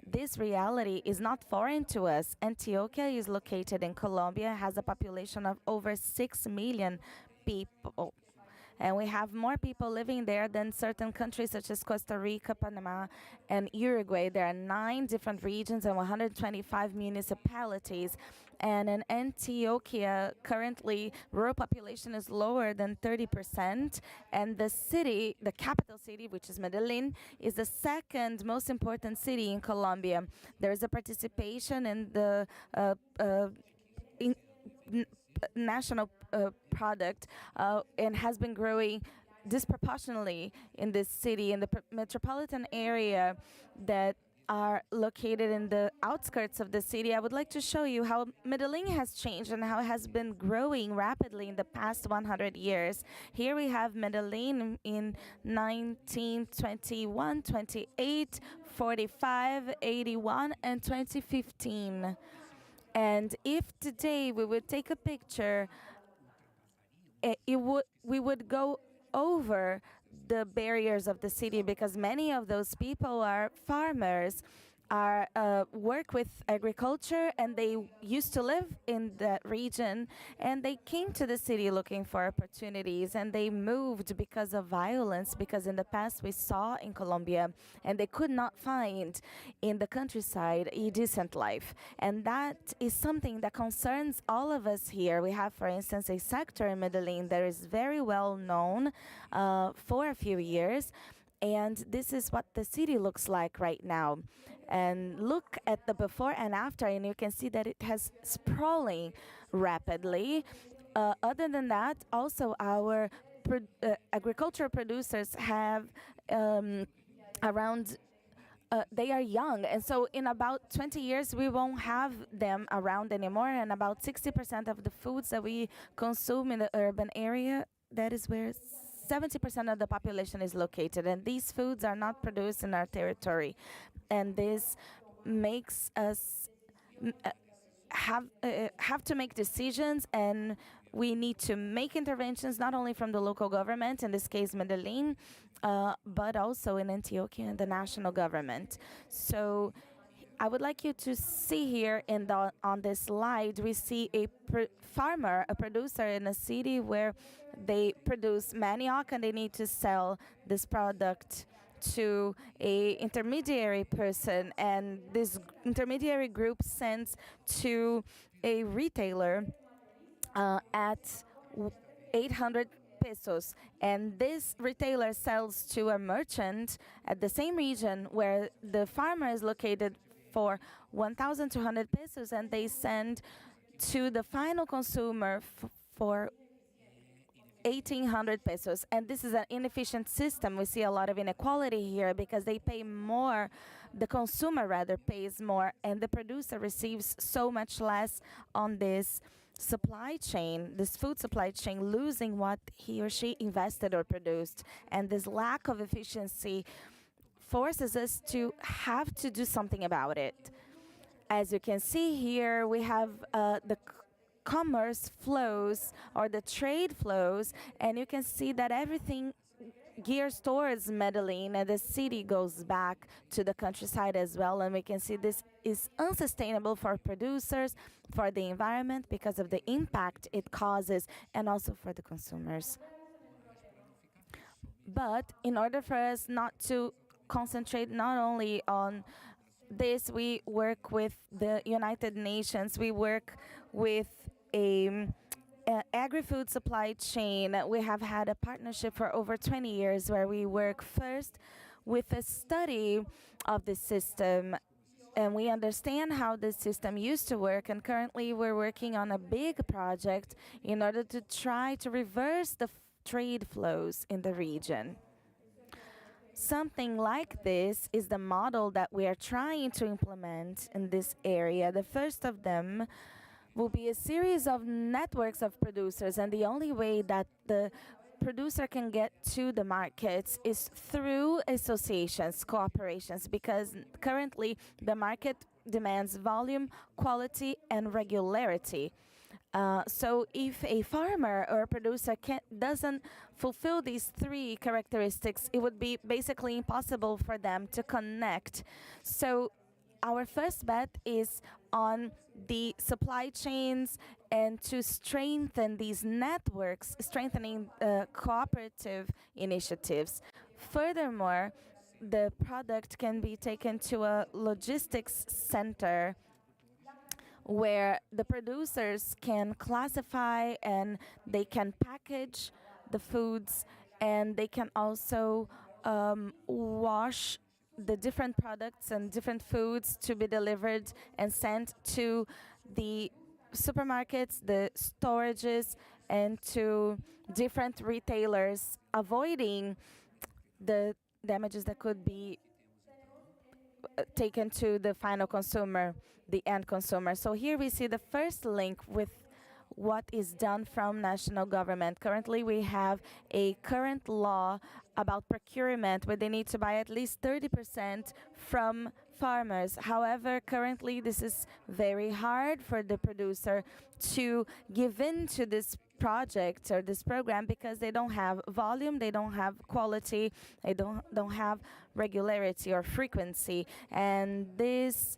this reality is not foreign to us. Antioquia is located in Colombia, has a population of over 6 million people. And we have more people living there than certain countries such as Costa Rica, Panama, and Uruguay. There are 9 different regions and 125 municipalities. And in Antioquia, currently, rural population is lower than 30%. And the city, the capital city, which is Medellin, is the second most important city in Colombia. There is a participation in the national product and has been growing disproportionately in this city. In the metropolitan area that are located in the outskirts of the city, I would like to show you how Medellin has changed and how it has been growing rapidly in the past 100 years. Here we have Medellin in 1921, 28, 45, 81, and 2015. And if today we would take a picture, we would go over the barriers of the city, because many of those people are farmers, work with agriculture, and they used to live in that region, and they came to the city looking for opportunities, and they moved because of violence, because in the past we saw in Colombia, and they could not find in the countryside a decent life. And that is something that concerns all of us here. We have, for instance, a sector in Medellin that is very well known for a few years, and this is what the city looks like right now. And look at the before and after, and you can see that it has sprawling rapidly. Other than that, also our agricultural producers have around they are young, and so in about 20 years we won't have them around anymore, and about 60% of the foods that we consume in the urban area, that is where 70% of the population is located, and these foods are not produced in our territory. And this makes us have to make decisions, and we need to make interventions not only from the local government, in this case Medellin, but also in Antioquia and the national government. So I would like you to see here on this slide, we see a farmer, a producer in a city where they produce manioc and they need to sell this product to a intermediary person, and this intermediary group sends to a retailer at 800 pesos, and this retailer sells to a merchant at the same region where the farmer is located for 1,200 pesos, and they send to the final consumer for 1,800 pesos. And this is an inefficient system. We see a lot of inequality here because they pay more, the consumer rather pays more, and the producer receives so much less on this supply chain, this food supply chain, losing what he or she invested or produced. And this lack of efficiency forces us to have to do something about it. As you can see here, we have the commerce flows or the trade flows, and you can see that everything gears towards Medellin, and the city goes back to the countryside as well. And we can see this is unsustainable for producers, for the environment, because of the impact it causes, and also for the consumers. But in order for us not to concentrate not only on this, we work with the United Nations, we work with a agri-food supply chain. We have had a partnership for over 20 years where we work first with a study of the system, and we understand how the system used to work, and currently we're working on a big project in order to try to reverse the trade flows in the region. something like this is the model that we are trying to implement in this area. The first of them will be a series of networks of producers, and the only way that the producer can get to the markets is through associations, cooperations, because currently the market demands volume, quality, and regularity. So if a farmer or a producer doesn't fulfill these three characteristics, it would be basically impossible for them to connect. So our first bet is on the supply chains and to strengthen these networks, strengthening cooperative initiatives. Furthermore, the product can be taken to a logistics center where the producers can classify and they can package the foods, and they can also wash the different products and different foods to be delivered and sent to the supermarkets, the storages, and to different retailers, avoiding the damages that could be taken to the final consumer, the end consumer. So here we see the first link with what is done from national government. Currently, we have a current law about procurement where they need to buy at least 30% from farmers. However, currently, this is very hard for the producer to give in to this project or this program because they don't have volume, they don't have quality, they don't have regularity or frequency. And this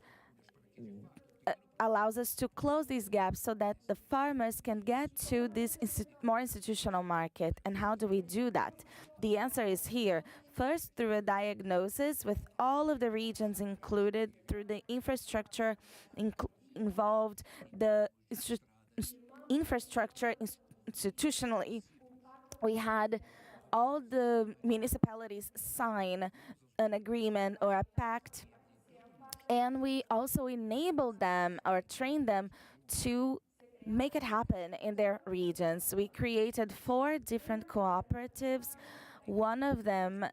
allows us to close these gaps so that the farmers can get to this more institutional market. And how do we do that? The answer is here. First, through a diagnosis with all of the regions included, through the infrastructure involved, the infrastructure institutionally. We had all the municipalities sign an agreement or a pact, and we also enabled them or trained them to make it happen in their regions. We created 4 different cooperatives, one of them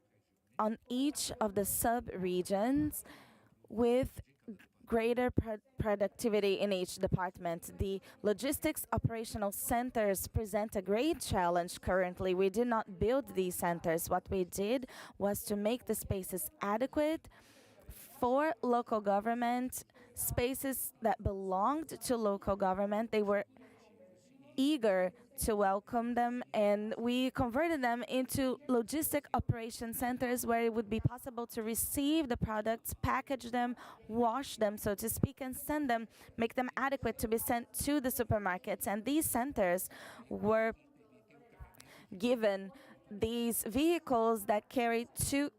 on each of the sub-regions with greater productivity in each department. The logistics operational centers present a great challenge currently. We did not build these centers. What we did was to make the spaces adequate for local government, spaces that belonged to local government. They were eager to welcome them, and we converted them into logistic operation centers where it would be possible to receive the products, package them, wash them, so to speak, and send them, make them adequate to be sent to the supermarkets. And these centers were given these vehicles that carry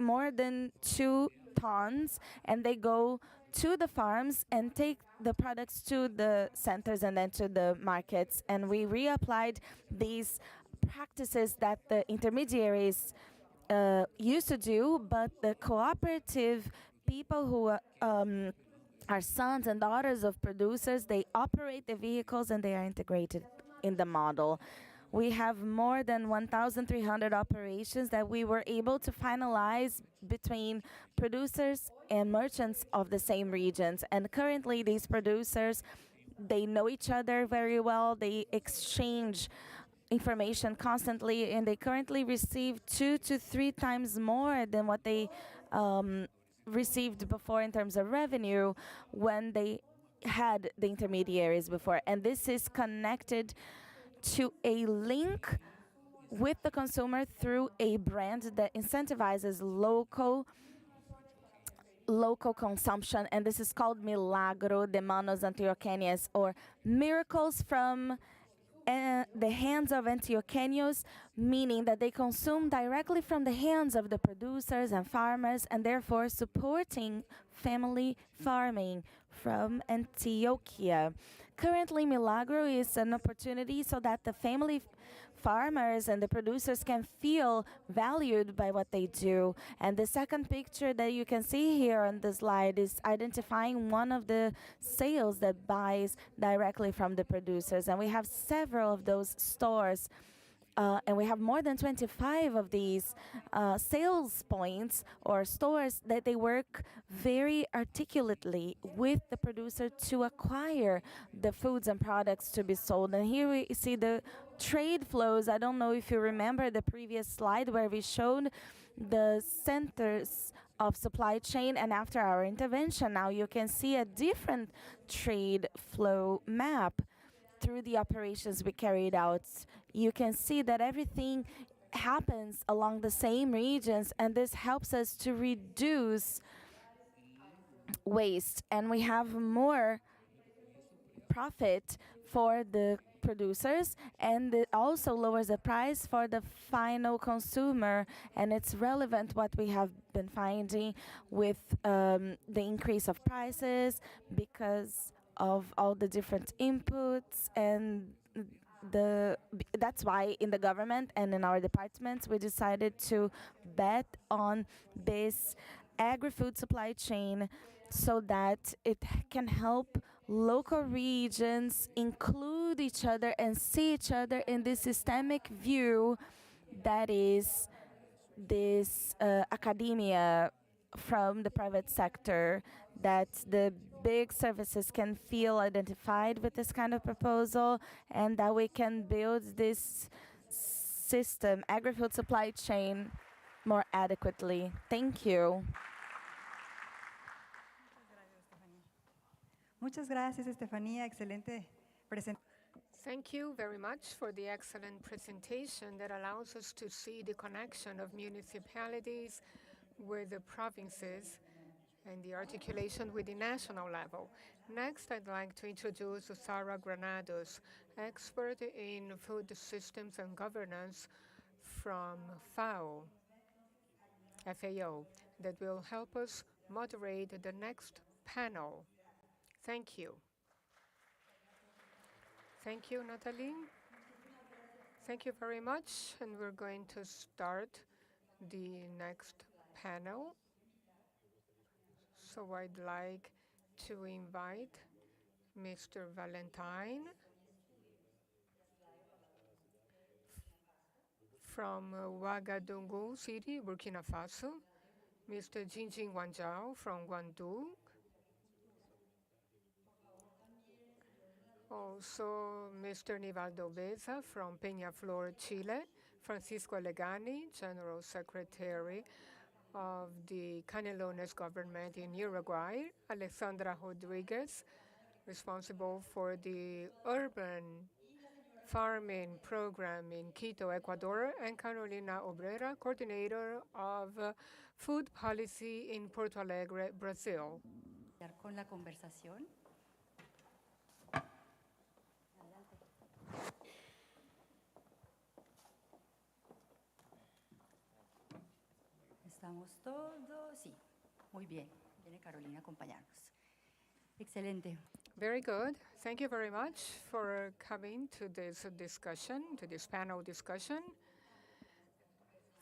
more than 2 tons, and they go to the farms and take the products to the centers and then to the markets. And we reapplied these practices that the intermediaries used to do, but the cooperative people who are sons and daughters of producers, they operate the vehicles and they are integrated in the model. We have more than 1,300 operations that we were able to finalize between producers and merchants of the same regions. And currently, these producers, they know each other very well. They exchange information constantly, and they currently receive 2 to 3 times more than what they received before in terms of revenue when they had the intermediaries before. And this is connected to a link with the consumer through a brand that incentivizes local consumption, and this is called Milagro de Manos Antioqueñas, or miracles from the hands of Antioqueños, meaning that they consume directly from the hands of the producers and farmers, and therefore supporting family farming from Antioquia. Currently, Milagro is an opportunity so that the family farmers and the producers can feel valued by what they do. And the second picture that you can see here on the slide is identifying one of the sales that buys directly from the producers. And we have several of those stores and we have more than 25 of these sales points or stores that they work very articulately with the producer to acquire the foods and products to be sold. And here we see the trade flows. I don't know if you remember the previous slide where we showed the centers of supply chain, and after our intervention, now you can see a different trade flow map through the operations we carried out. You can see that everything happens along the same regions, and this helps us to reduce waste, and we have more profit for the producers, and it also lowers the price for the final consumer. And it's relevant what we have been finding with the increase of prices because of all the different inputs, and that's why in the government and in our departments we decided to bet on this agri-food supply chain so that it can help local regions include each other and see each other in this systemic view that is this academia from the private sector, that the big services can feel identified with this kind of proposal, and that we can build this system, agri-food supply chain, more adequately. Thank you. Muchas gracias, Estefanía. Excelente presentación. Thank you very much for the excellent presentation that allows us to see the connection of municipalities with the provinces and the articulation with the national level. Next, I'd like to introduce Sara Granados, expert in food systems and governance from FAO, that will help us moderate the next panel. Thank you. Thank you, Natalie. Thank you very much. And we're going to start the next panel. So I'd like to invite Mr. Valentine from Ouagadougou City, Burkina Faso, Mr. Jinjing Wanzhao from Guangdong, also Mr. Nivaldo Beza from Peñaflor, Chile, Francisco Legani, General Secretary of the Canelones government in Uruguay, Alexandra Rodriguez, responsible for the urban farming program in Quito, Ecuador, and Carolina Obrera, coordinator of food policy in Porto Alegre, Brazil. Con la conversación. ¿Estamos todos? Sí, muy bien. Viene Carolina a acompañarnos. Excelente. Very good. Thank you very much for coming to this discussion, to this panel discussion.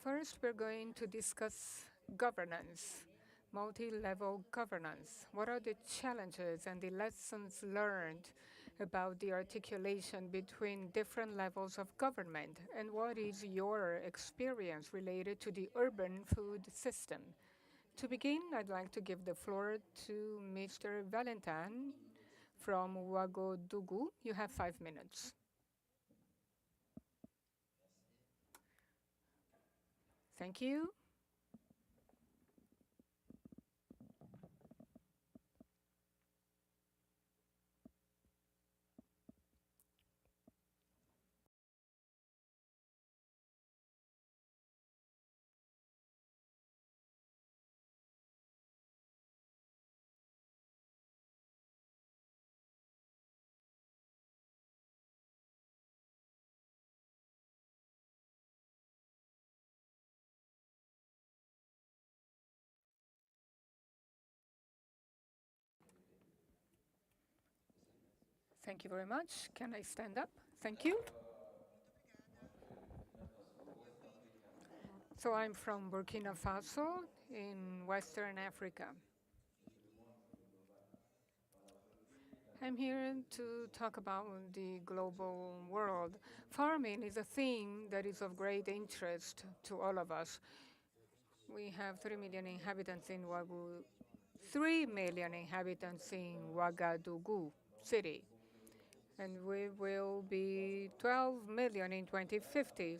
First, we're going to discuss governance, multi-level governance. What are the challenges and the lessons learned about the articulation between different levels of government? And what is your experience related to the urban food system? To begin, I'd like to give the floor to Mr. Valentine from Ouagadougou. You have 5 minutes. Thank you. Thank you very much. Can I stand up? Thank you. So I'm from Burkina Faso in Western Africa. I'm here to talk about the global world. Farming is a theme that is of great interest to all of us. We have 3 million inhabitants in 3 million inhabitants in Ouagadougou city, and we will be 12 million in 2050.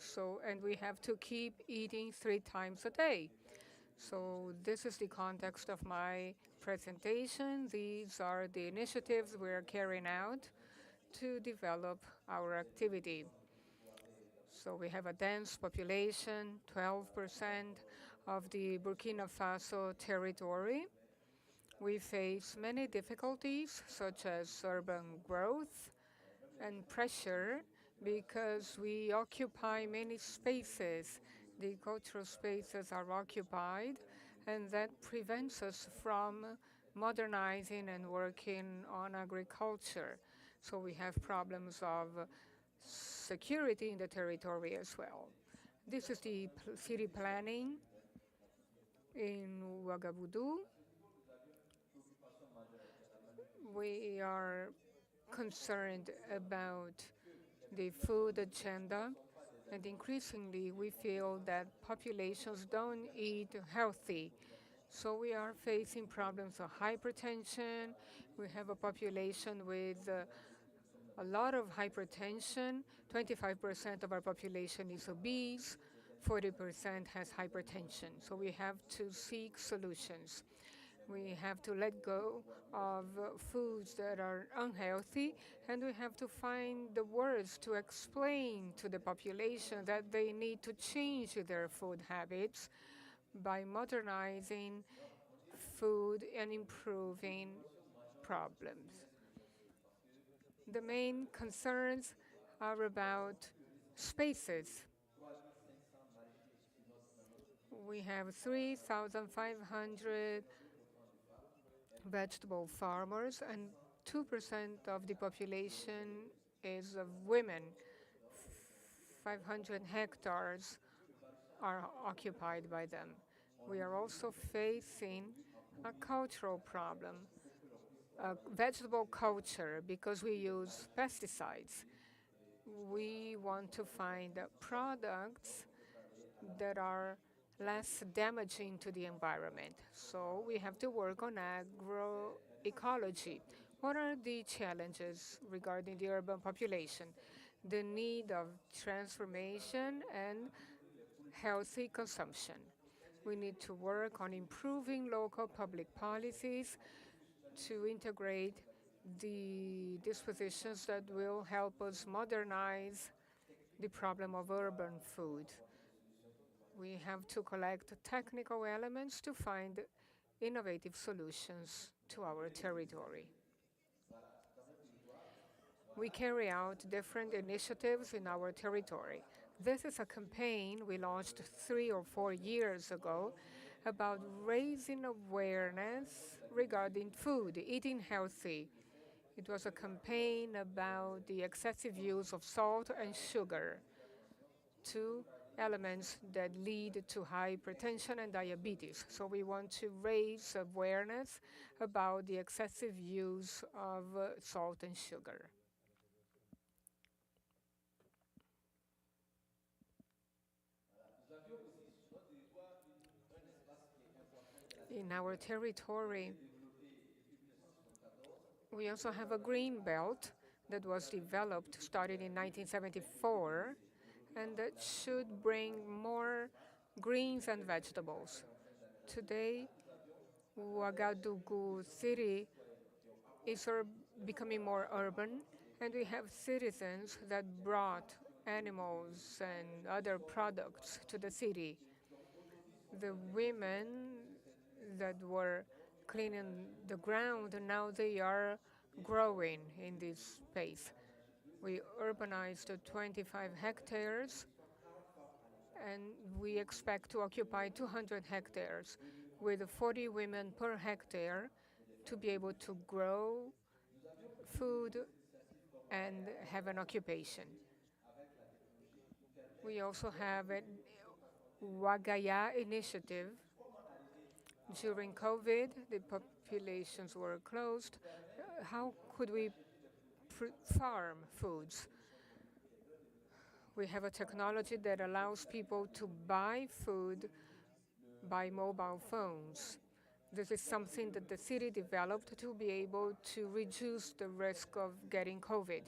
And we have to keep eating 3 times a day. So this is the context of my presentation. These are the initiatives we're carrying out to develop our activity. So we have a dense population, 12% of the Burkina Faso territory. We face many difficulties, such as urban growth and pressure, because we occupy many spaces. The cultural spaces are occupied, and that prevents us from modernizing and working on agriculture. So we have problems of security in the territory as well. This is the city planning in Ouagadougou. We are concerned about the food agenda, and increasingly we feel that populations don't eat healthy. So we are facing problems of hypertension. We have a population with a lot of hypertension. 25% of our population is obese. 40% has hypertension. So we have to seek solutions. We have to let go of foods that are unhealthy, and we have to find the words to explain to the population that they need to change their food habits by modernizing food and improving problems. The main concerns are about spaces. We have 3,500 vegetable farmers, and 2% of the population is of women. 500 hectares are occupied by them. We are also facing a cultural problem, vegetable culture, because we use pesticides. We want to find products that are less damaging to the environment. So we have to work on agroecology. What are the challenges regarding the urban population? The need of transformation and healthy consumption. We need to work on improving local public policies to integrate the dispositions that will help us modernize the problem of urban food. We have to collect technical elements to find innovative solutions to our territory. We carry out different initiatives in our territory. This is a campaign we launched 3 or 4 years ago about raising awareness regarding food, eating healthy. It was a campaign about the excessive use of salt and sugar, 2 elements that lead to hypertension and diabetes. So we want to raise awareness about the excessive use of salt and sugar. In our territory, we also have a green belt that was developed starting in 1974, and that should bring more greens and vegetables. Today, Ouagadougou city is becoming more urban, and we have citizens that brought animals and other products to the city. The women that were cleaning the ground, now they are growing in this space. We urbanized 25 hectares, and we expect to occupy 200 hectares with 40 women per hectare to be able to grow food and have an occupation. We also have a Ouagaya initiative. During COVID, the populations were closed. how could we farm foods? We have a technology that allows people to buy food by mobile phones. This is something that the city developed to be able to reduce the risk of getting COVID.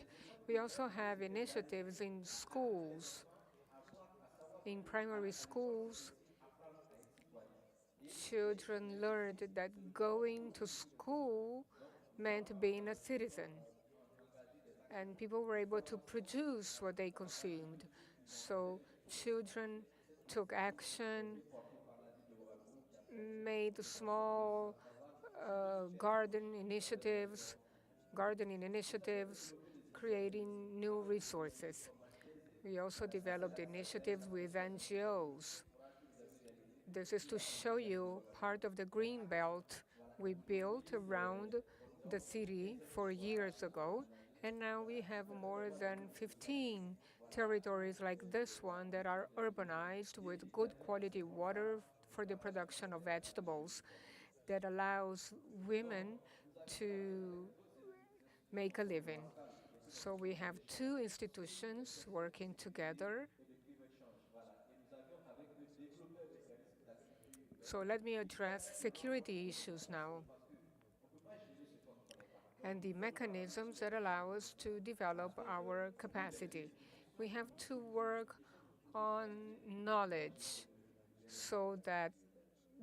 We also have initiatives in schools. In primary schools, children learned that going to school meant being a citizen. And people were able to produce what they consumed. So children took action, made small gardening initiatives, creating new resources. We also developed initiatives with NGOs. This is to show you part of the green belt we built around the city 4 years ago, and now we have more than 15 territories like this one that are urbanized with good quality water for the production of vegetables that allows women to make a living. So we have two institutions working together. So let me address security issues now and the mechanisms that allow us to develop our capacity. We have to work on knowledge so that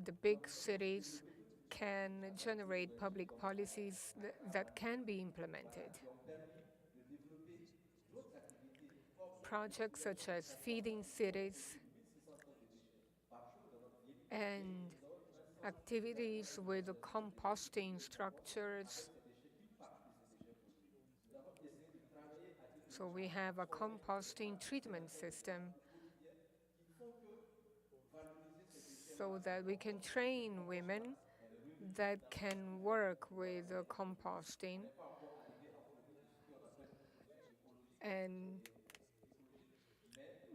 the big cities can generate public policies that can be implemented. Projects such as feeding cities and activities with composting structures. So we have a composting treatment system so that we can train women that can work with composting and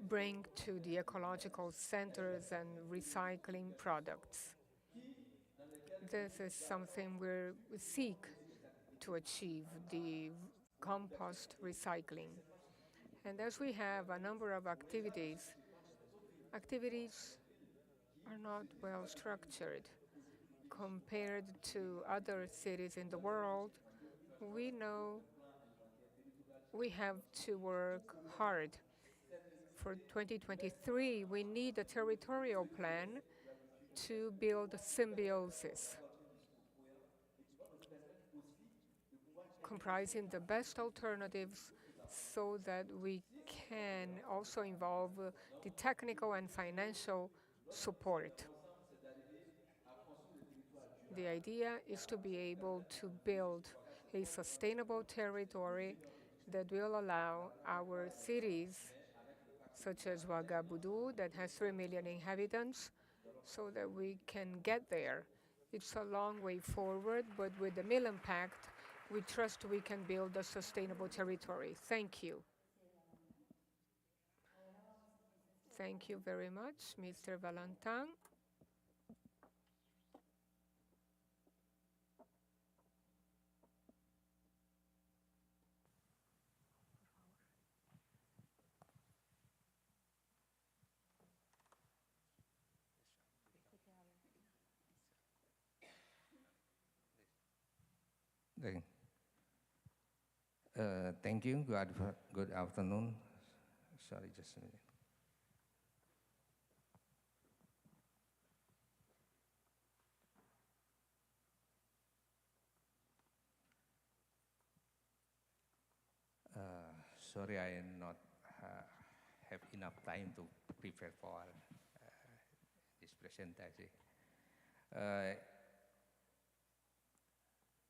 bring to the ecological centers and recycling products. This is something we seek to achieve, the compost recycling. And as we have a number of activities are not well structured. Compared to other cities in the world, we know we have to work hard. For 2023, we need a territorial plan to build symbiosis, comprising the best alternatives so that we can also involve the technical and financial support. The idea is to be able to build a sustainable territory that will allow our cities, such as Ouagadougou, that has 3 million inhabitants, so that we can get there. It's a long way forward, but with the Milan Pact, we trust we can build a sustainable territory. Thank you. Thank you very much, Mr. Valentin. Thank you. Good afternoon. Sorry, just a minute. Sorry, I not have enough time to prepare for this presentation.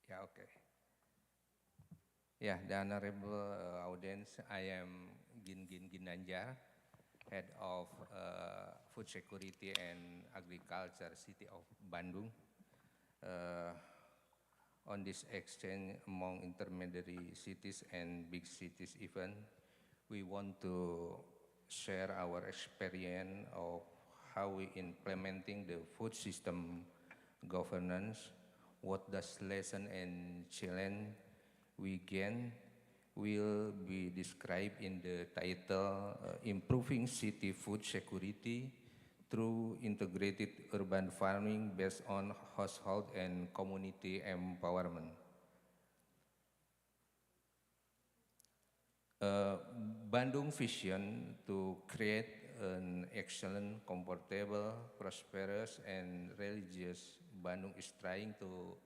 Yeah, okay. Yeah, the honorable audience, I am Gin Ginanjar, Head of Food Security and Agriculture, City of Bandung. On this exchange among intermediary cities and big cities even, we want to share our experience of how we implementing the food system governance, what does lesson and challenge we gain will be described in the title Improving City Food Security through Integrated Urban Farming based on Household and Community Empowerment. Bandung vision to create an excellent, comfortable, prosperous, and religious Bandung is trying to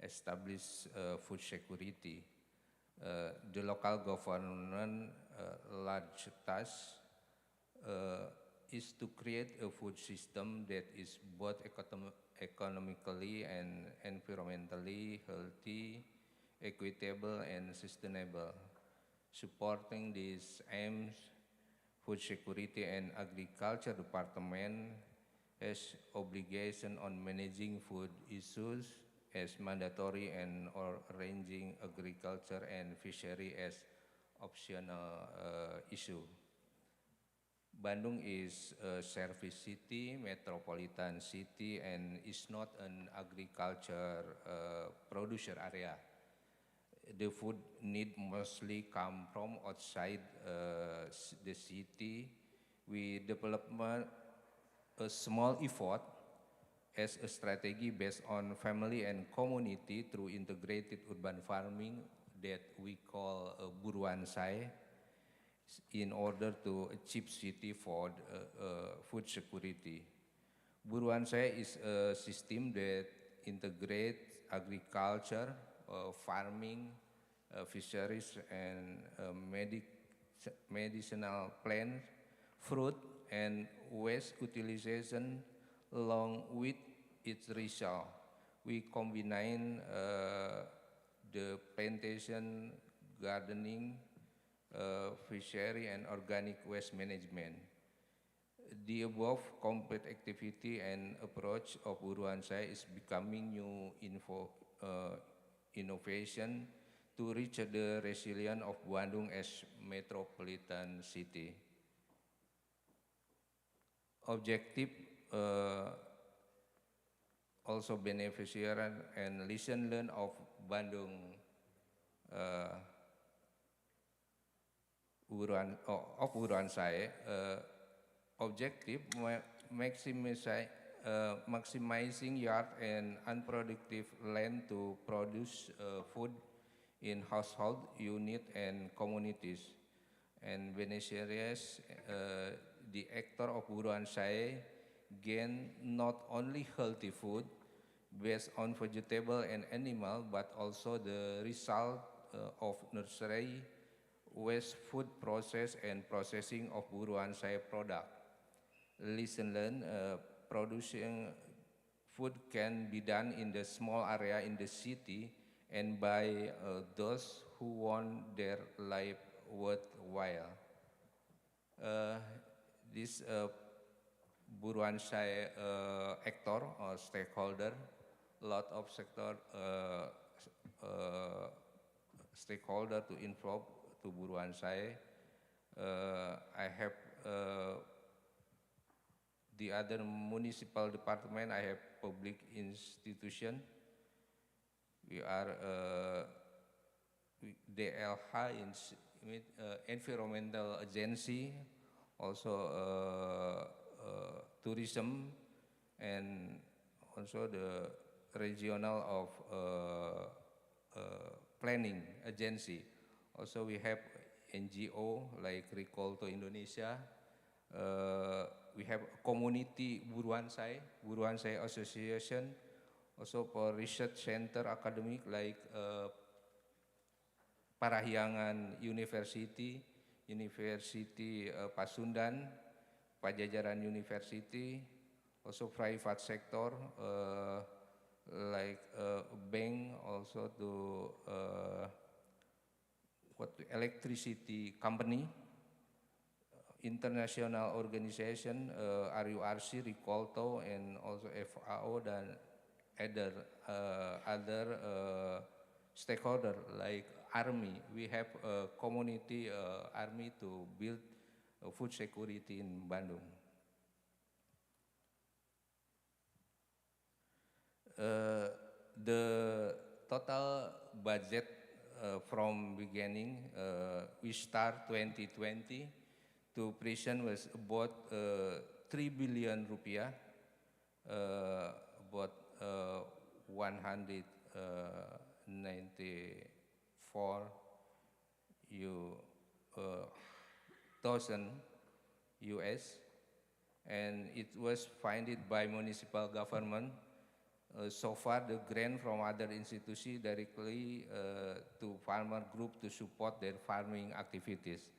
establish food security. The local government large task is to create a food system that is both economically and environmentally healthy, equitable, and sustainable. Supporting these aims, Food Security and Agriculture Department has obligation on managing food issues as mandatory and or arranging agriculture and fishery as optional issue. Bandung is a service city, metropolitan city, and is not an agriculture producer area. The food need mostly come from outside the city. We develop a small effort as a strategy based on family and community through integrated urban farming that we call Buruan Sai, in order to achieve city for food security. Buruan Sai is a system that integrates agriculture, farming, fisheries, and medicinal plants, fruit, and waste utilization along with its result. We combine the plantation, gardening, fishery, and organic waste management. The above complete activity and approach of Buruan Sai is becoming new innovation to reach the resilience of Bandung as metropolitan city. Objective also beneficiary and lesson learned of Bandung Buruan Sai. Objective maximizing yard and unproductive land to produce food in household, unit, and communities. And beneficiaries, the actor of Buruan Sai gain not only healthy food based on vegetable and animal, but also the result of nursery, waste food process and processing of Buruan Sai product. Lesson learned, producing food can be done in the small area in the city and by those who want their life worthwhile. This Buruan Sai actor or stakeholder, lot of sector stakeholder to involve to Buruan Sai. I have the other municipal department, I have public institution. We are DLH, environmental agency, also tourism, and also the regional of planning agency. Also we have NGO like Rikolto Indonesia. We have community Buruan Sai Association, also for research center academic like Parahyangan University, Pasundan, Pajajaran University, also private sector like bank, also to electricity company, international organization, RURC, Rikolto, and also FAO dan other stakeholder like army. We have a community army to build food security in Bandung. The total budget from beginning. We start 2020 to present was about 3 billion rupiah, about 194 thousand US, and it was funded by municipal government. So far, the grant from other institutions directly to farmer group to support their farming activities.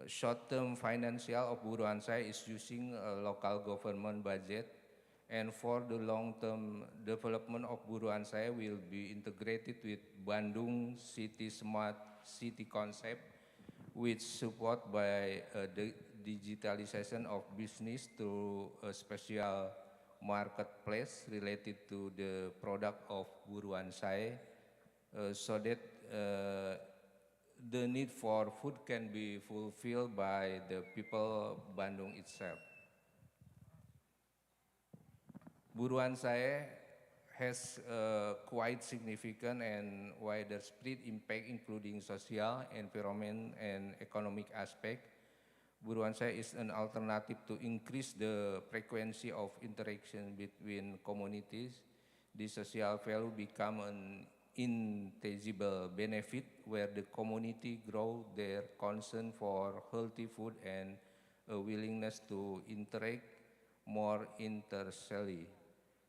Short-term financial of Buruan Saya is using a local government budget, and for the long-term development of Buruan Saya will be integrated with Bandung City Smart City concept, which support by the digitalization of business through a special marketplace related to the product of Buruan Saya, so that the need for food can be fulfilled by the people Bandung itself. Buruan Saya has quite significant and widespread impact, including social, environment, and economic aspect. Buruan Saya is an alternative to increase the frequency of interaction between communities. The social value become an intangible benefit where the community grow their concern for healthy food and a willingness to interact more intersectionally.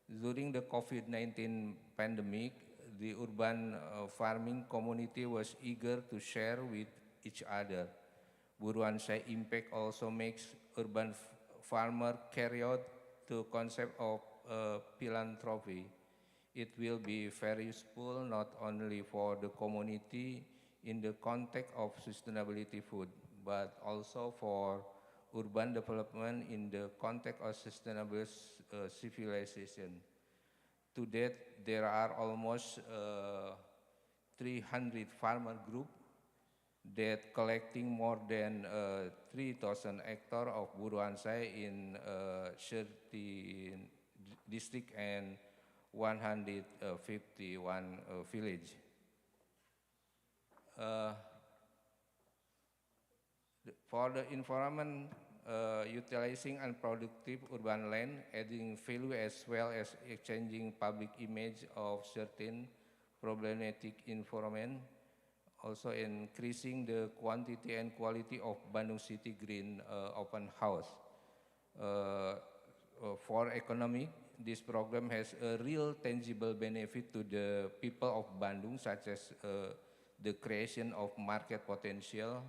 During the COVID-19 pandemic, the urban farming community was eager to share with each other. Buruan Saya impact also makes urban farmer carry out the concept of philanthropy. It will be very useful not only for the community in the context of sustainability food, but also for urban development in the context of sustainable civilization. To date, there are almost 300 farmer groups that collecting more than 3,000 hectares of Buruan Saya in 30 districts and 151 villages. For the environment, utilizing unproductive urban land, adding value as well as exchanging public image of certain problematic environment, also increasing the quantity and quality of Bandung City Green Open House. For economy, this program has a real tangible benefit to the people of Bandung, such as the creation of market potential,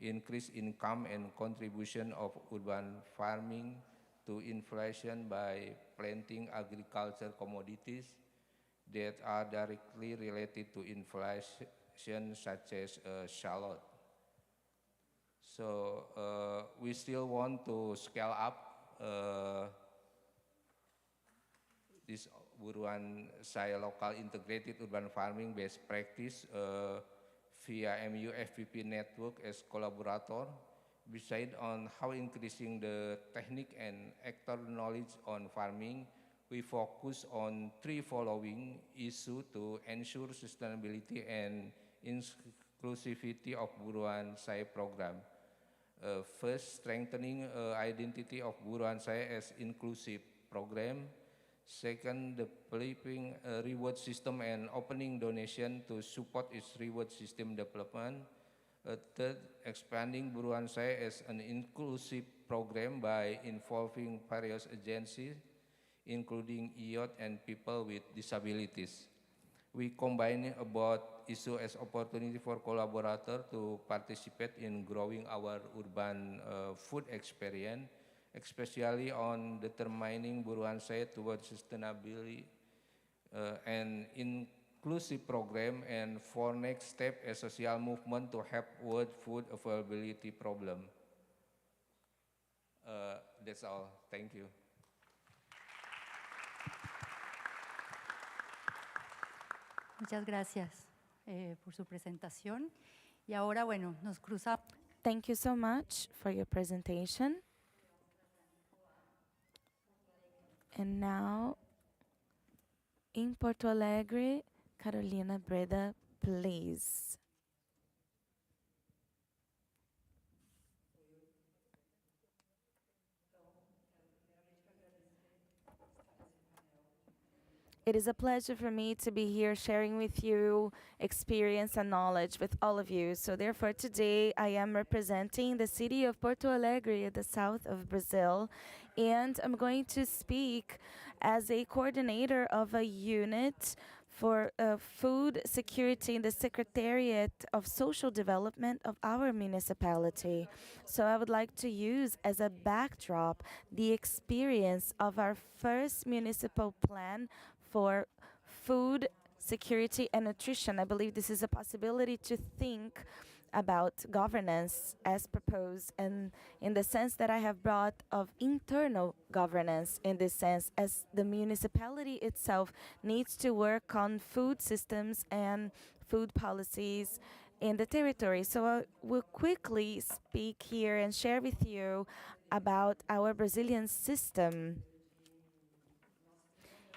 increased income and contribution of urban farming to inflation by planting agriculture commodities that are directly related to inflation, such as shallot. So we still want to scale up this Buruan Saya local integrated urban farming best practice via MUFPP network as collaborator. Beside on how increasing the technique and actor knowledge on farming, we focus on three following issues to ensure sustainability and inclusivity of Buruan Saya program. First, strengthening identity of Buruan Saya as inclusive program. Second, developing a reward system and opening donation to support its reward system development. Third, expanding Buruan Saya as an inclusive program by involving various agencies, including youth and people with disabilities. We combine about issue as opportunity for collaborators to participate in growing our urban food experience, especially on determining Buruan Saya towards sustainability and inclusive program, and for next step a social movement to help world food availability problem. That's all. Thank you. Muchas gracias por su presentación. Y ahora, bueno, nos cruzamos. Thank you so much for your presentation. And now, in Porto Alegre, Carolina Breda, please. It is a pleasure for me to be here sharing with you experience and knowledge with all of you. So therefore today I am representing the city of Porto Alegre at the south of Brazil, and I'm going to speak as a coordinator of a unit for food security in the Secretariat of Social Development of our municipality. So I would like to use as a backdrop the experience of our first municipal plan for food security and nutrition. I believe this is a possibility to think about governance as proposed, and in the sense that I have brought of internal governance, in this sense, as the municipality itself needs to work on food systems and food policies in the territory. So I will quickly speak here and share with you about our Brazilian system.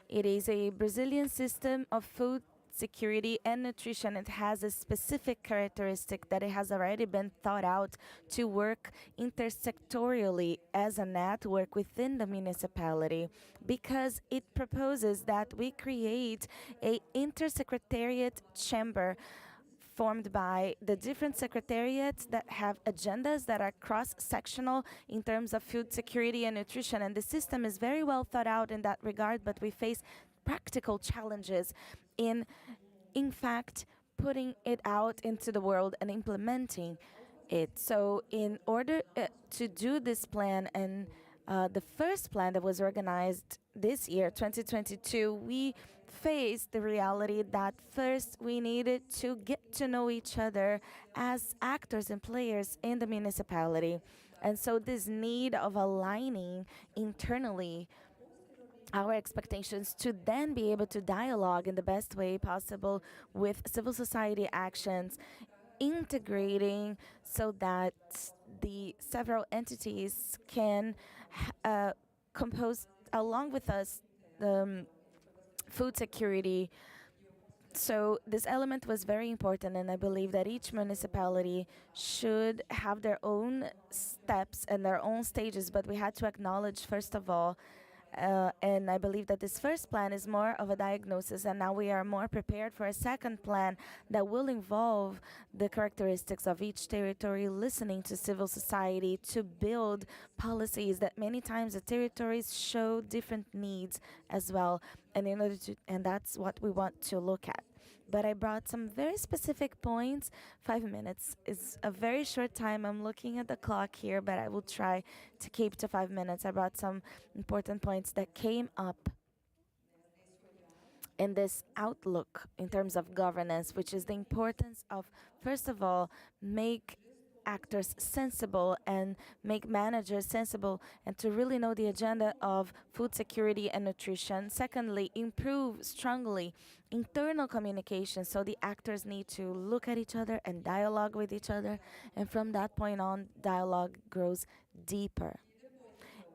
It is a Brazilian system of food security and nutrition. It has a specific characteristic that it has already been thought out to work intersectorially as a network within the municipality, because it proposes that we create a intersecretariat chamber formed by the different secretariats that have agendas that are cross-sectional in terms of food security and nutrition. And the system is very well thought out in that regard, but we face practical challenges in fact, putting it out into the world and implementing it. So in order to do this plan, and the first plan that was organized this year, 2022, we faced the reality that first we needed to get to know each other as actors and players in the municipality. And so this need of aligning internally our expectations to then be able to dialogue in the best way possible with civil society actions, integrating so that the several entities can compose along with us the food security. So this element was very important, and I believe that each municipality should have their own steps and their own stages, but we had to acknowledge, first of all, and I believe that this first plan is more of a diagnosis, and now we are more prepared for a second plan that will involve the characteristics of each territory, listening to civil society to build policies that many times the territories show different needs as well, and in order to, and that's what we want to look at. But I brought some very specific points. 5 minutes is a very short time. I'm looking at the clock here, but I will try to keep to 5 minutes. I brought some important points that came up in this outlook in terms of governance, which is the importance of, first of all, make actors sensible and make managers sensible, and to really know the agenda of food security and nutrition. Secondly, improve strongly internal communication, so the actors need to look at each other and dialogue with each other, and from that point on, dialogue grows deeper.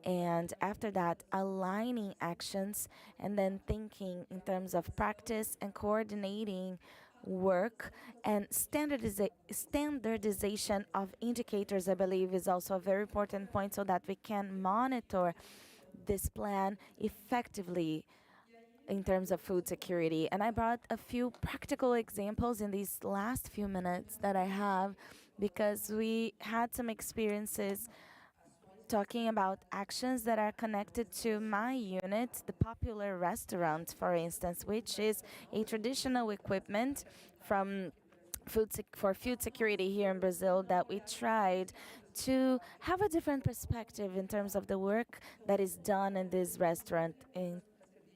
And after that, aligning actions and then thinking in terms of practice and coordinating work, and standardization of indicators, I believe, is also a very important point, so that we can monitor this plan effectively in terms of food security. And I brought a few practical examples in these last few minutes that I have, because we had some experiences talking about actions that are connected to my unit, the popular restaurant, for instance, which is a traditional equipment from for food security here in Brazil, that we tried to have a different perspective in terms of the work that is done in this restaurant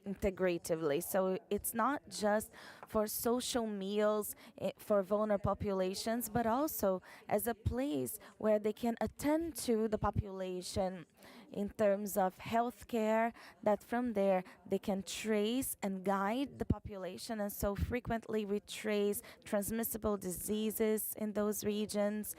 integratively. So it's not just for social meals for vulnerable populations, but also as a place where they can attend to the population in terms of healthcare, that from there they can trace and guide the population. And so frequently we trace transmissible diseases in those regions.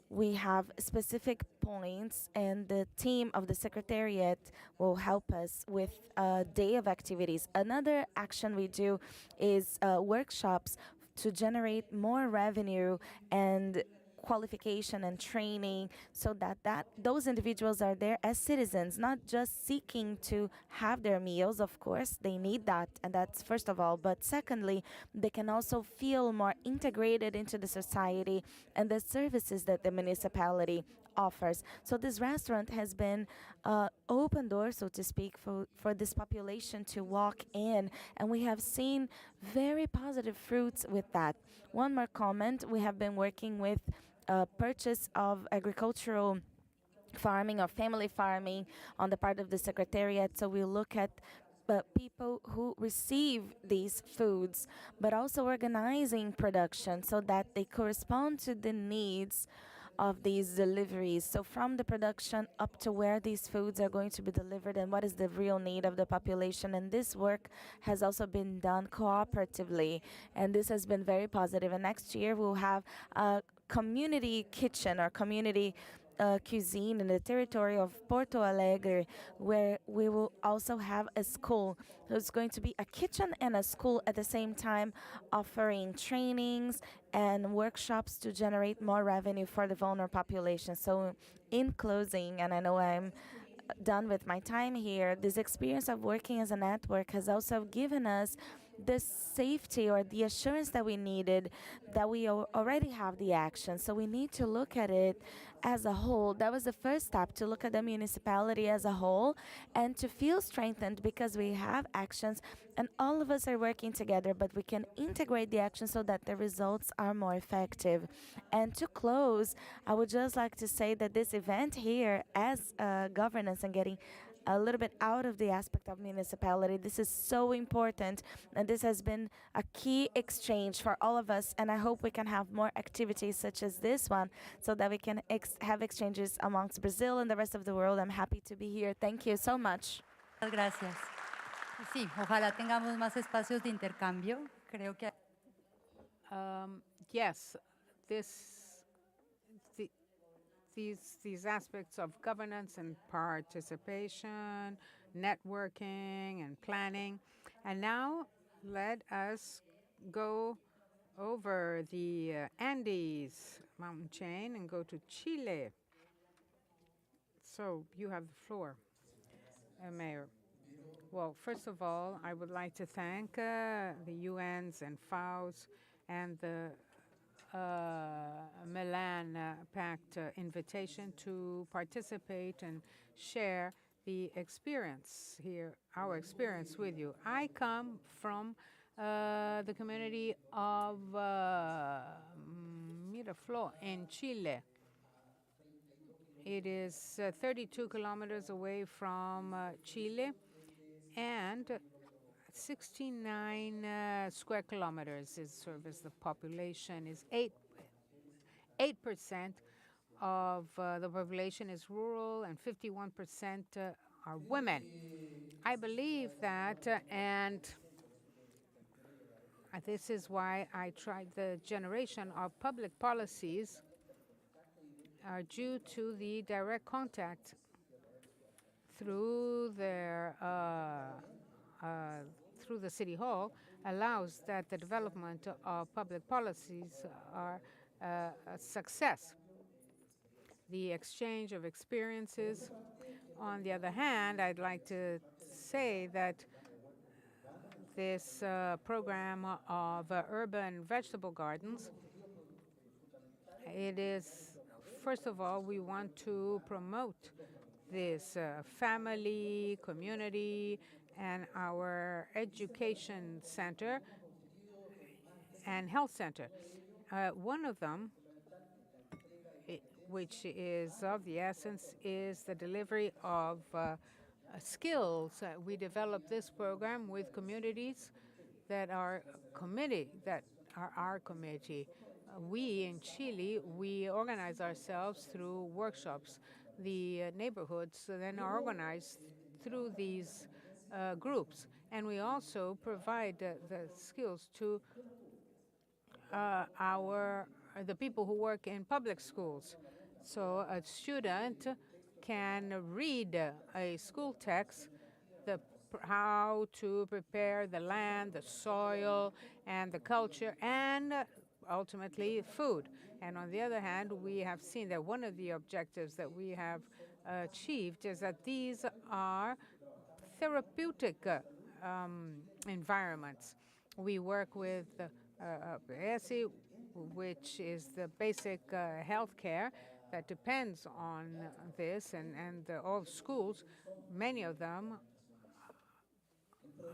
We have specific points, and the team of the Secretariat will help us with a day of activities. Another action we do is workshops to generate more revenue and qualification and training, so that those individuals are there as citizens, not just seeking to have their meals. Of course, they need that, and that's first of all. But secondly, they can also feel more integrated into the society and the services that the municipality offers. So this restaurant has been open door, so to speak, for this population to walk in, and we have seen very positive fruits with that. One more comment: we have been working with purchase of agricultural farming or family farming on the part of the Secretariat. So we look at people who receive these foods, but also organizing production so that they correspond to the needs of these deliveries. So from the production up to where these foods are going to be delivered and what is the real need of the population. And this work has also been done cooperatively, and this has been very positive. And next year we'll have a community kitchen or community cuisine in the territory of Porto Alegre, where we will also have a school. So it's going to be a kitchen and a school at the same time, offering trainings and workshops to generate more revenue for the vulnerable population. So in closing, and I know I'm done with my time here, this experience of working as a network has also given us the safety or the assurance that we needed, that we already have the action. So we need to look at it as a whole. That was the first step, to look at the municipality as a whole and to feel strengthened because we have actions and all of us are working together, but we can integrate the action so that the results are more effective. And to close, I would just like to say that this event here as governance and getting a little bit out of the aspect of municipality, this is so important, and this has been a key exchange for all of us, and I hope we can have more activities such as this one so that we can have exchanges amongst Brazil and the rest of the world. I'm happy to be here. Thank you so much. Gracias. Sí, ojalá tengamos más espacios de intercambio. Creo que yes, these aspects of governance and participation, networking and planning. And now let us go over the Andes mountain chain and go to Chile. So you have the floor, Mayor. Well, first of all, I would like to thank the UNs and FAOs and the Milan Pact invitation to participate and share the experience here, our experience with you. I come from the community of Miraflores in Chile. It is 32 kilometers away from Chile and 69 square kilometers is service. The population is 8% of the population is rural and 51% are women. I believe that, and this is why I tried the generation of public policies are due to the direct contact through their through the City Hall allows that the development of public policies are a success. The exchange of experiences. On the other hand, I'd like to say that this program of urban vegetable gardens, it is, first of all, we want to promote this family, community, and our education center and health center. One of them, which is of the essence, is the delivery of skills. We developed this program with communities that are our committee. We in Chile, we organize ourselves through workshops. The neighborhoods then are organized through these groups, and we also provide the skills to the people who work in public schools. So a student can read a school text. The how to prepare the land, the soil, and the culture, and ultimately food. And on the other hand, we have seen that one of the objectives that we have achieved is that these are therapeutic environments. We work with ESI, which is the basic health care that depends on this, and all schools, many of them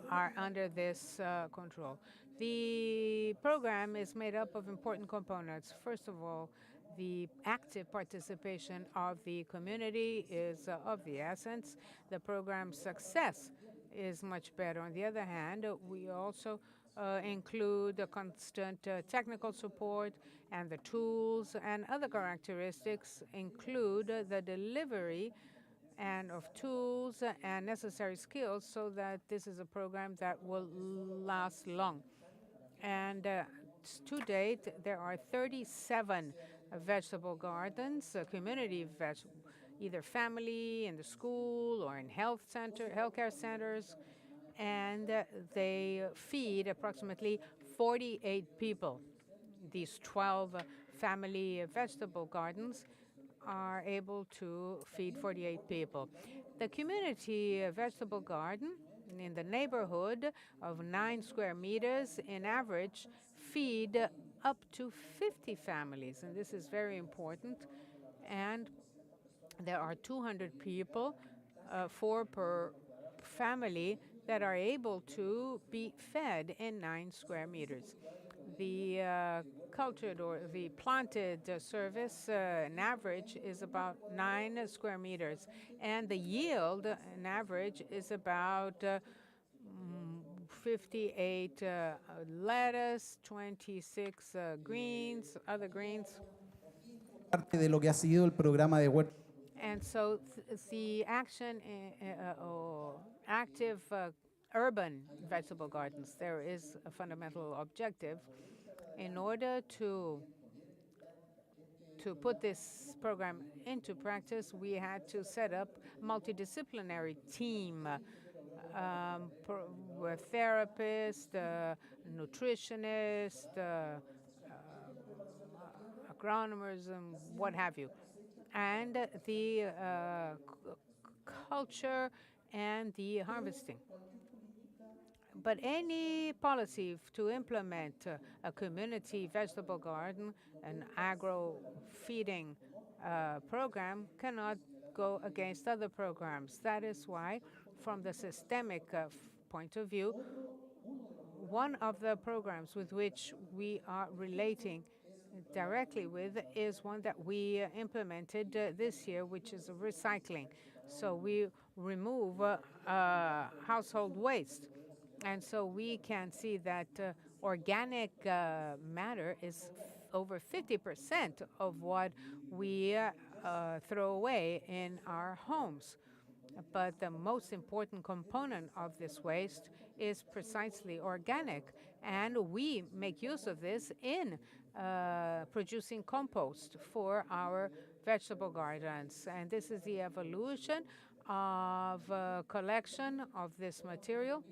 are under this control. The program is made up of important components. First of all, the active participation of the community is of the essence. The program's success is much better. On the other hand, we also include the constant technical support, and the tools and other characteristics include the delivery and of tools and necessary skills so that this is a program that will last long. And to date, there are 37 vegetable gardens, community either family in the school or in healthcare centers, and they feed approximately 48 people. These 12 family vegetable gardens are able to feed 48 people. The community vegetable garden in the neighborhood of 9 square meters, in average, feed up to 50 families, and this is very important. And there are 200 people, 4 per family, that are able to be fed in 9 square meters. The cultured or the planted service, an average, is about 9 square meters, and the yield, an average, is about 58 lettuce, 26 greens, other greens. De lo que ha sido el programa de huerta. And so the action or active urban vegetable gardens, there is a fundamental objective. In order to put this program into practice, we had to set up a multidisciplinary team with therapists, nutritionists, agronomers, and what have you, and the culture and the harvesting. But any policy to implement a community vegetable garden, an agro-feeding program, cannot go against other programs. That is why, from the systemic point of view, one of the programs with which we are relating directly with is one that we implemented this year, which is recycling. So we remove household waste. And so we can see that organic matter is over 50% of what we throw away in our homes. But the most important component of this waste is precisely organic, and we make use of this in producing compost for our vegetable gardens. And this is the evolution of collection of this material.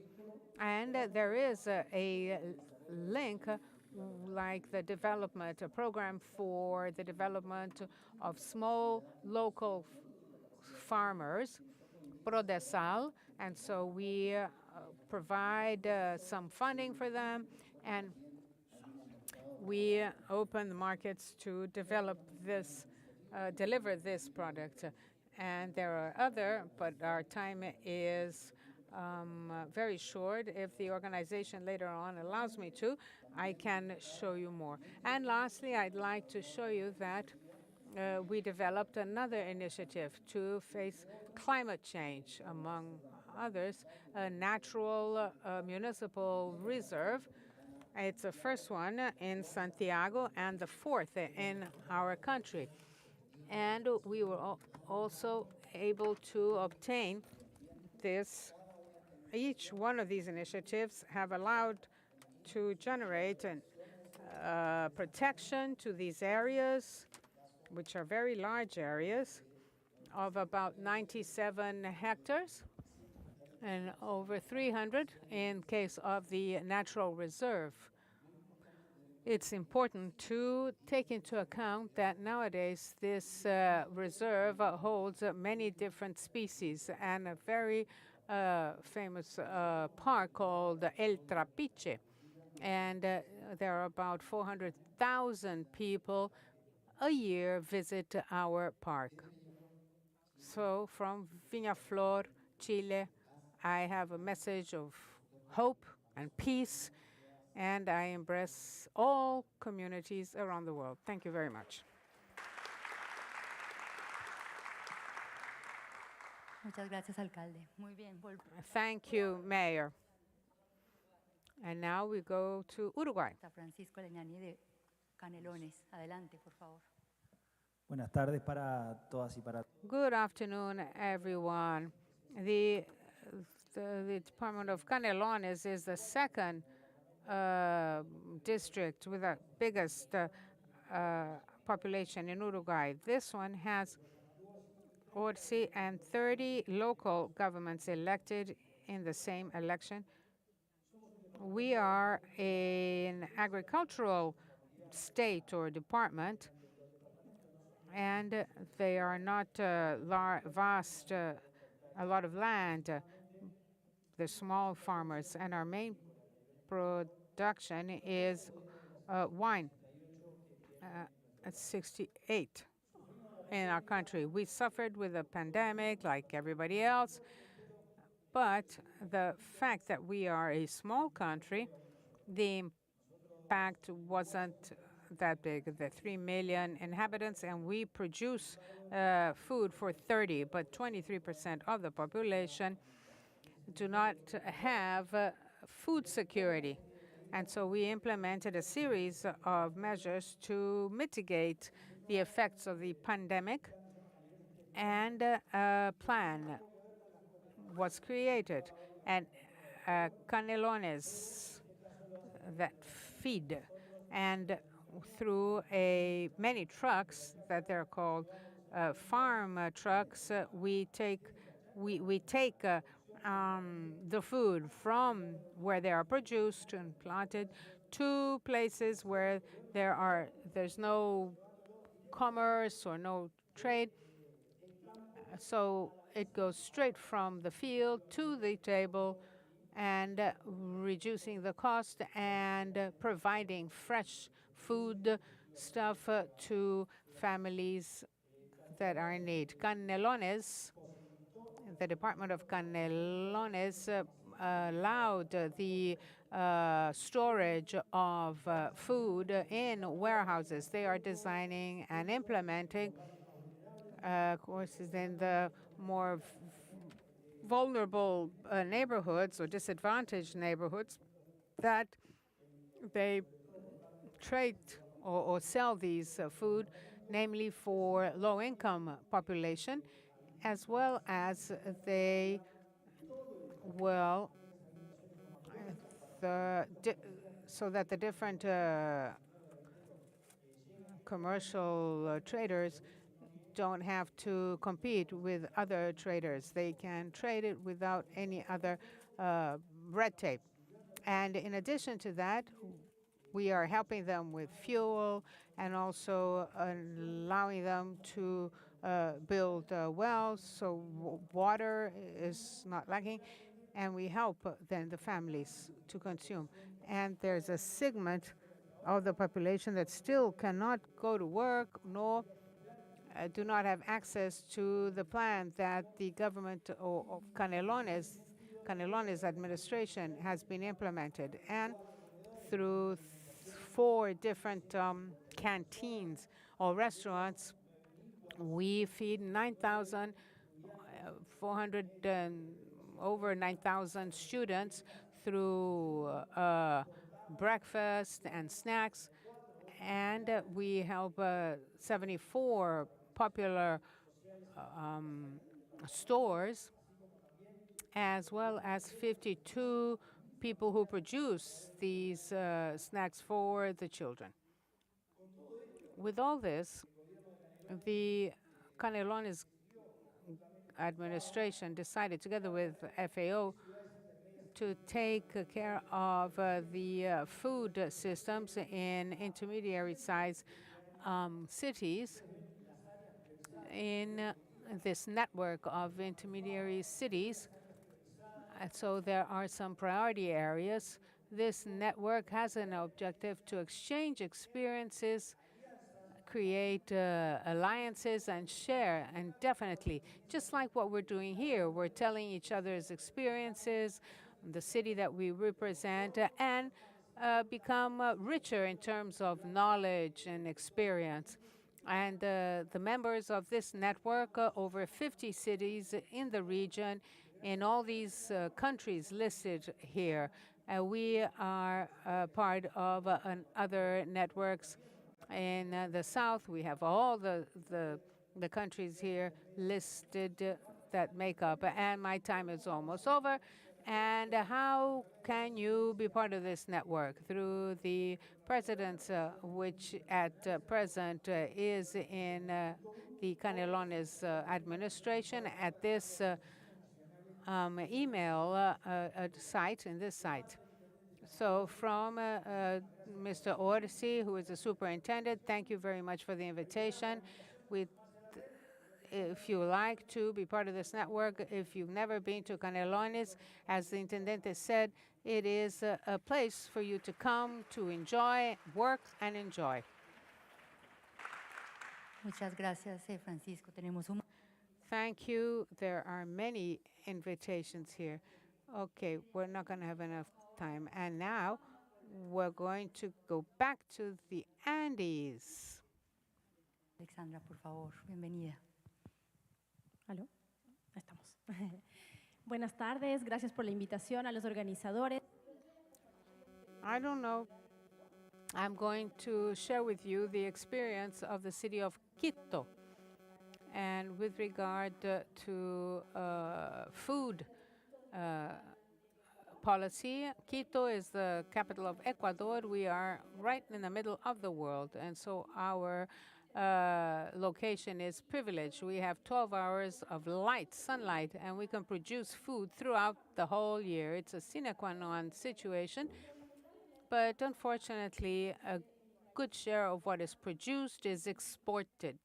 And there is a link, like the development, a program for the development of small local farmers, Prodesal, and so we provide some funding for them, and we open the markets to develop this, deliver this product. And there are other, but our time is very short. If the organization later on allows me to, I can show you more. And lastly, I'd like to show you that we developed another initiative to face climate change, among others, a natural municipal reserve. It's the first one in Santiago and the fourth in our country. And we were also able to obtain this. Each one of these initiatives have allowed to generate protection to these areas, which are very large areas, of about 97 hectares. and over 300 in case of the natural reserve. It's important to take into account that nowadays this reserve holds many different species, and a very famous park called El Trapiche. And there are about 400,000 people a year visit our park. So from Viñaflor, Chile, I have a message of hope and peace, and I embrace all communities around the world. Thank you very much. Muchas gracias, alcalde. Muy bien. Thank you, Mayor. And now we go to Uruguay. Francisco Leñani de Canelones. Adelante, por favor. Buenas tardes para todas y para Good afternoon, everyone. The Department of Canelones is the second district with the biggest population in Uruguay. This one has 40 and 30 local governments elected in the same election. We are an agricultural state or department, and they are not vast, a lot of land. They're small farmers, and our main production is wine. At 68 in our country. We suffered with a pandemic like everybody else, but the fact that we are a small country, the impact wasn't that big. The 3 million inhabitants, and we produce food for 30, but 23% of the population do not have food security. And so we implemented a series of measures to mitigate the effects of the pandemic, and a plan was created. And Canelones that feed, and through many trucks that they're called farm trucks, we take the food from where they are produced and planted to places where there's no commerce or no trade. So it goes straight from the field to the table, and reducing the cost and providing fresh food stuff to families that are in need. Canelones, the Department of Canelones allowed the storage of food in warehouses. They are designing and implementing courses in the more vulnerable neighborhoods or disadvantaged neighborhoods, that they trade or sell these food, namely for low-income population, as well as they will, so that the different commercial traders don't have to compete with other traders. They can trade it without any other red tape. And in addition to that, we are helping them with fuel and also allowing them to build wells, so water is not lacking, and we help then the families to consume. And there's a segment of the population that still cannot go to work, nor do not have access to the plan that the government of Canelones administration has been implemented. And through 4 different canteens or restaurants, we feed 9,400 over 9,000 students through breakfast and snacks, and we help 74 popular stores, as well as 52 people who produce these snacks for the children. With all this, the Canelones administration decided together with FAO to take care of the food systems in intermediary size cities. In this network of intermediary cities, so there are some priority areas. This network has an objective to exchange experiences, create alliances, and share. And definitely, just like what we're doing here, we're telling each other's experiences, the city that we represent, and become richer in terms of knowledge and experience. And the members of this network, over 50 cities in the region, in all these countries listed here. We are part of other networks in the south. We have all the countries here listed that make up. And my time is almost over. And how can you be part of this network? Through the presidents, which at present is in the Canelones administration. At this email site, in this site. So from Mr. Orsi, who is the superintendent, thank you very much for the invitation. If you like to be part of this network, if you've never been to Canelones, as the Intendente said, it is a place for you to come to enjoy, work, and enjoy. Muchas gracias, Francisco. Tenemos un... Thank you. There are many invitations here. Okay, we're not going to have enough time. And now we're going to go back to the Andes. Alexandra, por favor, bienvenida. ¿Aló? Estamos. Buenas tardes, gracias por la invitación a los organizadores. I don't know. I'm going to share with you the experience of the city of Quito. And with regard to food policy, Quito is the capital of Ecuador. We are right in the middle of the world. And so our location is privileged. We have 12 hours of light, sunlight, and we can produce food throughout the whole year. It's a sine qua non situation, but unfortunately, a good share of what is produced is exported.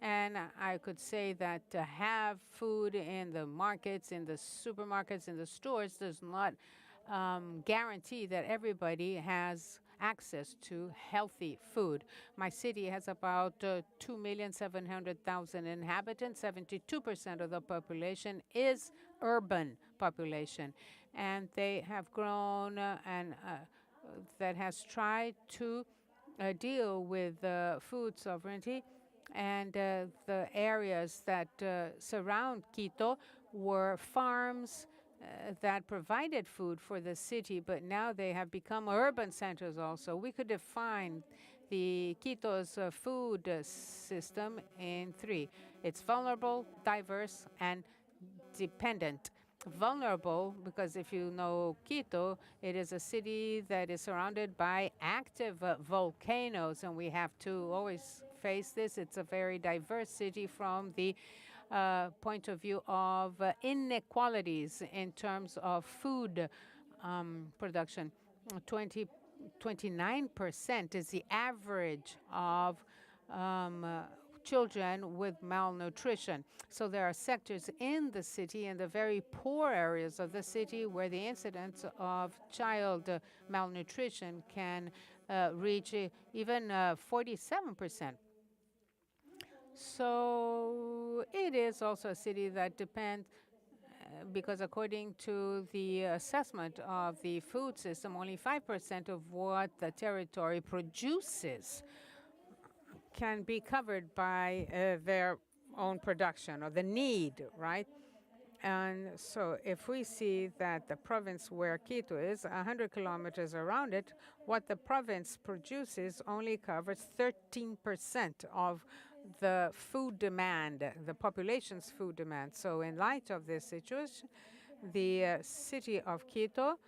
And I could say that to have food in the markets, in the supermarkets, in the stores does not guarantee that everybody has access to healthy food. My city has about 2,700,000 inhabitants. 72% of the population is urban population. And they have grown and that has tried to deal with food sovereignty. And the areas that surround Quito were farms that provided food for the city, but now they have become urban centers also. We could define the Quito's food system in three. It's vulnerable, diverse, and dependent. Vulnerable, because if you know Quito, it is a city that is surrounded by active volcanoes, and we have to always face this. It's a very diverse city from the point of view of inequalities in terms of food production. 29% is the average of children with malnutrition. So there are sectors in the city, in the very poor areas of the city, where the incidence of child malnutrition can reach even 47%. So it is also a city that depends, because according to the assessment of the food system, only 5% of what the territory produces can be covered by their own production or the need, right? And so if we see that the province where Quito is, 100 kilometers around it, what the province produces only covers 13% of the food demand, the population's food demand. So in light of this situation, the city of Quito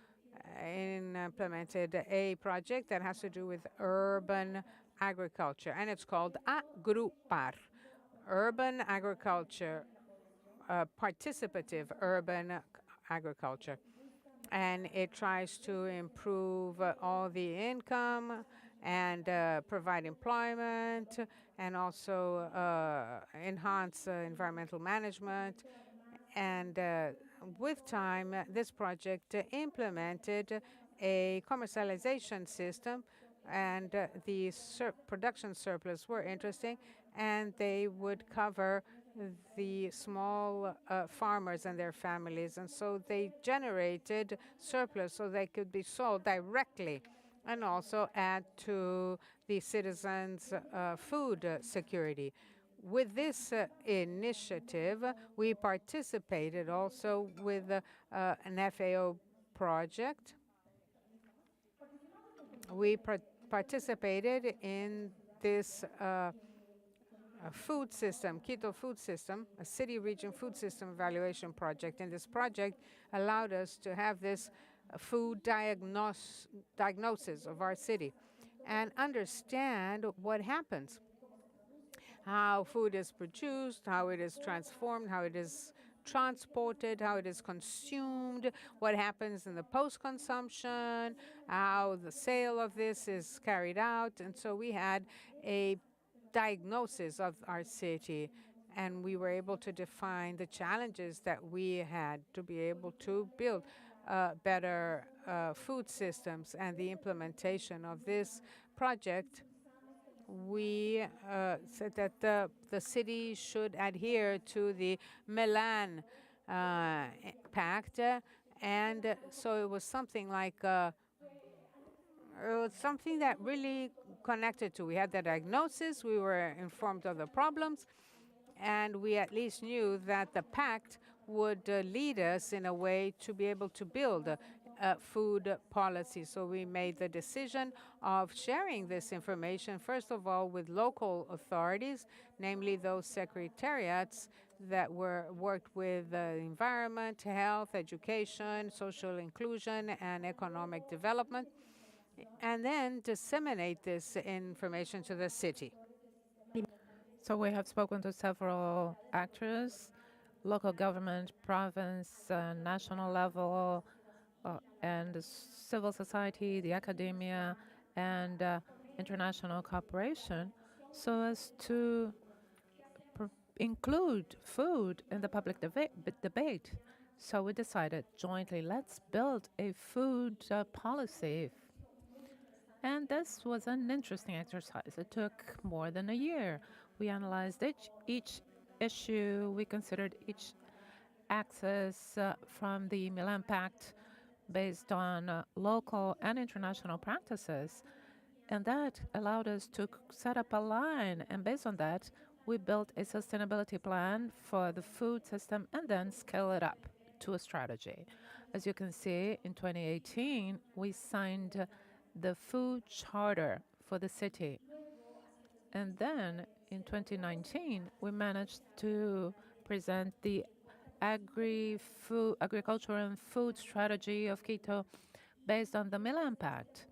implemented a project that has to do with urban agriculture, and it's called Agrupar, urban agriculture. participative urban agriculture. And it tries to improve all the income and provide employment and also enhance environmental management. And with time, this project implemented a commercialization system, and the production surplus were interesting, and they would cover the small farmers and their families. And so they generated surplus so they could be sold directly and also add to the citizens' food security. With this initiative, we participated also with an FAO project. We participated in this food system, Quito food system, a city region food system evaluation project. And this project allowed us to have this food diagnosis of our city and understand what happens, how food is produced, how it is transformed, how it is transported, how it is consumed, what happens in the post-consumption, how the sale of this is carried out. And so we had a diagnosis of our city, and we were able to define the challenges that we had to be able to build better food systems. And the implementation of this project, we said that the city should adhere to the Milan Pact, and so it was something like it was something that really connected to. We had the diagnosis, we were informed of the problems, and we at least knew that the pact would lead us in a way to be able to build food policy. So we made the decision of sharing this information, first of all, with local authorities, namely those secretariats that worked with environment, health, education, social inclusion, and economic development, and then disseminate this information to the city. So we have spoken to several actors, local government, province, national level, and the civil society, the academia, and international cooperation, so as to include food in the public debate. So we decided jointly, let's build a food policy. And this was an interesting exercise. It took more than a year. We analyzed each issue. We considered each axis from the Milan Pact based on local and international practices. And that allowed us to set up a line. And based on that, we built a sustainability plan for the food system and then scale it up to a strategy. As you can see, in 2018, we signed the food charter for the city. And then in 2019, we managed to present the agriculture and food strategy of Quito based on the Milan Pact,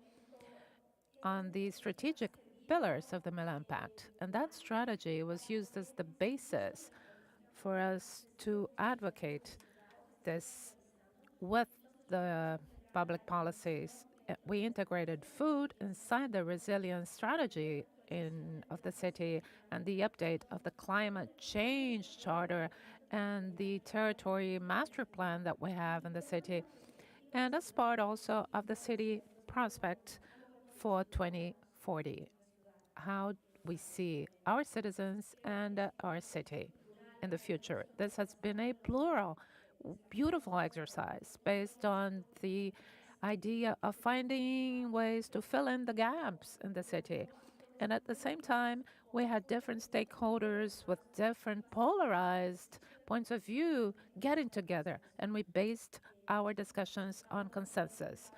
on the strategic pillars of the Milan Pact. And that strategy was used as the basis for us to advocate this with the public policies. We integrated food inside the resilience strategy of the city and the update of the climate change charter and the territory master plan that we have in the city, and as part also of the city prospect for 2040, how we see our citizens and our city in the future. This has been a plural, beautiful exercise based on the idea of finding ways to fill in the gaps in the city. And at the same time, we had different stakeholders with different polarized points of view getting together, and we based our discussions on consensus.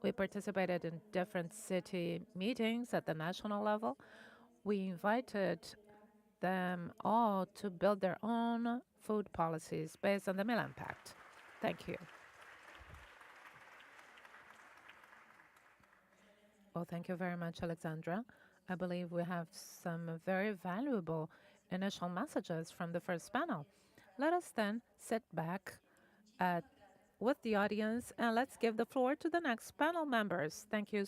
We participated in different city meetings at the national level. We invited them all to build their own food policies based on the Milan Pact. Thank you. Well, thank you very much, Alexandra. I believe we have some very valuable initial messages from the first panel. Let us then sit back with the audience and let's give the floor to the next panel members. Thank you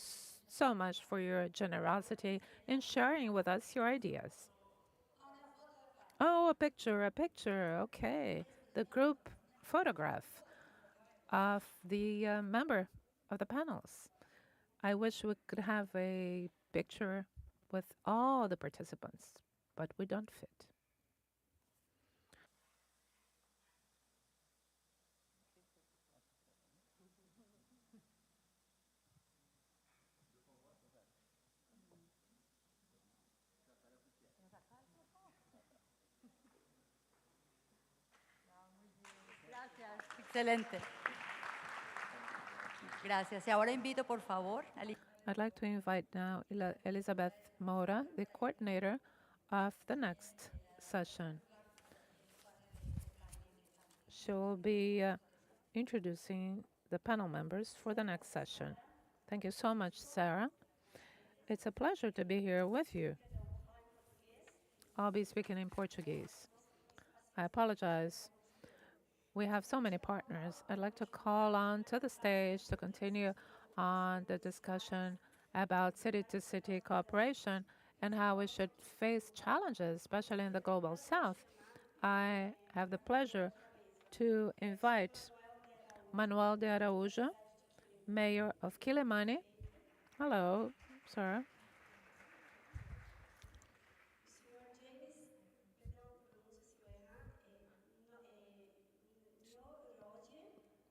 so much for your generosity in sharing with us your ideas. Oh, a picture, a picture. Okay. The group photograph of the member of the panels. I wish we could have a picture with all the participants, but we don't fit. Gracias, excelente. Gracias. Y ahora invito, por favor, a I'd like to invite now Elizabeth Moura, the coordinator of the next session. She will be introducing the panel members for the next session. Thank you so much, Sarah. It's a pleasure to be here with you. I'll be speaking in Portuguese. I apologize. We have so many partners. I'd like to call on to the stage to continue on the discussion about city-to-city cooperation and how we should face challenges, especially in the Global South. I have the pleasure to invite Manuel de Araújo, Mayor of Quilimane. Hello, sir.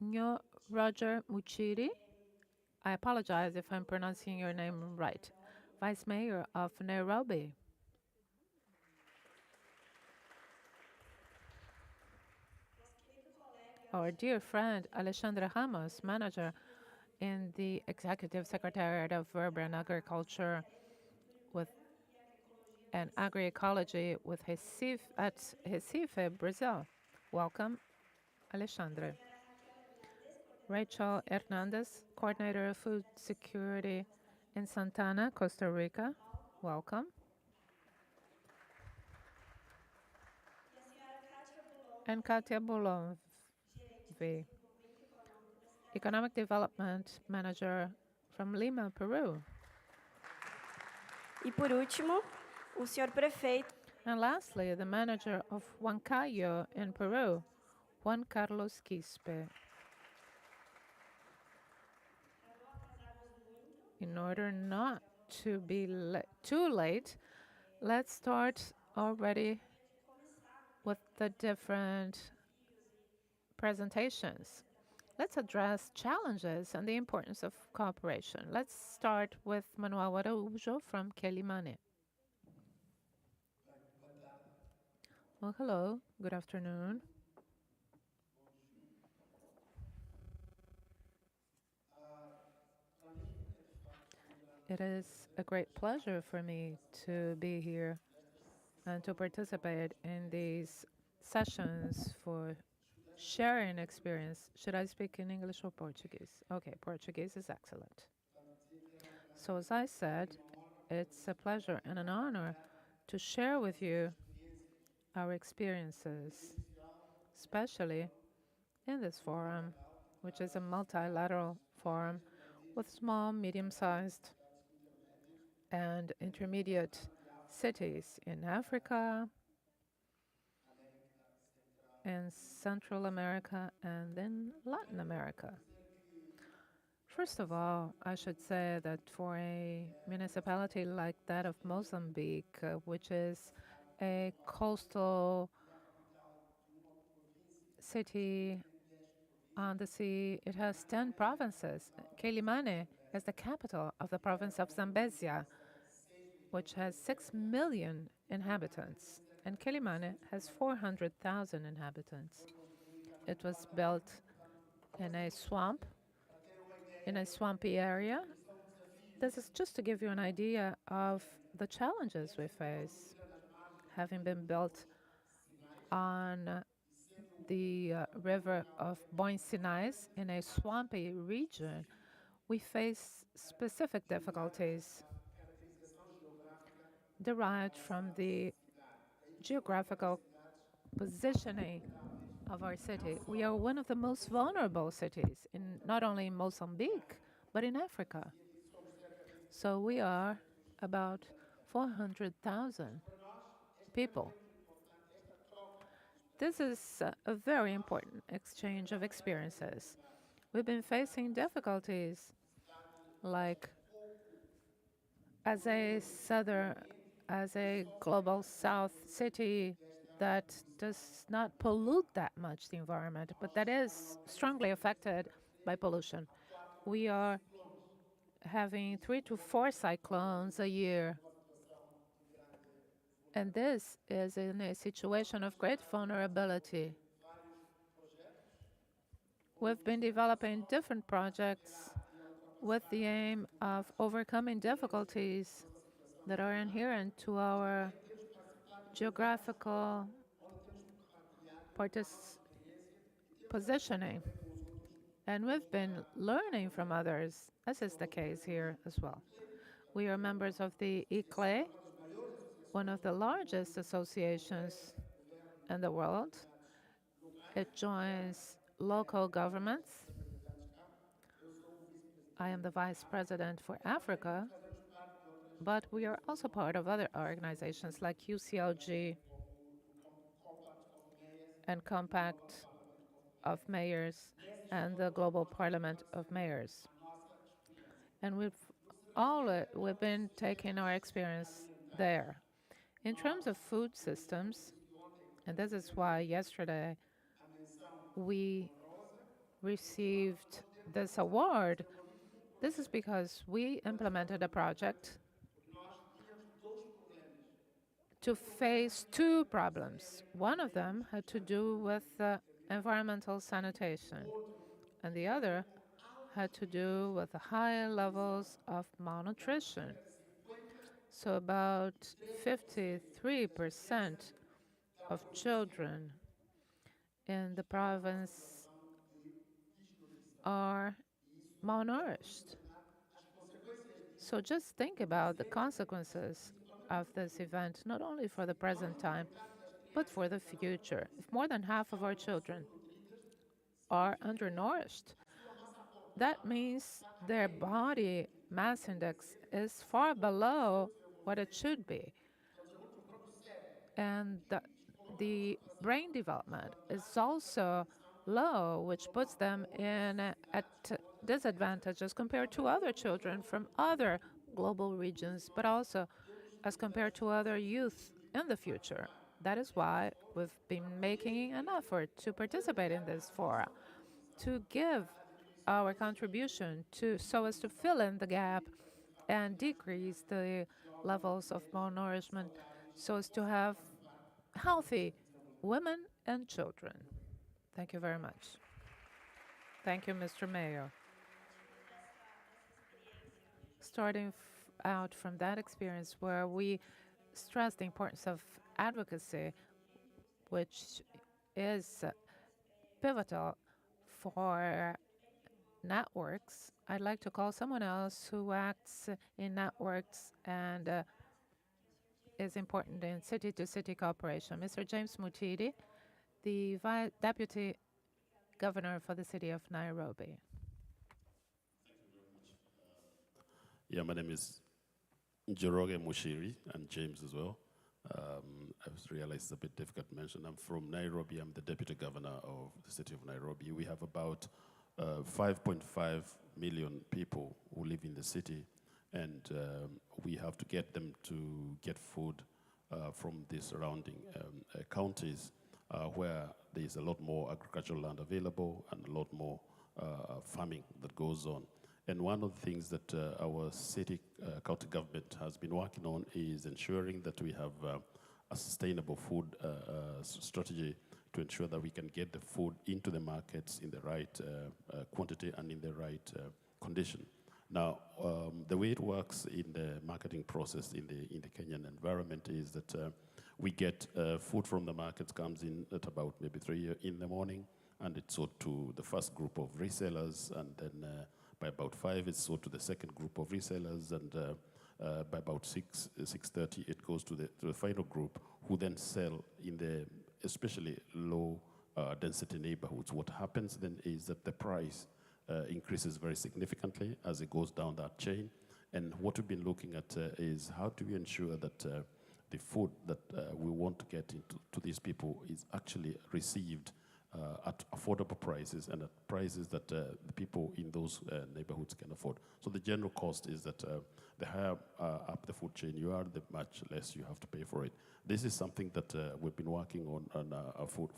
Nyo Roger Muchiri. I apologize if I'm pronouncing your name right. Vice Mayor of Nairobi. Our dear friend Alexandre Ramos, manager in the Executive Secretariat of Urban Agriculture and Agroecology with Recife at Recife, Brazil. Welcome, Alexandre. Rachel Hernandez, Coordinator of Food Security in Santana, Costa Rica. Welcome. And Katia Boulon, Economic Development Manager from Lima, Peru. E por último, o senhor prefeito. And lastly, the manager of Huancayo in Peru, Juan Carlos Quispe. In order not to be too late, let's start already with the different presentations. Let's address challenges and the importance of cooperation. Let's start with Manuel Araújo from Quilimane. Well, hello, good afternoon. It is a great pleasure for me to be here and to participate in these sessions for sharing experience. Should I speak in English or Portuguese? Okay, Portuguese is excellent. So as I said, it's a pleasure and an honor to share with you our experiences, especially in this forum, which is a multilateral forum with small, medium-sized, and intermediate cities in Africa, in Central America, and in Latin America. First of all, I should say that for a municipality like that of Mozambique, which is a coastal city on the sea, it has 10 provinces. Quilimane is the capital of the province of Zambezia, which has 6 million inhabitants, and Quilimane has 400,000 inhabitants. It was built in a swamp, in a swampy area. This is just to give you an idea of the challenges we face. Having been built on the river of Bom Sinais in a swampy region, we face specific difficulties derived from the geographical positioning of our city. We are one of the most vulnerable cities, in not only in Mozambique, but in Africa. So we are about 400,000 people. This is a very important exchange of experiences. We've been facing difficulties like as a global south city that does not pollute that much the environment, but that is strongly affected by pollution. We are having 3 to 4 cyclones a year. And this is in a situation of great vulnerability. We've been developing different projects with the aim of overcoming difficulties that are inherent to our geographical positioning. And we've been learning from others, as is the case here as well. We are members of the ICLE, one of the largest associations in the world. It joins local governments. I am the vice president for Africa, but we are also part of other organizations like UCLG and Compact of Mayors and the Global Parliament of Mayors. And we've been taking our experience there. In terms of food systems, and this is why yesterday we received this award. This is because we implemented a project to face 2 problems. One of them had to do with environmental sanitation, and the other had to do with the high levels of malnutrition. So about 53% of children in the province are malnourished. So just think about the consequences of this event, not only for the present time, but for the future. If more than half of our children are undernourished, that means their body mass index is far below what it should be. And the brain development is also low, which puts them at disadvantage as compared to other children from other global regions, but also as compared to other youth in the future. That is why we've been making an effort to participate in this forum, to give our contribution so as to fill in the gap and decrease the levels of malnourishment, so as to have healthy women and children. Thank you very much. Thank you, Mr. Mayor. Starting out from that experience where we stress the importance of advocacy, which is pivotal for networks, I'd like to call someone else who acts in networks and is important in city-to-city cooperation. Mr. James Mutidi, the Deputy Governor for the city of Nairobi. Yeah, my name is Njoroge Mushiri, and James as well. I realized it's a bit difficult to mention. I'm from Nairobi. I'm the Deputy Governor of the city of Nairobi. We have about 5.5 million people who live in the city, and we have to get them to get food from the surrounding counties where there's a lot more agricultural land available and a lot more farming that goes on. And one of the things that our city county government has been working on is ensuring that we have a sustainable food strategy to ensure that we can get the food into the markets in the right quantity and in the right condition. Now, the way it works in the marketing process in the Kenyan environment is that we get food from the markets, comes in at about maybe 3 in the morning, and it's sold to the first group of resellers, and then by about 5 it's sold to the second group of resellers, and by about 6:30 it goes to the final group, who then sell in the especially low density neighborhoods. What happens then is that the price increases very significantly as it goes down that chain. And what we've been looking at is how do we ensure that the food that we want to get to these people is actually received at affordable prices and at prices that the people in those neighborhoods can afford. So the general cost is that the higher up the food chain you are, the much less you have to pay for it. This is something that we've been working on a food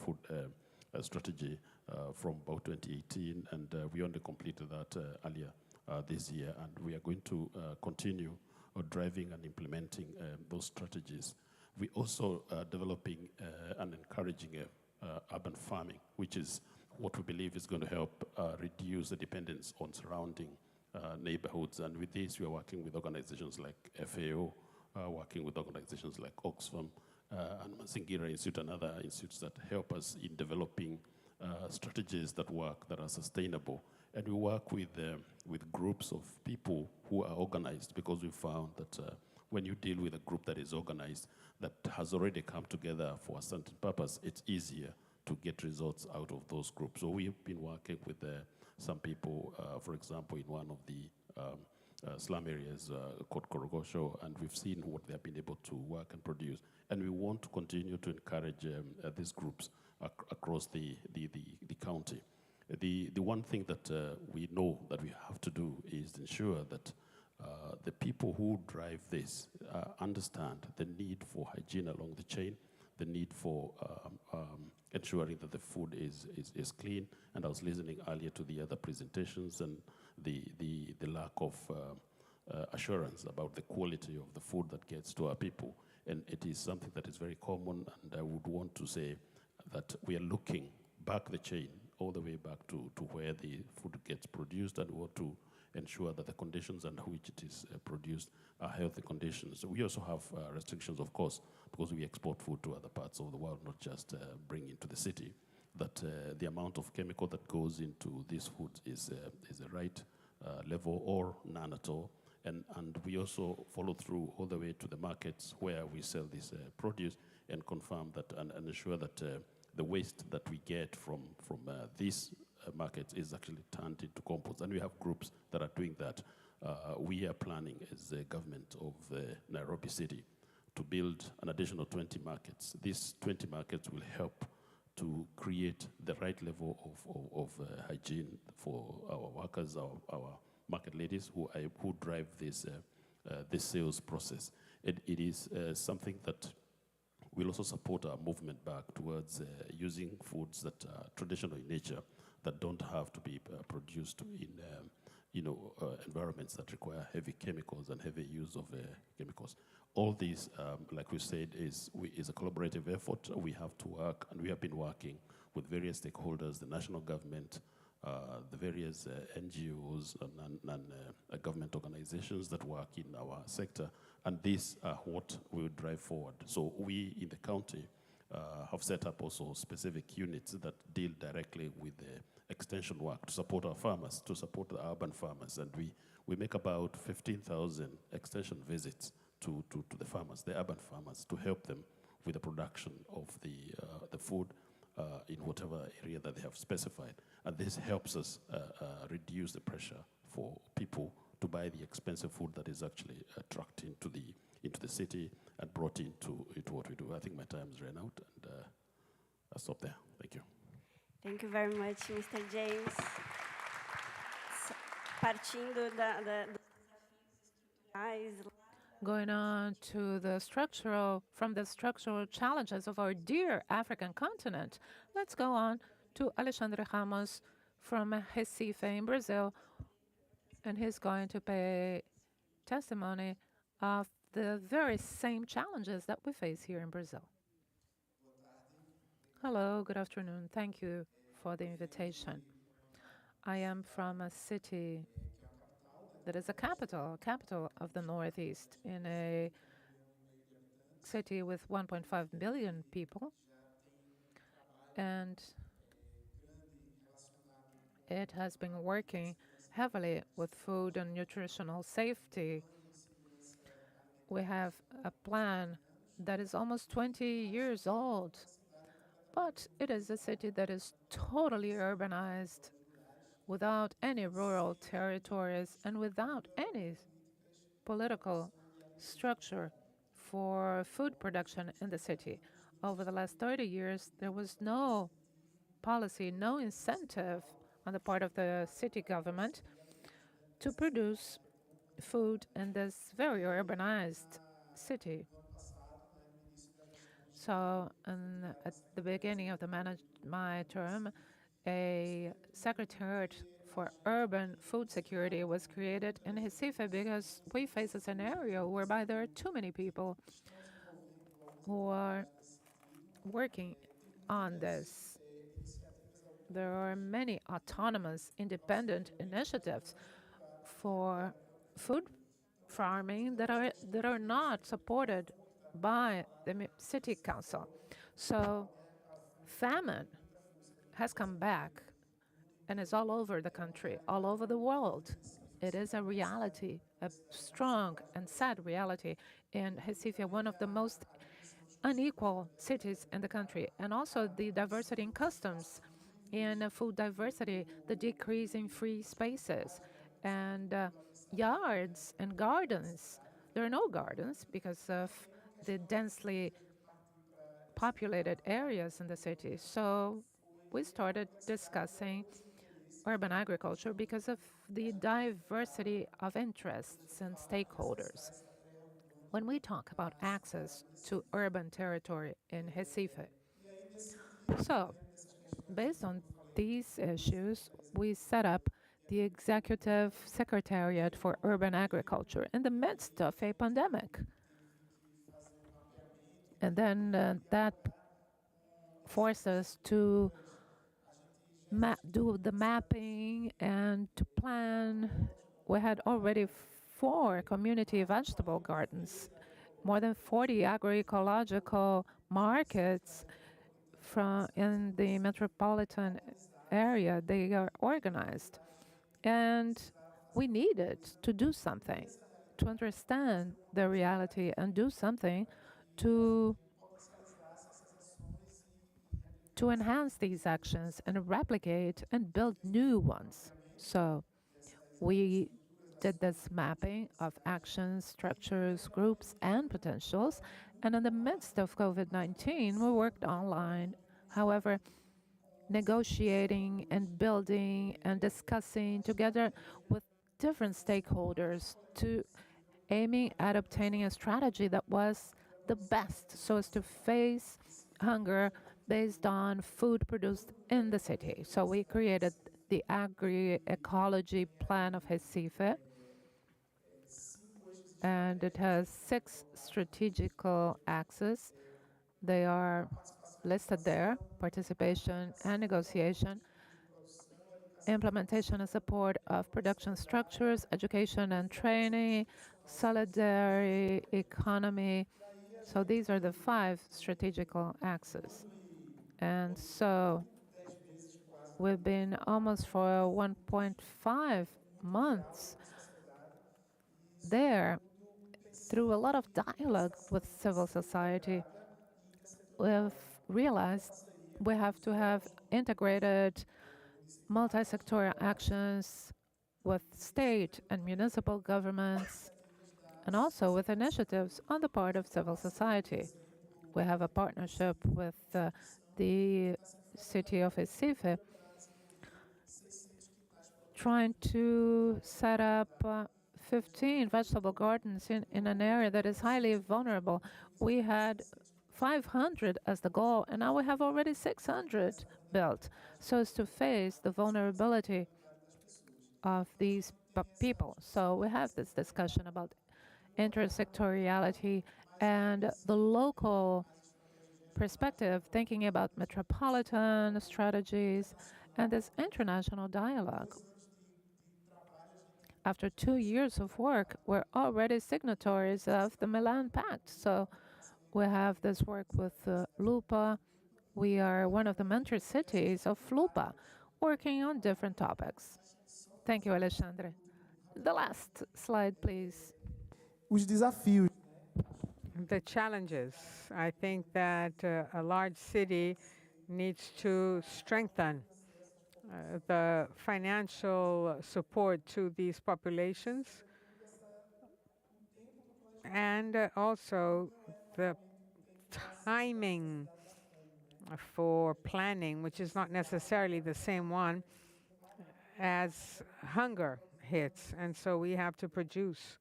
strategy from about 2018, and we only completed that earlier this year, and we are going to continue driving and implementing those strategies. We also developing and encouraging urban farming, which is what we believe is going to help reduce the dependence on surrounding neighborhoods. And with this, we are working with organizations like FAO, working with organizations like Oxfam and Mazingira Institute and other institutes that help us in developing strategies that work, that are sustainable. And we work with groups of people who are organized, because we found that when you deal with a group that is organized, that has already come together for a certain purpose, it's easier to get results out of those groups. So we've been working with some people, for example, in one of the slum areas called Korogosho, and we've seen what they've been able to work and produce. And we want to continue to encourage these groups across the county. The one thing that we know that we have to do is ensure that the people who drive this understand the need for hygiene along the chain, the need for ensuring that the food is clean. And I was listening earlier to the other presentations and the lack of assurance about the quality of the food that gets to our people. And it is something that is very common, and I would want to say that we are looking back the chain, all the way back to where the food gets produced, and we want to ensure that the conditions under which it is produced are healthy conditions. We also have restrictions, of course, because we export food to other parts of the world, not just bring into the city, that the amount of chemical that goes into these foods is the right level or none at all. And we also follow through all the way to the markets where we sell this produce and confirm that and ensure that the waste that we get from these markets is actually turned into compost. And we have groups that are doing that. We are planning as the government of Nairobi City to build an additional 20 markets. These 20 markets will help to create the right level of hygiene for our workers, our market ladies who drive this sales process. It is something that will also support our movement back towards using foods that are traditional in nature, that don't have to be produced in environments that require heavy chemicals and heavy use of chemicals. All these, like we said, is a collaborative effort. We have to work, and we have been working with various stakeholders, the national government, the various NGOs and government organizations that work in our sector, and these are what will drive forward. So we in the county have set up also specific units that deal directly with the extension work to support our farmers, to support the urban farmers, and we make about 15,000 extension visits to the farmers, the urban farmers, to help them with the production of the food in whatever area that they have specified. And this helps us reduce the pressure for people to buy the expensive food that is actually trucked into the city and brought into what we do. I think my time has ran out, and I'll stop there. Thank you. Thank you very much, Mr. James. Partindo Going on to from the structural challenges of our dear African continent, let's go on to Alexandre Ramos from Recife in Brazil, and he's going to pay testimony of the very same challenges that we face here in Brazil. Hello, good afternoon. Thank you for the invitation. I am from a city that is a capital of the Northeast, in a city with 1.5 million people. And it has been working heavily with food and nutritional safety. We have a plan that is almost 20 years old, But it is a city that is totally urbanized, without any rural territories and without any political structure for food production in the city. Over the last 30 years, there was no policy, no incentive on the part of the city government to produce food in this very urbanized city. So at the beginning of my term, a Secretariat for Urban Food Security was created in Recife because we face a scenario whereby there are too many people who are working on this. There are many autonomous, independent initiatives for food farming that are not supported by the city council. So famine has come back and is all over the country, all over the world. It is a reality, a strong and sad reality in Recife, one of the most unequal cities in the country, and also the diversity in customs, in food diversity, the decrease in free spaces, and yards and gardens. There are no gardens because of the densely populated areas in the city. So we started discussing urban agriculture because of the diversity of interests and stakeholders. When we talk about access to urban territory in Recife, so based on these issues, we set up the Executive Secretariat for Urban Agriculture in the midst of a pandemic. And then that forced us to do the mapping and to plan. We had already 4 community vegetable gardens, more than 40 agroecological markets in the metropolitan area. They are organized. And we needed to do something, to understand the reality and do something to enhance these actions and replicate and build new ones. So we did this mapping of actions, structures, groups, and potentials. And in the midst of COVID-19, we worked online. However, negotiating and building and discussing together with different stakeholders to aiming at obtaining a strategy that was the best so as to face hunger based on food produced in the city. So we created the Agri-Ecology Plan of Recife, and it has 6 strategical axes. They are listed there: participation and negotiation, implementation and support of production structures, education and training, solidarity, economy. So these are the 5 strategical axes. And so we've been almost for 1.5 months there through a lot of dialogue with civil society. We've realized we have to have integrated multi-sectoral actions with state and municipal governments, and also with initiatives on the part of civil society. We have a partnership with the city of Recife, trying to set up 15 vegetable gardens in an area that is highly vulnerable. We had 500 as the goal, and now we have already 600 built, so as to face the vulnerability of these people. So we have this discussion about intersectoriality and the local perspective, thinking about metropolitan strategies and this international dialogue. After 2 years of work, we're already signatories of the Milan Pact. So we have this work with Lupa. We are one of the mentor cities of Lupa, working on different topics. Thank you, Alexandre. The last slide, please. Os desafios. The challenges. I think that a large city needs to strengthen the financial support to these populations, and also the timing for planning, which is not necessarily the same one as hunger hits. And so we have to produce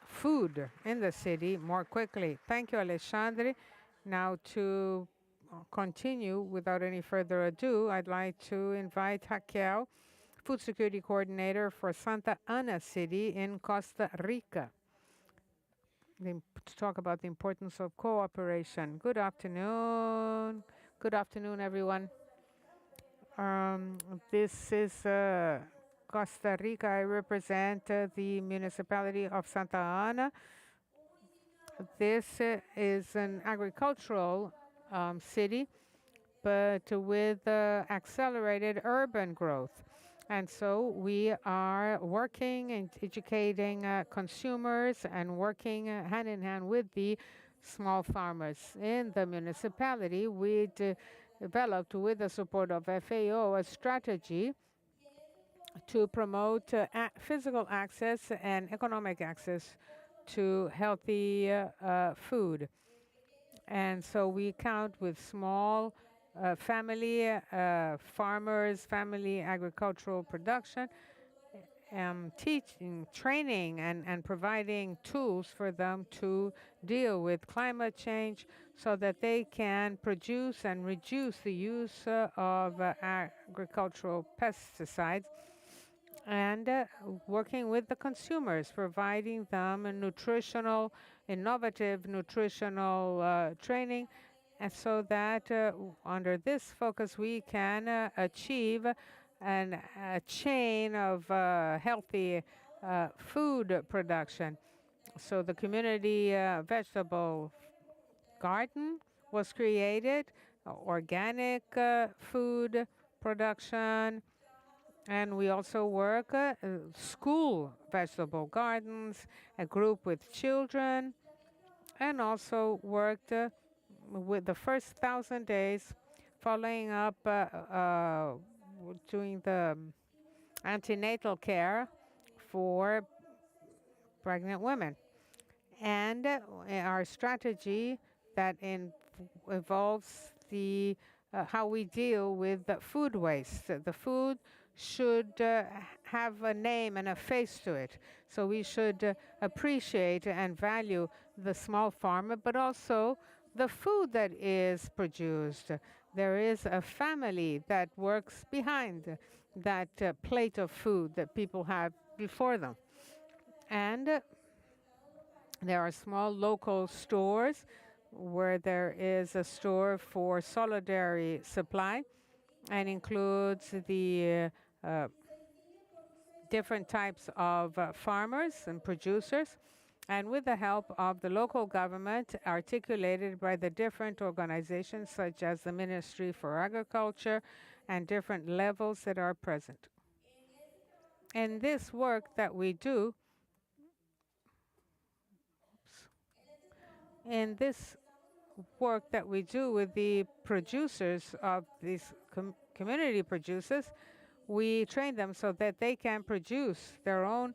food in the city more quickly. Thank you, Alexandre. Now to continue without any further ado, I'd like to invite Raquel, Food Security Coordinator for Santa Ana City in Costa Rica, to talk about the importance of cooperation. Good afternoon. Good afternoon, everyone. This is Costa Rica. I represent the municipality of Santa Ana. This is an agricultural city, but with accelerated urban growth. And so we are working and educating consumers and working hand in hand with the small farmers. In the municipality, we developed, with the support of FAO, a strategy to promote physical access and economic access to healthy food. And so we count with small family farmers, family agricultural production, teaching, training, and providing tools for them to deal with climate change so that they can produce and reduce the use of agricultural pesticides, and working with the consumers, providing them a innovative nutritional training, and so that under this focus we can achieve a chain of healthy food production. So the community vegetable garden was created, organic food production, and we also work school vegetable gardens, a group with children, and also worked with the first 1,000 days, following up doing the antenatal care for pregnant women. And our strategy that involves the how we deal with the food waste. The food should have a name and a face to it. So we should appreciate and value the small farmer, but also the food that is produced. There is a family that works behind that plate of food that people have before them. And there are small local stores where there is a store for solidary supply, and includes the different types of farmers and producers, and with the help of the local government, articulated by the different organizations such as the Ministry for Agriculture and different levels that are present. And this work that we do, with the producers of these community producers, we train them so that they can produce their own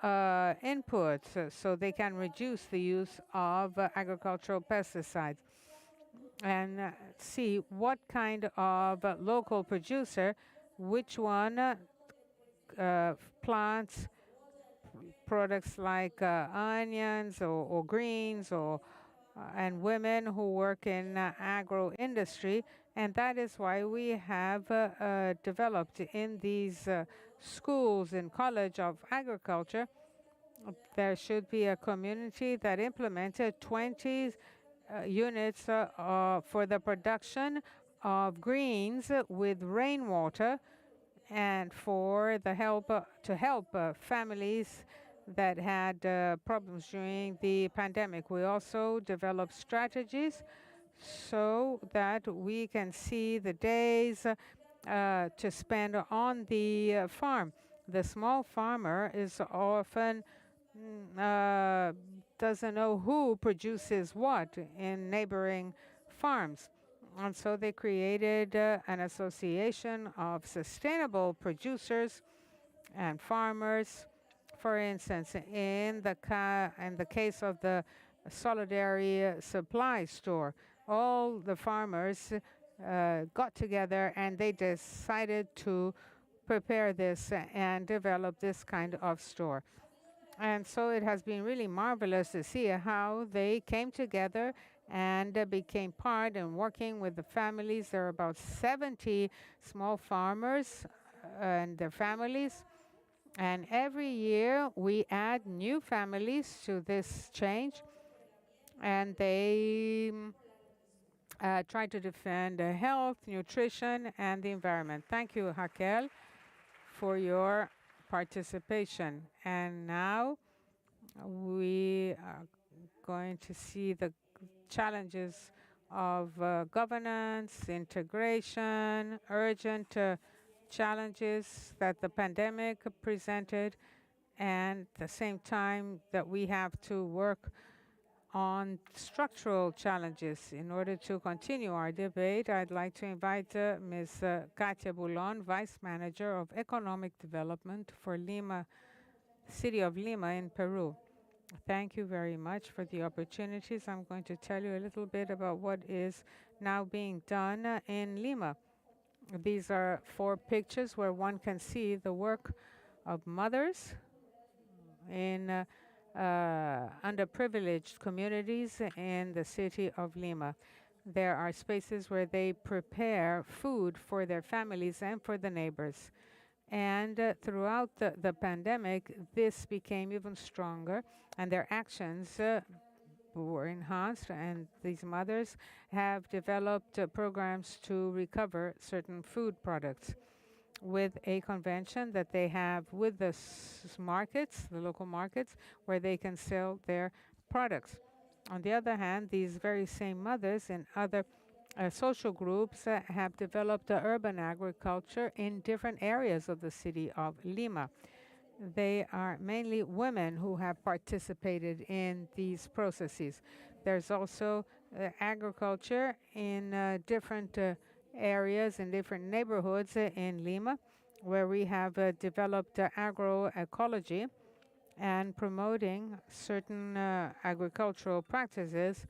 inputs, so they can reduce the use of agricultural pesticides, and see what kind of local producer, which one plants products like onions or greens, and women who work in agro industry. And that is why we have developed in these schools and College of Agriculture, there should be a community that implemented 20 units for the production of greens with rainwater, and for the help to help families that had problems during the pandemic. We also developed strategies so that we can see the days to spend on the farm. The small farmer is often doesn't know who produces what in neighboring farms. And so they created an association of sustainable producers and farmers. For instance, in the case of the Solidary Supply Store, all the farmers got together and they decided to prepare this and develop this kind of store. And so it has been really marvelous to see how they came together and became part and working with the families. There are about 70 small farmers and their families. And every year we add new families to this change. And they try to defend health, nutrition, and the environment. Thank you, Raquel, for your participation. And now we are going to see the challenges of governance, integration, urgent challenges that the pandemic presented, and at the same time that we have to work on structural challenges. In order to continue our debate, I'd like to invite Ms. Katia Boulon, Vice Manager of Economic Development for Lima, City of Lima in Peru. Thank you very much for the opportunities. I'm going to tell you a little bit about what is now being done in Lima. These are 4 pictures where one can see the work of mothers in underprivileged communities in the city of Lima. There are spaces where they prepare food for their families and for the neighbors. And throughout the pandemic, this became even stronger, and their actions were enhanced, and these mothers have developed programs to recover certain food products with a convention that they have with the markets, the local markets, where they can sell their products. On the other hand, these very same mothers and other social groups have developed urban agriculture in different areas of the city of Lima. They are mainly women who have participated in these processes. There's also agriculture in different areas in different neighborhoods in Lima, where we have developed agroecology and promoting certain agricultural practices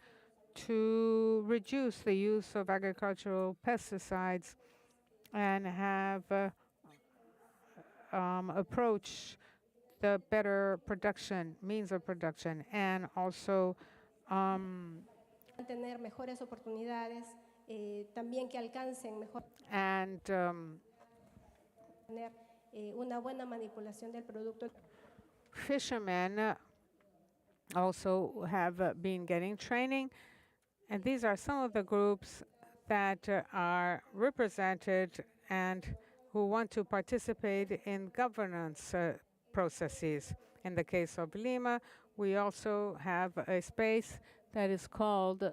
to reduce the use of agricultural pesticides and have approached the better production, means of production, and also tener mejores oportunidades, también que alcancen mejor and tener una buena manipulación del producto. Fishermen also have been getting training, and these are some of the groups that are represented and who want to participate in governance processes. In the case of Lima, we also have a space that is called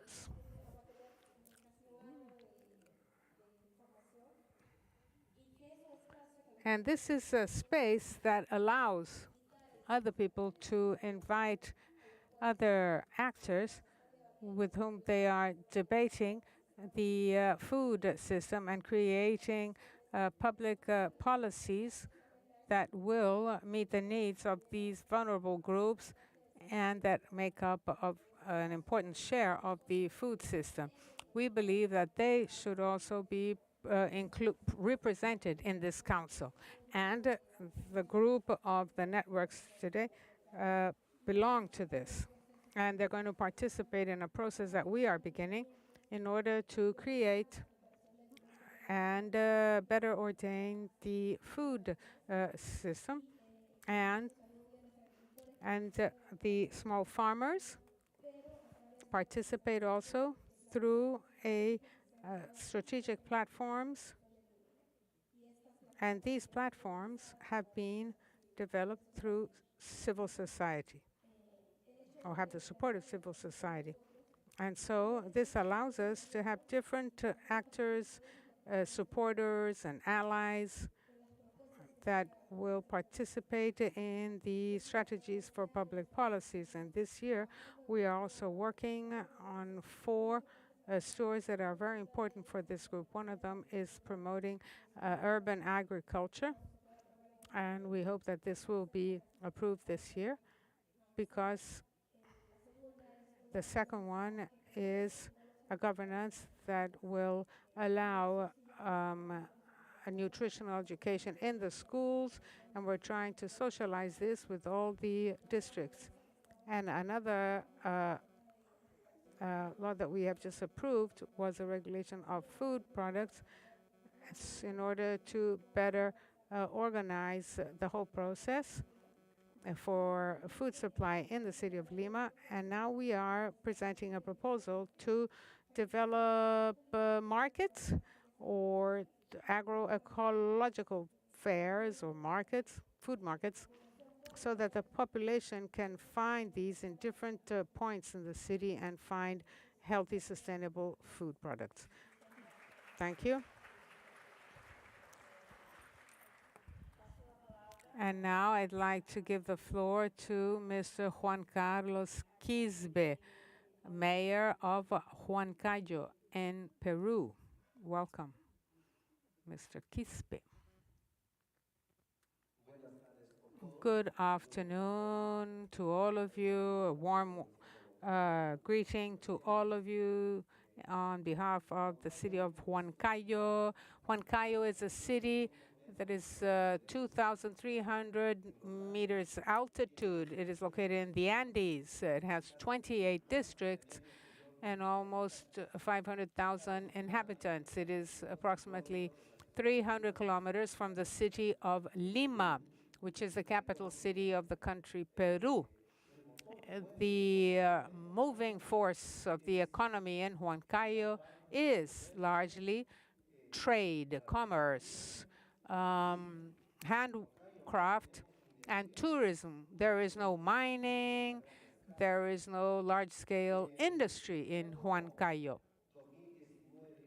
and this is a space that allows other people to invite other actors with whom they are debating the food system and creating public policies that will meet the needs of these vulnerable groups and that make up of an important share of the food system. We believe that they should also be represented in this council. And the group of the networks today belong to this. And they're going to participate in a process that we are beginning in order to create and better ordain the food system. And the small farmers participate also through a strategic platforms, and these platforms have been developed through civil society, or have the support of civil society. And so this allows us to have different actors, supporters, and allies that will participate in the strategies for public policies. And this year, we are also working on 4 stores that are very important for this group. One of them is promoting urban agriculture, and we hope that this will be approved this year, because the second one is a governance that will allow a nutritional education in the schools, and we're trying to socialize this with all the districts. And another law that we have just approved was a regulation of food products. It's in order to better organize the whole process for food supply in the city of Lima. And now we are presenting a proposal to develop markets or agroecological fairs or markets, food markets, so that the population can find these in different points in the city and find healthy, sustainable food products. Thank you. And now I'd like to give the floor to Mr. Juan Carlos Quispe, Mayor of Huancayo in Peru. Welcome, Mr. Quispe. Good afternoon to all of you. A warm greeting to all of you on behalf of the city of Huancayo. Huancayo is a city that is 2,300 meters altitude. It is located in the Andes. It has 28 districts and almost 500,000 inhabitants. It is approximately 300 kilometers from the city of Lima, which is the capital city of the country, Peru. The moving force of the economy in Huancayo is largely trade, commerce, handcraft, and tourism. There is no mining, there is no large-scale industry in Huancayo.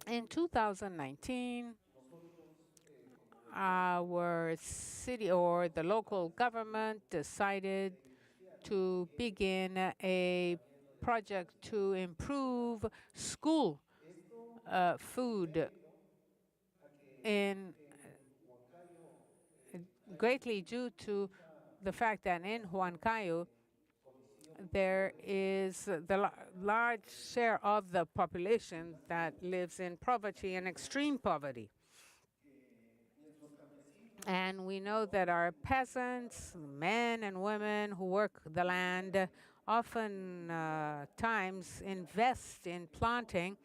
In 2019, our city or the local government decided to begin a project to improve school food in greatly due to the fact that in Huancayo there is the large share of the population that lives in poverty and extreme poverty. And we know that our peasants, men and women who work the land, often times invest in planting,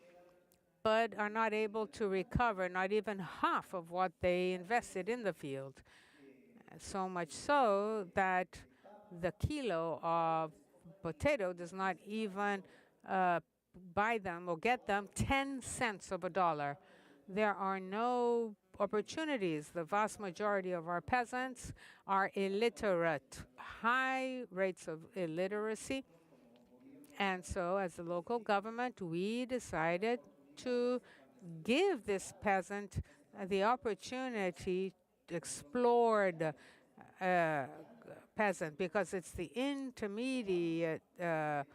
but are not able to recover not even half of what they invested in the field. So much so that the kilo of potato does not even buy them or get them 10 cents of a dollar. There are no opportunities. The vast majority of our peasants are illiterate, high rates of illiteracy. And so as the local government, we decided to give this peasant the opportunity to explore the peasant, because it's the intermediate, the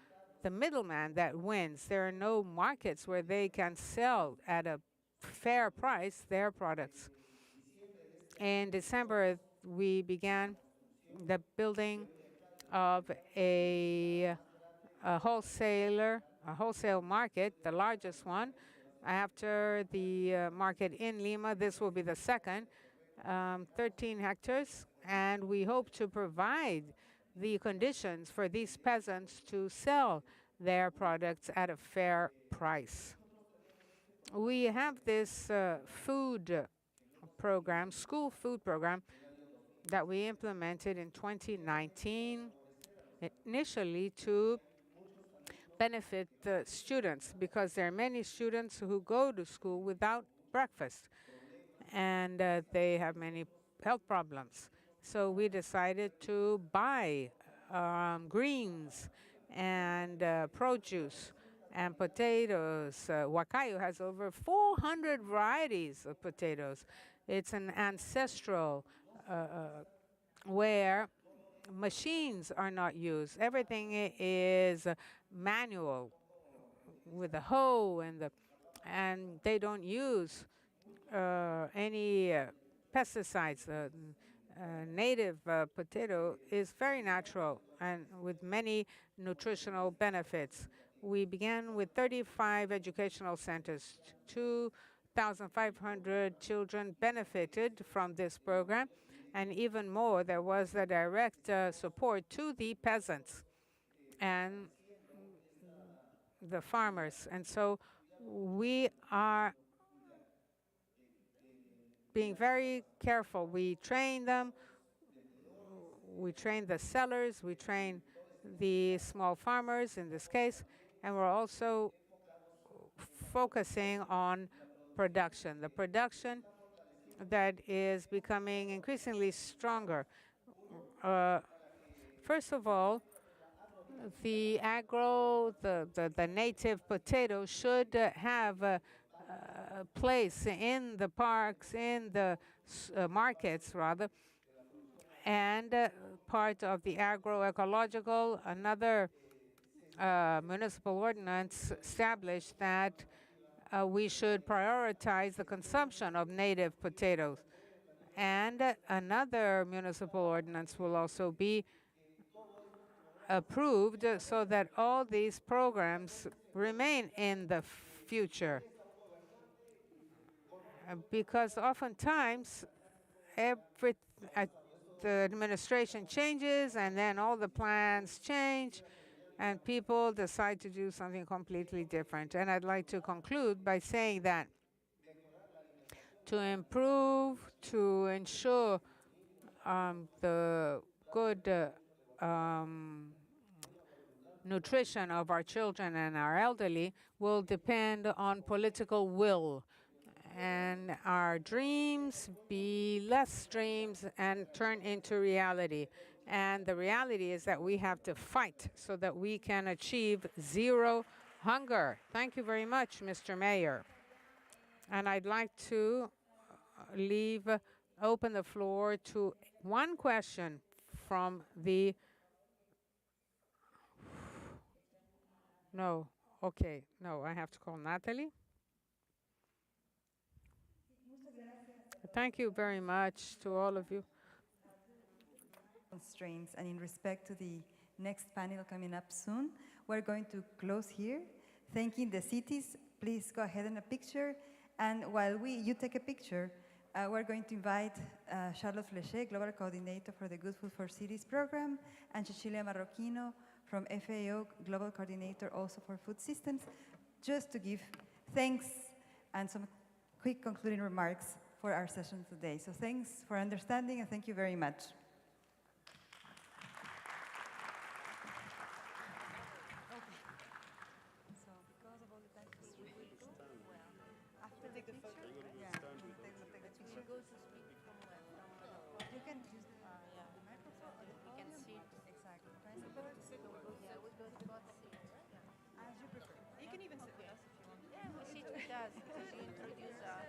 middleman that wins. There are no markets where they can sell at a fair price their products. In December, we began the building of a wholesale market, the largest one. After the market in Lima, this will be the second, 13 hectares, and we hope to provide the conditions for these peasants to sell their products at a fair price. We have this food program, school food program, that we implemented in 2019, initially to benefit the students, because there are many students who go to school without breakfast, and they have many health problems. So we decided to buy greens and produce and potatoes. Huancayo has over 400 varieties of potatoes. It's an ancestral where machines are not used. Everything is manual. with the hoe and they don't use any pesticides. Native potato is very natural and with many nutritional benefits. We began with 35 educational centers. 2,500 children benefited from this program, and even more, there was a direct support to the peasants and the farmers. And so we are being very careful. We train them, we train the sellers, we train the small farmers in this case, and we're also focusing on production, the production that is becoming increasingly stronger. First of all, the native potato should have a place in the parks, in the markets rather, and part of the agroecological. Another municipal ordinance established that we should prioritize the consumption of native potatoes. And another municipal ordinance will also be approved so that all these programs remain in the future. Because oftentimes, the administration changes and then all the plans change and people decide to do something completely different. And I'd like to conclude by saying that to improve, to ensure the good nutrition of our children and our elderly will depend on political will. And our dreams be less dreams and turn into reality. And the reality is that we have to fight so that we can achieve zero hunger. Thank you very much, Mr. Mayor. And I'd like to open the floor to one question from the... No, okay, no, I have to call Natalie. Thank you very much to all of you. Constraints, and in respect to the next panel coming up soon, we're going to close here, thanking the cities. Please go ahead and a picture. And while you take a picture, we're going to invite Charlotte Flechet, Global Coordinator for the Good Food for Cities program, and Cecilia Marroquino from FAO, Global Coordinator also for Food Systems, just to give thanks and some quick concluding remarks for our session today. So thanks for understanding, and thank you very much. You can even sit with us if you want. Yeah, we sit with us because you introduce us.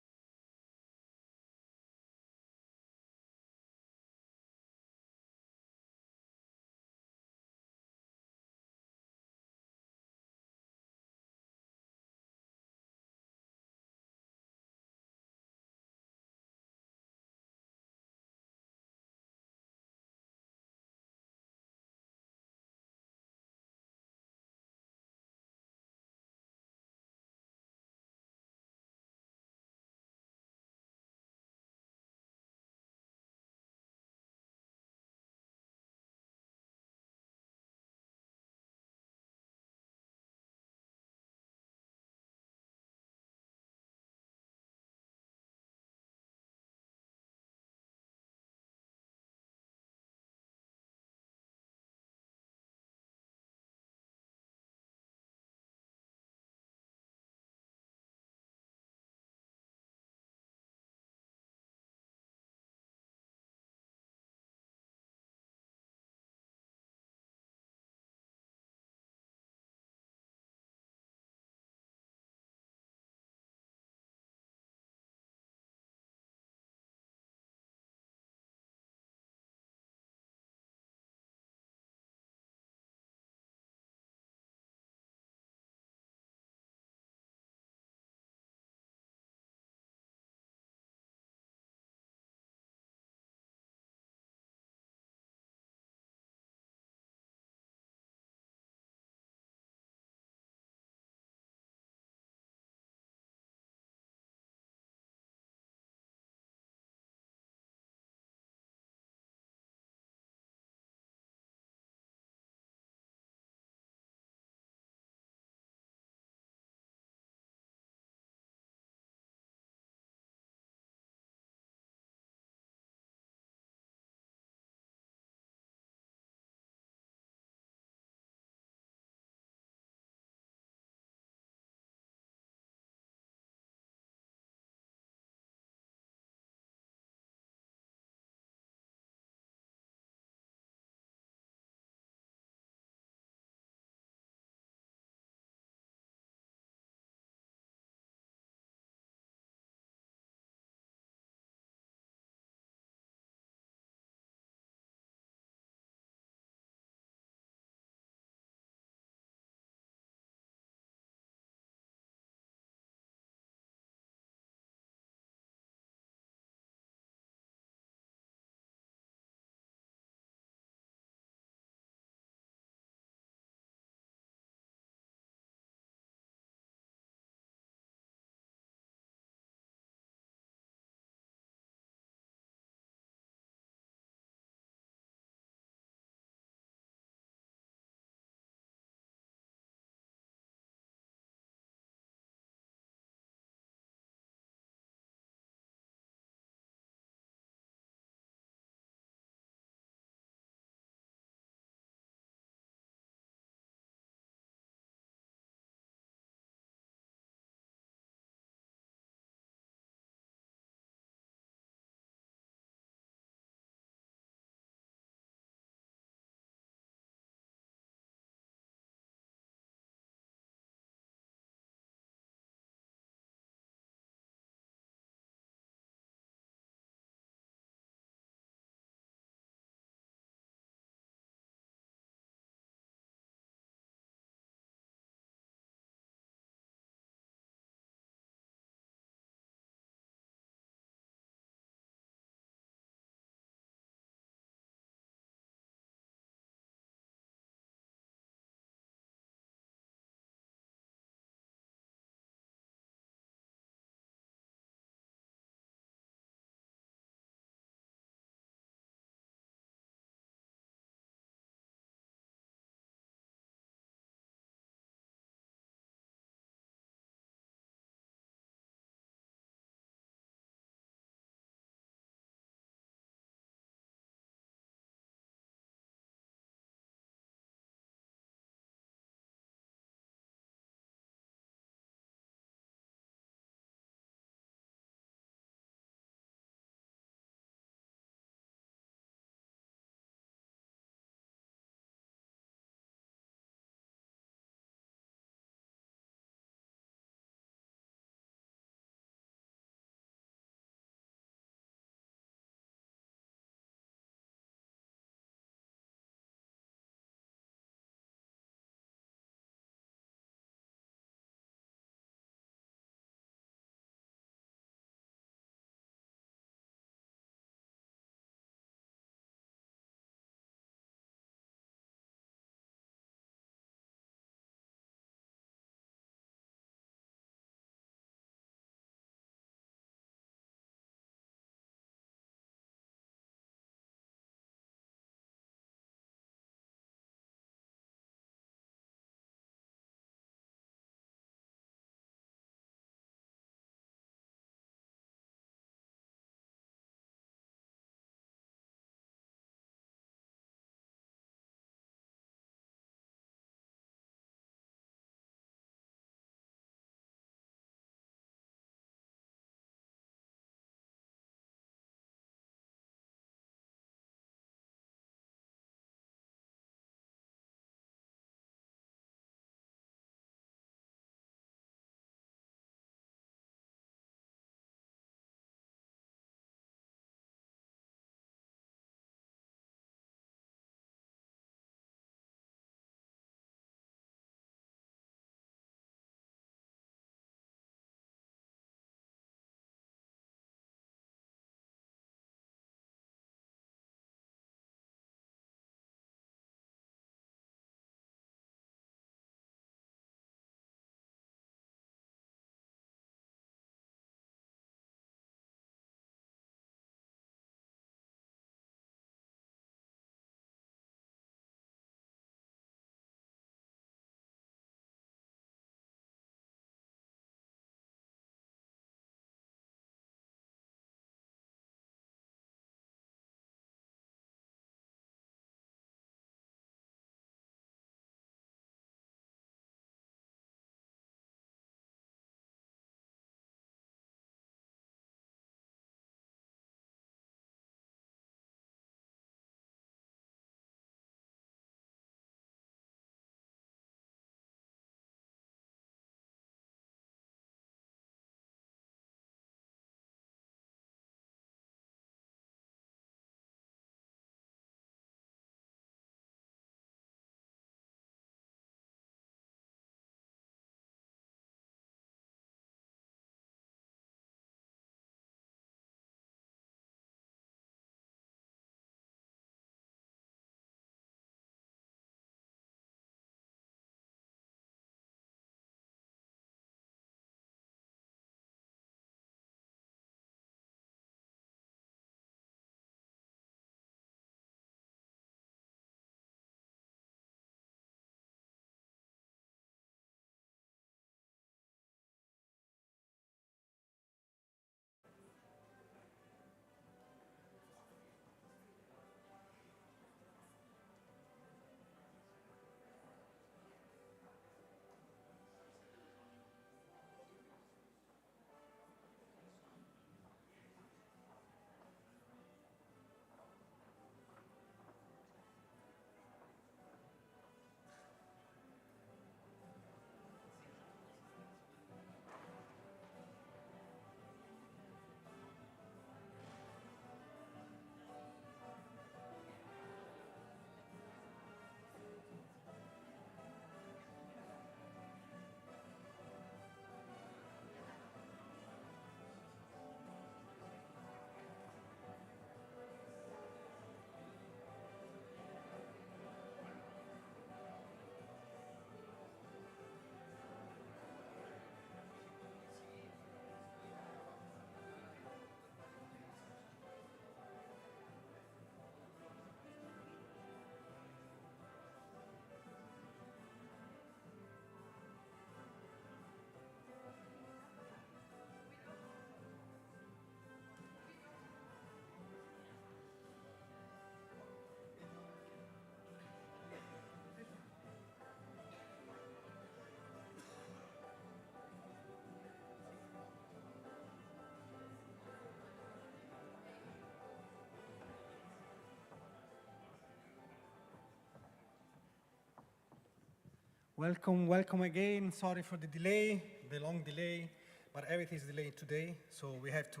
Welcome, welcome again. Sorry for the delay, the long delay, but everything is delayed today, so we have to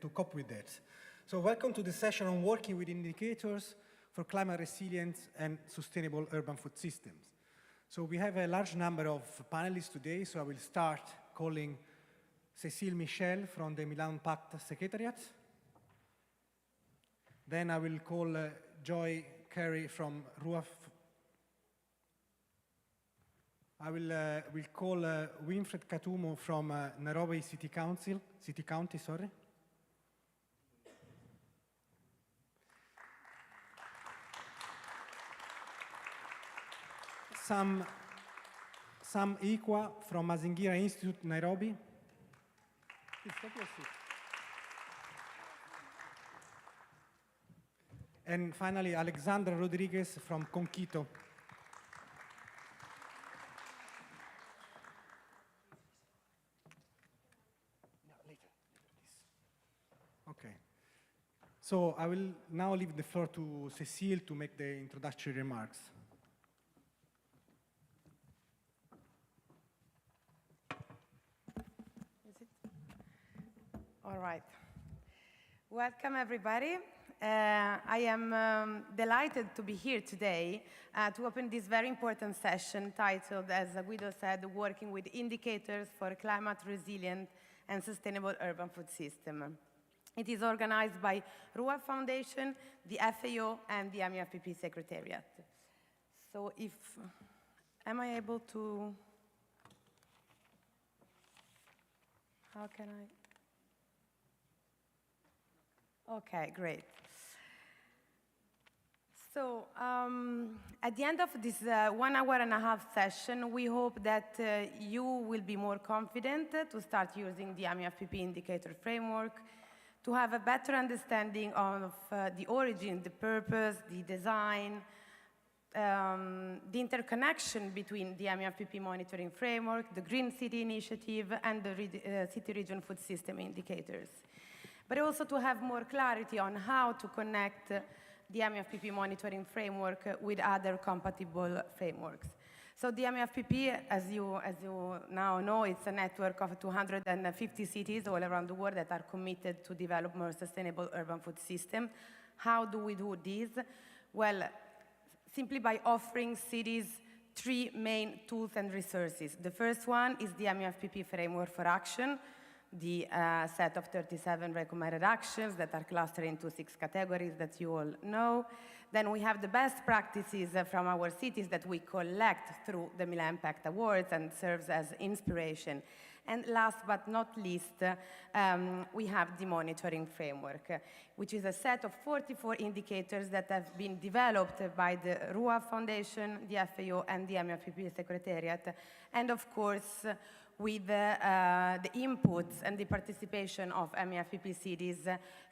cope with that. So welcome to the session on working with indicators for climate resilience and sustainable urban food systems. So we have a large number of panelists today, so I will start calling Cécile Michel from the Milan Pact Secretariat. Then I will call Joy Carey from RUAF. I will call Winfred Katumo from Nairobi City County. Sam Ikwa from Mazingira Institute, Nairobi. And finally, Alexandra Rodriguez from Conquito. Okay. So I will now leave the floor to Cécile to make the introductory remarks. All right. Welcome, everybody. I am delighted to be here today to open this very important session titled, as Guido said, Working with Indicators for Climate Resilient and Sustainable Urban Food System. It is organized by RUAF Foundation, the FAO, and the MUFPP Secretariat. So am I able to, how can I? Okay, great. So at the end of this 1 hour and a half session, we hope that you will be more confident to start using the MUFPP indicator framework, to have a better understanding of the origin, the purpose, the design, the interconnection between the MUFPP monitoring framework, the Green City Initiative, and the City Region Food System indicators. But also to have more clarity on how to connect the MUFPP monitoring framework with other compatible frameworks. So the MUFPP, as you now know, it's a network of 250 cities all around the world that are committed to develop more sustainable urban food system. How do we do this? Well, simply by offering cities 3 main tools and resources. The first one is the MUFPP framework for action, the set of 37 recommended actions that are clustered into 6 categories that you all know. Then we have the best practices from our cities that we collect through the Milan Pact Awards and serves as inspiration. And last but not least, we have the monitoring framework, which is a set of 44 indicators that have been developed by the RUAF Foundation, the FAO, and the MUFPP Secretariat, and of course, with the inputs and the participation of MUFPP cities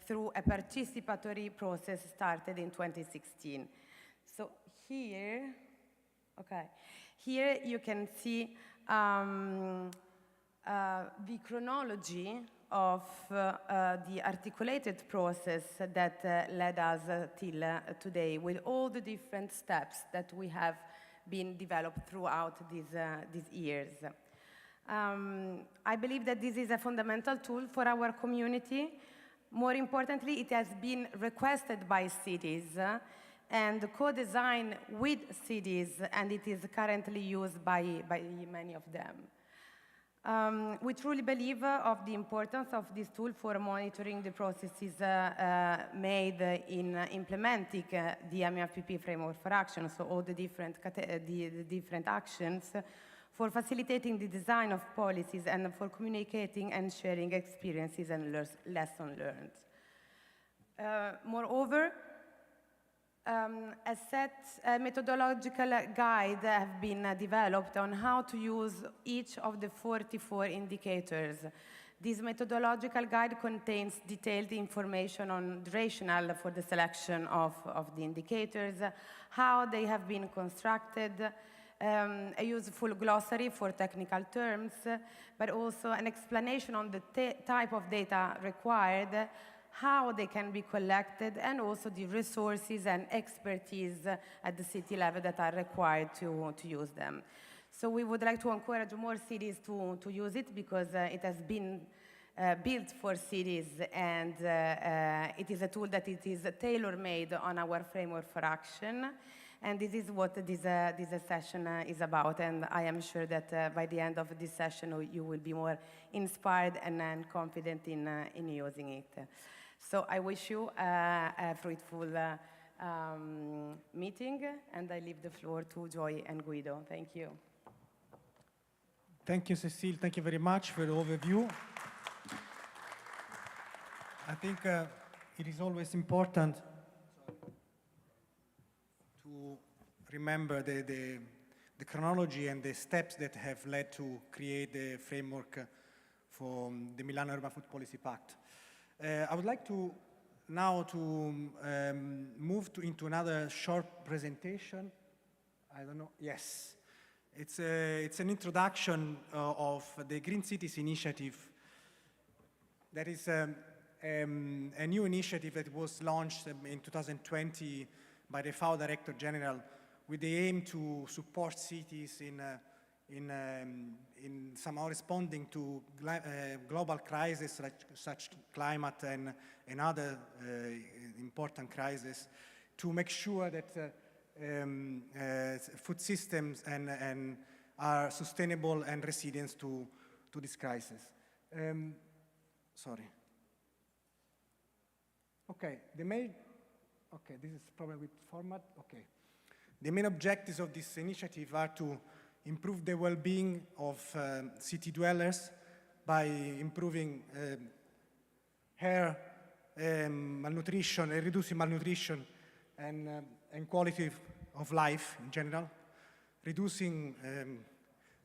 through a participatory process started in 2016. So here you can see the chronology of the articulated process that led us till today, with all the different steps that we have been developed throughout these years. I believe that this is a fundamental tool for our community. More importantly, it has been requested by cities and co-designed with cities, and it is currently used by many of them. We truly believe of the importance of this tool for monitoring the processes made in implementing the MUFPP framework for action, so all the different actions, for facilitating the design of policies and for communicating and sharing experiences and lessons learned. Moreover, a methodological guide have been developed on how to use each of the 44 indicators. This methodological guide contains detailed information on the rationale for the selection of the indicators, how they have been constructed, a useful glossary for technical terms, but also an explanation on the type of data required, how they can be collected, and also the resources and expertise at the city level that are required to use them. So we would like to encourage more cities to use it, because it has been built for cities, and it is a tool that it is tailor-made on our framework for action. And this is what this session is about, and I am sure that by the end of this session you will be more inspired and confident in using it. So I wish you a fruitful meeting, and I leave the floor to Joy and Guido. Thank you. Thank you, Cecile. Thank you very much for the overview. I think it is always important to remember the chronology and the steps that have led to create the framework for the Milan Urban Food Policy Pact. I would like to now move into another short presentation. I don't know. Yes. It's an introduction of the Green Cities Initiative. That is a new initiative that was launched in 2020 by the FAO Director General, with the aim to support cities in somehow responding to global crises such climate and other important crises, to make sure that food systems are sustainable and resilient to this crisis. Sorry. Okay, this is probably with format. Okay. The main objectives of this initiative are to improve the well-being of city dwellers by improving air, malnutrition, reducing malnutrition and quality of life in general, reducing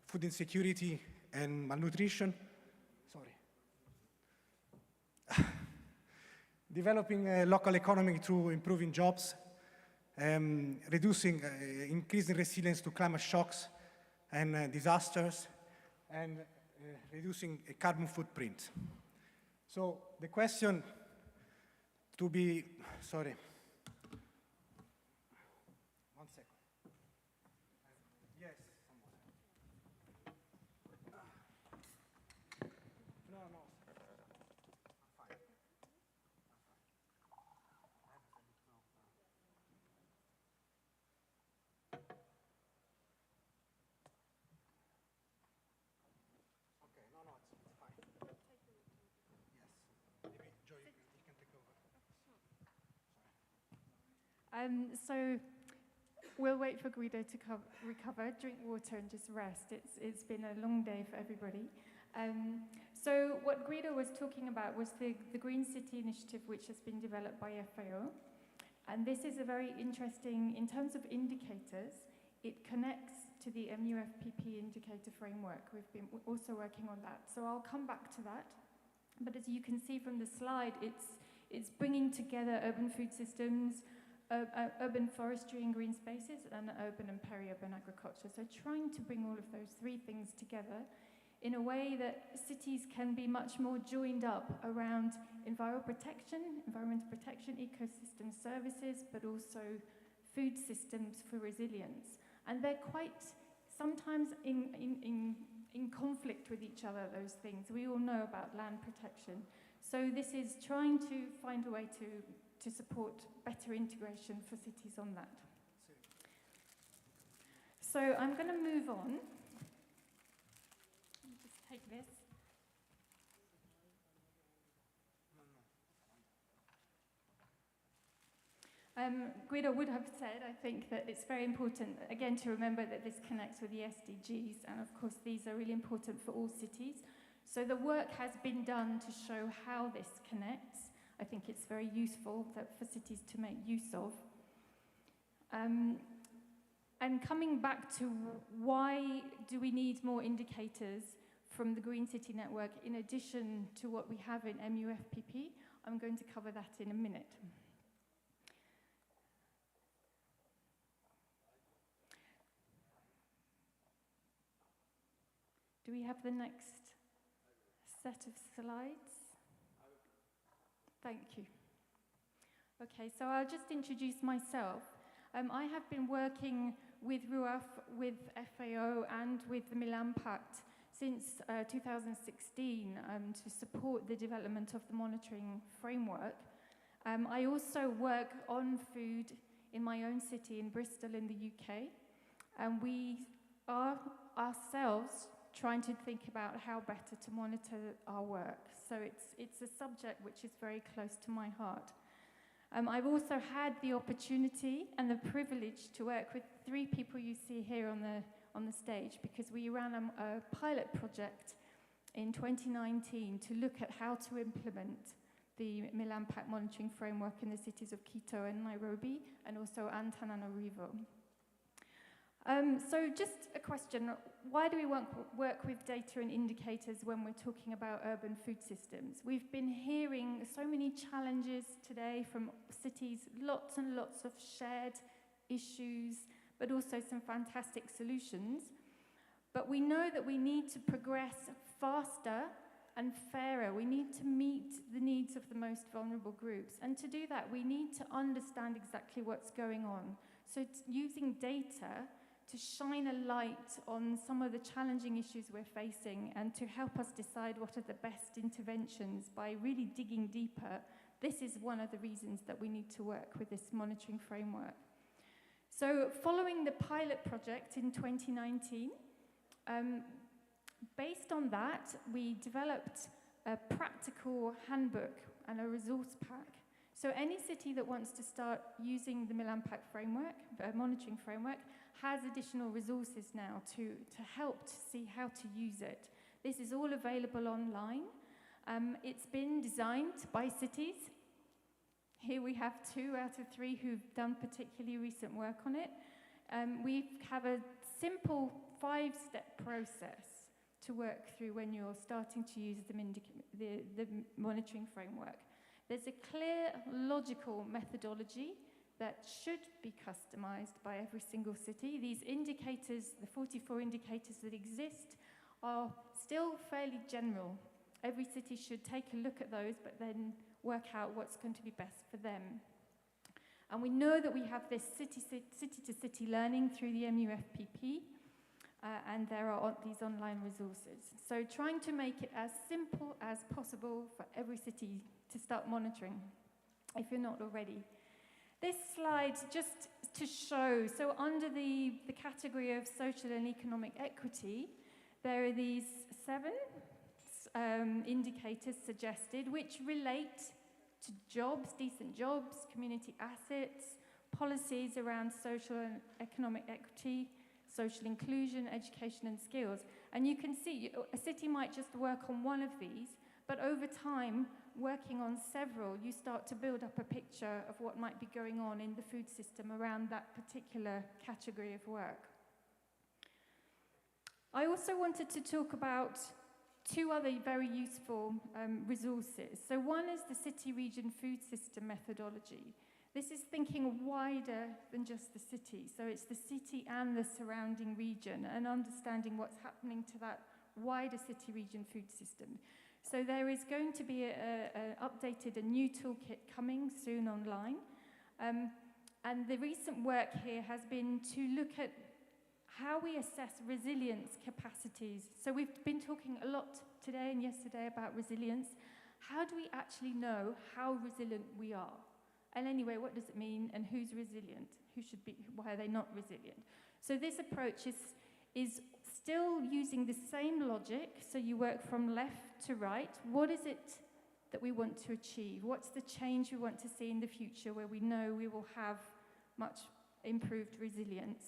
food insecurity and malnutrition, developing a local economy through improving jobs, reducing, increasing resilience to climate shocks and disasters, and reducing a carbon footprint. So the question to be, sorry. One second. Yes. No. So we'll wait for Guido to recover, drink water and just rest. It's been a long day for everybody. So what Guido was talking about was the Green City Initiative, which has been developed by FAO. And this is a very interesting, in terms of indicators, it connects to the MUFPP indicator framework. We've been also working on that. So I'll come back to that. But as you can see from the slide, it's bringing together urban food systems, urban forestry and green spaces, and urban and peri-urban agriculture. So trying to bring all of those three things together in a way that cities can be much more joined up around environmental protection, ecosystem services, but also food systems for resilience. And they're quite sometimes in conflict with each other, those things. We all know about land protection. So this is trying to find a way to support better integration for cities on that. So I'm going to move on. Let me just take this. Guido would have said, I think, that it's very important, again, to remember that this connects with the SDGs, and of course these are really important for all cities. So the work has been done to show how this connects. I think it's very useful for cities to make use of. And coming back to why do we need more indicators from the Green City Network in addition to what we have in MUFPP, I'm going to cover that in a minute. Do we have the next set of slides? Thank you. Okay, so I'll just introduce myself. I have been working with RUAF, with FAO, and with the Milan Pact since 2016 to support the development of the monitoring framework. I also work on food in my own city in Bristol in the UK, and we are ourselves trying to think about how better to monitor our work. So it's a subject which is very close to my heart. I've also had the opportunity and the privilege to work with 3 people you see here on the stage, because we ran a pilot project in 2019 to look at how to implement the Milan Pact monitoring framework in the cities of Quito and Nairobi, and also Antananarivo. So just a question, why do we work with data and indicators when we're talking about urban food systems? We've been hearing so many challenges today from cities, lots and lots of shared issues, but also some fantastic solutions. But we know that we need to progress faster and fairer. We need to meet the needs of the most vulnerable groups. And to do that, we need to understand exactly what's going on. So using data to shine a light on some of the challenging issues we're facing and to help us decide what are the best interventions by really digging deeper, this is one of the reasons that we need to work with this monitoring framework. So following the pilot project in 2019, based on that, we developed a practical handbook and a resource pack. So any city that wants to start using the Milan Pact framework, monitoring framework, has additional resources now to help to see how to use it. This is all available online. It's been designed by cities. Here we have 2 out of 3 who've done particularly recent work on it. We have a simple 5-step process to work through when you're starting to use the monitoring framework. There's a clear, logical methodology that should be customized by every single city. These indicators, the 44 indicators that exist, are still fairly general. Every city should take a look at those, but then work out what's going to be best for them. And we know that we have this city-to-city learning through the MUFPP, and there are these online resources. So trying to make it as simple as possible for every city to start monitoring, if you're not already. This slide just to show, so under the category of social and economic equity, there are these 7 indicators suggested which relate to jobs, decent jobs, community assets, policies around social and economic equity, social inclusion, education and skills. And you can see a city might just work on one of these, but over time, working on several, you start to build up a picture of what might be going on in the food system around that particular category of work. I also wanted to talk about 2 other very useful resources. So one is the city-region food system methodology. This is thinking wider than just the city. So it's the city and the surrounding region and understanding what's happening to that wider city-region food system. So there is going to be a new toolkit coming soon online. And the recent work here has been to look at how we assess resilience capacities. So we've been talking a lot today and yesterday about resilience. How do we actually know how resilient we are? And anyway, what does it mean and who's resilient? Who should be, why are they not resilient? So this approach is still using the same logic, so you work from left to right. What is it that we want to achieve? What's the change we want to see in the future where we know we will have much improved resilience?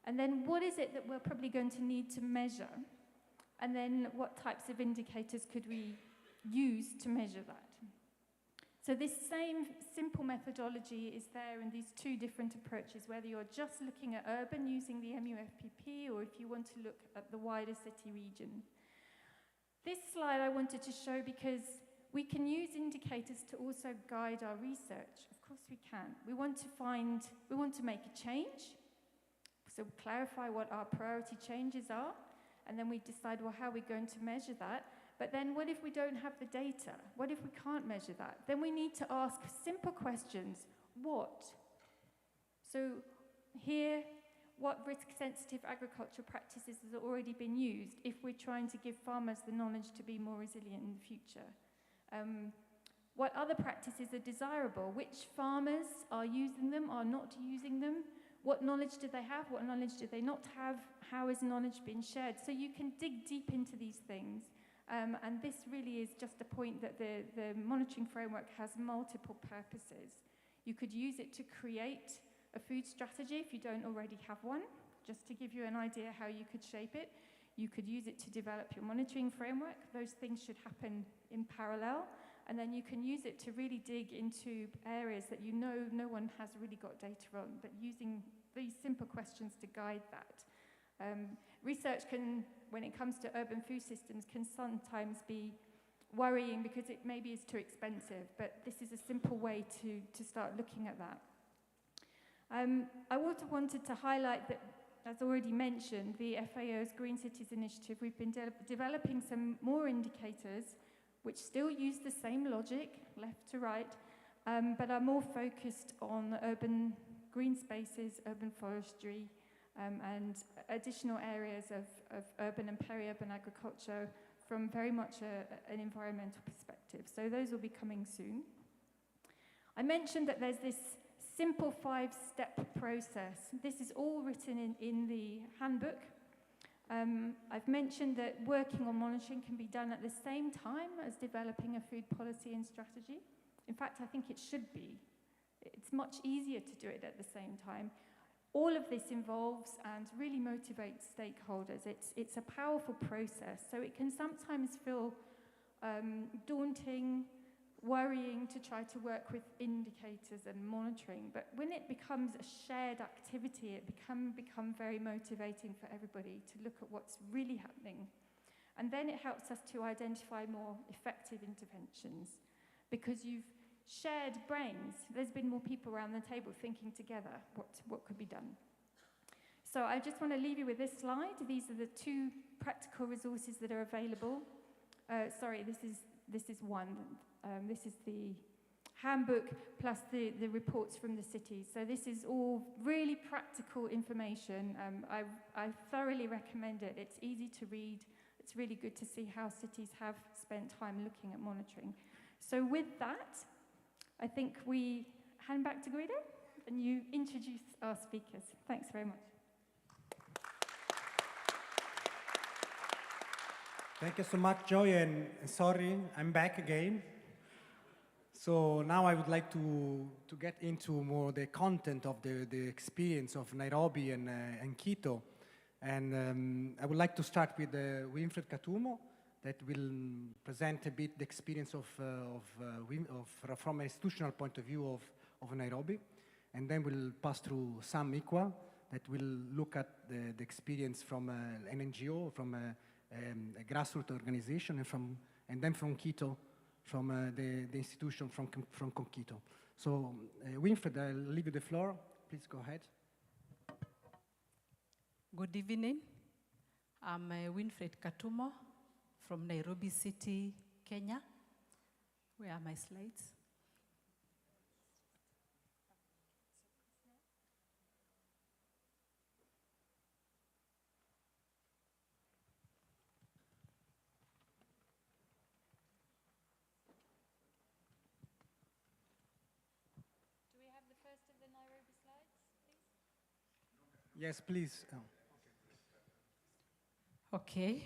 And then what is it that we're probably going to need to measure? And then what types of indicators could we use to measure that? So this same simple methodology is there in these 2 different approaches, whether you're just looking at urban using the MUFPP or if you want to look at the wider city region. This slide I wanted to show because we can use indicators to also guide our research. Of course we can. We want to make a change, so clarify what our priority changes are, and then we decide, well, how are we going to measure that? But then what if we don't have the data? What if we can't measure that? Then we need to ask simple questions. What? So here, what risk-sensitive agricultural practices have already been used if we're trying to give farmers the knowledge to be more resilient in the future? What other practices are desirable? Which farmers are using them, are not using them? What knowledge do they have? What knowledge do they not have? How is knowledge being shared? So you can dig deep into these things. And this really is just a point that the monitoring framework has multiple purposes. You could use it to create a food strategy if you don't already have one, just to give you an idea how you could shape it. You could use it to develop your monitoring framework. Those things should happen in parallel. And then you can use it to really dig into areas that you know no one has really got data on, but using these simple questions to guide that. Research can, when it comes to urban food systems, can sometimes be worrying because it maybe is too expensive, but this is a simple way to start looking at that. I also wanted to highlight that, as already mentioned, the FAO's Green Cities Initiative, we've been developing some more indicators which still use the same logic, left to right, but are more focused on urban green spaces, urban forestry, and additional areas of urban and peri-urban agriculture from very much an environmental perspective. So those will be coming soon. I mentioned that there's this simple 5-step process. This is all written in the handbook. I've mentioned that working on monitoring can be done at the same time as developing a food policy and strategy. In fact, I think it should be. It's much easier to do it at the same time. All of this involves and really motivates stakeholders. It's a powerful process, so it can sometimes feel daunting, worrying to try to work with indicators and monitoring, but when it becomes a shared activity, it become very motivating for everybody to look at what's really happening. And then it helps us to identify more effective interventions, because you've shared brains. There's been more people around the table thinking together what could be done. So I just want to leave you with this slide. These are the 2 practical resources that are available. Sorry, this is one. This is the handbook plus the reports from the cities. So this is all really practical information. I thoroughly recommend it. It's easy to read. It's really good to see how cities have spent time looking at monitoring. So with that, I think we hand back to Guido and you introduce our speakers. Thanks very much. Thank you so much, Joy, and sorry, I'm back again. So now I would like to get into more the content of the experience of Nairobi and Quito. And I would like to start with Winfred Katumo, that will present a bit the experience from an institutional point of view of Nairobi. And then we'll pass through Sam Ikwa, that will look at the experience from an NGO, from a grassroots organization, and then from Quito, from the institution from Quito. So Winfred, I'll leave you the floor. Please go ahead. Good evening. I'm Winfred Katumo from Nairobi City, Kenya. Where are my slides? Yes, please. Okay.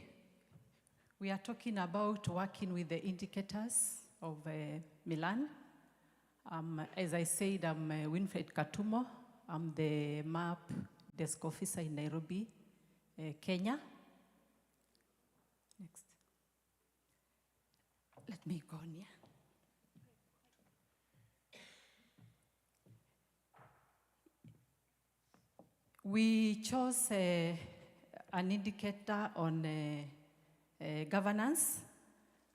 We are talking about working with the indicators of Milan. As I said, I'm Winfred Katumo. I'm the MUFPP desk officer in Nairobi, Kenya. Next. Let me go on here. We chose an indicator on governance,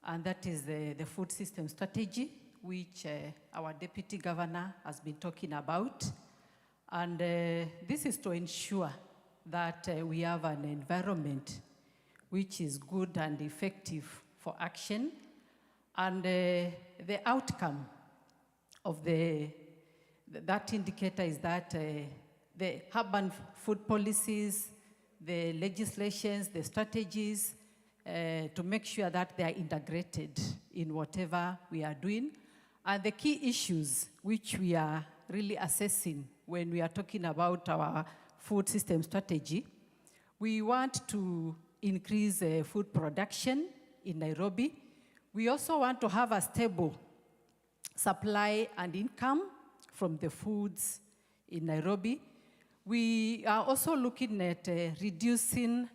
and that is the food system strategy, which our deputy governor has been talking about. And this is to ensure that we have an environment which is good and effective for action. And the outcome of that indicator is that the urban food policies, the legislations, the strategies, to make sure that they are integrated in whatever we are doing. And the key issues which we are really assessing when we are talking about our food system strategy, we want to increase food production in Nairobi. We also want to have a stable supply and income from the foods in Nairobi. We are also looking at reducing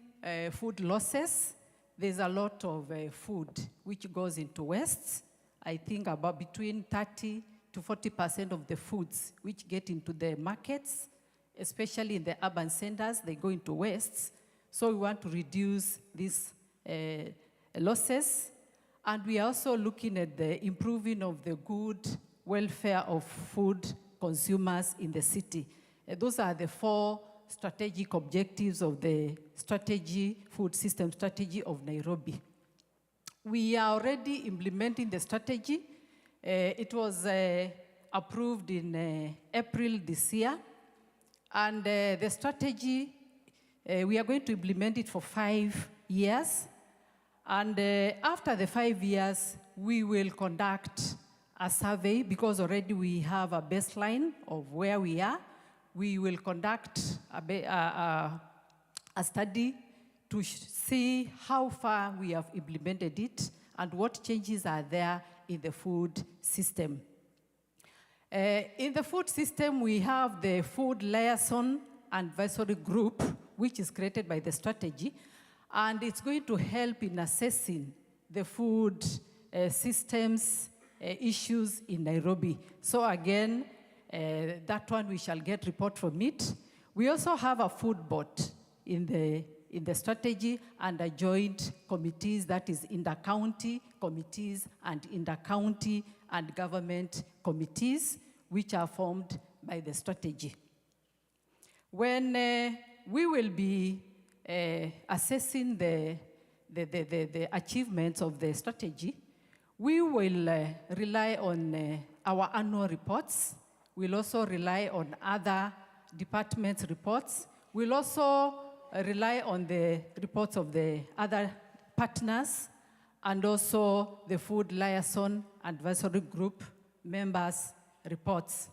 food losses. There's a lot of food which goes into waste. I think about between 30 to 40% of the foods which get into the markets, especially in the urban centers, they go into waste. So we want to reduce these losses. And we are also looking at the improving of the good welfare of food consumers in the city. Those are the 4 strategic objectives of the food system strategy of Nairobi. We are already implementing the strategy. It was approved in April this year. And the strategy, we are going to implement it for 5 years. And after the 5 years, we will conduct a survey because already we have a baseline of where we are. We will conduct a study to see how far we have implemented it and what changes are there in the food system. In the food system, we have the Food Liaison Advisory Group, which is created by the strategy, and it's going to help in assessing the food systems issues in Nairobi. So again, that one we shall get report from it. We also have a food board in the strategy and a joint committees, that is inter-county committees and inter-county and government committees, which are formed by the strategy. When we will be assessing the achievements of the strategy, we will rely on our annual reports. We'll also rely on other departments' reports. We'll also rely on the reports of the other partners and also the Food Liaison Advisory Group members' reports.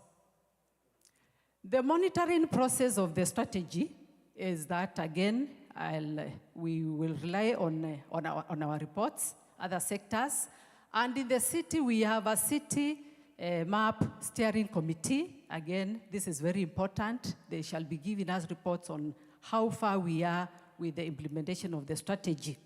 The monitoring process of the strategy is that, again, we will rely on our reports, other sectors. And in the city, we have a city MAP steering committee. Again, this is very important. They shall be giving us reports on how far we are with the implementation of the strategy.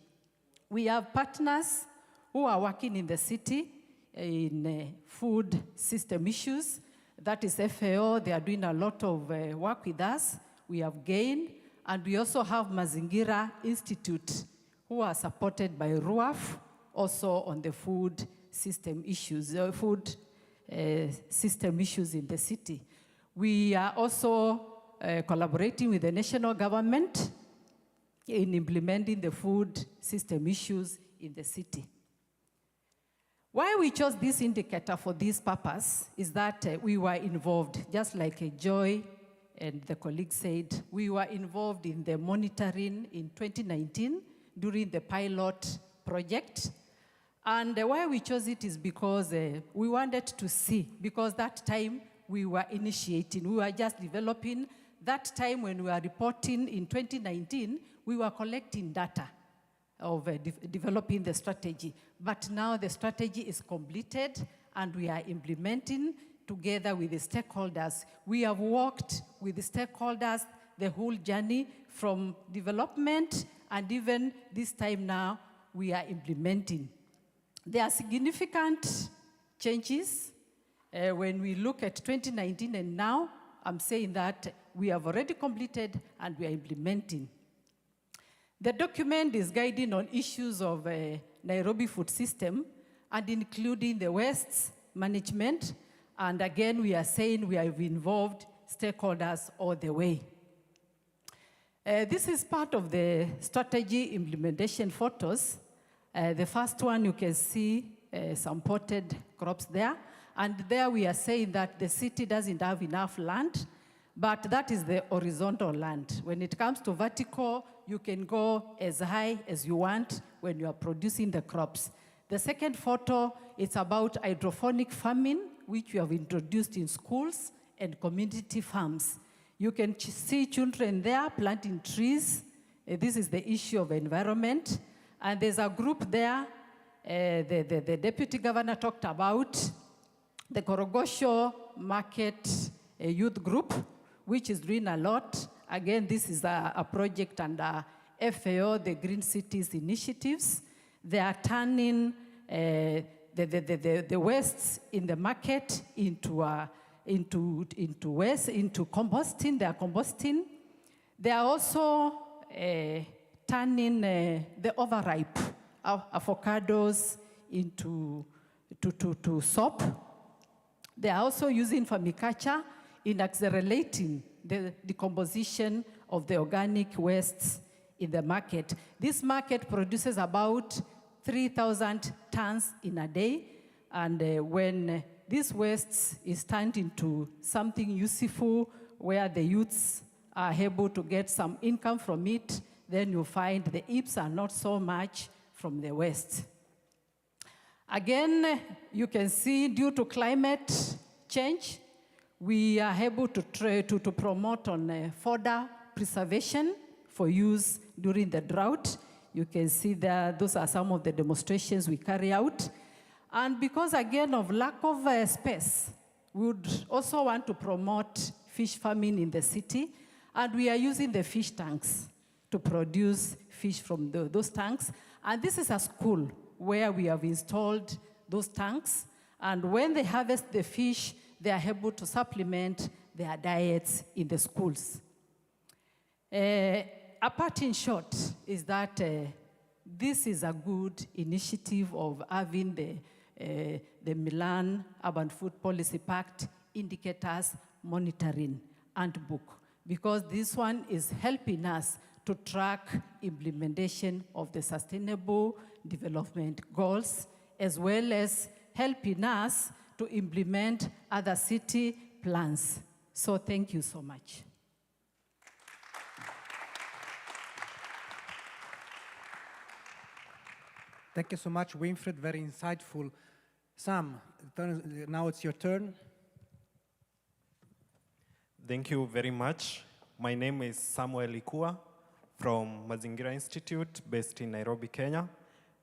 We have partners who are working in the city in food system issues. That is FAO. They are doing a lot of work with us. We have GAIN. And we also have Mazingira Institute, who are supported by RUAF, also on the food system issues, system issues in the city. We are also collaborating with the national government in implementing the food system issues in the city. Why we chose this indicator for this purpose is that we were involved, just like Joy and the colleague said, we were involved in the monitoring in 2019 during the pilot project. And why we chose it is because we wanted to see, because that time we were initiating, we were just developing. That time when we were reporting in 2019, we were collecting data of developing the strategy. But now the strategy is completed and we are implementing together with the stakeholders. We have worked with the stakeholders the whole journey from development, and even this time now we are implementing. There are significant changes when we look at 2019 and now. I'm saying that we have already completed and we are implementing. The document is guiding on issues of Nairobi food system and including the waste management. And again, we are saying we have involved stakeholders all the way. This is part of the strategy implementation photos. The first one, you can see some potted crops there. And there we are saying that the city doesn't have enough land, but that is the horizontal land. When it comes to vertical, you can go as high as you want when you are producing the crops. The second photo, it's about hydroponic farming, which we have introduced in schools and community farms. You can see children there planting trees. This is the issue of environment. And there's a group there, the deputy governor talked about, the Korogosho Market Youth Group, which is doing a lot. Again, this is a project under FAO, the Green Cities Initiatives. They are turning the wastes in the market into composting. They are composting. They are also turning the overripe avocados into soap. They are also using vermiculture in accelerating the decomposition of the organic wastes in the market. This market produces about 3,000 tons in a day, and when this waste is turned into something useful where the youths are able to get some income from it, then you find the IPs are not so much from the waste. Again, you can see due to climate change, we are able to promote on fodder preservation for use during the drought. You can see that those are some of the demonstrations we carry out. And because, again, of lack of space, we would also want to promote fish farming in the city, and we are using the fish tanks to produce fish from those tanks. And this is a school where we have installed those tanks, and when they harvest the fish, they are able to supplement their diets in the schools. A part in short is that this is a good initiative of having the Milan Urban Food Policy Pact indicators monitoring handbook, because this one is helping us to track implementation of the Sustainable Development Goals, as well as helping us to implement other city plans. So thank you so much. Thank you so much, Winfred, very insightful. Sam, now it's your turn. Thank you very much. My name is Samuel Ikua from Mazingira Institute based in Nairobi, Kenya.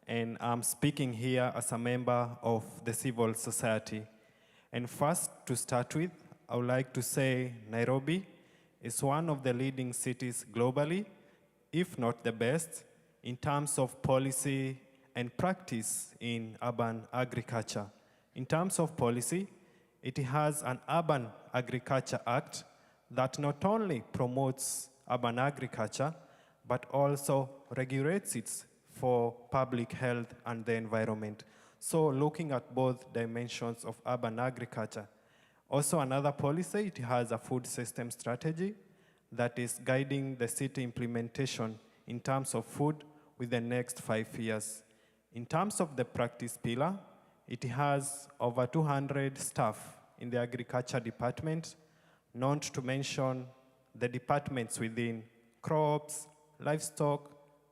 And I'm speaking here as a member of the civil society. And first, to start with, I would like to say Nairobi is one of the leading cities globally, if not the best, in terms of policy and practice in urban agriculture. In terms of policy, it has an Urban Agriculture Act that not only promotes urban agriculture, but also regulates it for public health and the environment. So looking at both dimensions of urban agriculture. Also another policy, it has a food system strategy that is guiding the city implementation in terms of food within the next 5 years. In terms of the practice pillar, it has over 200 staff in the agriculture department, not to mention the departments within crops, livestock,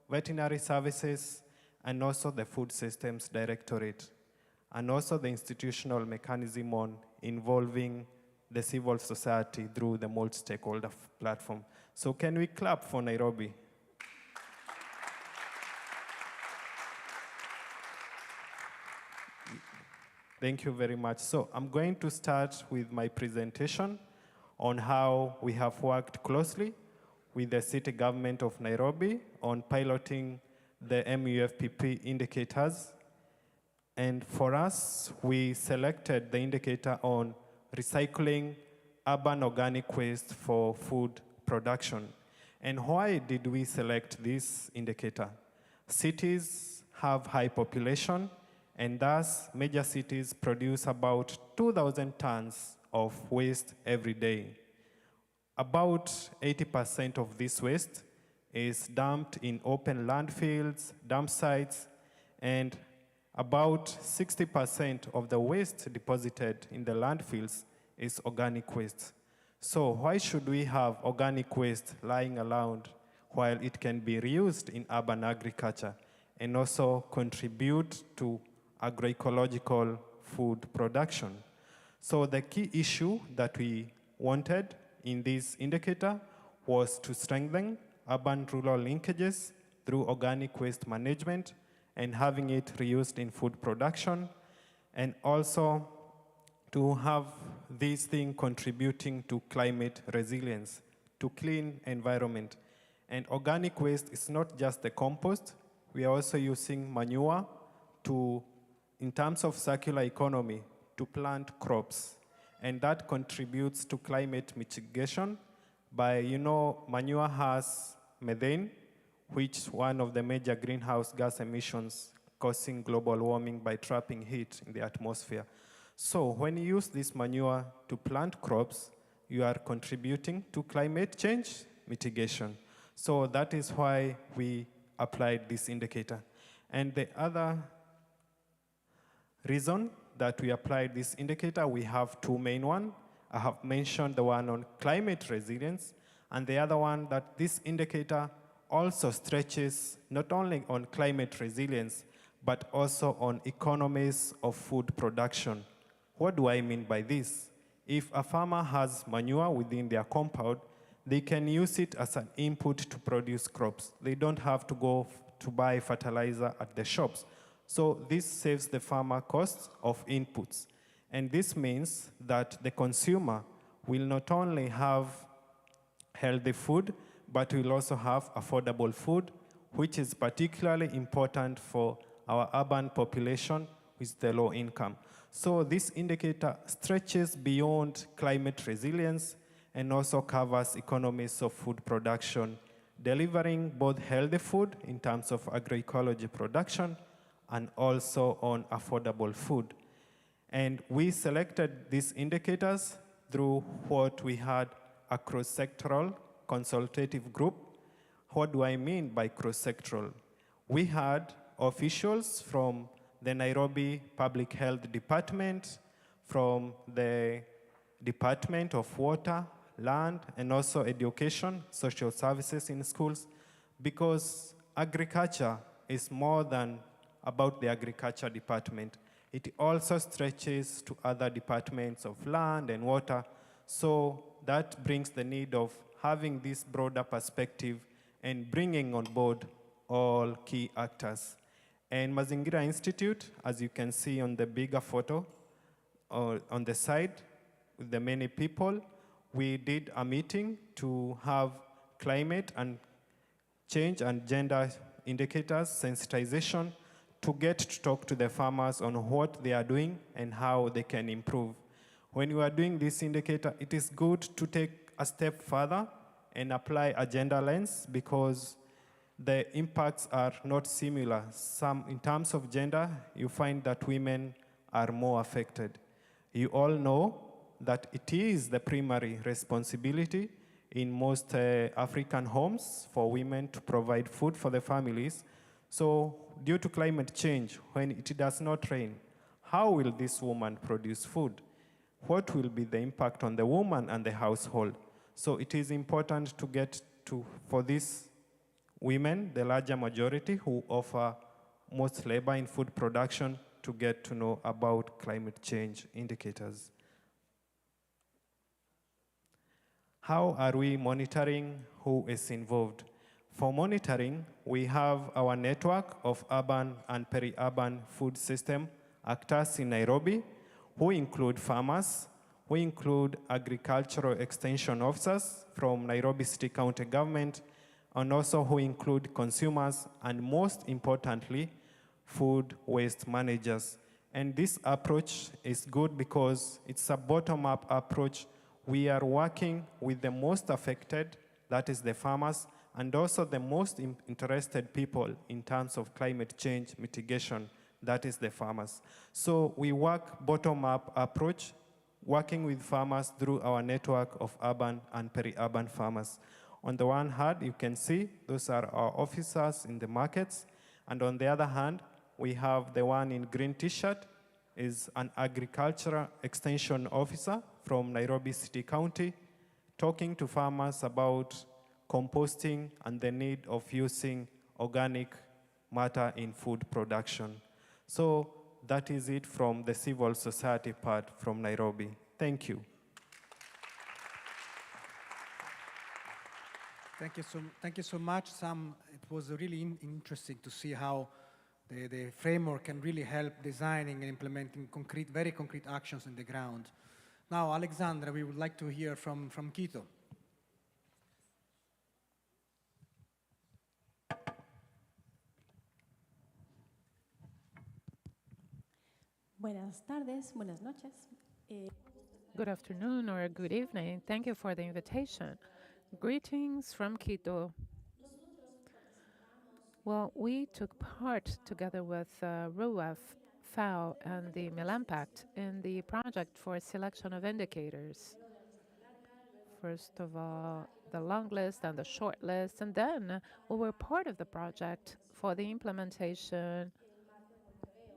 veterinary services, and also the food systems directorate, and also the institutional mechanism on involving the civil society through the multi-stakeholder platform. So can we clap for Nairobi? Thank you very much. So I'm going to start with my presentation on how we have worked closely with the city government of Nairobi on piloting the MUFPP indicators. And for us, we selected the indicator on recycling urban organic waste for food production. And why did we select this indicator? Cities have high population, and thus major cities produce about 2,000 tons of waste every day. About 80% of this waste is dumped in open landfills, dump sites, And about 60% of the waste deposited in the landfills is organic waste. So why should we have organic waste lying around while it can be reused in urban agriculture and also contribute to agroecological food production? So the key issue that we wanted in this indicator was to strengthen urban-rural linkages through organic waste management and having it reused in food production, and also to have this thing contributing to climate resilience, to clean environment. And organic waste is not just the compost, we are also using manure to, in terms of circular economy, to plant crops. And that contributes to climate mitigation by, manure has methane, which is one of the major greenhouse gas emissions causing global warming by trapping heat in the atmosphere. So when you use this manure to plant crops, you are contributing to climate change mitigation. So that is why we applied this indicator. And the other reason that we applied this indicator, we have two main ones. I have mentioned the one on climate resilience, and the other one that this indicator also stretches not only on climate resilience, but also on economies of food production. What do I mean by this? If a farmer has manure within their compound, they can use it as an input to produce crops. They don't have to go to buy fertilizer at the shops. So this saves the farmer costs of inputs. And this means that the consumer will not only have healthy food, but will also have affordable food, which is particularly important for our urban population with the low income. So this indicator stretches beyond climate resilience and also covers economies of food production, delivering both healthy food in terms of agroecology production and also on affordable food. And we selected these indicators through what we had a cross-sectoral consultative group. What do I mean by cross-sectoral? We had officials from the Nairobi Public Health Department, from the Department of Water, Land, and also Education, Social Services in schools, because agriculture is more than about the agriculture department. It also stretches to other departments of land and water, so that brings the need of having this broader perspective and bringing on board all key actors. And Mazingira Institute, as you can see on the bigger photo on the side with the many people, we did a meeting to have climate and change and gender indicators, sensitization, to get to talk to the farmers on what they are doing and how they can improve. When you are doing this indicator, it is good to take a step further and apply a gender lens, because the impacts are not similar. In terms of gender, you find that women are more affected. You all know that it is the primary responsibility in most African homes for women to provide food for the families. So due to climate change, when it does not rain, how will this woman produce food? What will be the impact on the woman and the household? So it is important to get to, for these women, the larger majority who offer most labor in food production, to get to know about climate change indicators. How are we monitoring who is involved? For monitoring, we have our network of urban and peri-urban food system actors in Nairobi, who include farmers, who include agricultural extension officers from Nairobi City County Government, and also who include consumers, and most importantly, food waste managers. And this approach is good because it's a bottom-up approach. We are working with the most affected, that is the farmers, and also the most interested people in terms of climate change mitigation, that is the farmers. So we work bottom-up approach, working with farmers through our network of urban and peri-urban farmers. On the one hand, you can see those are our officers in the markets, and on the other hand, We have the one in green t-shirt, is an agricultural extension officer from Nairobi City County, talking to farmers about composting and the need of using organic matter in food production. So that is it from the civil society part from Nairobi. Thank you. Thank you so much, Sam. It was really interesting to see how the framework can really help designing and implementing very concrete actions on the ground. Now, Alexandra, we would like to hear from Quito. Buenas tardes, buenas noches. Good afternoon or good evening. Thank you for the invitation. Greetings from Quito. Well, we took part together with RUF, FAO, and the Milan Pact in the project for selection of indicators. First of all, the long list and the short list, and then we were part of the project for the implementation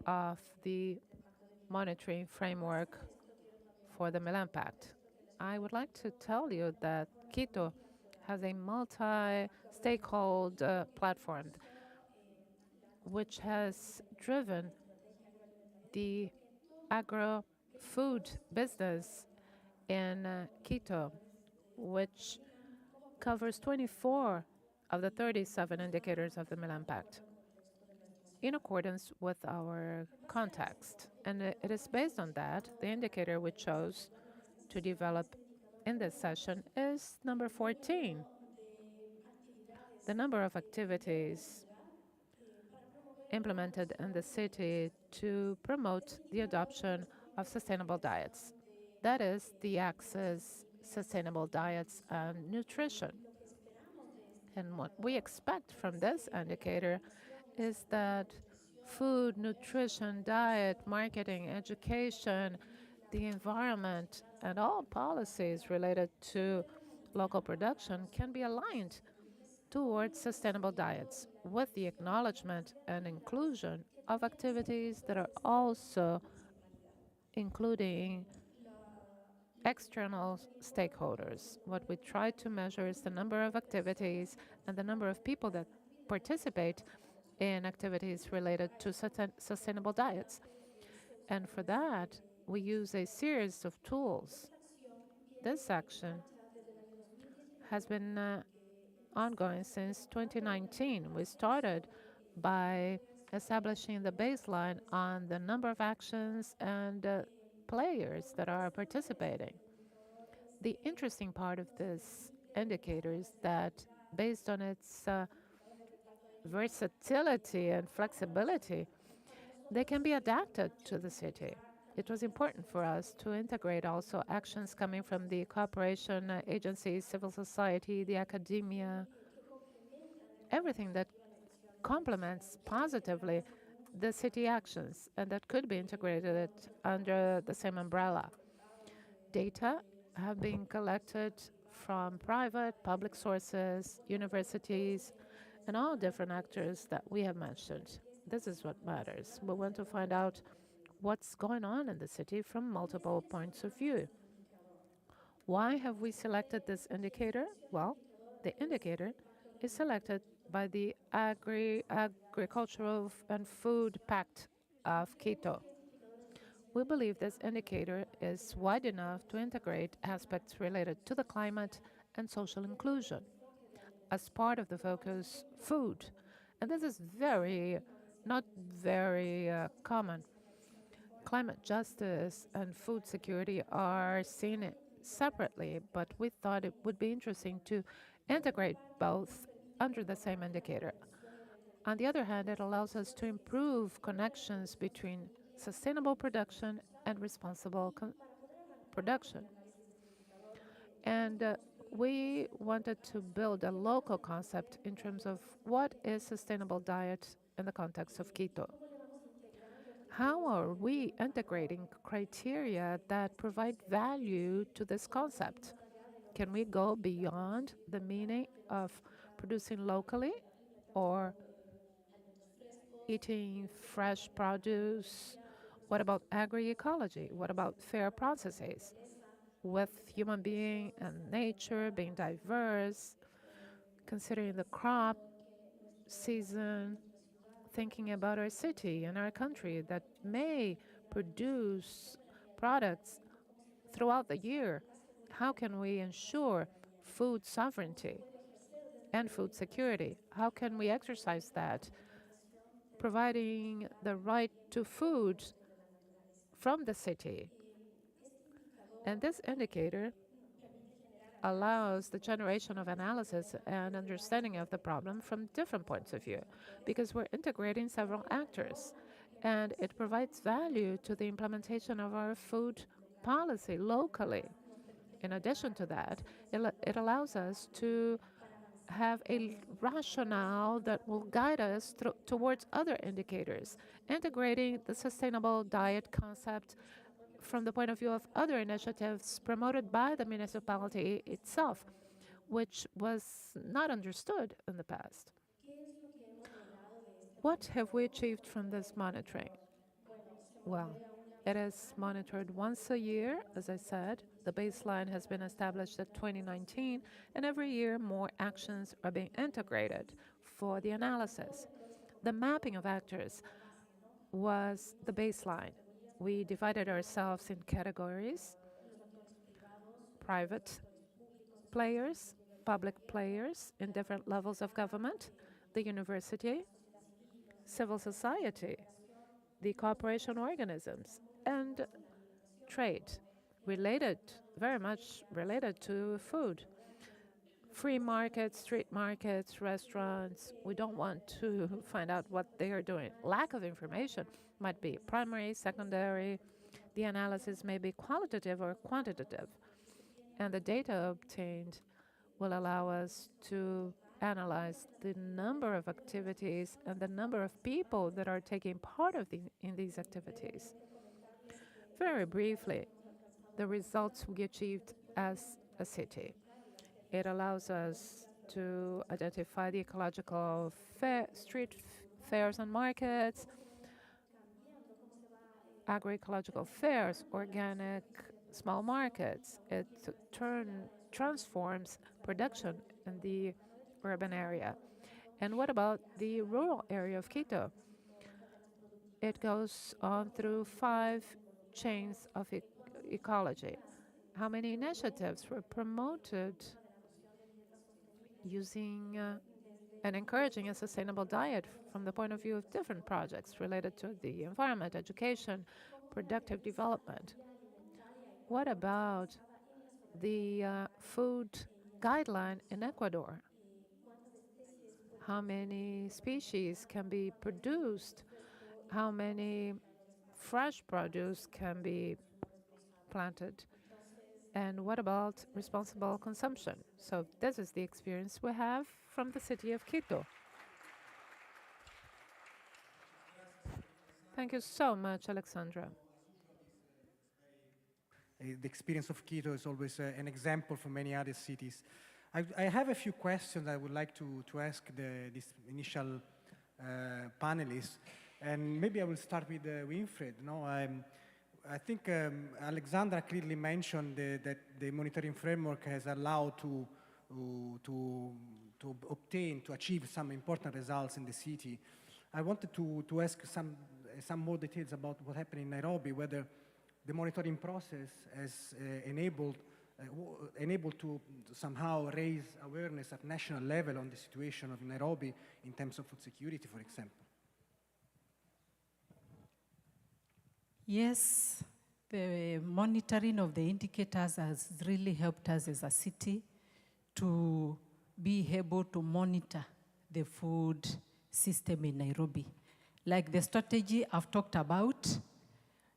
of the monitoring framework for the Milan Pact. I would like to tell you that Quito has a multi-stakeholder platform which has driven the agro-food business in Quito, which covers 24 of the 37 indicators of the Milan Pact in accordance with our context. And it is based on that, the indicator we chose to develop in this session is number 14. The number of activities implemented in the city to promote the adoption of sustainable diets. That is the axis sustainable diets and nutrition. And what we expect from this indicator is that food, nutrition, diet, marketing, education, the environment, and all policies related to local production can be aligned towards sustainable diets with the acknowledgement and inclusion of activities that are also including external stakeholders. What we try to measure is the number of activities and the number of people that participate in activities related to sustainable diets. And for that, we use a series of tools. This action has been ongoing since 2019. We started by establishing the baseline on the number of actions and players that are participating. The interesting part of this indicator is that based on its versatility and flexibility, they can be adapted to the city. It was important for us to integrate also actions coming from the cooperation agencies, civil society, the academia, everything that complements positively the city actions and that could be integrated under the same umbrella. Data have been collected from private, public sources, universities, and all different actors that we have mentioned. This is what matters. We want to find out what's going on in the city from multiple points of view. Why have we selected this indicator? Well, the indicator is selected by the Agricultural and Food Pact of Quito. We believe this indicator is wide enough to integrate aspects related to the climate and social inclusion. As part of the focus, food. And this is not very common. Climate justice and food security are seen separately, but we thought it would be interesting to integrate both under the same indicator. On the other hand, it allows us to improve connections between sustainable production and responsible production. And we wanted to build a local concept in terms of what is sustainable diet in the context of Quito. How are we integrating criteria that provide value to this concept? Can we go beyond the meaning of producing locally or eating fresh produce? What about agroecology? What about fair processes with human being and nature being diverse, considering the crop season, thinking about our city and our country that may produce products throughout the year? How can we ensure food sovereignty and food security? How can we exercise that? Providing the right to food from the city. And this indicator allows the generation of analysis and understanding of the problem from different points of view, because we're integrating several actors, and it provides value to the implementation of our food policy locally. In addition to that, it allows us to have a rationale that will guide us towards other indicators, integrating the sustainable diet concept from the point of view of other initiatives promoted by the municipality itself, which was not understood in the past. What have we achieved from this monitoring? Well, it is monitored once a year, as I said. The baseline has been established at 2019, and every year more actions are being integrated for the analysis. The mapping of actors was the baseline. We divided ourselves in categories: private players, public players in different levels of government, the university, civil society, the cooperation organisms, and trade, very much related to food. Free markets, street markets, restaurants, we don't want to find out what they are doing. Lack of information might be primary, secondary. The analysis may be qualitative or quantitative. And the data obtained will allow us to analyze the number of activities and the number of people that are taking part in these activities. Very briefly, the results we achieved as a city. It allows us to identify the ecological street fairs and markets, agroecological fairs, organic small markets. It transforms production in the urban area. And what about the rural area of Quito? It goes on through 5 chains of ecology. How many initiatives were promoted using and encouraging a sustainable diet from the point of view of different projects related to the environment, education, productive development? What about the food guideline in Ecuador? How many species can be produced? How many fresh produce can be planted? And what about responsible consumption? So this is the experience we have from the city of Quito. Thank you so much, Alexandra. The experience of Quito is always an example for many other cities. I have a few questions I would like to ask this initial panelists, and maybe I will start with Winfred. No, I think Alexandra clearly mentioned that the monitoring framework has allowed to achieve some important results in the city. I wanted to ask some more details about what happened in Nairobi, whether the monitoring process has enabled to somehow raise awareness at national level on the situation of Nairobi in terms of food security, for example. Yes, the monitoring of the indicators has really helped us as a city to be able to monitor the food system in Nairobi. Like the strategy I've talked about,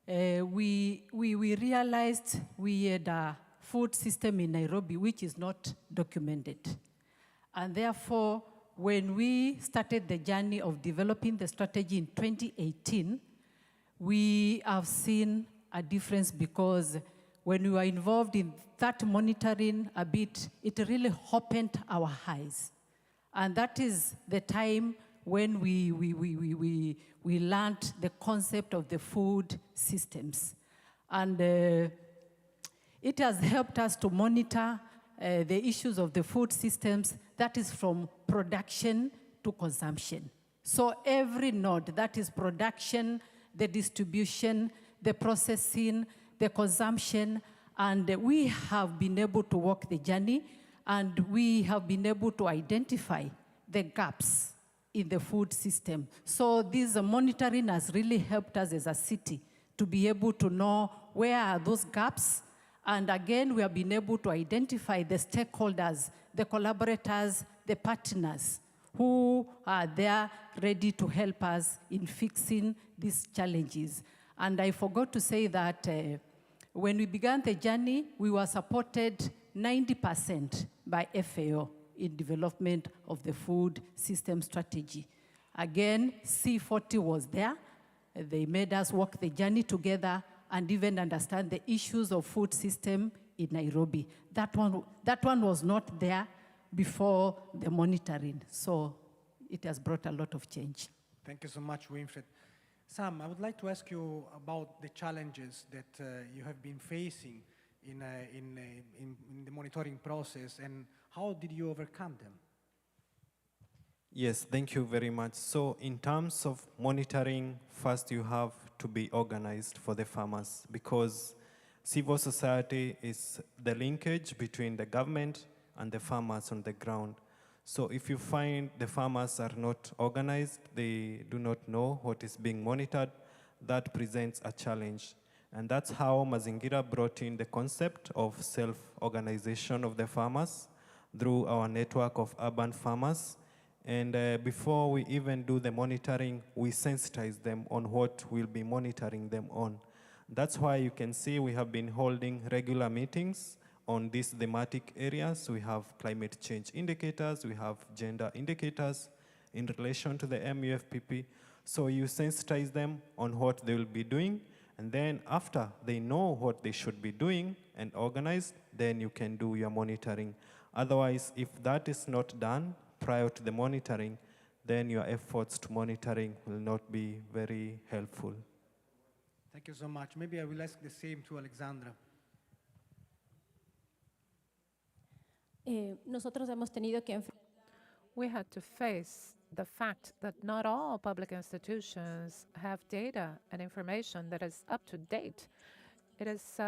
we realized we had a food system in Nairobi which is not documented. And therefore, when we started the journey of developing the strategy in 2018, we have seen a difference, because when we were involved in that monitoring a bit, it really opened our eyes. And that is the time when we learned the concept of the food systems. And it has helped us to monitor the issues of the food systems, that is from production to consumption. So every node, that is production, the distribution, the processing, the consumption, and we have been able to walk the journey, and we have been able to identify the gaps in the food system. So this monitoring has really helped us as a city to be able to know where are those gaps. And again, we have been able to identify the stakeholders, the collaborators, the partners who are there ready to help us in fixing these challenges. And I forgot to say that when we began the journey, we were supported 90% by FAO in development of the food system strategy. Again, C40 was there. They made us walk the journey together and even understand the issues of food system in Nairobi. That one was not there before the monitoring, so it has brought a lot of change. Thank you so much, Winfred. Sam, I would like to ask you about the challenges that you have been facing in the monitoring process, and how did you overcome them? Yes, thank you very much. So in terms of monitoring, first you have to be organized for the farmers, because civil society is the linkage between the government and the farmers on the ground. So if you find the farmers are not organized, they do not know what is being monitored, that presents a challenge. And that's how Mazingira brought in the concept of self-organization of the farmers through our network of urban farmers. And before we even do the monitoring, we sensitize them on what we'll be monitoring them on. That's why you can see we have been holding regular meetings on these thematic areas. We have climate change indicators, we have gender indicators in relation to the MUFPP. So you sensitize them on what they will be doing, and then after they know what they should be doing and organized, then you can do your monitoring. Otherwise, if that is not done prior to the monitoring, then your efforts to monitoring will not be very helpful. Thank you so much. Maybe I will ask the same to Alexandra. Nosotros hemos tenido que We had to face the fact that not all public institutions have data and information that is up to date. It is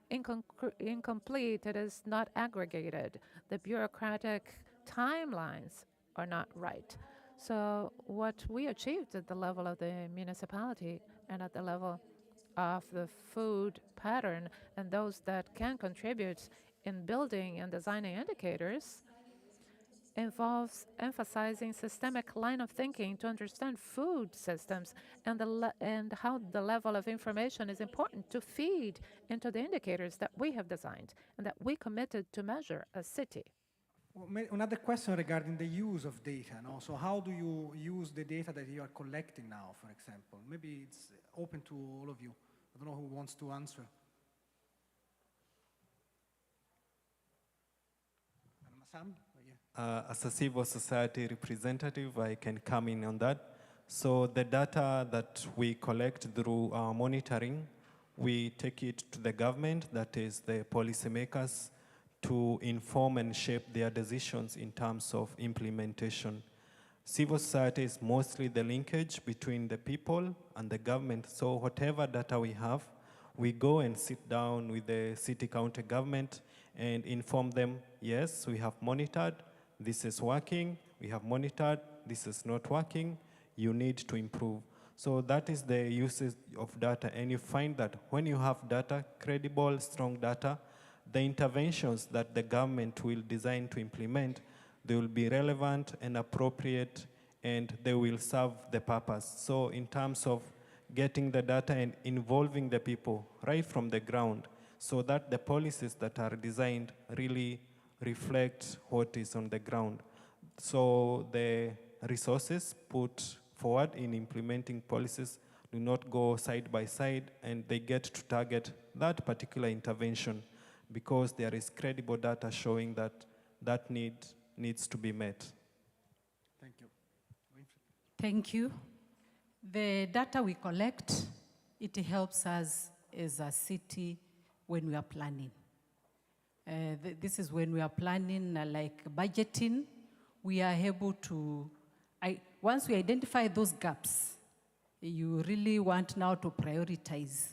incomplete, it is not aggregated. The bureaucratic timelines are not right. So what we achieved at the level of the municipality and at the level of the food pattern and those that can contribute in building and designing indicators involves emphasizing systemic line of thinking to understand food systems and how the level of information is important to feed into the indicators that we have designed and that we committed to measure as city. Well, another question regarding the use of data. No? So how do you use the data that you are collecting now, for example? Maybe it's open to all of you. I don't know who wants to answer. Sam? As a civil society representative, I can come in on that. So the data that we collect through our monitoring, we take it to the government, that is the policymakers, to inform and shape their decisions in terms of implementation. Civil society is mostly the linkage between the people and the government. So whatever data we have, we go and sit down with the city county government and inform them, yes, we have monitored, this is working, we have monitored, this is not working, you need to improve. So that is the usage of data, and you find that when you have data, credible, strong data, the interventions that the government will design to implement, they will be relevant and appropriate, and they will serve the purpose. So in terms of getting the data and involving the people right from the ground, so that the policies that are designed really reflect what is on the ground. So the resources put forward in implementing policies do not go side by side, and they get to target that particular intervention because there is credible data showing that that need needs to be met. Thank you. Thank you. The data we collect, it helps us as a city when we are planning. This is when we are planning, like budgeting, we are able to, once we identify those gaps, you really want now to prioritize,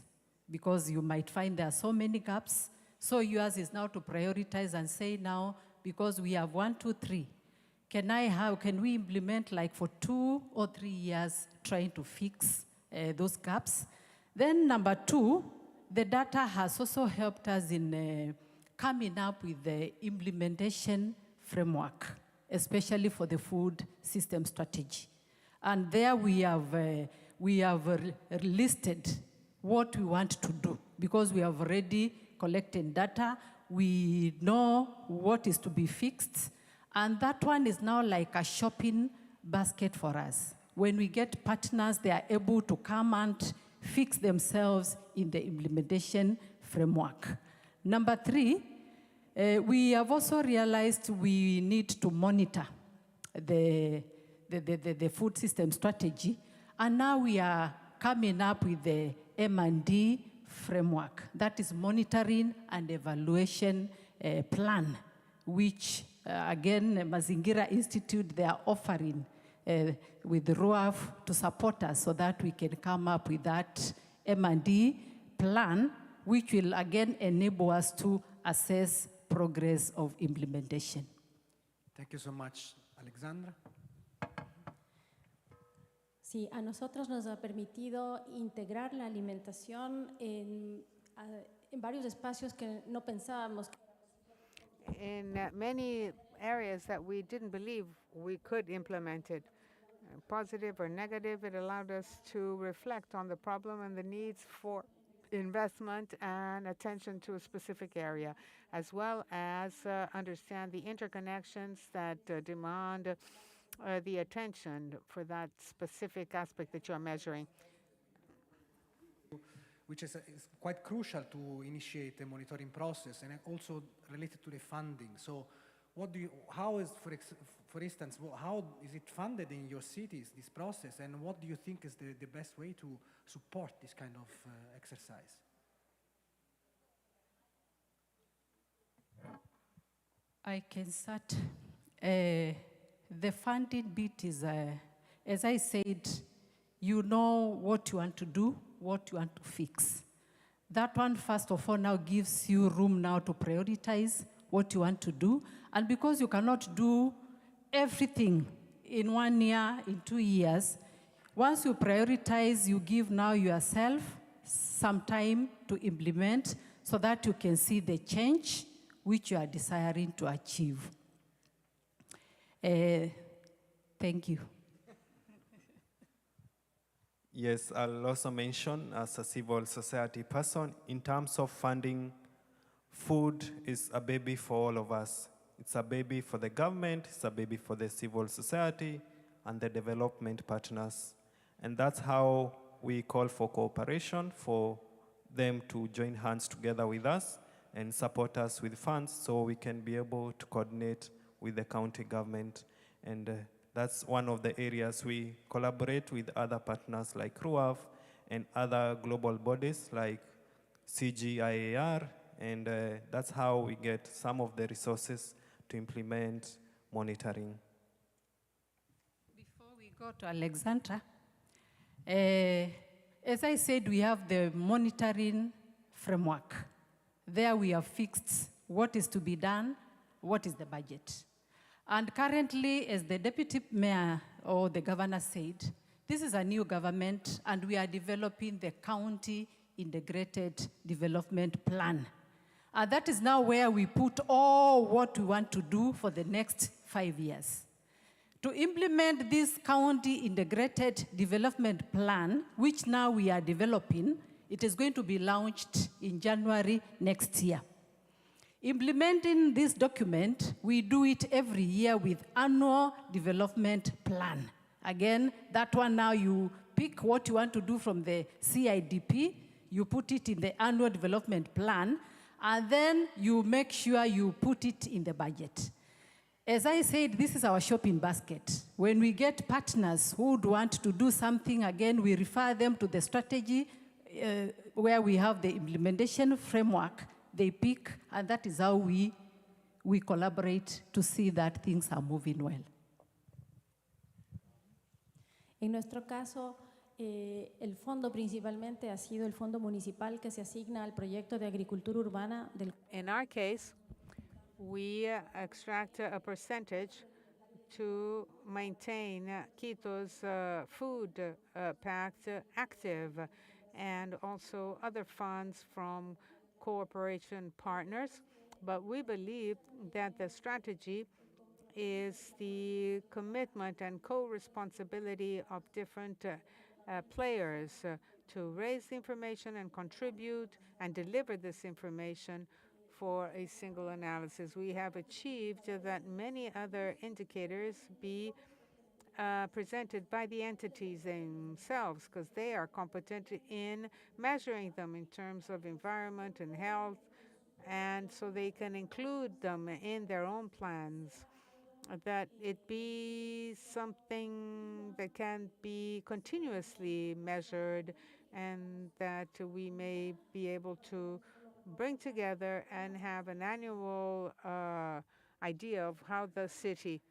because you might find there are so many gaps. So yours is now to prioritize and say now, because we have 1, 2, 3, can we implement like for 2 or 3 years trying to fix those gaps? Then number 2, the data has also helped us in coming up with the implementation framework, especially for the food system strategy. And there we have listed what we want to do, because we have already collected data, we know what is to be fixed, and that one is now like a shopping basket for us. When we get partners, they are able to come and fix themselves in the implementation framework. Number 3, we have also realized we need to monitor the food system strategy, and now we are coming up with the M&D framework. That is monitoring and evaluation plan, which again, Mazingira Institute, they are offering with ROAF to support us so that we can come up with that M&D plan, which will again enable us to assess progress of implementation. Thank you so much, Alexandra. Sí, a nosotros nos ha permitido integrar la alimentación en varios espacios que no pensábamos. In many areas that we didn't believe we could implement it, positive or negative, it allowed us to reflect on the problem and the needs for investment and attention to a specific area, as well as understand the interconnections that demand the attention for that specific aspect that you're measuring. Which is quite crucial to initiate the monitoring process, and also related to the funding. So how is, for instance, how is it funded in your cities, this process, and what do you think is the best way to support this kind of exercise? I can start. The funding bit is, as I said, you know what you want to do, what you want to fix. That one, first of all, now gives you room now to prioritize what you want to do. And because you cannot do everything in 1 year, in 2 years, once you prioritize, you give now yourself some time to implement so that you can see the change which you are desiring to achieve. Thank you. Yes, I'll also mention as a civil society person, in terms of funding, food is a baby for all of us. It's a baby for the government, it's a baby for the civil society and the development partners. And that's how we call for cooperation, for them to join hands together with us and support us with funds so we can be able to coordinate with the county government. And that's one of the areas we collaborate with other partners like ROAF and other global bodies like CGIAR, and that's how we get some of the resources to implement monitoring. Before we go to Alexandra, as I said, we have the monitoring framework. There we have fixed what is to be done, what is the budget. And currently, as the deputy mayor or the governor said, this is a new government and we are developing the county integrated development plan. And that is now where we put all what we want to do for the next 5 years. To implement this county integrated development plan, which now we are developing, it is going to be launched in January next year. Implementing this document, we do it every year with annual development plan. Again, that one now you pick what you want to do from the CIDP, you put it in the annual development plan, and then you make sure you put it in the budget. as I said, this is our shopping basket. When we get partners who would want to do something, again, we refer them to the strategy where we have the implementation framework, they pick, and that is how we collaborate to see that things are moving well. En nuestro caso, el fondo principalmente ha sido el fondo municipal que se asigna al proyecto de agricultura urbana del. In our case, we extract a percentage to maintain Quito's food pact active, and also other funds from cooperation partners. But we believe that the strategy is the commitment and co-responsibility of different players to raise the information and contribute and deliver this information for a single analysis. We have achieved that many other indicators be presented by the entities themselves, because they are competent in measuring them in terms of environment and health, and so they can include them in their own plans, that it be something that can be continuously measured, and that we may be able to bring together and have an annual idea of how the city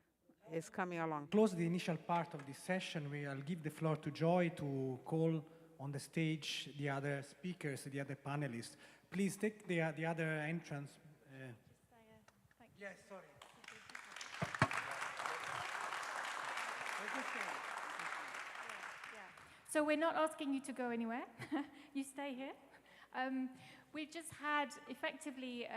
is coming along. Close the initial part of this session. I'll give the floor to Joy to call on the stage the other speakers, the other panelists. Please take the other entrance. Yes, sorry. So we're not asking you to go anywhere. You stay here. We've just had effectively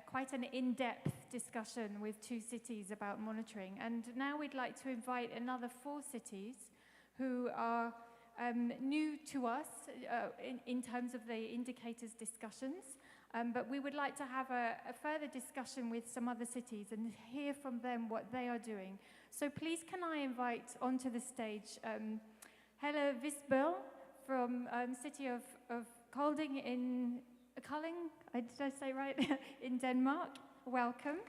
quite an in-depth discussion with 2 cities about monitoring, and now we'd like to invite another 4 cities who are new to us in terms of the indicators discussions, but we would like to have a further discussion with some other cities and hear from them what they are doing. So please can I invite onto the stage Helle Visbøl from city of Kolding in Kolding, did I say right, in Denmark. Welcome.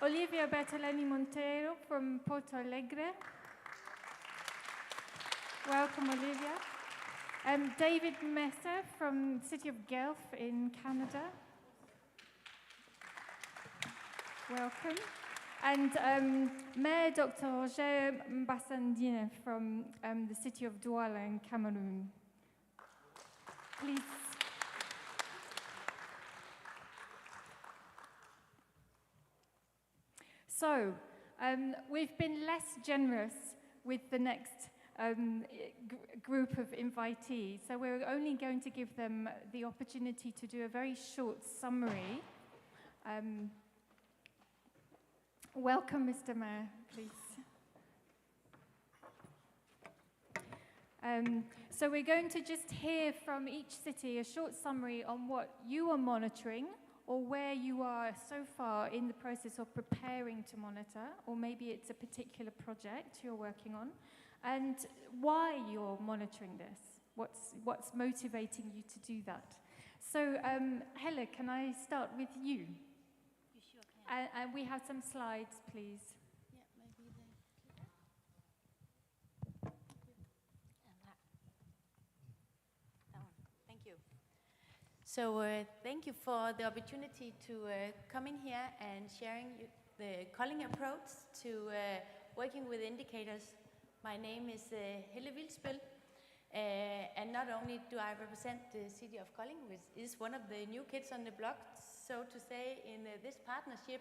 Olivia Bertolini Monteiro from Porto Alegre. Welcome, Olivia. David Messer from city of Guelph in Canada. Welcome. And Mayor Dr. Roger Mbassandine from the city of Douala in Cameroon. Please. So, we've been less generous with the next group of invitees, so we're only going to give them the opportunity to do a very short summary. Welcome, Mr. Mayor, please. So we're going to just hear from each city a short summary on what you are monitoring, or where you are so far in the process of preparing to monitor, or maybe it's a particular project you're working on, and why you're monitoring this. What's motivating you to do that? So, Helle, can I start with you? You sure can. And we have some slides, please. Yeah, maybe that one. Thank you. So thank you for the opportunity to come in here and sharing the Kolding approach to working with indicators. My name is Helle Vilsbøl, and not only do I represent the city of Kolding, which is one of the new kids on the block, so to say, in this partnership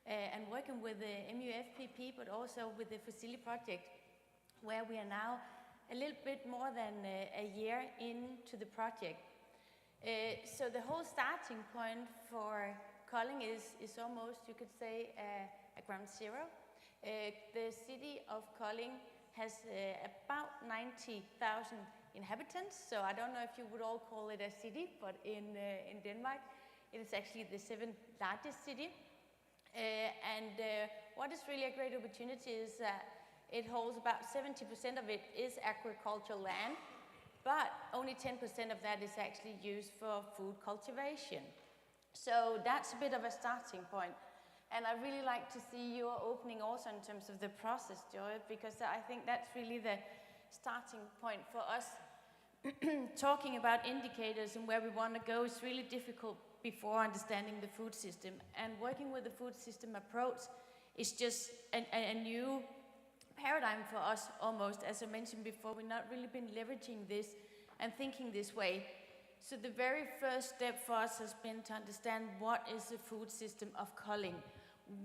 and working with the MUFPP, but also with the Facility project, where we are now a little bit more than a year into the project. So the whole starting point for Kolding is almost, you could say, a ground zero. The city of Kolding has about 90,000 inhabitants, so I don't know if you would all call it a city, but in Denmark, it is actually the 7th largest city. And what is really a great opportunity is that it holds about 70% of it is agricultural land, but only 10% of that is actually used for food cultivation. So that's a bit of a starting point. And I really like to see your opening also in terms of the process, Joy, because I think that's really the starting point for us. Talking about indicators and where we want to go is really difficult before understanding the food system. And working with the food system approach is just a new paradigm for us almost. As I mentioned before, we've not really been leveraging this and thinking this way. So the very first step for us has been to understand what is the food system of culling.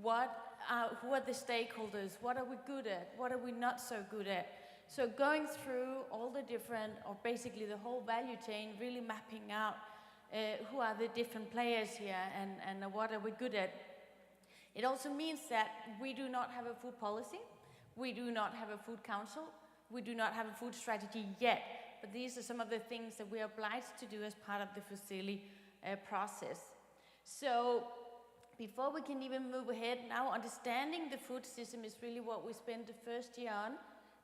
Who are the stakeholders? What are we good at? What are we not so good at? So going through all the different, or basically the whole value chain, really mapping out who are the different players here and what are we good at. It also means that we do not have a food policy, we do not have a food council, we do not have a food strategy yet, but these are some of the things that we are obliged to do as part of the FIOCRUZ process. So before we can even move ahead, now understanding the food system is really what we spend the first year on,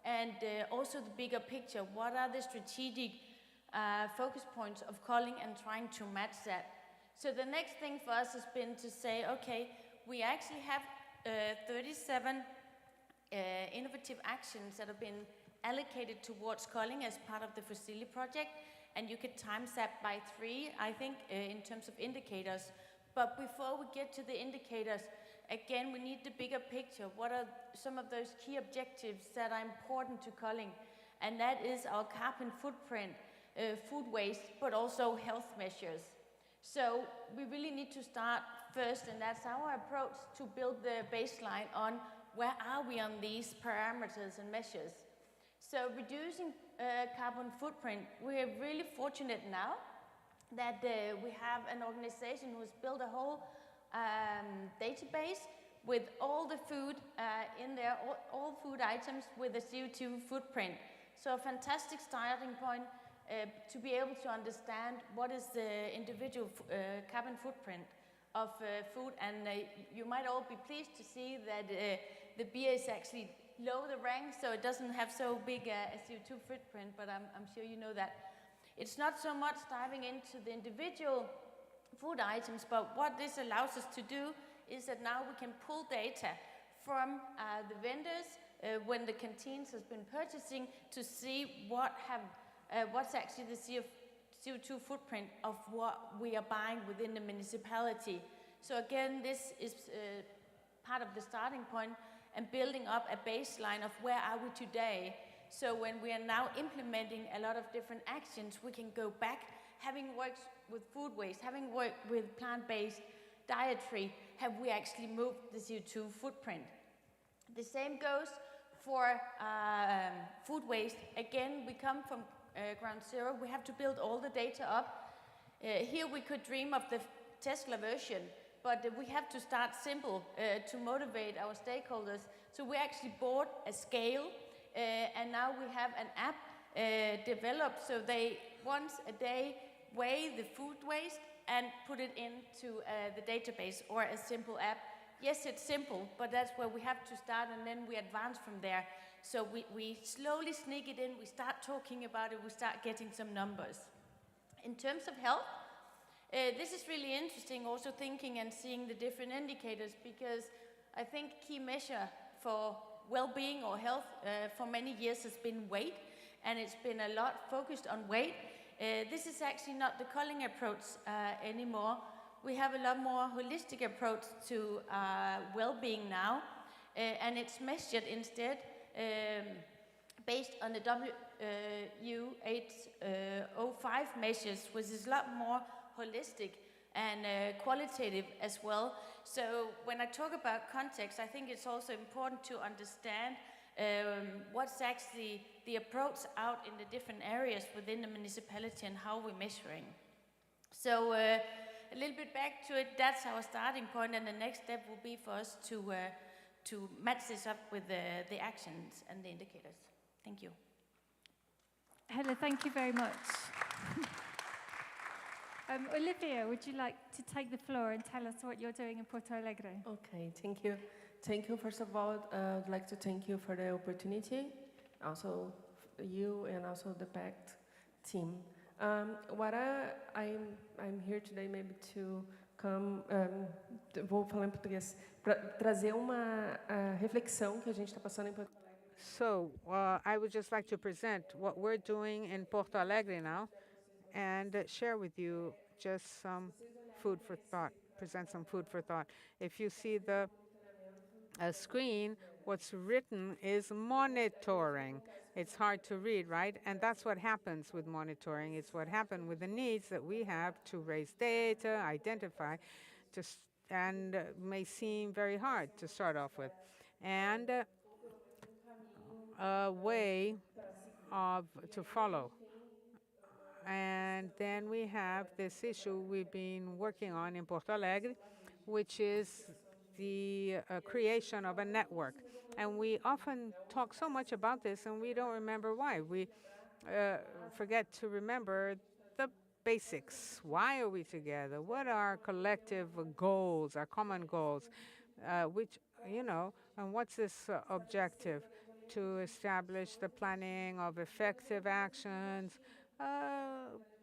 and also the bigger picture. What are the strategic focus points of culling and trying to match that? So the next thing for us has been to say, okay, we actually have 37 innovative actions that have been allocated towards culling as part of the FIOCRUZ project, and you could times that by 3, I think, in terms of indicators. But before we get to the indicators, again, we need the bigger picture. What are some of those key objectives that are important to culling? And that is our carbon footprint, food waste, but also health measures. So we really need to start first, and that's our approach, to build the baseline on where are we on these parameters and measures. So reducing carbon footprint, we are really fortunate now that we have an organization who has built a whole database with all the food in there, all food items with a CO2 footprint. So a fantastic starting point to be able to understand what is the individual carbon footprint of food. And you might all be pleased to see that the beer is actually low the rank, so it doesn't have so big a CO2 footprint, but I'm sure you know that. It's not so much diving into the individual food items, but what this allows us to do is that now we can pull data from the vendors when the canteens has been purchasing to see what's actually the CO2 footprint of what we are buying within the municipality. So again, this is part of the starting point and building up a baseline of where are we today. So when we are now implementing a lot of different actions, we can go back, having worked with food waste, having worked with plant-based dietary, have we actually moved the CO2 footprint? The same goes for food waste. Again, we come from ground zero. We have to build all the data up. Here we could dream of the Tesla version, but we have to start simple to motivate our stakeholders. So we actually bought a scale, and now we have an app developed so they once a day weigh the food waste and put it into the database, or a simple app. Yes, it's simple, but that's where we have to start, and then we advance from there. So we slowly sneak it in, we start talking about it, we start getting some numbers. In terms of health, this is really interesting, also thinking and seeing the different indicators, because I think key measure for well-being or health for many years has been weight, and it's been a lot focused on weight. This is actually not the culling approach anymore. We have a lot more holistic approach to well-being now, and it's measured instead based on the WHO 805 measures, which is a lot more holistic and qualitative as well. So when I talk about context, I think it's also important to understand what's actually the approach out in the different areas within the municipality and how we're measuring. So a little bit back to it, that's our starting point, and the next step will be for us to match this up with the actions and the indicators. Thank you. Helle, thank you very much. Olivia, would you like to take the floor and tell us what you're doing in Porto Alegre? Okay, thank you. Thank you, first of all. I'd like to thank you for the opportunity, also you and also the Pact team. I'm here today maybe to vou falar em português, para trazer uma reflexão que a gente está passando em Porto Alegre. So I would just like to present what we're doing in Porto Alegre now and share with you just some food for thought, present some food for thought. If you see the screen, what's written is monitoring. It's hard to read, right? And that's what happens with monitoring. It's what happened with the needs that we have to raise data, identify, and may seem very hard to start off with. And a way to follow. And then we have this issue we've been working on in Porto Alegre, which is the creation of a network. And we often talk so much about this and we don't remember why. We forget to remember the basics. Why are we together? What are our collective goals, our common goals? Which, and what's this objective? To establish the planning of effective actions,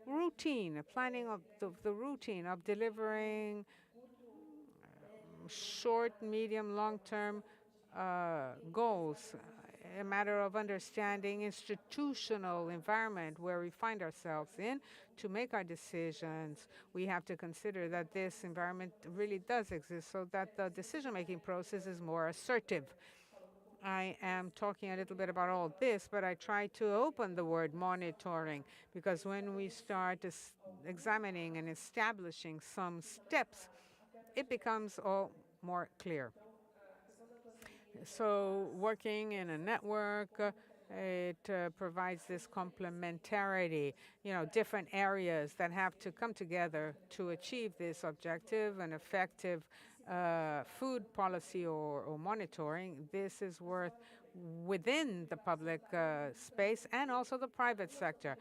routine, planning of the routine of delivering short, medium, long-term goals, a matter of understanding institutional environment where we find ourselves in to make our decisions. We have to consider that this environment really does exist so that the decision-making process is more assertive. I am talking a little bit about all this, but I try to open the word monitoring because when we start examining and establishing some steps, it becomes all more clear. So working in a network, it provides this complementarity, different areas that have to come together to achieve this objective, an effective food policy or monitoring. This is worth within the public space and also the private sector.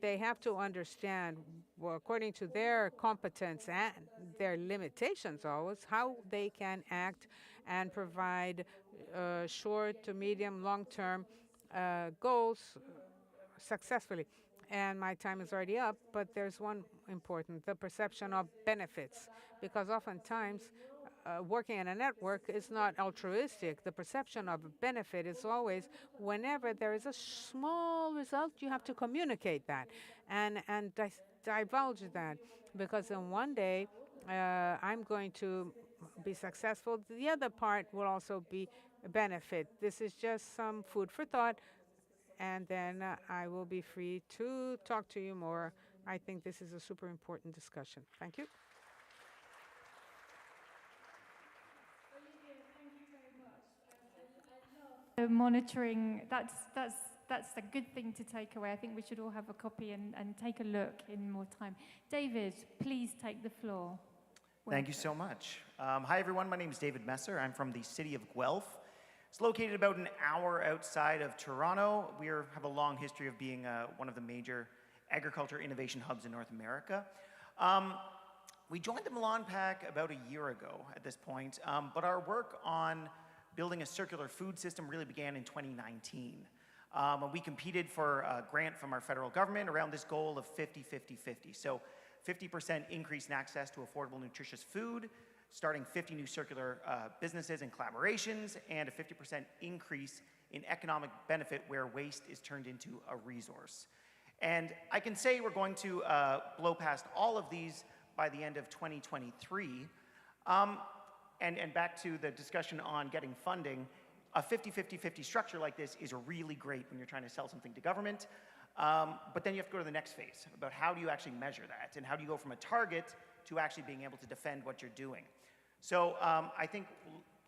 They have to understand, according to their competence and their limitations always, how they can act and provide short to medium, long-term goals successfully. And my time is already up, but there's one important, the perception of benefits, because oftentimes working in a network is not altruistic. The perception of benefit is always whenever there is a small result, you have to communicate that and divulge that, because in one day I'm going to be successful. The other part will also be a benefit. This is just some food for thought, and then I will be free to talk to you more. I think this is a super important discussion. Thank you. Monitoring, that's a good thing to take away. I think we should all have a copy and take a look in more time. David, please take the floor. Thank you so much. Hi, everyone. My name is David Messer. I'm from the city of Guelph. It's located about an hour outside of Toronto. We have a long history of being one of the major agriculture innovation hubs in North America. We joined the Milan Pact about a year ago at this point, but our work on building a circular food system really began in 2019. We competed for a grant from our federal government around this goal of 50-50-50. So 50% increase in access to affordable, nutritious food, starting 50 new circular businesses and collaborations, and a 50% increase in economic benefit where waste is turned into a resource. And I can say we're going to blow past all of these by the end of 2023. And back to the discussion on getting funding, a 50-50-50 structure like this is really great when you're trying to sell something to government. But then you have to go to the next phase about how do you actually measure that, and how do you go from a target to actually being able to defend what you're doing. So I think,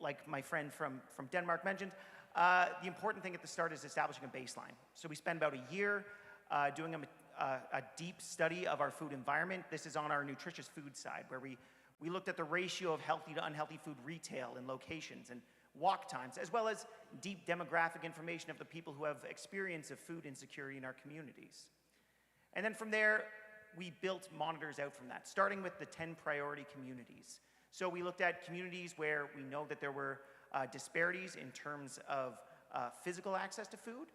like my friend from Denmark mentioned, the important thing at the start is establishing a baseline. So we spend about a year doing a deep study of our food environment. This is on our nutritious food side, where we looked at the ratio of healthy to unhealthy food retail and locations and walk times, as well as deep demographic information of the people who have experience of food insecurity in our communities. And then from there, we built monitors out from that, starting with the 10 priority communities. So we looked at communities where we know that there were disparities in terms of physical access to food,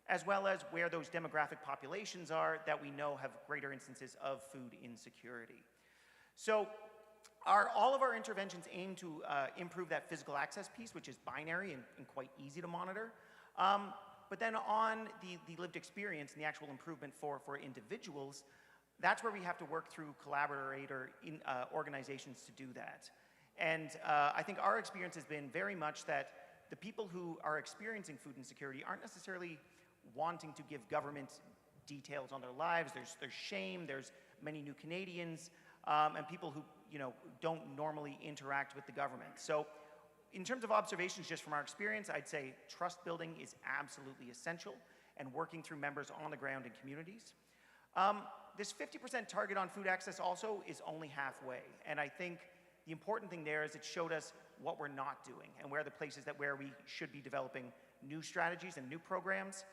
as well as where those demographic populations are that we know have greater instances of food insecurity. So All of our interventions aim to improve that physical access piece, which is binary and quite easy to monitor. But then on the lived experience and the actual improvement for individuals, that's where we have to work through collaborator organizations to do that. And I think our experience has been very much that the people who are experiencing food insecurity aren't necessarily wanting to give government details on their lives. There's shame, there's many new Canadians, and people who don't normally interact with the government. So in terms of observations just from our experience, I'd say trust building is absolutely essential and working through members on the ground in communities. This 50% target on food access also is only halfway. And I think the important thing there is it showed us what we're not doing and where the places where we should be developing new strategies and new programs.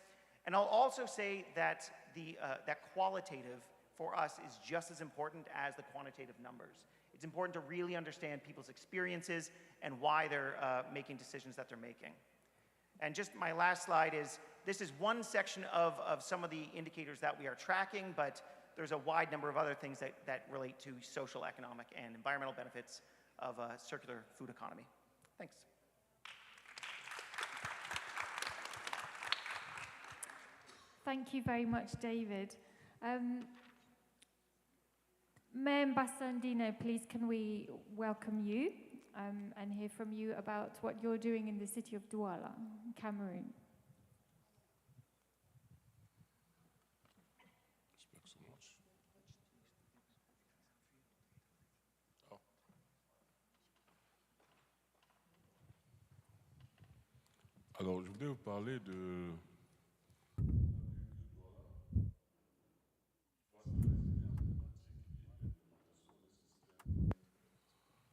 And I'll also say that that qualitative for us is just as important as the quantitative numbers. It's important to really understand people's experiences and why they're making decisions that they're making. And just my last slide is, this is one section of some of the indicators that we are tracking, but there's a wide number of other things that relate to social, economic, and environmental benefits of a circular food economy. Thanks. Thank you very much, David. Mayor Mbasandine, please can we welcome you and hear from you about what you're doing in the city of Douala, Cameroon. Alors, je voulais vous parler de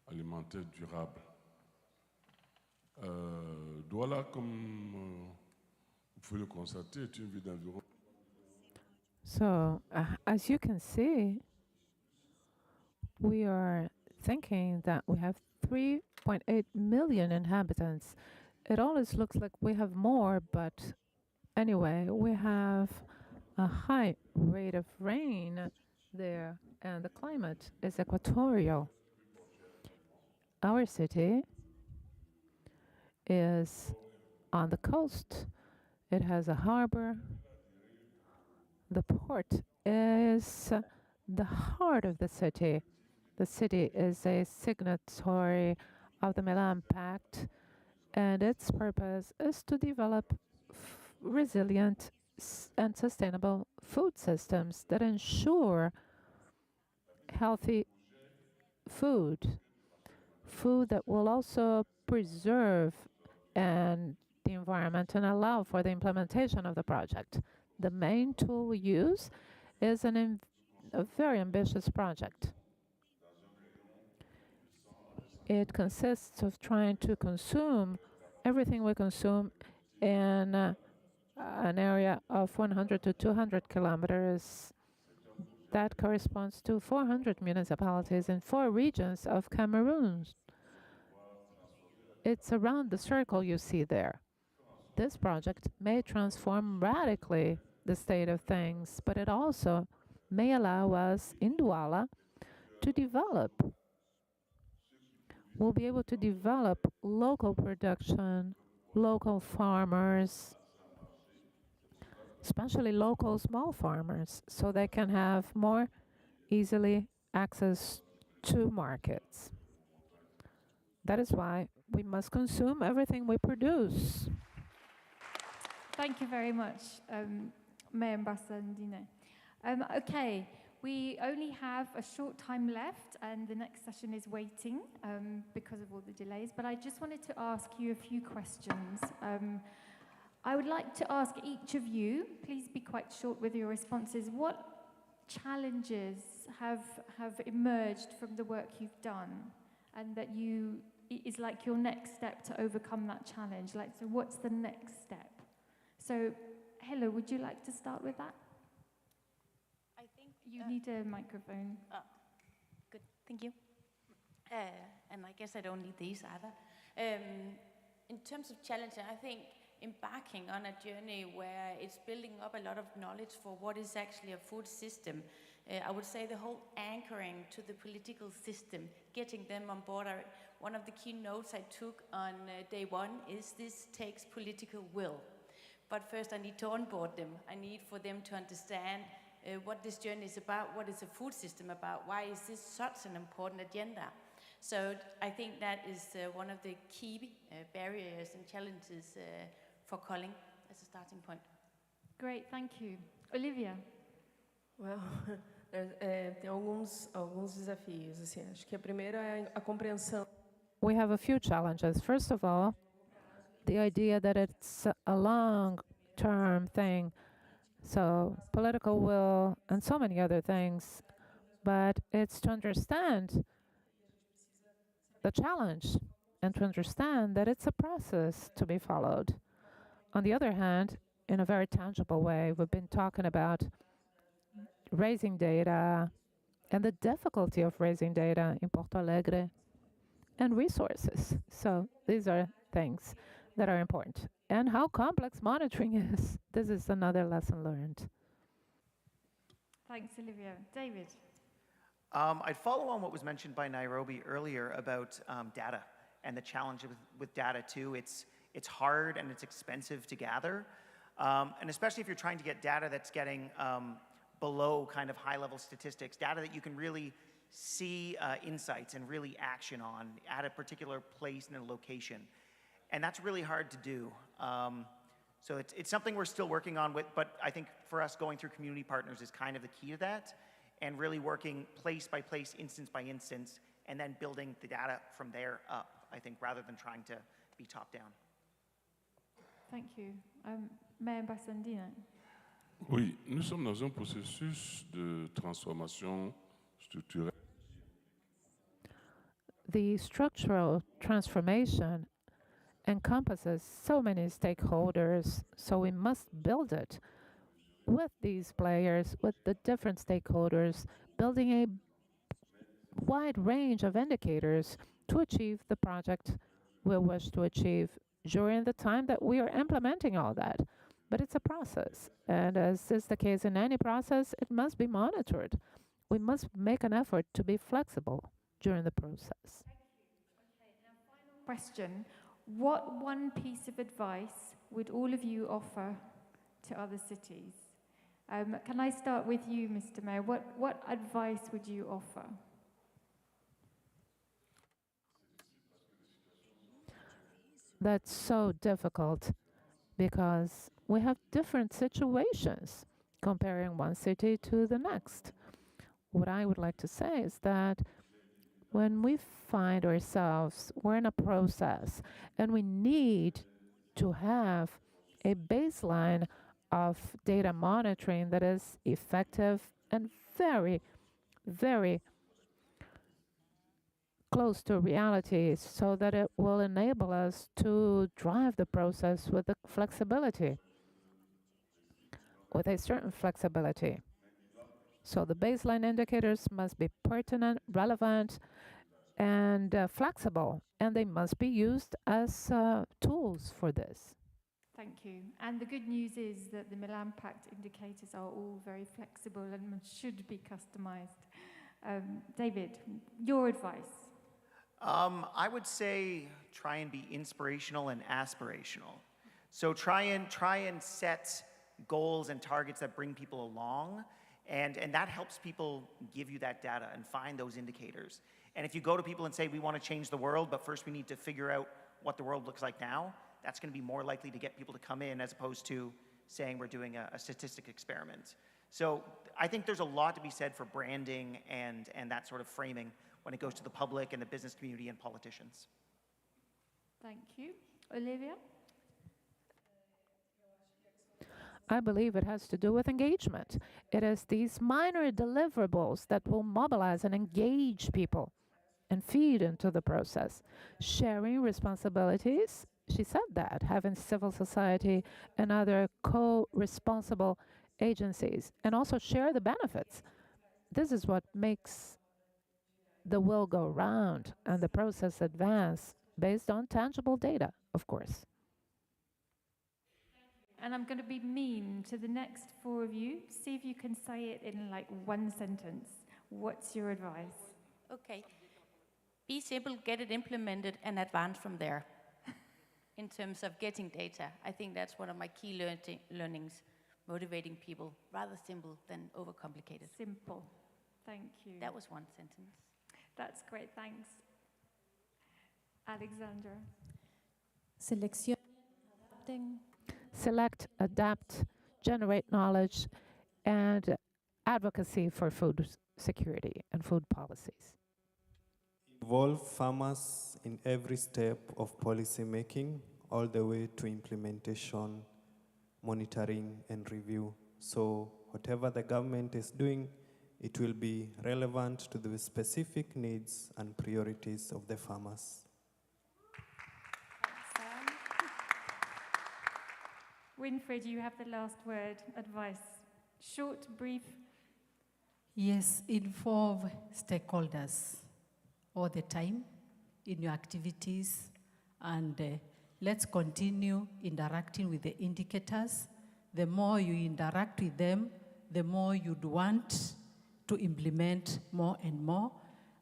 alimentaire durable. Douala, comme vous pouvez le constater, est une ville d'environ. So, as you can see, we are thinking that we have 3.8 million inhabitants. It always looks like we have more, but anyway, we have a high rate of rain there, and the climate is equatorial. Our city is on the coast. It has a harbor. The port is the heart of the city. The city is a signatory of the Milan Pact, and its purpose is to develop resilient and sustainable food systems that ensure healthy food that will also preserve the environment and allow for the implementation of the project. The main tool we use is a very ambitious project. It consists of trying to consume everything we consume in an area of 100 to 200 kilometers. That corresponds to 400 municipalities in 4 regions of Cameroon. It's around the circle you see there. This project may transform radically the state of things, but it also may allow us in Douala to develop. We'll be able to develop local production, local farmers, especially local small farmers, so they can have more easily access to markets. That is why we must consume everything we produce. Thank you very much, Mayor Mbasandine. Okay, we only have a short time left, and the next session is waiting because of all the delays, but I just wanted to ask you a few questions. I would like to ask each of you, please be quite short with your responses, what challenges have emerged from the work you've done and that is like your next step to overcome that challenge? Like, so what's the next step? So, Hello, would you like to start with that? I think you need a microphone. Oh, good, thank you. And I guess I don't need these either. In terms of challenge, I think embarking on a journey where it's building up a lot of knowledge for what is actually a food system I would say the whole anchoring to the political system, getting them on board. One of the key notes I took on day one is this takes political will. But first I need to onboard them. I need for them to understand what this journey is about, what is the food system about, why is this such an important agenda. So I think that is one of the key barriers and challenges for calling as a starting point. Great, thank you. Olivia? Well, tem alguns desafios, assim. Acho que a primeira é a compreensão. We have a few challenges. First of all, the idea that it's a long-term thing, so political will and so many other things, but it's to understand the challenge and to understand that it's a process to be followed. On the other hand, in a very tangible way, we've been talking about raising data and the difficulty of raising data in Porto Alegre and resources. So these are things that are important. And how complex monitoring is. This is another lesson learned. Thanks, Olivia. David? I'd follow on what was mentioned by Nairobi earlier about data and the challenge with data too. It's hard and it's expensive to gather. And especially if you're trying to get data that's getting below kind of high-level statistics, data that you can really see insights and really action on at a particular place and a location. And that's really hard to do. So it's something we're still working on with, but I think for us going through community partners is kind of the key to that, and really working place by place, instance by instance, and then building the data from there up, I think, rather than trying to be top down. Thank you. Mayor Basandina? Oui, nous sommes dans un processus de transformation structurelle. The structural transformation encompasses so many stakeholders, so we must build it with these players, with the different stakeholders, building a wide range of indicators to achieve the project we wish to achieve during the time that we are implementing all that. But it's a process, and as is the case in any process, it must be monitored. We must make an effort to be flexible during the process. Question. What one piece of advice would all of you offer to other cities? Can I start with you, Mr. Mayor? What advice would you offer? That's so difficult because we have different situations comparing one city to the next. What I would like to say is that when we find ourselves, we're in a process and we need to have a baseline of data monitoring that is effective and very, very close to reality, so that it will enable us to drive the process with a flexibility, with a certain flexibility. So the baseline indicators must be pertinent, relevant, and flexible, and they must be used as tools for this. Thank you. And the good news is that the Milan Pact indicators are all very flexible and should be customized. David, your advice? I would say try and be inspirational and aspirational. So try and set goals and targets that bring people along, and that helps people give you that data and find those indicators. And if you go to people and say, we want to change the world, but first we need to figure out what the world looks like now, that's going to be more likely to get people to come in as opposed to saying we're doing a statistic experiment. So I think there's a lot to be said for branding and that sort of framing when it goes to the public and the business community and politicians. Thank you. Olivia? I believe it has to do with engagement. It is these minor deliverables that will mobilize and engage people and feed into the process. Sharing responsibilities, she said that, having civil society and other co-responsible agencies, and also share the benefits. This is what makes the will go round and the process advance based on tangible data, of course. and I'm going to be mean to the next four of you. See if you can say it in like one sentence. What's your advice? Okay. Be simple, get it implemented, and advance from there. In terms of getting data, I think that's one of my key learnings, motivating people. Rather simple than overcomplicated. Simple. Thank you. That was one sentence. That's great, thanks. Alexandra. Selección, adapten. Select, adapt, generate knowledge, and advocacy for food security and food policies. Involve farmers in every step of policy making, all the way to implementation, monitoring, and review. So whatever the government is doing, it will be relevant to the specific needs and priorities of the farmers. Winfried, you have the last word, advice. Short, brief. Yes, involve stakeholders all the time in your activities, and let's continue interacting with the indicators. The more you interact with them, the more you'd want to implement more and more,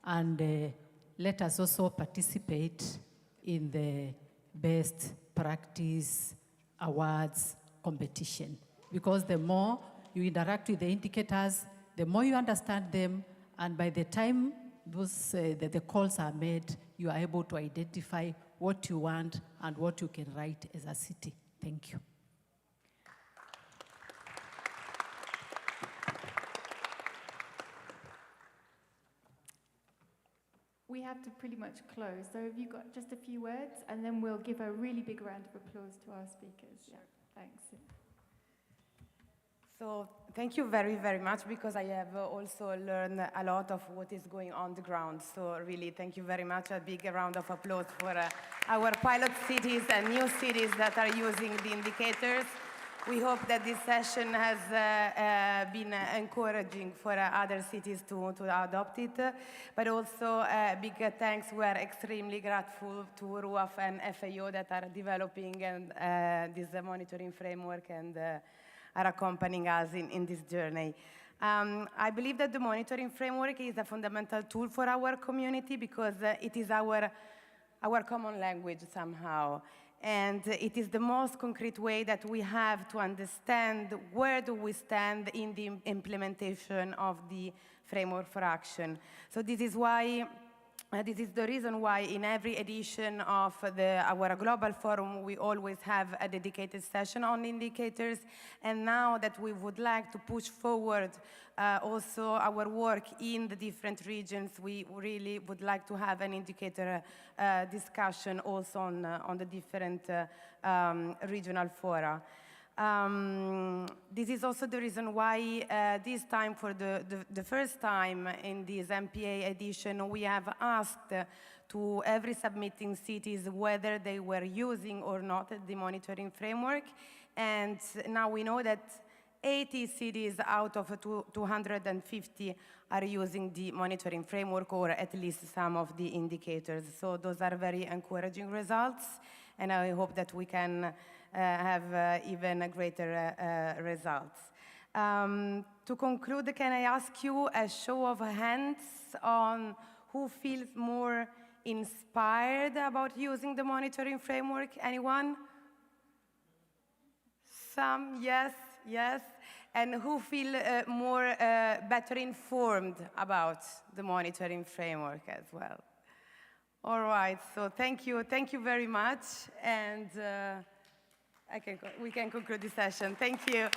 and let us also participate in the best practice awards competition, because the more you interact with the indicators, the more you understand them, and by the time the calls are made, you are able to identify what you want and what you can write as a city. Thank you. We have to pretty much close, so have you got just a few words, and then we'll give a really big round of applause to our speakers. Sure. Yeah, thanks. So thank you very, very much, because I have also learned a lot of what is going on the ground. So really, thank you very much. A big round of applause for our pilot cities and new cities that are using the indicators. We hope that this session has been encouraging for other cities to adopt it. But also, big thanks. We are extremely grateful to RUAF and FAO that are developing this monitoring framework and are accompanying us in this journey. I believe that the monitoring framework is a fundamental tool for our community, because it is our common language somehow. And it is the most concrete way that we have to understand where do we stand in the implementation of the framework for action. So this is why this is the reason why in every edition of our Global Forum, we always have a dedicated session on indicators. And now that we would like to push forward also our work in the different regions, we really would like to have an indicator discussion also on the different regional fora. This is also the reason why this time, for the first time in this MPA edition, we have asked to every submitting cities whether they were using or not the monitoring framework. And now we know that 80 cities out of 250 are using the monitoring framework, or at least some of the indicators. So those are very encouraging results, and I hope that we can have even greater results. To conclude, can I ask you a show of hands on who feels more inspired about using the monitoring framework? Anyone? Some, yes, yes. And who feel better informed about the monitoring framework as well? All right, so thank you very much, and we can conclude this session. Thank you.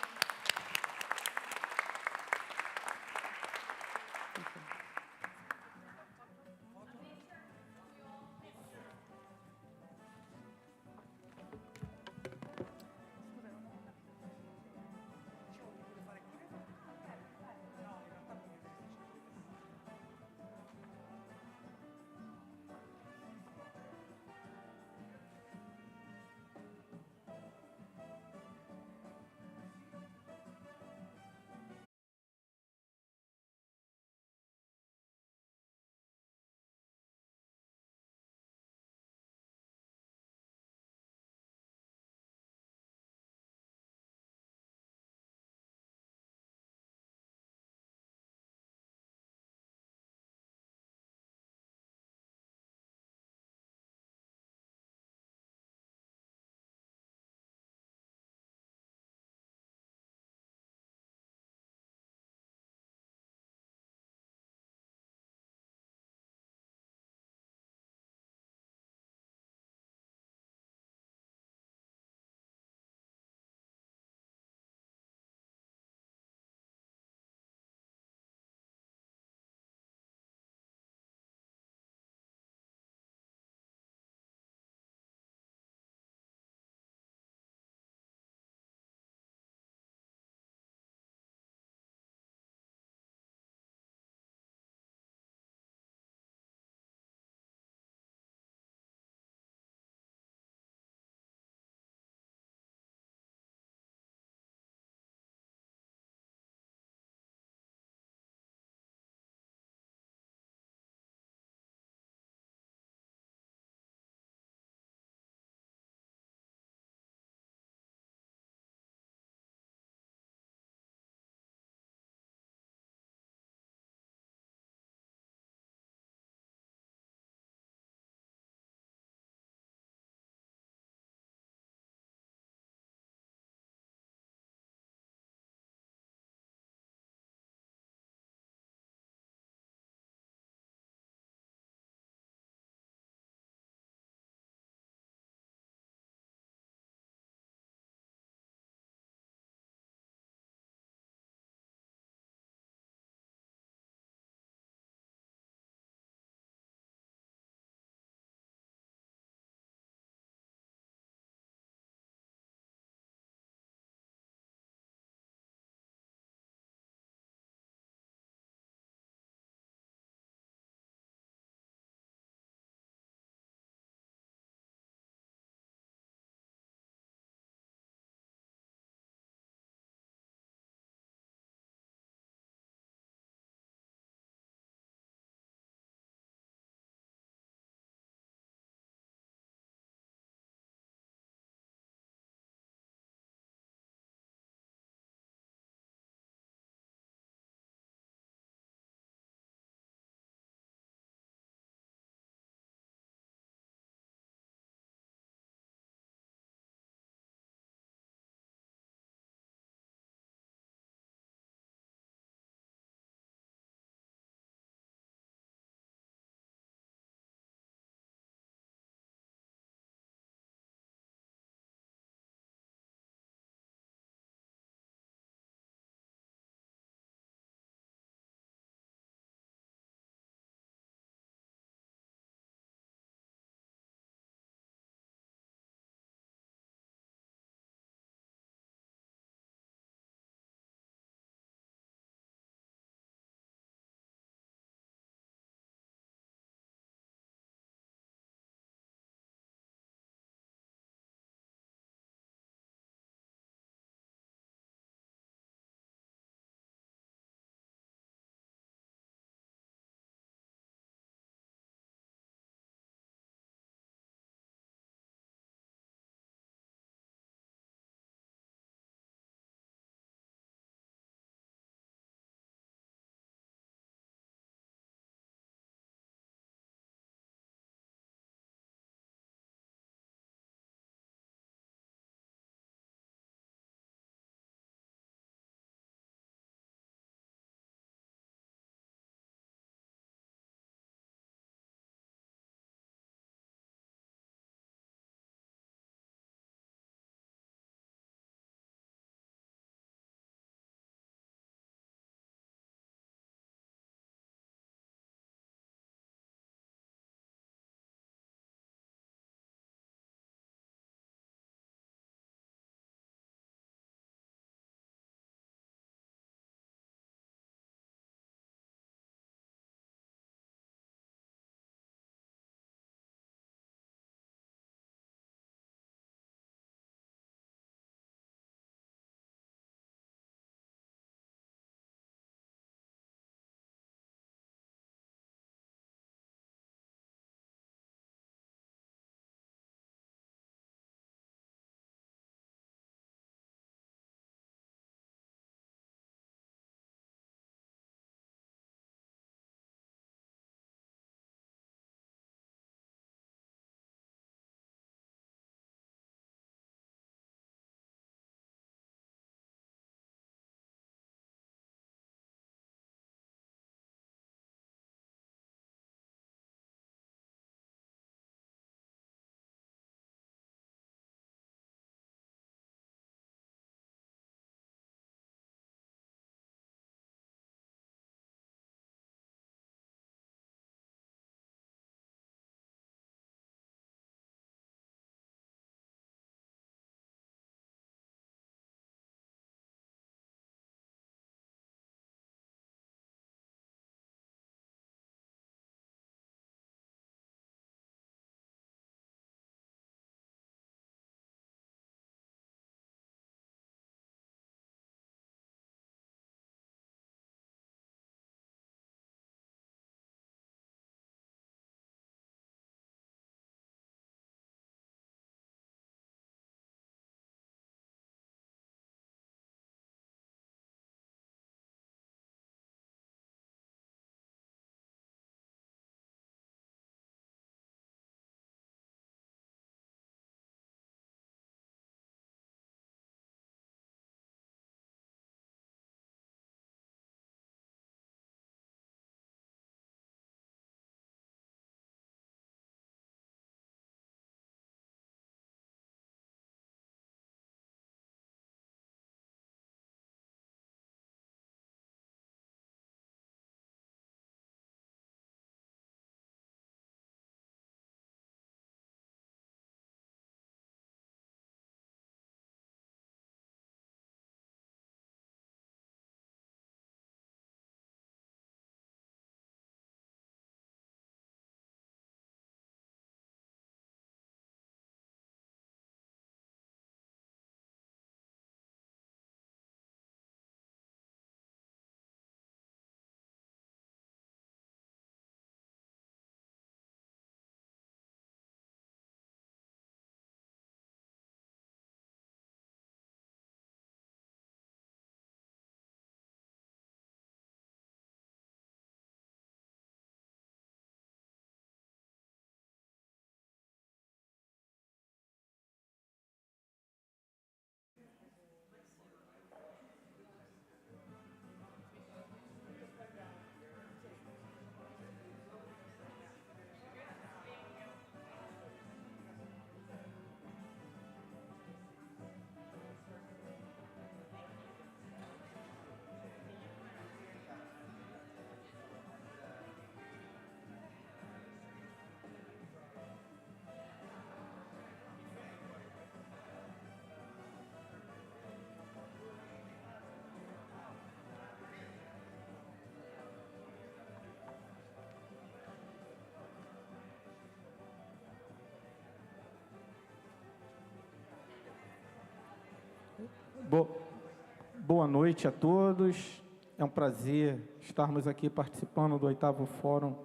Boa noite a todos. É um prazer estarmos aqui participando do 8º Fórum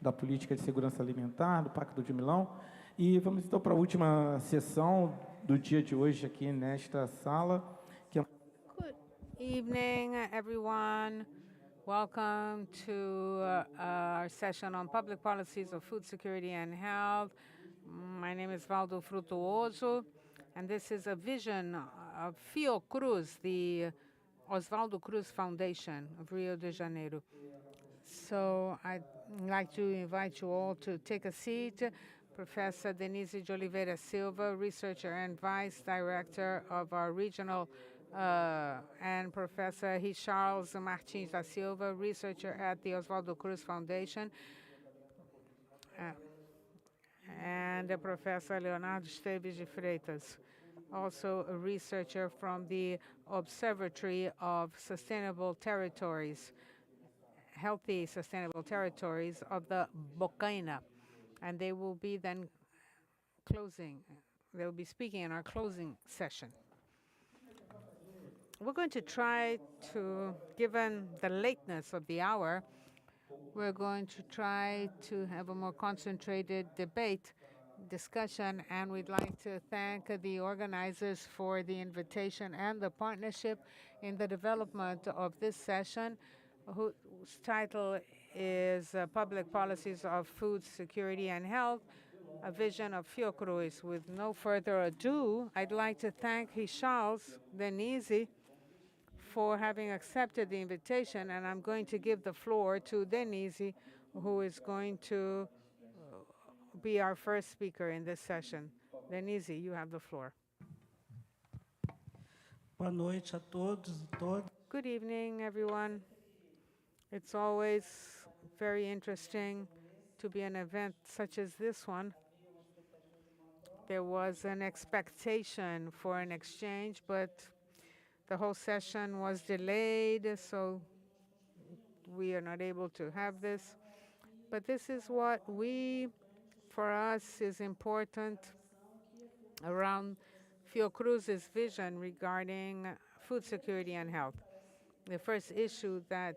da Política de Segurança Alimentar, do Pacto de Milão. E vamos então para a última sessão do dia de hoje aqui nesta sala. Que é... Good evening, everyone. Welcome to our session on public policies of food security and health. My name is Valdo Frutuoso, and this is a vision of FIOCRUZ, the Osvaldo Cruz Foundation of Rio de Janeiro. So I'd like to invite you all to take a seat. Professor Denise de Oliveira Silva, researcher and vice director of our regional, and Professor Charles Martins da Silva, researcher at the Osvaldo Cruz Foundation, and Professor Leonardo Esteves de Freitas, also a researcher from the Observatory of Sustainable Territories, Healthy Sustainable Territories of the Bocaina. And they will be then closing, they will be speaking in our closing session. We're going to try to, given the lateness of the hour, we're going to try to have a more concentrated debate, discussion, and we'd like to thank the organizers for the invitation and the partnership in the development of this session, whose title is Public Policies of Food Security and Health, a Vision of FIOCRUZ. With no further ado, I'd like to thank Charles Denise for having accepted the invitation, and I'm going to give the floor to Denise, who is going to be our first speaker in this session. Denise, you have the floor. Boa noite a todos e todas. Good evening, everyone. It's always very interesting to be an event such as this one. There was an expectation for an exchange, but the whole session was delayed, so we are not able to have this. But this is what for us is important around FIOCRUZ's vision regarding food security and health. The first issue that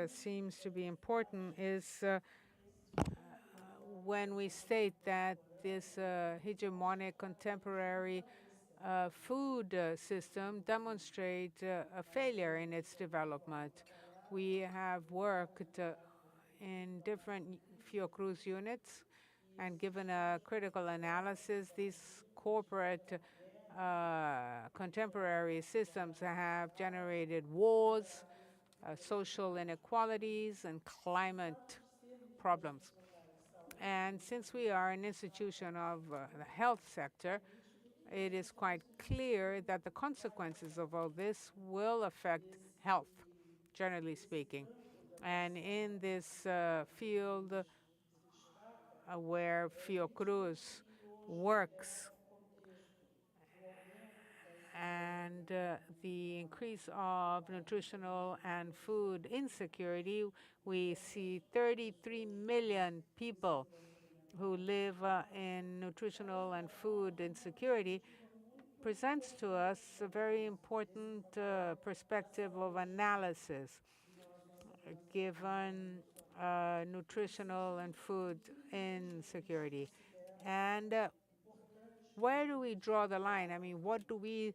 seems to be important is when we state that this hegemonic contemporary food system demonstrates a failure in its development. We have worked in different FIOCRUZ units, and given a critical analysis, these corporate contemporary systems have generated wars, social inequalities, and climate problems. And since we are an institution of the health sector, it is quite clear that the consequences of all this will affect health, generally speaking. And in this field where FIOCRUZ works, and the increase of nutritional and food insecurity, we see 33 million people who live in nutritional and food insecurity, presents to us a very important perspective of analysis, given nutritional and food insecurity. And where do we draw the line? I mean, what do we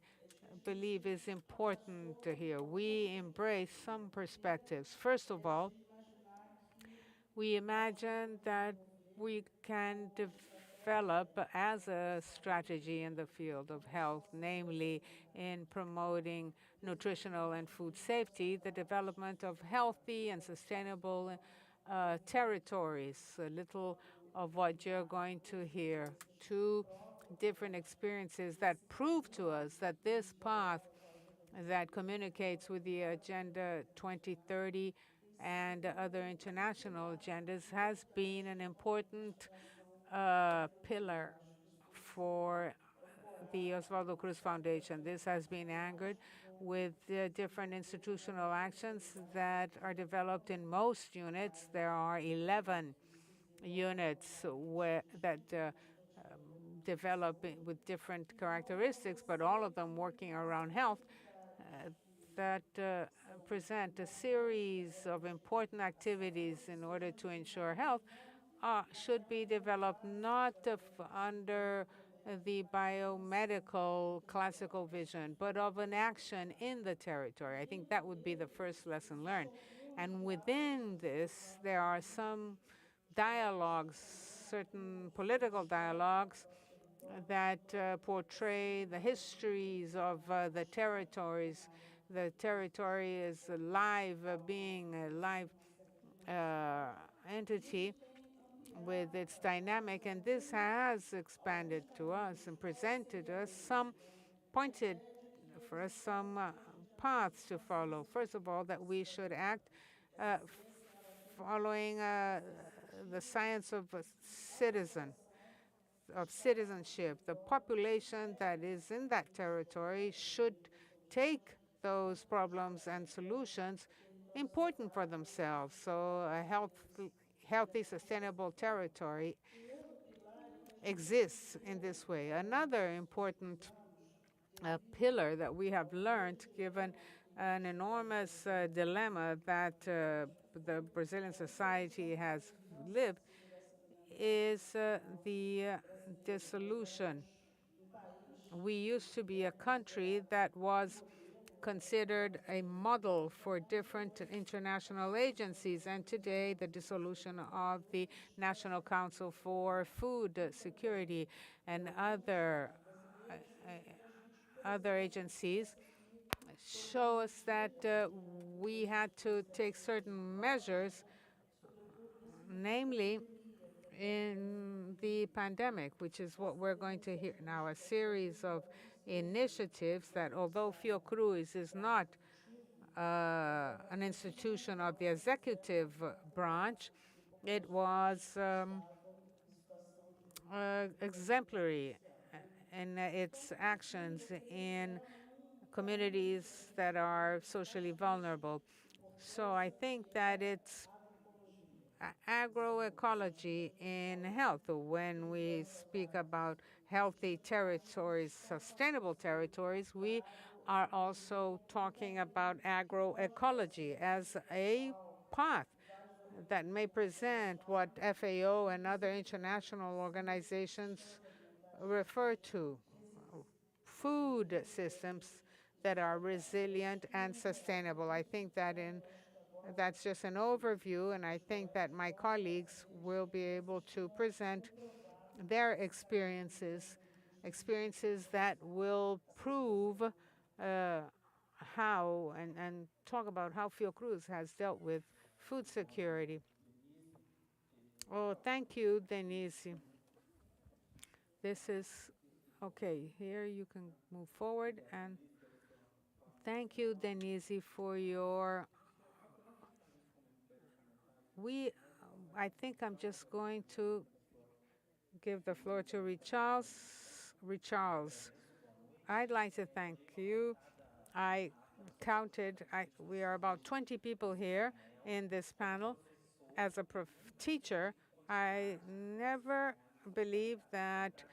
believe is important here? We embrace some perspectives. First of all, we imagine that we can develop as a strategy in the field of health, namely in promoting nutritional and food safety, the development of healthy and sustainable territories. A little of what you're going to hear. Two different experiences that prove to us that this path that communicates with the Agenda 2030 and other international agendas has been an important pillar for the Osvaldo Cruz Foundation. This has been anchored with different institutional actions that are developed in most units. There are 11 units that develop with different characteristics, but all of them working around health. that present a series of important activities in order to ensure health should be developed not under the biomedical classical vision, but of an action in the territory. I think that would be the first lesson learned. And within this, there are some dialogues, certain political dialogues that portray the histories of the territories. The territory is a live being, a live entity with its dynamic, and this has expanded to us and presented us some, pointed for us some paths to follow. First of all, that we should act following the science of citizenship. The population that is in that territory should take those problems and solutions important for themselves. So a healthy, sustainable territory exists in this way. Another important pillar that we have learned, given an enormous dilemma that the Brazilian society has lived, is the dissolution. We used to be a country that was considered a model for different international agencies, and today the dissolution of the National Council for Food Security and other agencies show us that we had to take certain measures, namely in the pandemic, which is what we're going to hear now, a series of initiatives that, although FIOCRUZ is not an institution of the executive branch, it was exemplary in its actions in communities that are socially vulnerable. So I think that it's agroecology in health. When we speak about healthy territories, sustainable territories, we are also talking about agroecology as a path that may present what FAO and other international organizations refer to, food systems that are resilient and sustainable. I think that that's just an overview, and I think that my colleagues will be able to present their experiences that will prove how and talk about how FIOCRUZ has dealt with food security. Oh, thank you, Denise. This is, okay, here you can move forward, and thank you, Denise, for your I think I'm just going to give the floor to Richards. I'd like to thank you. I counted, we are about 20 people here in this panel. As a teacher, I never believed that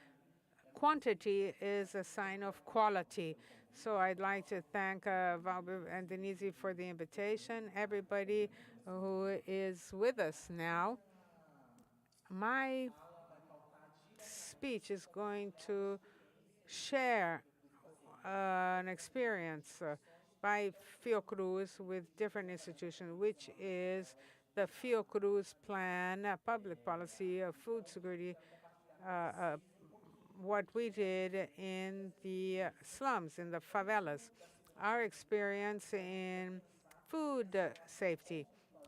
quantity is a sign of quality. So I'd like to thank Valber and Denise for the invitation, everybody who is with us now. My speech is going to share an experience by FIOCRUZ with different institutions, which is the FIOCRUZ plan, public policy of food security, what we did in the slums, in the favelas, our experience in food safety.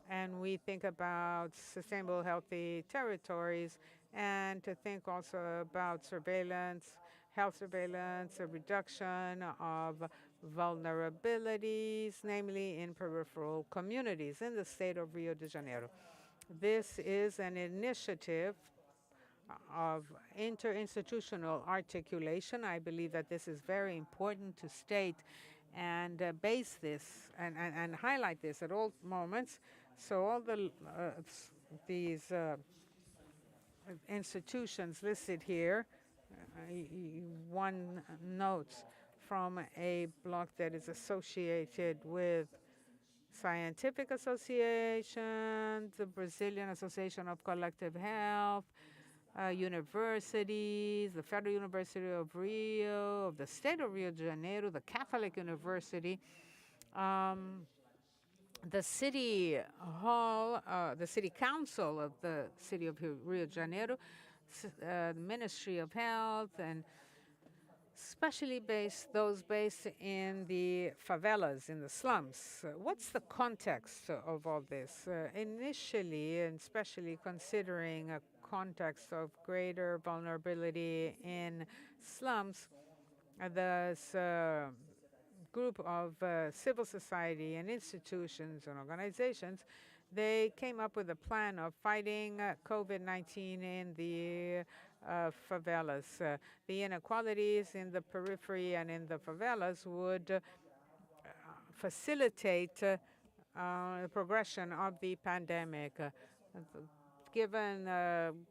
And we think about sustainable, healthy territories, and to think also about surveillance, health surveillance, a reduction of vulnerabilities, namely in peripheral communities in the state of Rio de Janeiro. This is an initiative of interinstitutional articulation. I believe that this is very important to state and base this and highlight this at all moments. So all these institutions listed here, one notes from a bloc that is associated with scientific associations, the Brazilian Association of Collective Health, universities, the Federal University of Rio, of the state of Rio de Janeiro, the Catholic University, the city hall, the city council of the city of Rio de Janeiro, the Ministry of Health, and especially those based in the favelas, in the slums. What's the context of all this? Initially, and especially considering a context of greater vulnerability in slums, there's a group of civil society and institutions and organizations, they came up with a plan of fighting COVID-19 in the favelas. The inequalities in the periphery and in the favelas would facilitate the progression of the pandemic. Given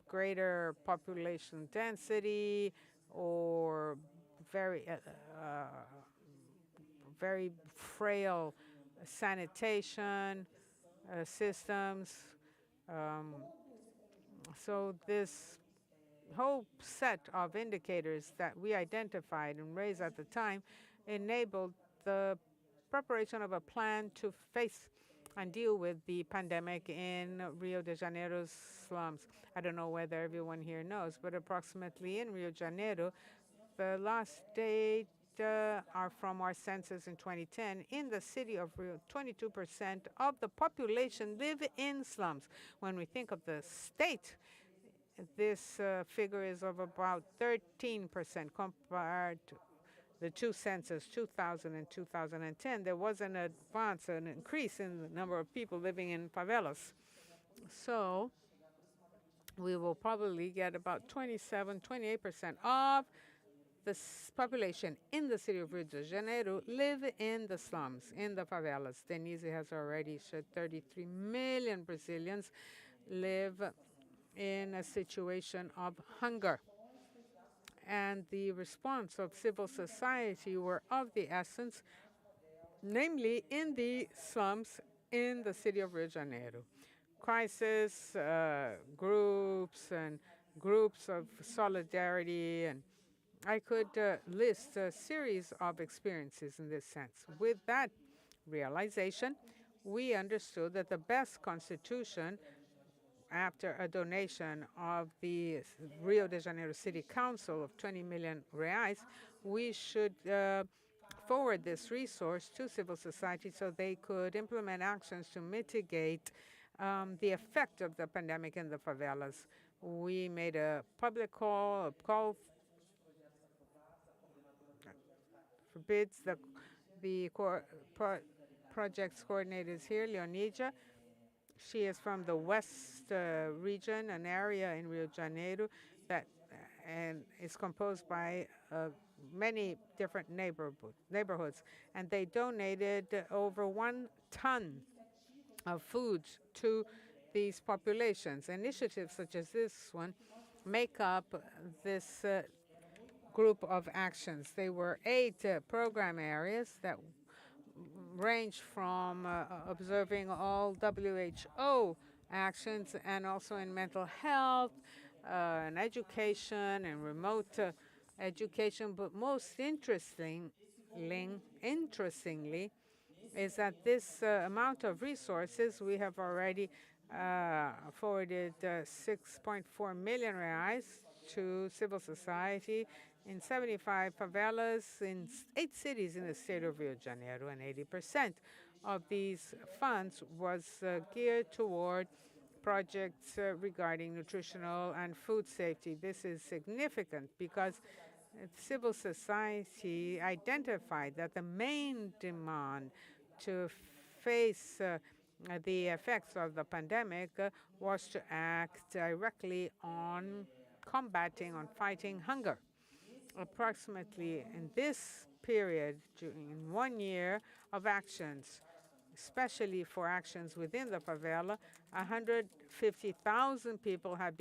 greater population density or very frail sanitation systems. So this whole set of indicators that we identified and raised at the time enabled the preparation of a plan to face and deal with the pandemic in Rio de Janeiro's slums. I don't know whether everyone here knows, but approximately in Rio de Janeiro, the last date are from our census in 2010. In the city of Rio, 22% of the population live in slums. When we think of the state, this figure is of about 13% compared to the two census, 2000 and 2010. There was an advance, an increase in the number of people living in favelas. So we will probably get about 27, 28% of the population in the city of Rio de Janeiro live in the slums, in the favelas. Denise has already said 33 million Brazilians live in a situation of hunger. And the response of civil society were of the essence, namely in the slums in the city of Rio de Janeiro. Crisis groups and groups of solidarity, and I could list a series of experiences in this sense. With that realization, we understood that the best constitution, after a donation of the Rio de Janeiro City Council of 20 million reais, we should forward this resource to civil society so they could implement actions to mitigate the effect of the pandemic in the favelas. We made a public call for bids. The project's coordinator is here, Leonidia. She is from the West region, an area in Rio de Janeiro that and is composed by many different neighborhoods. And they donated over 1 ton of food to these populations. Initiatives such as this one make up this group of actions. They were 8 program areas that range from observing all WHO actions and also in mental health and education and remote education. But most interestingly is that this amount of resources, we have already forwarded 6.4 million reais to civil society in 75 favelas in 8 cities in the state of Rio de Janeiro, and 80% of these funds was geared toward projects regarding nutritional and food safety. This is significant because civil society identified that the main demand to face the effects of the pandemic was to act directly on fighting hunger. Approximately in this period, in 1 year of actions, especially for actions within the favela, 150,000 people have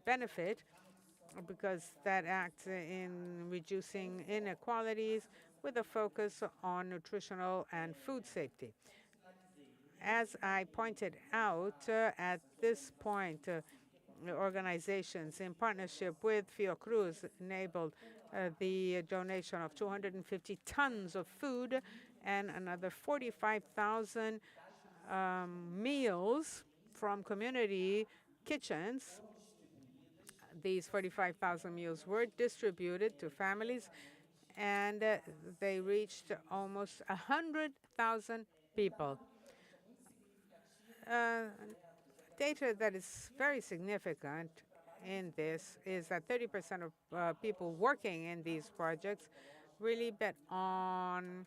benefit because that acts in reducing inequalities, with a focus on nutritional and food safety. As I pointed out, at this point, organizations in partnership with FIOCRUZ enabled the donation of 250 tons of food and another 45,000 meals from community kitchens. These 45,000 meals were distributed to families, and they reached almost 100,000 people. Data that is very significant in this is that 30% of people working in these projects really bet on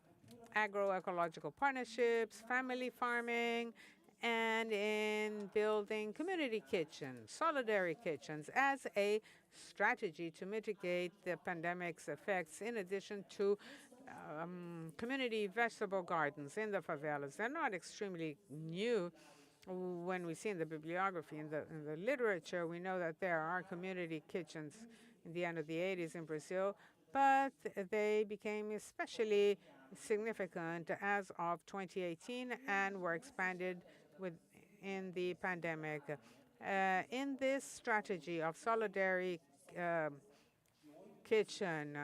agroecological partnerships, family farming, and in building community kitchens, solidarity kitchens, as a strategy to mitigate the pandemic's effects, in addition to community vegetable gardens in the favelas. They're not extremely new. When we see in the bibliography, in the literature, we know that there are community kitchens in the end of the 80s in Brazil, but they became especially significant as of 2018 and were expanded in the pandemic. In this strategy of solidarity kitchen,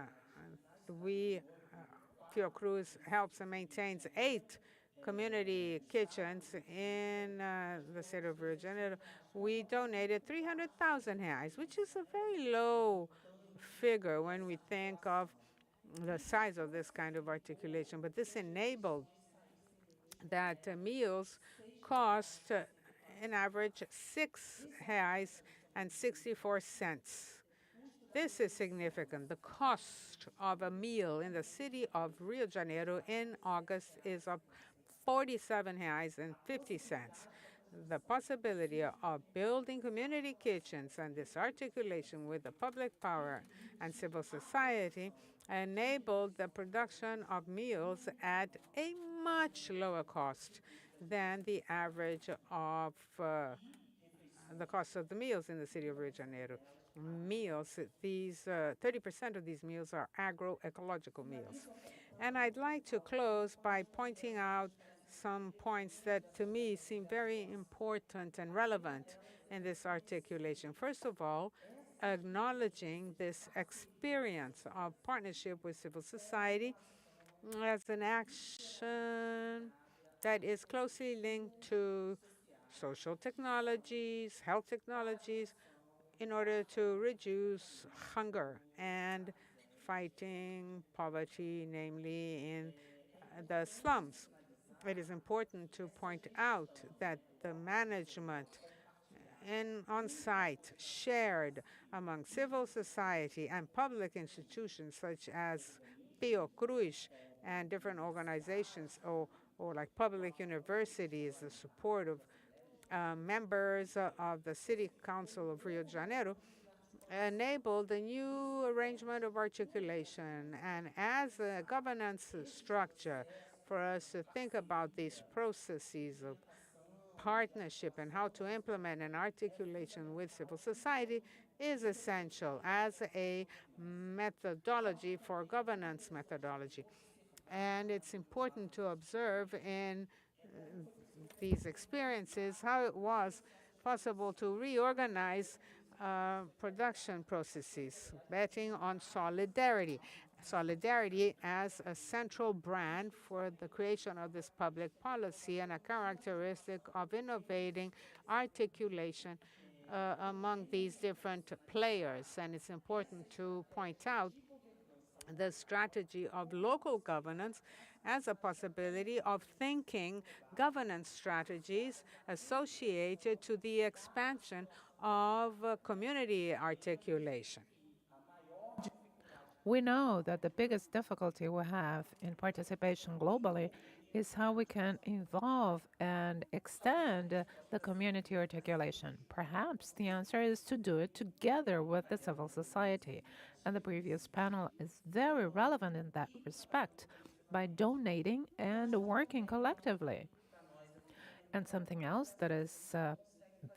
FIOCRUZ helps and maintains 8 community kitchens in the city of Rio de Janeiro. We donated 300,000 reais, which is a very low figure when we think of the size of this kind of articulation. But this enabled that meals cost an average 6 reais and 64 cents. This is significant. The cost of a meal in the city of Rio de Janeiro in August is of 47 reais and 50 cents. The possibility of building community kitchens and this articulation with the public power and civil society enabled the production of meals at a much lower cost than the average of the cost of the meals in the city of Rio de Janeiro. Meals, these 30% of these meals are agroecological meals. And I'd like to close by pointing out some points that to me seem very important and relevant in this articulation. First of all, acknowledging this experience of partnership with civil society as an action that is closely linked to social technologies, health technologies, in order to reduce hunger and fighting poverty, namely in the slums. It is important to point out that the management on-site shared among civil society and public institutions such as FIOCRUZ and different organizations or like public universities, the support of members of the City Council of Rio de Janeiro, enabled a new arrangement of articulation and as a governance structure for us to think about these processes of partnership and how to implement an articulation with civil society is essential as a methodology for governance methodology. And it's important to observe in these experiences how it was possible to reorganize production processes, betting on solidarity. Solidarity as a central brand for the creation of this public policy and a characteristic of innovating articulation among these different players. And it's important to point out the strategy of local governance as a possibility of thinking governance strategies associated to the expansion of community articulation. We know that the biggest difficulty we have in participation globally is how we can involve and extend the community articulation. Perhaps the answer is to do it together with the civil society. And the previous panel is very relevant in that respect by donating and working collectively. And something else that is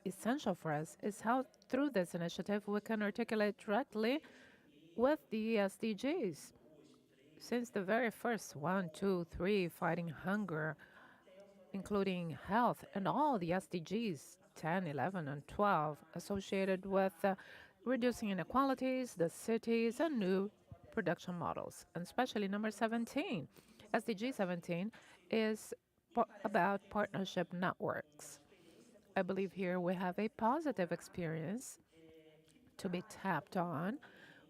essential for us is how through this initiative we can articulate directly with the SDGs. since the very first 1, 2, 3, fighting hunger, including health, and all the SDGs 10, 11, and 12 associated with reducing inequalities, the cities, and new production models, and especially number 17. SDG 17 is about partnership networks. I believe here we have a positive experience to be tapped on,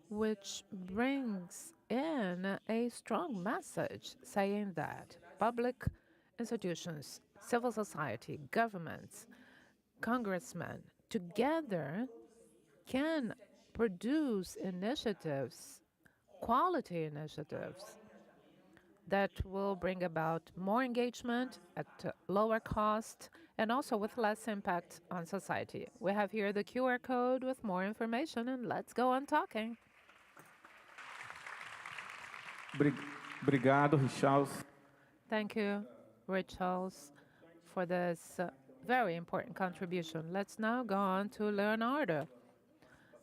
which brings in a strong message saying that public institutions, civil society, governments, congressmen together can produce initiatives, quality initiatives, that will bring about more engagement at lower cost and also with less impact on society. We have here the QR code with more information, and let's go on talking. Obrigado, Richard. Thank you, Richards, for this very important contribution. Let's now go on to Leonardo.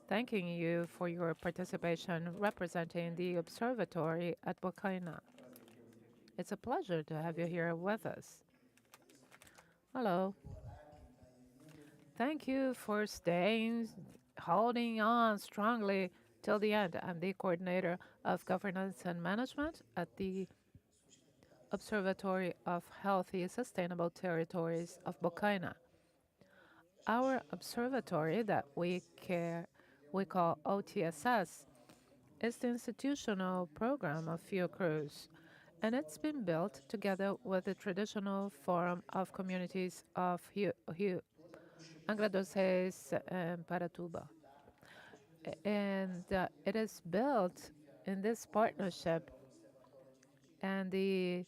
Thanking you for your participation representing the observatory at Bocaina. It's a pleasure to have you here with us. Hello. Thank you for staying, holding on strongly till the end. I'm the coordinator of governance and management at the Observatory of Healthy Sustainable Territories of Bocaina. Our observatory that we call OTSS is the institutional program of FIOCRUZ, and it's been built together with the traditional forum of communities of Angra dos Reis and Paratuba. And it is built in this partnership, and the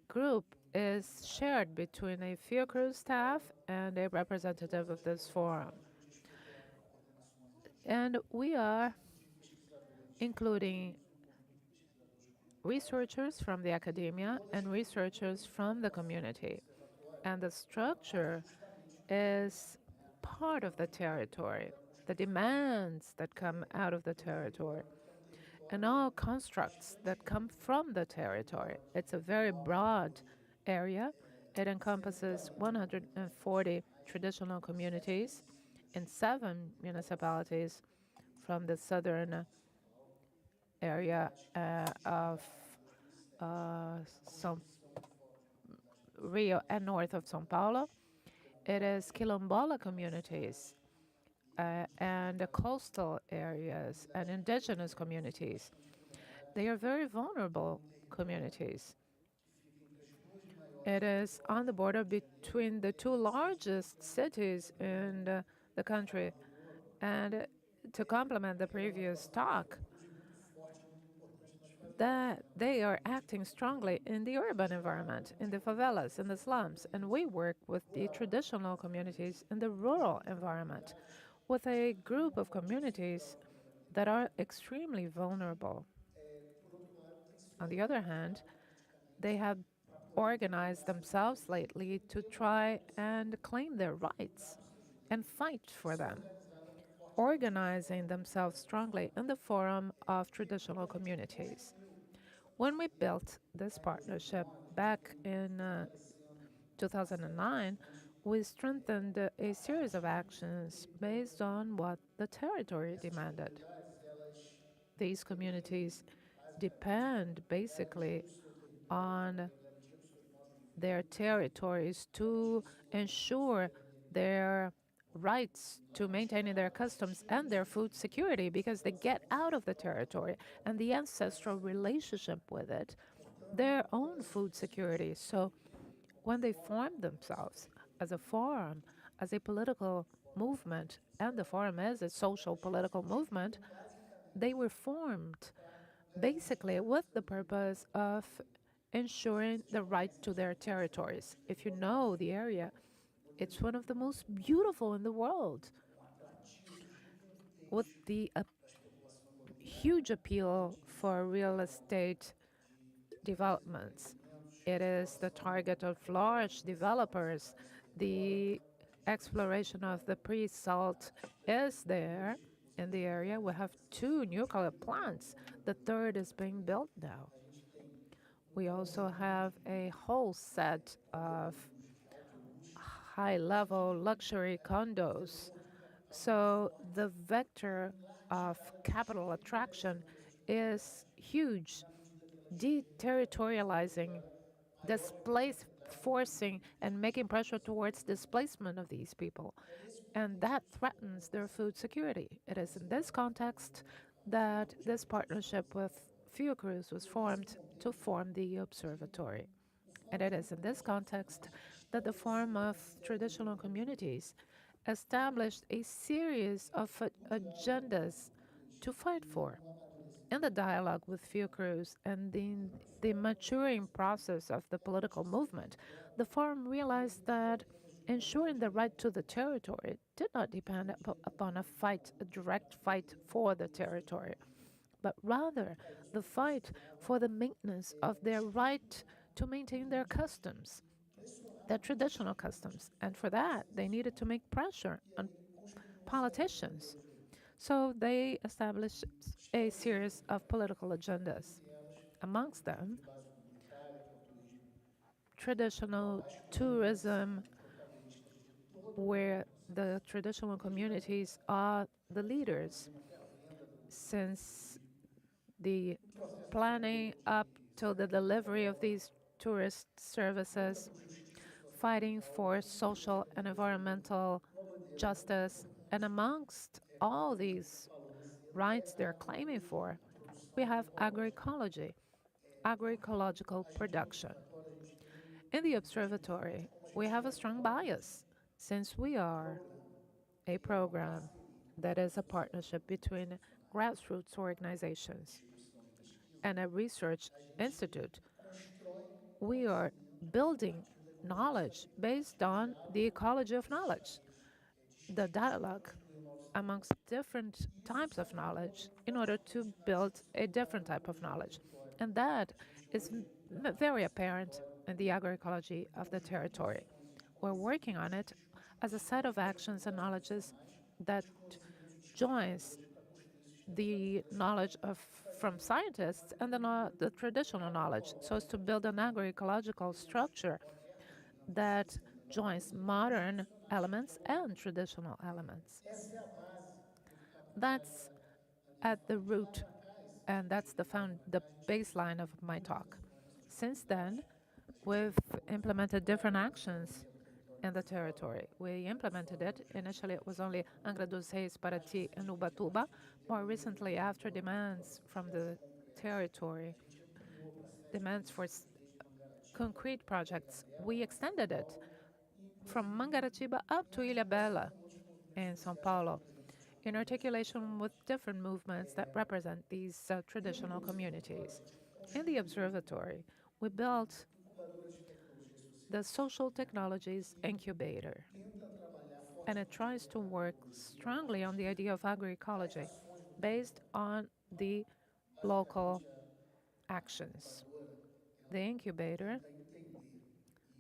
group is shared between a FIOCRUZ staff and a representative of this forum. And we are including researchers from the academia and researchers from the community. And the structure is part of the territory, the demands that come out of the territory, and all constructs that come from the territory. It's a very broad area. It encompasses 140 traditional communities in 7 municipalities from the southern area of Rio and north of São Paulo. It is quilombola communities and the coastal areas and indigenous communities. They are very vulnerable communities. It is on the border between the 2 largest cities in the country. And to complement the previous talk, that they are acting strongly in the urban environment, in the favelas, in the slums, and we work with the traditional communities in the rural environment, with a group of communities that are extremely vulnerable. On the other hand, they have organized themselves lately to try and claim their rights and fight for them, organizing themselves strongly in the forum of traditional communities. When we built this partnership back in 2009, we strengthened a series of actions based on what the territory demanded. These communities depend basically on their territories to ensure their rights to maintaining their customs and their food security, because they get out of the territory and the ancestral relationship with it, their own food security. So when they formed themselves as a forum, as a political movement, and the forum is a social political movement, they were formed basically with the purpose of ensuring the right to their territories. If you know the area, it's one of the most beautiful in the world, with the huge appeal for real estate developments. It is the target of large developers. The exploration of the pre-salt is there In the area, we have 2 nuclear plants. The third is being built now. We also have a whole set of high-level luxury condos. So the vector of capital attraction is huge, deterritorializing, forcing and making pressure towards displacement of these people. And that threatens their food security. It is in this context that this partnership with FIOCRUZ was formed to form the observatory. And it is in this context that the Forum of Traditional Communities established a series of agendas to fight for. In the dialogue with FIOCRUZ and in the maturing process of the political movement, the Forum realized that ensuring the right to the territory did not depend upon a direct fight for the territory, but rather the fight for the maintenance of their right to maintain their customs, their traditional customs. And for that, they needed to make pressure on politicians. So they established a series of political agendas. Amongst them, traditional tourism, where the traditional communities are the leaders, since the planning up till the delivery of these tourist services, fighting for social and environmental justice, and amongst all these rights they're claiming for, we have agroecology, agroecological production. In the observatory, we have a strong bias, since we are a program that is a partnership between grassroots organizations and a research institute. We are building knowledge based on the ecology of knowledge, the dialogue amongst different types of knowledge in order to build a different type of knowledge. And that is very apparent in the agroecology of the territory. We're working on it as a set of actions and knowledges that joins the knowledge from scientists and the traditional knowledge, so as to build an agroecological structure that joins modern elements and traditional elements. That's at the root, and that's the baseline of my talk. Since then, we've implemented different actions in the territory. We implemented it. Initially, it was only Angra dos Reis, Paraty, and Ubatuba. More recently, after demands from the territory, demands for concrete projects, we extended it from Mangaratiba up to Ilhabela in São Paulo, in articulation with different movements that represent these traditional communities. In the observatory, we built the Social Technologies Incubator, and it tries to work strongly on the idea of agroecology based on the local actions. The incubator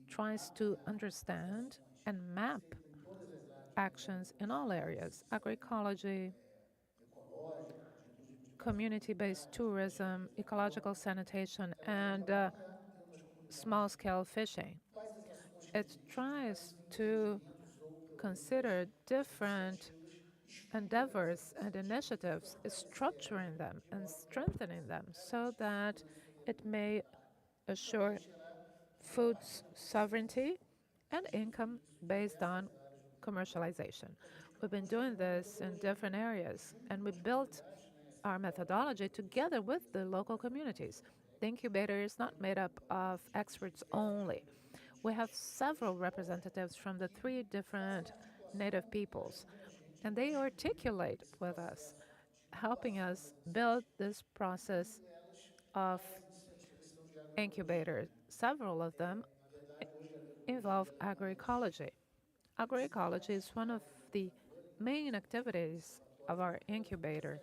tries to understand and map actions in all areas: agroecology, community-based tourism, ecological sanitation, and small-scale fishing. It tries to consider different endeavors and initiatives, structuring them and strengthening them so that it may assure food sovereignty and income based on commercialization. We've been doing this in different areas, and we built our methodology together with the local communities. The incubator is not made up of experts only. We have several representatives from the 3 different native peoples, and they articulate with us, helping us build this process of incubators. Several of them involve agroecology. Agroecology is one of the main activities of our incubator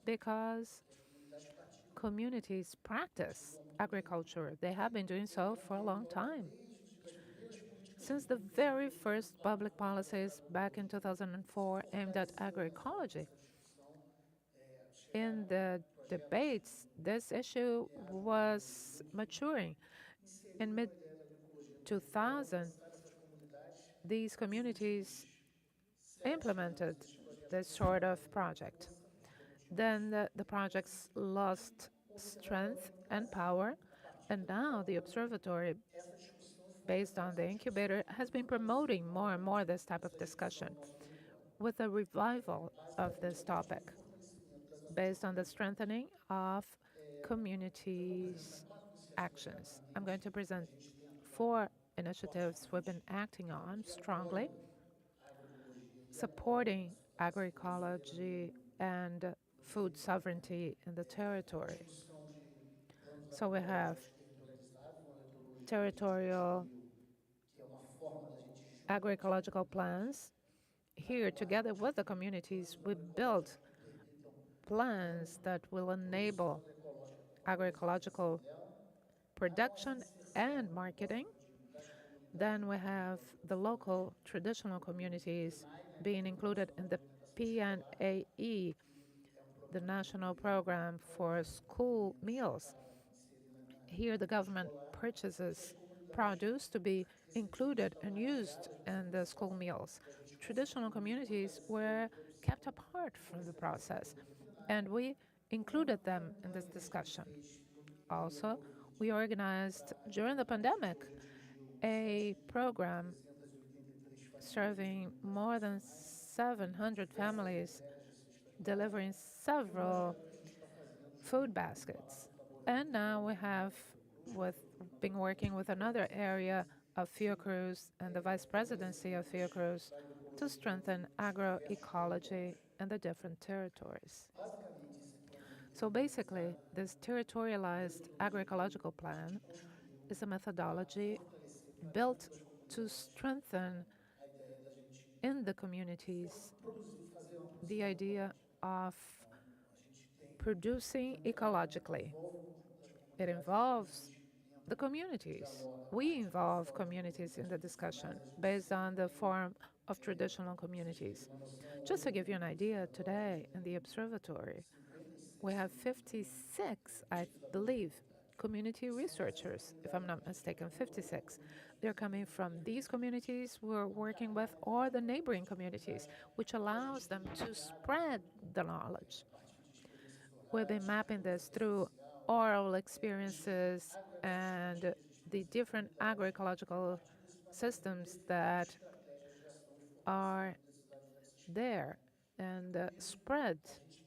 because communities practice agriculture. They have been doing so for a long time. Since the very first public policies back in 2004 aimed at agroecology, In the debates, this issue was maturing. In mid-2000, these communities implemented this sort of project. Then the projects lost strength and power, and now the observatory, based on the incubator, has been promoting more and more this type of discussion with a revival of this topic based on the strengthening of communities' actions. I'm going to present 4 initiatives we've been acting on strongly, supporting agroecology and food sovereignty in the territory. So we have territorial agroecological plans. Here, together with the communities, we build plans that will enable agroecological production and marketing. Then we have the local traditional communities being included in the PNAE, the National Program for School Meals. Here, the government purchases produce to be included and used in the school meals. Traditional communities were kept apart from the process, and we included them in this discussion. Also, we organized, during the pandemic, a program serving more than 700 families, delivering several food baskets. And now we have been working with another area of FIOCRUZ and the vice presidency of FIOCRUZ to strengthen agroecology in the different territories. So basically, this territorialized agroecological plan is a methodology built to strengthen in the communities the idea of producing ecologically. It involves the communities. We involve communities in the discussion based on the form of traditional communities. Just to give you an idea, today in the observatory, we have 56, I believe, community researchers, if I'm not mistaken, 56. They're coming from these communities we're working with or the neighboring communities, which allows them to spread the knowledge. We've been mapping this through oral experiences and the different agroecological systems that are there and spread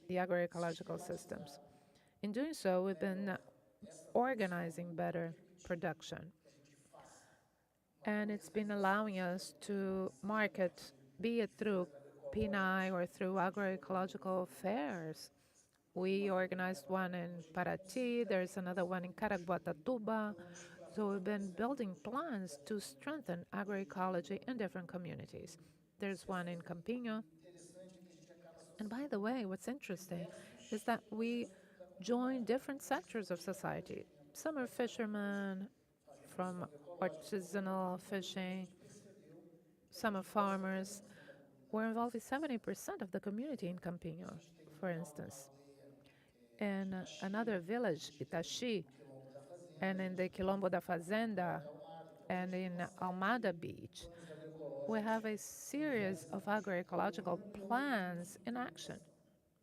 the agroecological systems. In doing so, we've been organizing better production. And it's been allowing us to market, be it through PNAE or through agroecological fairs. We organized one in Paraty, there's another one in Caraguatatuba. So we've been building plans to strengthen agroecology in different communities. There's one in Campinho. And by the way, what's interesting is that we join different sectors of society. Some are fishermen from artisanal fishing, some are farmers. We're involved with 70% of the community in Campinho, for instance. In another village, Itachi, and in the Quilombo da Fazenda, and in Almada Beach, we have a series of agroecological plans in action.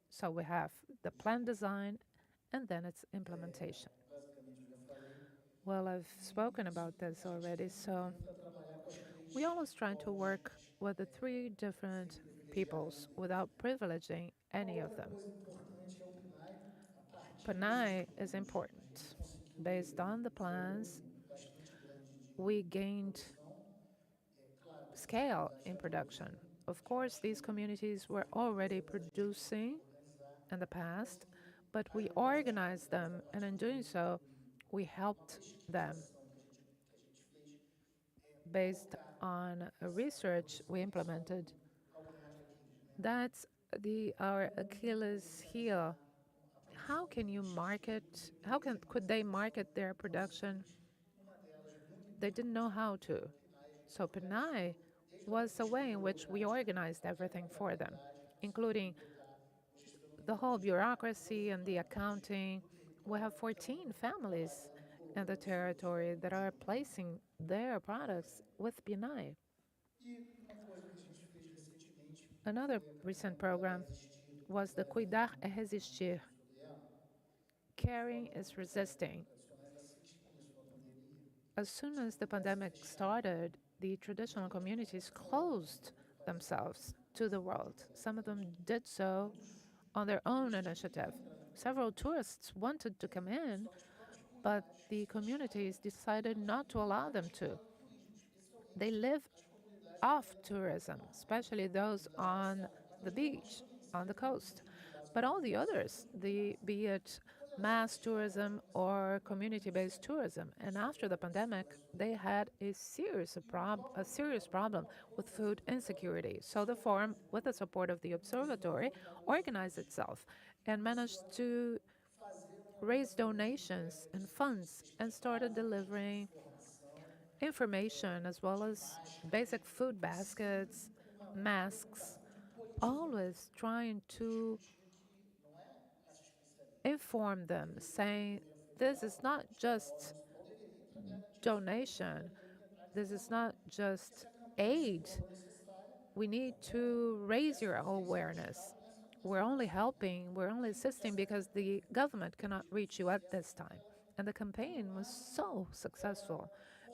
So we have the plan design and then its implementation. Well, I've spoken about this already, so we always try to work with the 3 different peoples without privileging any of them. PNAE is important. Based on the plans, we gained scale in production. Of course, these communities were already producing in the past, but we organized them, and in doing so, we helped them. Based on a research we implemented, that's our Achilles heel. How can you market, could they market their production? They didn't know how to. So PNAE was a way in which we organized everything for them, including the whole bureaucracy and the accounting. We have 14 families in the territory that are placing their products with PNAE. Another recent program was the Cuidar é Resistir. Caring is resisting. As soon as the pandemic started, the traditional communities closed themselves to the world. Some of them did so on their own initiative. Several tourists wanted to come in, but the communities decided not to allow them to. They live off tourism, especially those on the beach, on the coast. But all the others, be it mass tourism or community-based tourism, and after the pandemic, they had a serious problem with food insecurity. So the forum, with the support of the observatory, organized itself and managed to raise donations and funds and started delivering information as well as basic food baskets, masks, always trying to inform them, saying, this is not just donation, this is not just aid. We need to raise your awareness. We're only helping, we're only assisting because the government cannot reach you at this time. And the campaign was so successful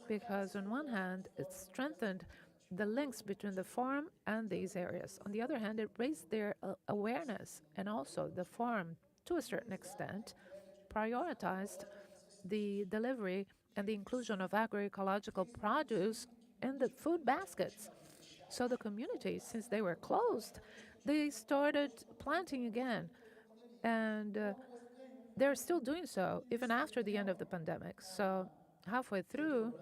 because on one hand, it strengthened the links between the forum and these areas. On the other hand, it raised their awareness, and also the forum, to a certain extent, prioritized the delivery and the inclusion of agroecological produce in the food baskets. So the communities, since they were closed, they started planting again. And they're still doing so, even after the end of the pandemic. So halfway through,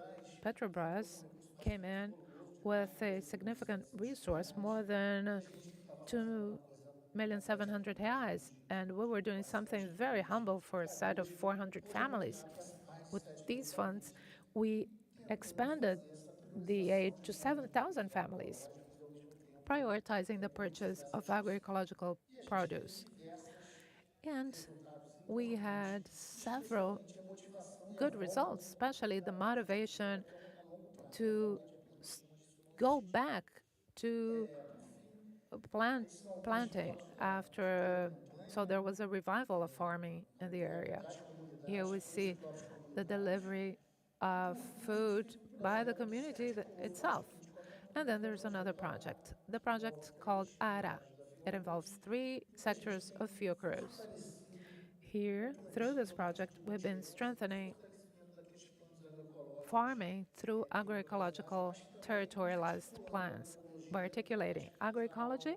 Petrobras came in with a significant resource, more than 2,700,000 reais, and we were doing something very humble for a set of 400 families. With these funds, we expanded the aid to 7,000 families, prioritizing the purchase of agroecological produce. And we had several good results, especially the motivation to go back to planting after, so there was a revival of farming in the area. Here we see the delivery of food by the community itself. And then there's another project, the project called ARA. It involves 3 sectors of FIOCRUZ. Here, through this project, we've been strengthening farming through agroecological territorialized plans by articulating agroecology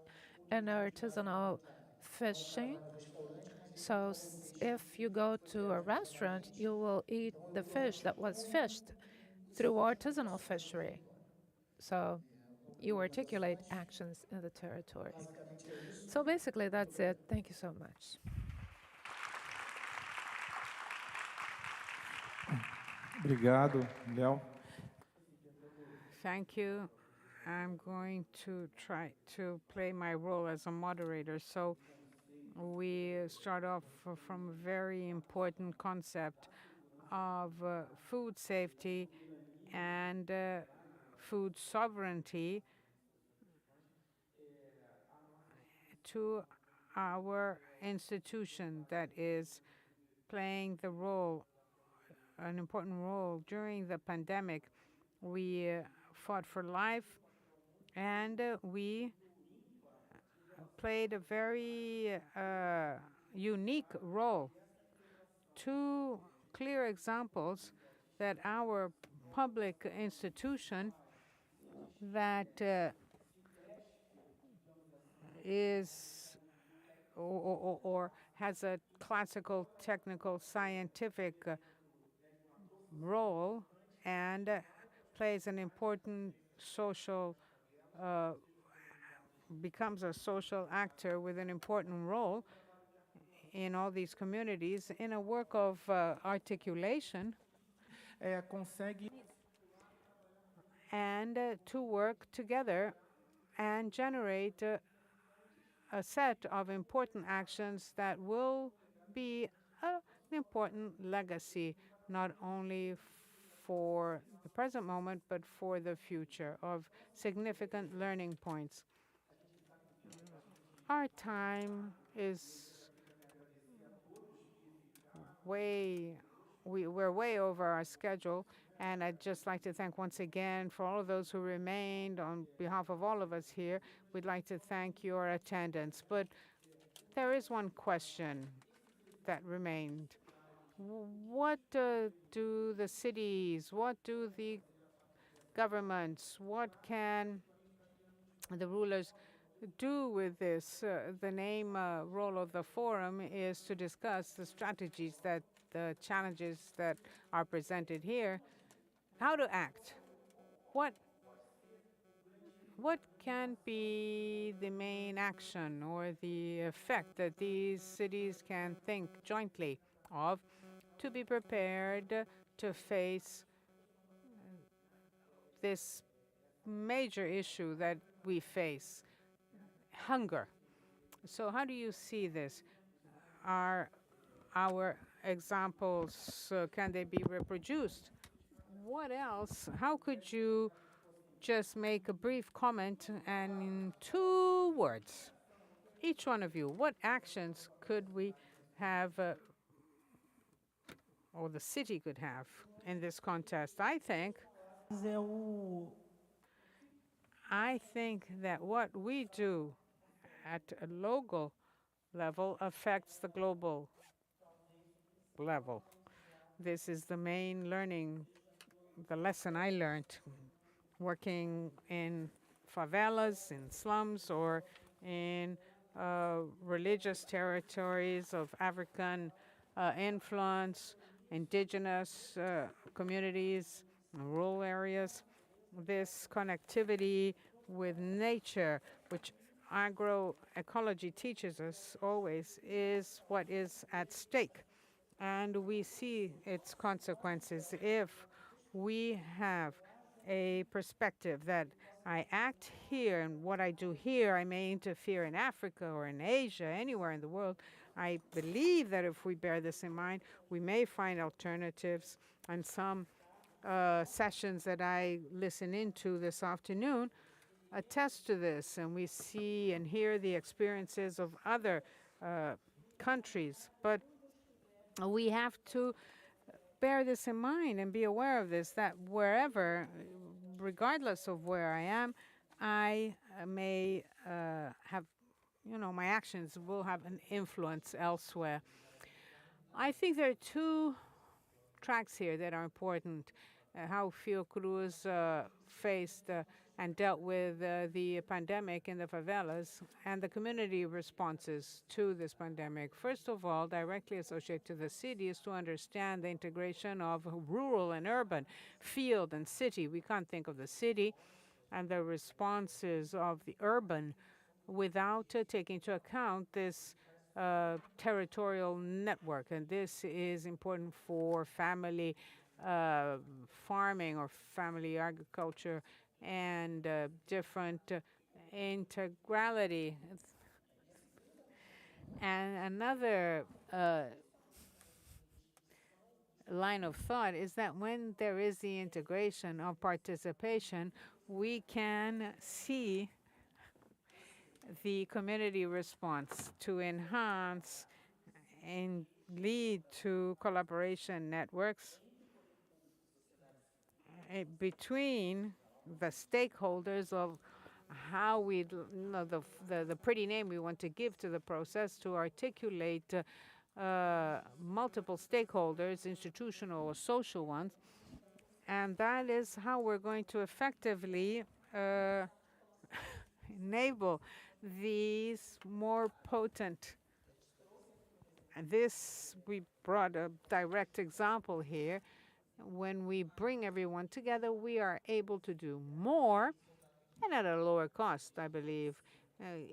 and artisanal fishing. So if you go to a restaurant, you will eat the fish that was fished through artisanal fishery. So you articulate actions in the territory. So basically, that's it. Thank you so much. Obrigado, Léo. Thank you. I'm going to try to play my role as a moderator. So we start off from a very important concept of food safety and food sovereignty to our institution that is playing the role, an important role. During the pandemic, we fought for life, and we played a very unique role. 2 clear examples that our public institution that is or has a classical, technical, scientific role and plays an important social, becomes a social actor with an important role in all these communities in a work of articulation and to work together and generate a set of important actions that will be an important legacy, not only for the present moment, but for the future, of significant learning points. Our time is we're way over our schedule, and I'd just like to thank once again for all of those who remained. On behalf of all of us here, we'd like to thank your attendance. But there is one question that remained. What do the cities, what do the governments, what can the rulers do with this? The name role of the forum is to discuss the strategies, that the challenges that are presented here, how to act. What can be the main action or the effect that these cities can think jointly of to be prepared to face this major issue that we face, hunger? So how do you see this? Are our examples, can they be reproduced? What else? How could you just make a brief comment and in 2 words, each one of you, what actions could we have, or the city could have in this contest? I think that what we do at a local level affects the global level. This is the main learning, the lesson I learned working in favelas, in slums, or in religious territories of African influence, indigenous communities, rural areas. This connectivity with nature, which agroecology teaches us always, is what is at stake. And we see its consequences if we have a perspective that I act here, and what I do here, I may interfere in Africa or in Asia, anywhere in the world. I believe that if we bear this in mind, we may find alternatives. And some sessions that I listen into this afternoon attest to this, and we see and hear the experiences of other countries. But we have to bear this in mind and be aware of this, that wherever, regardless of where I am, I may have, my actions will have an influence elsewhere. I think there are 2 tracks here that are important. How FIOCRUZ faced and dealt with the pandemic in the favelas and the community responses to this pandemic. First of all, directly associated to the city is to understand the integration of rural and urban, field and city. We can't think of the city and the responses of the urban without taking into account this territorial network. And this is important for family farming or family agriculture and different integrality. And another line of thought is that when there is the integration of participation, we can see the community response to enhance and lead to collaboration networks between the stakeholders of how we, the pretty name we want to give to the process to articulate multiple stakeholders, institutional or social ones. And that is how we're going to effectively enable these more potent. And this, we brought a direct example here. When we bring everyone together, we are able to do more and at a lower cost, I believe.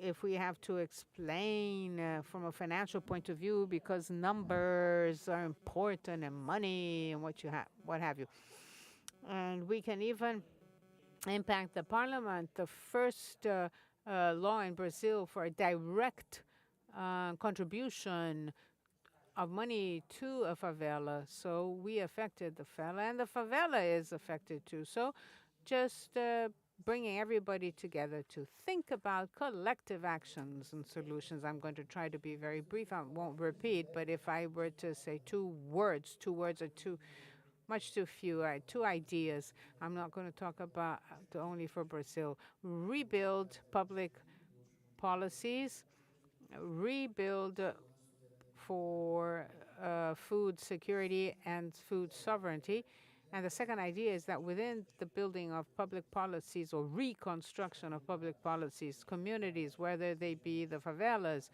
If we have to explain from a financial point of view, because numbers are important and money and what have you. And we can even impact the parliament. The first law in Brazil for a direct contribution of money to a favela. So we affected the favela, and the favela is affected too. So just bringing everybody together to think about collective actions and solutions. I'm going to try to be very brief. I won't repeat, but if I were to say two words are much too few. Two ideas. I'm not going to talk about only for Brazil. Rebuild public policies, rebuild for food security and food sovereignty. And the second idea is that within the building of public policies or reconstruction of public policies, communities, whether they be the favelas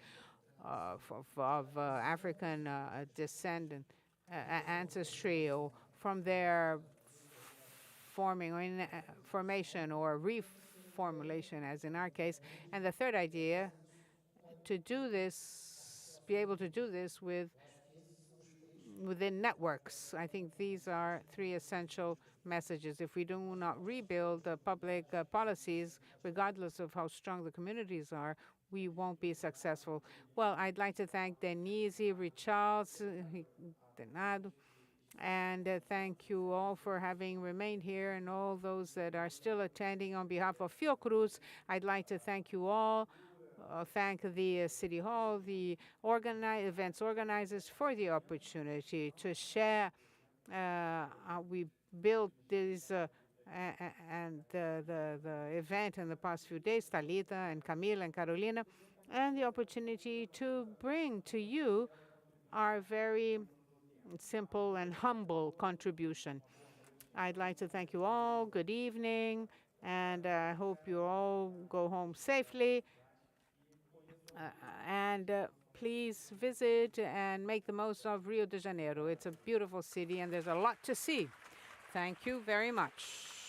of African descendant ancestry, or from their formation or reformulation, as in our case. And the third idea, to do this, be able to do this within networks. I think these are three essential messages. If we do not rebuild the public policies, regardless of how strong the communities are, we won't be successful. Well, I'd like to thank Denise, Richards, Denado, and thank you all for having remained here, and all those that are still attending. On behalf of FIOCRUZ, I'd like to thank you all. Thank the City Hall, the events organizers for the opportunity to share how we built this and the event in the past few days, Talita and Camila and Carolina, and the opportunity to bring to you our very simple and humble contribution. I'd like to thank you all. Good evening, and I hope you all go home safely. Please visit and make the most of Rio de Janeiro. It's a beautiful city, and there's a lot to see. Thank you very much.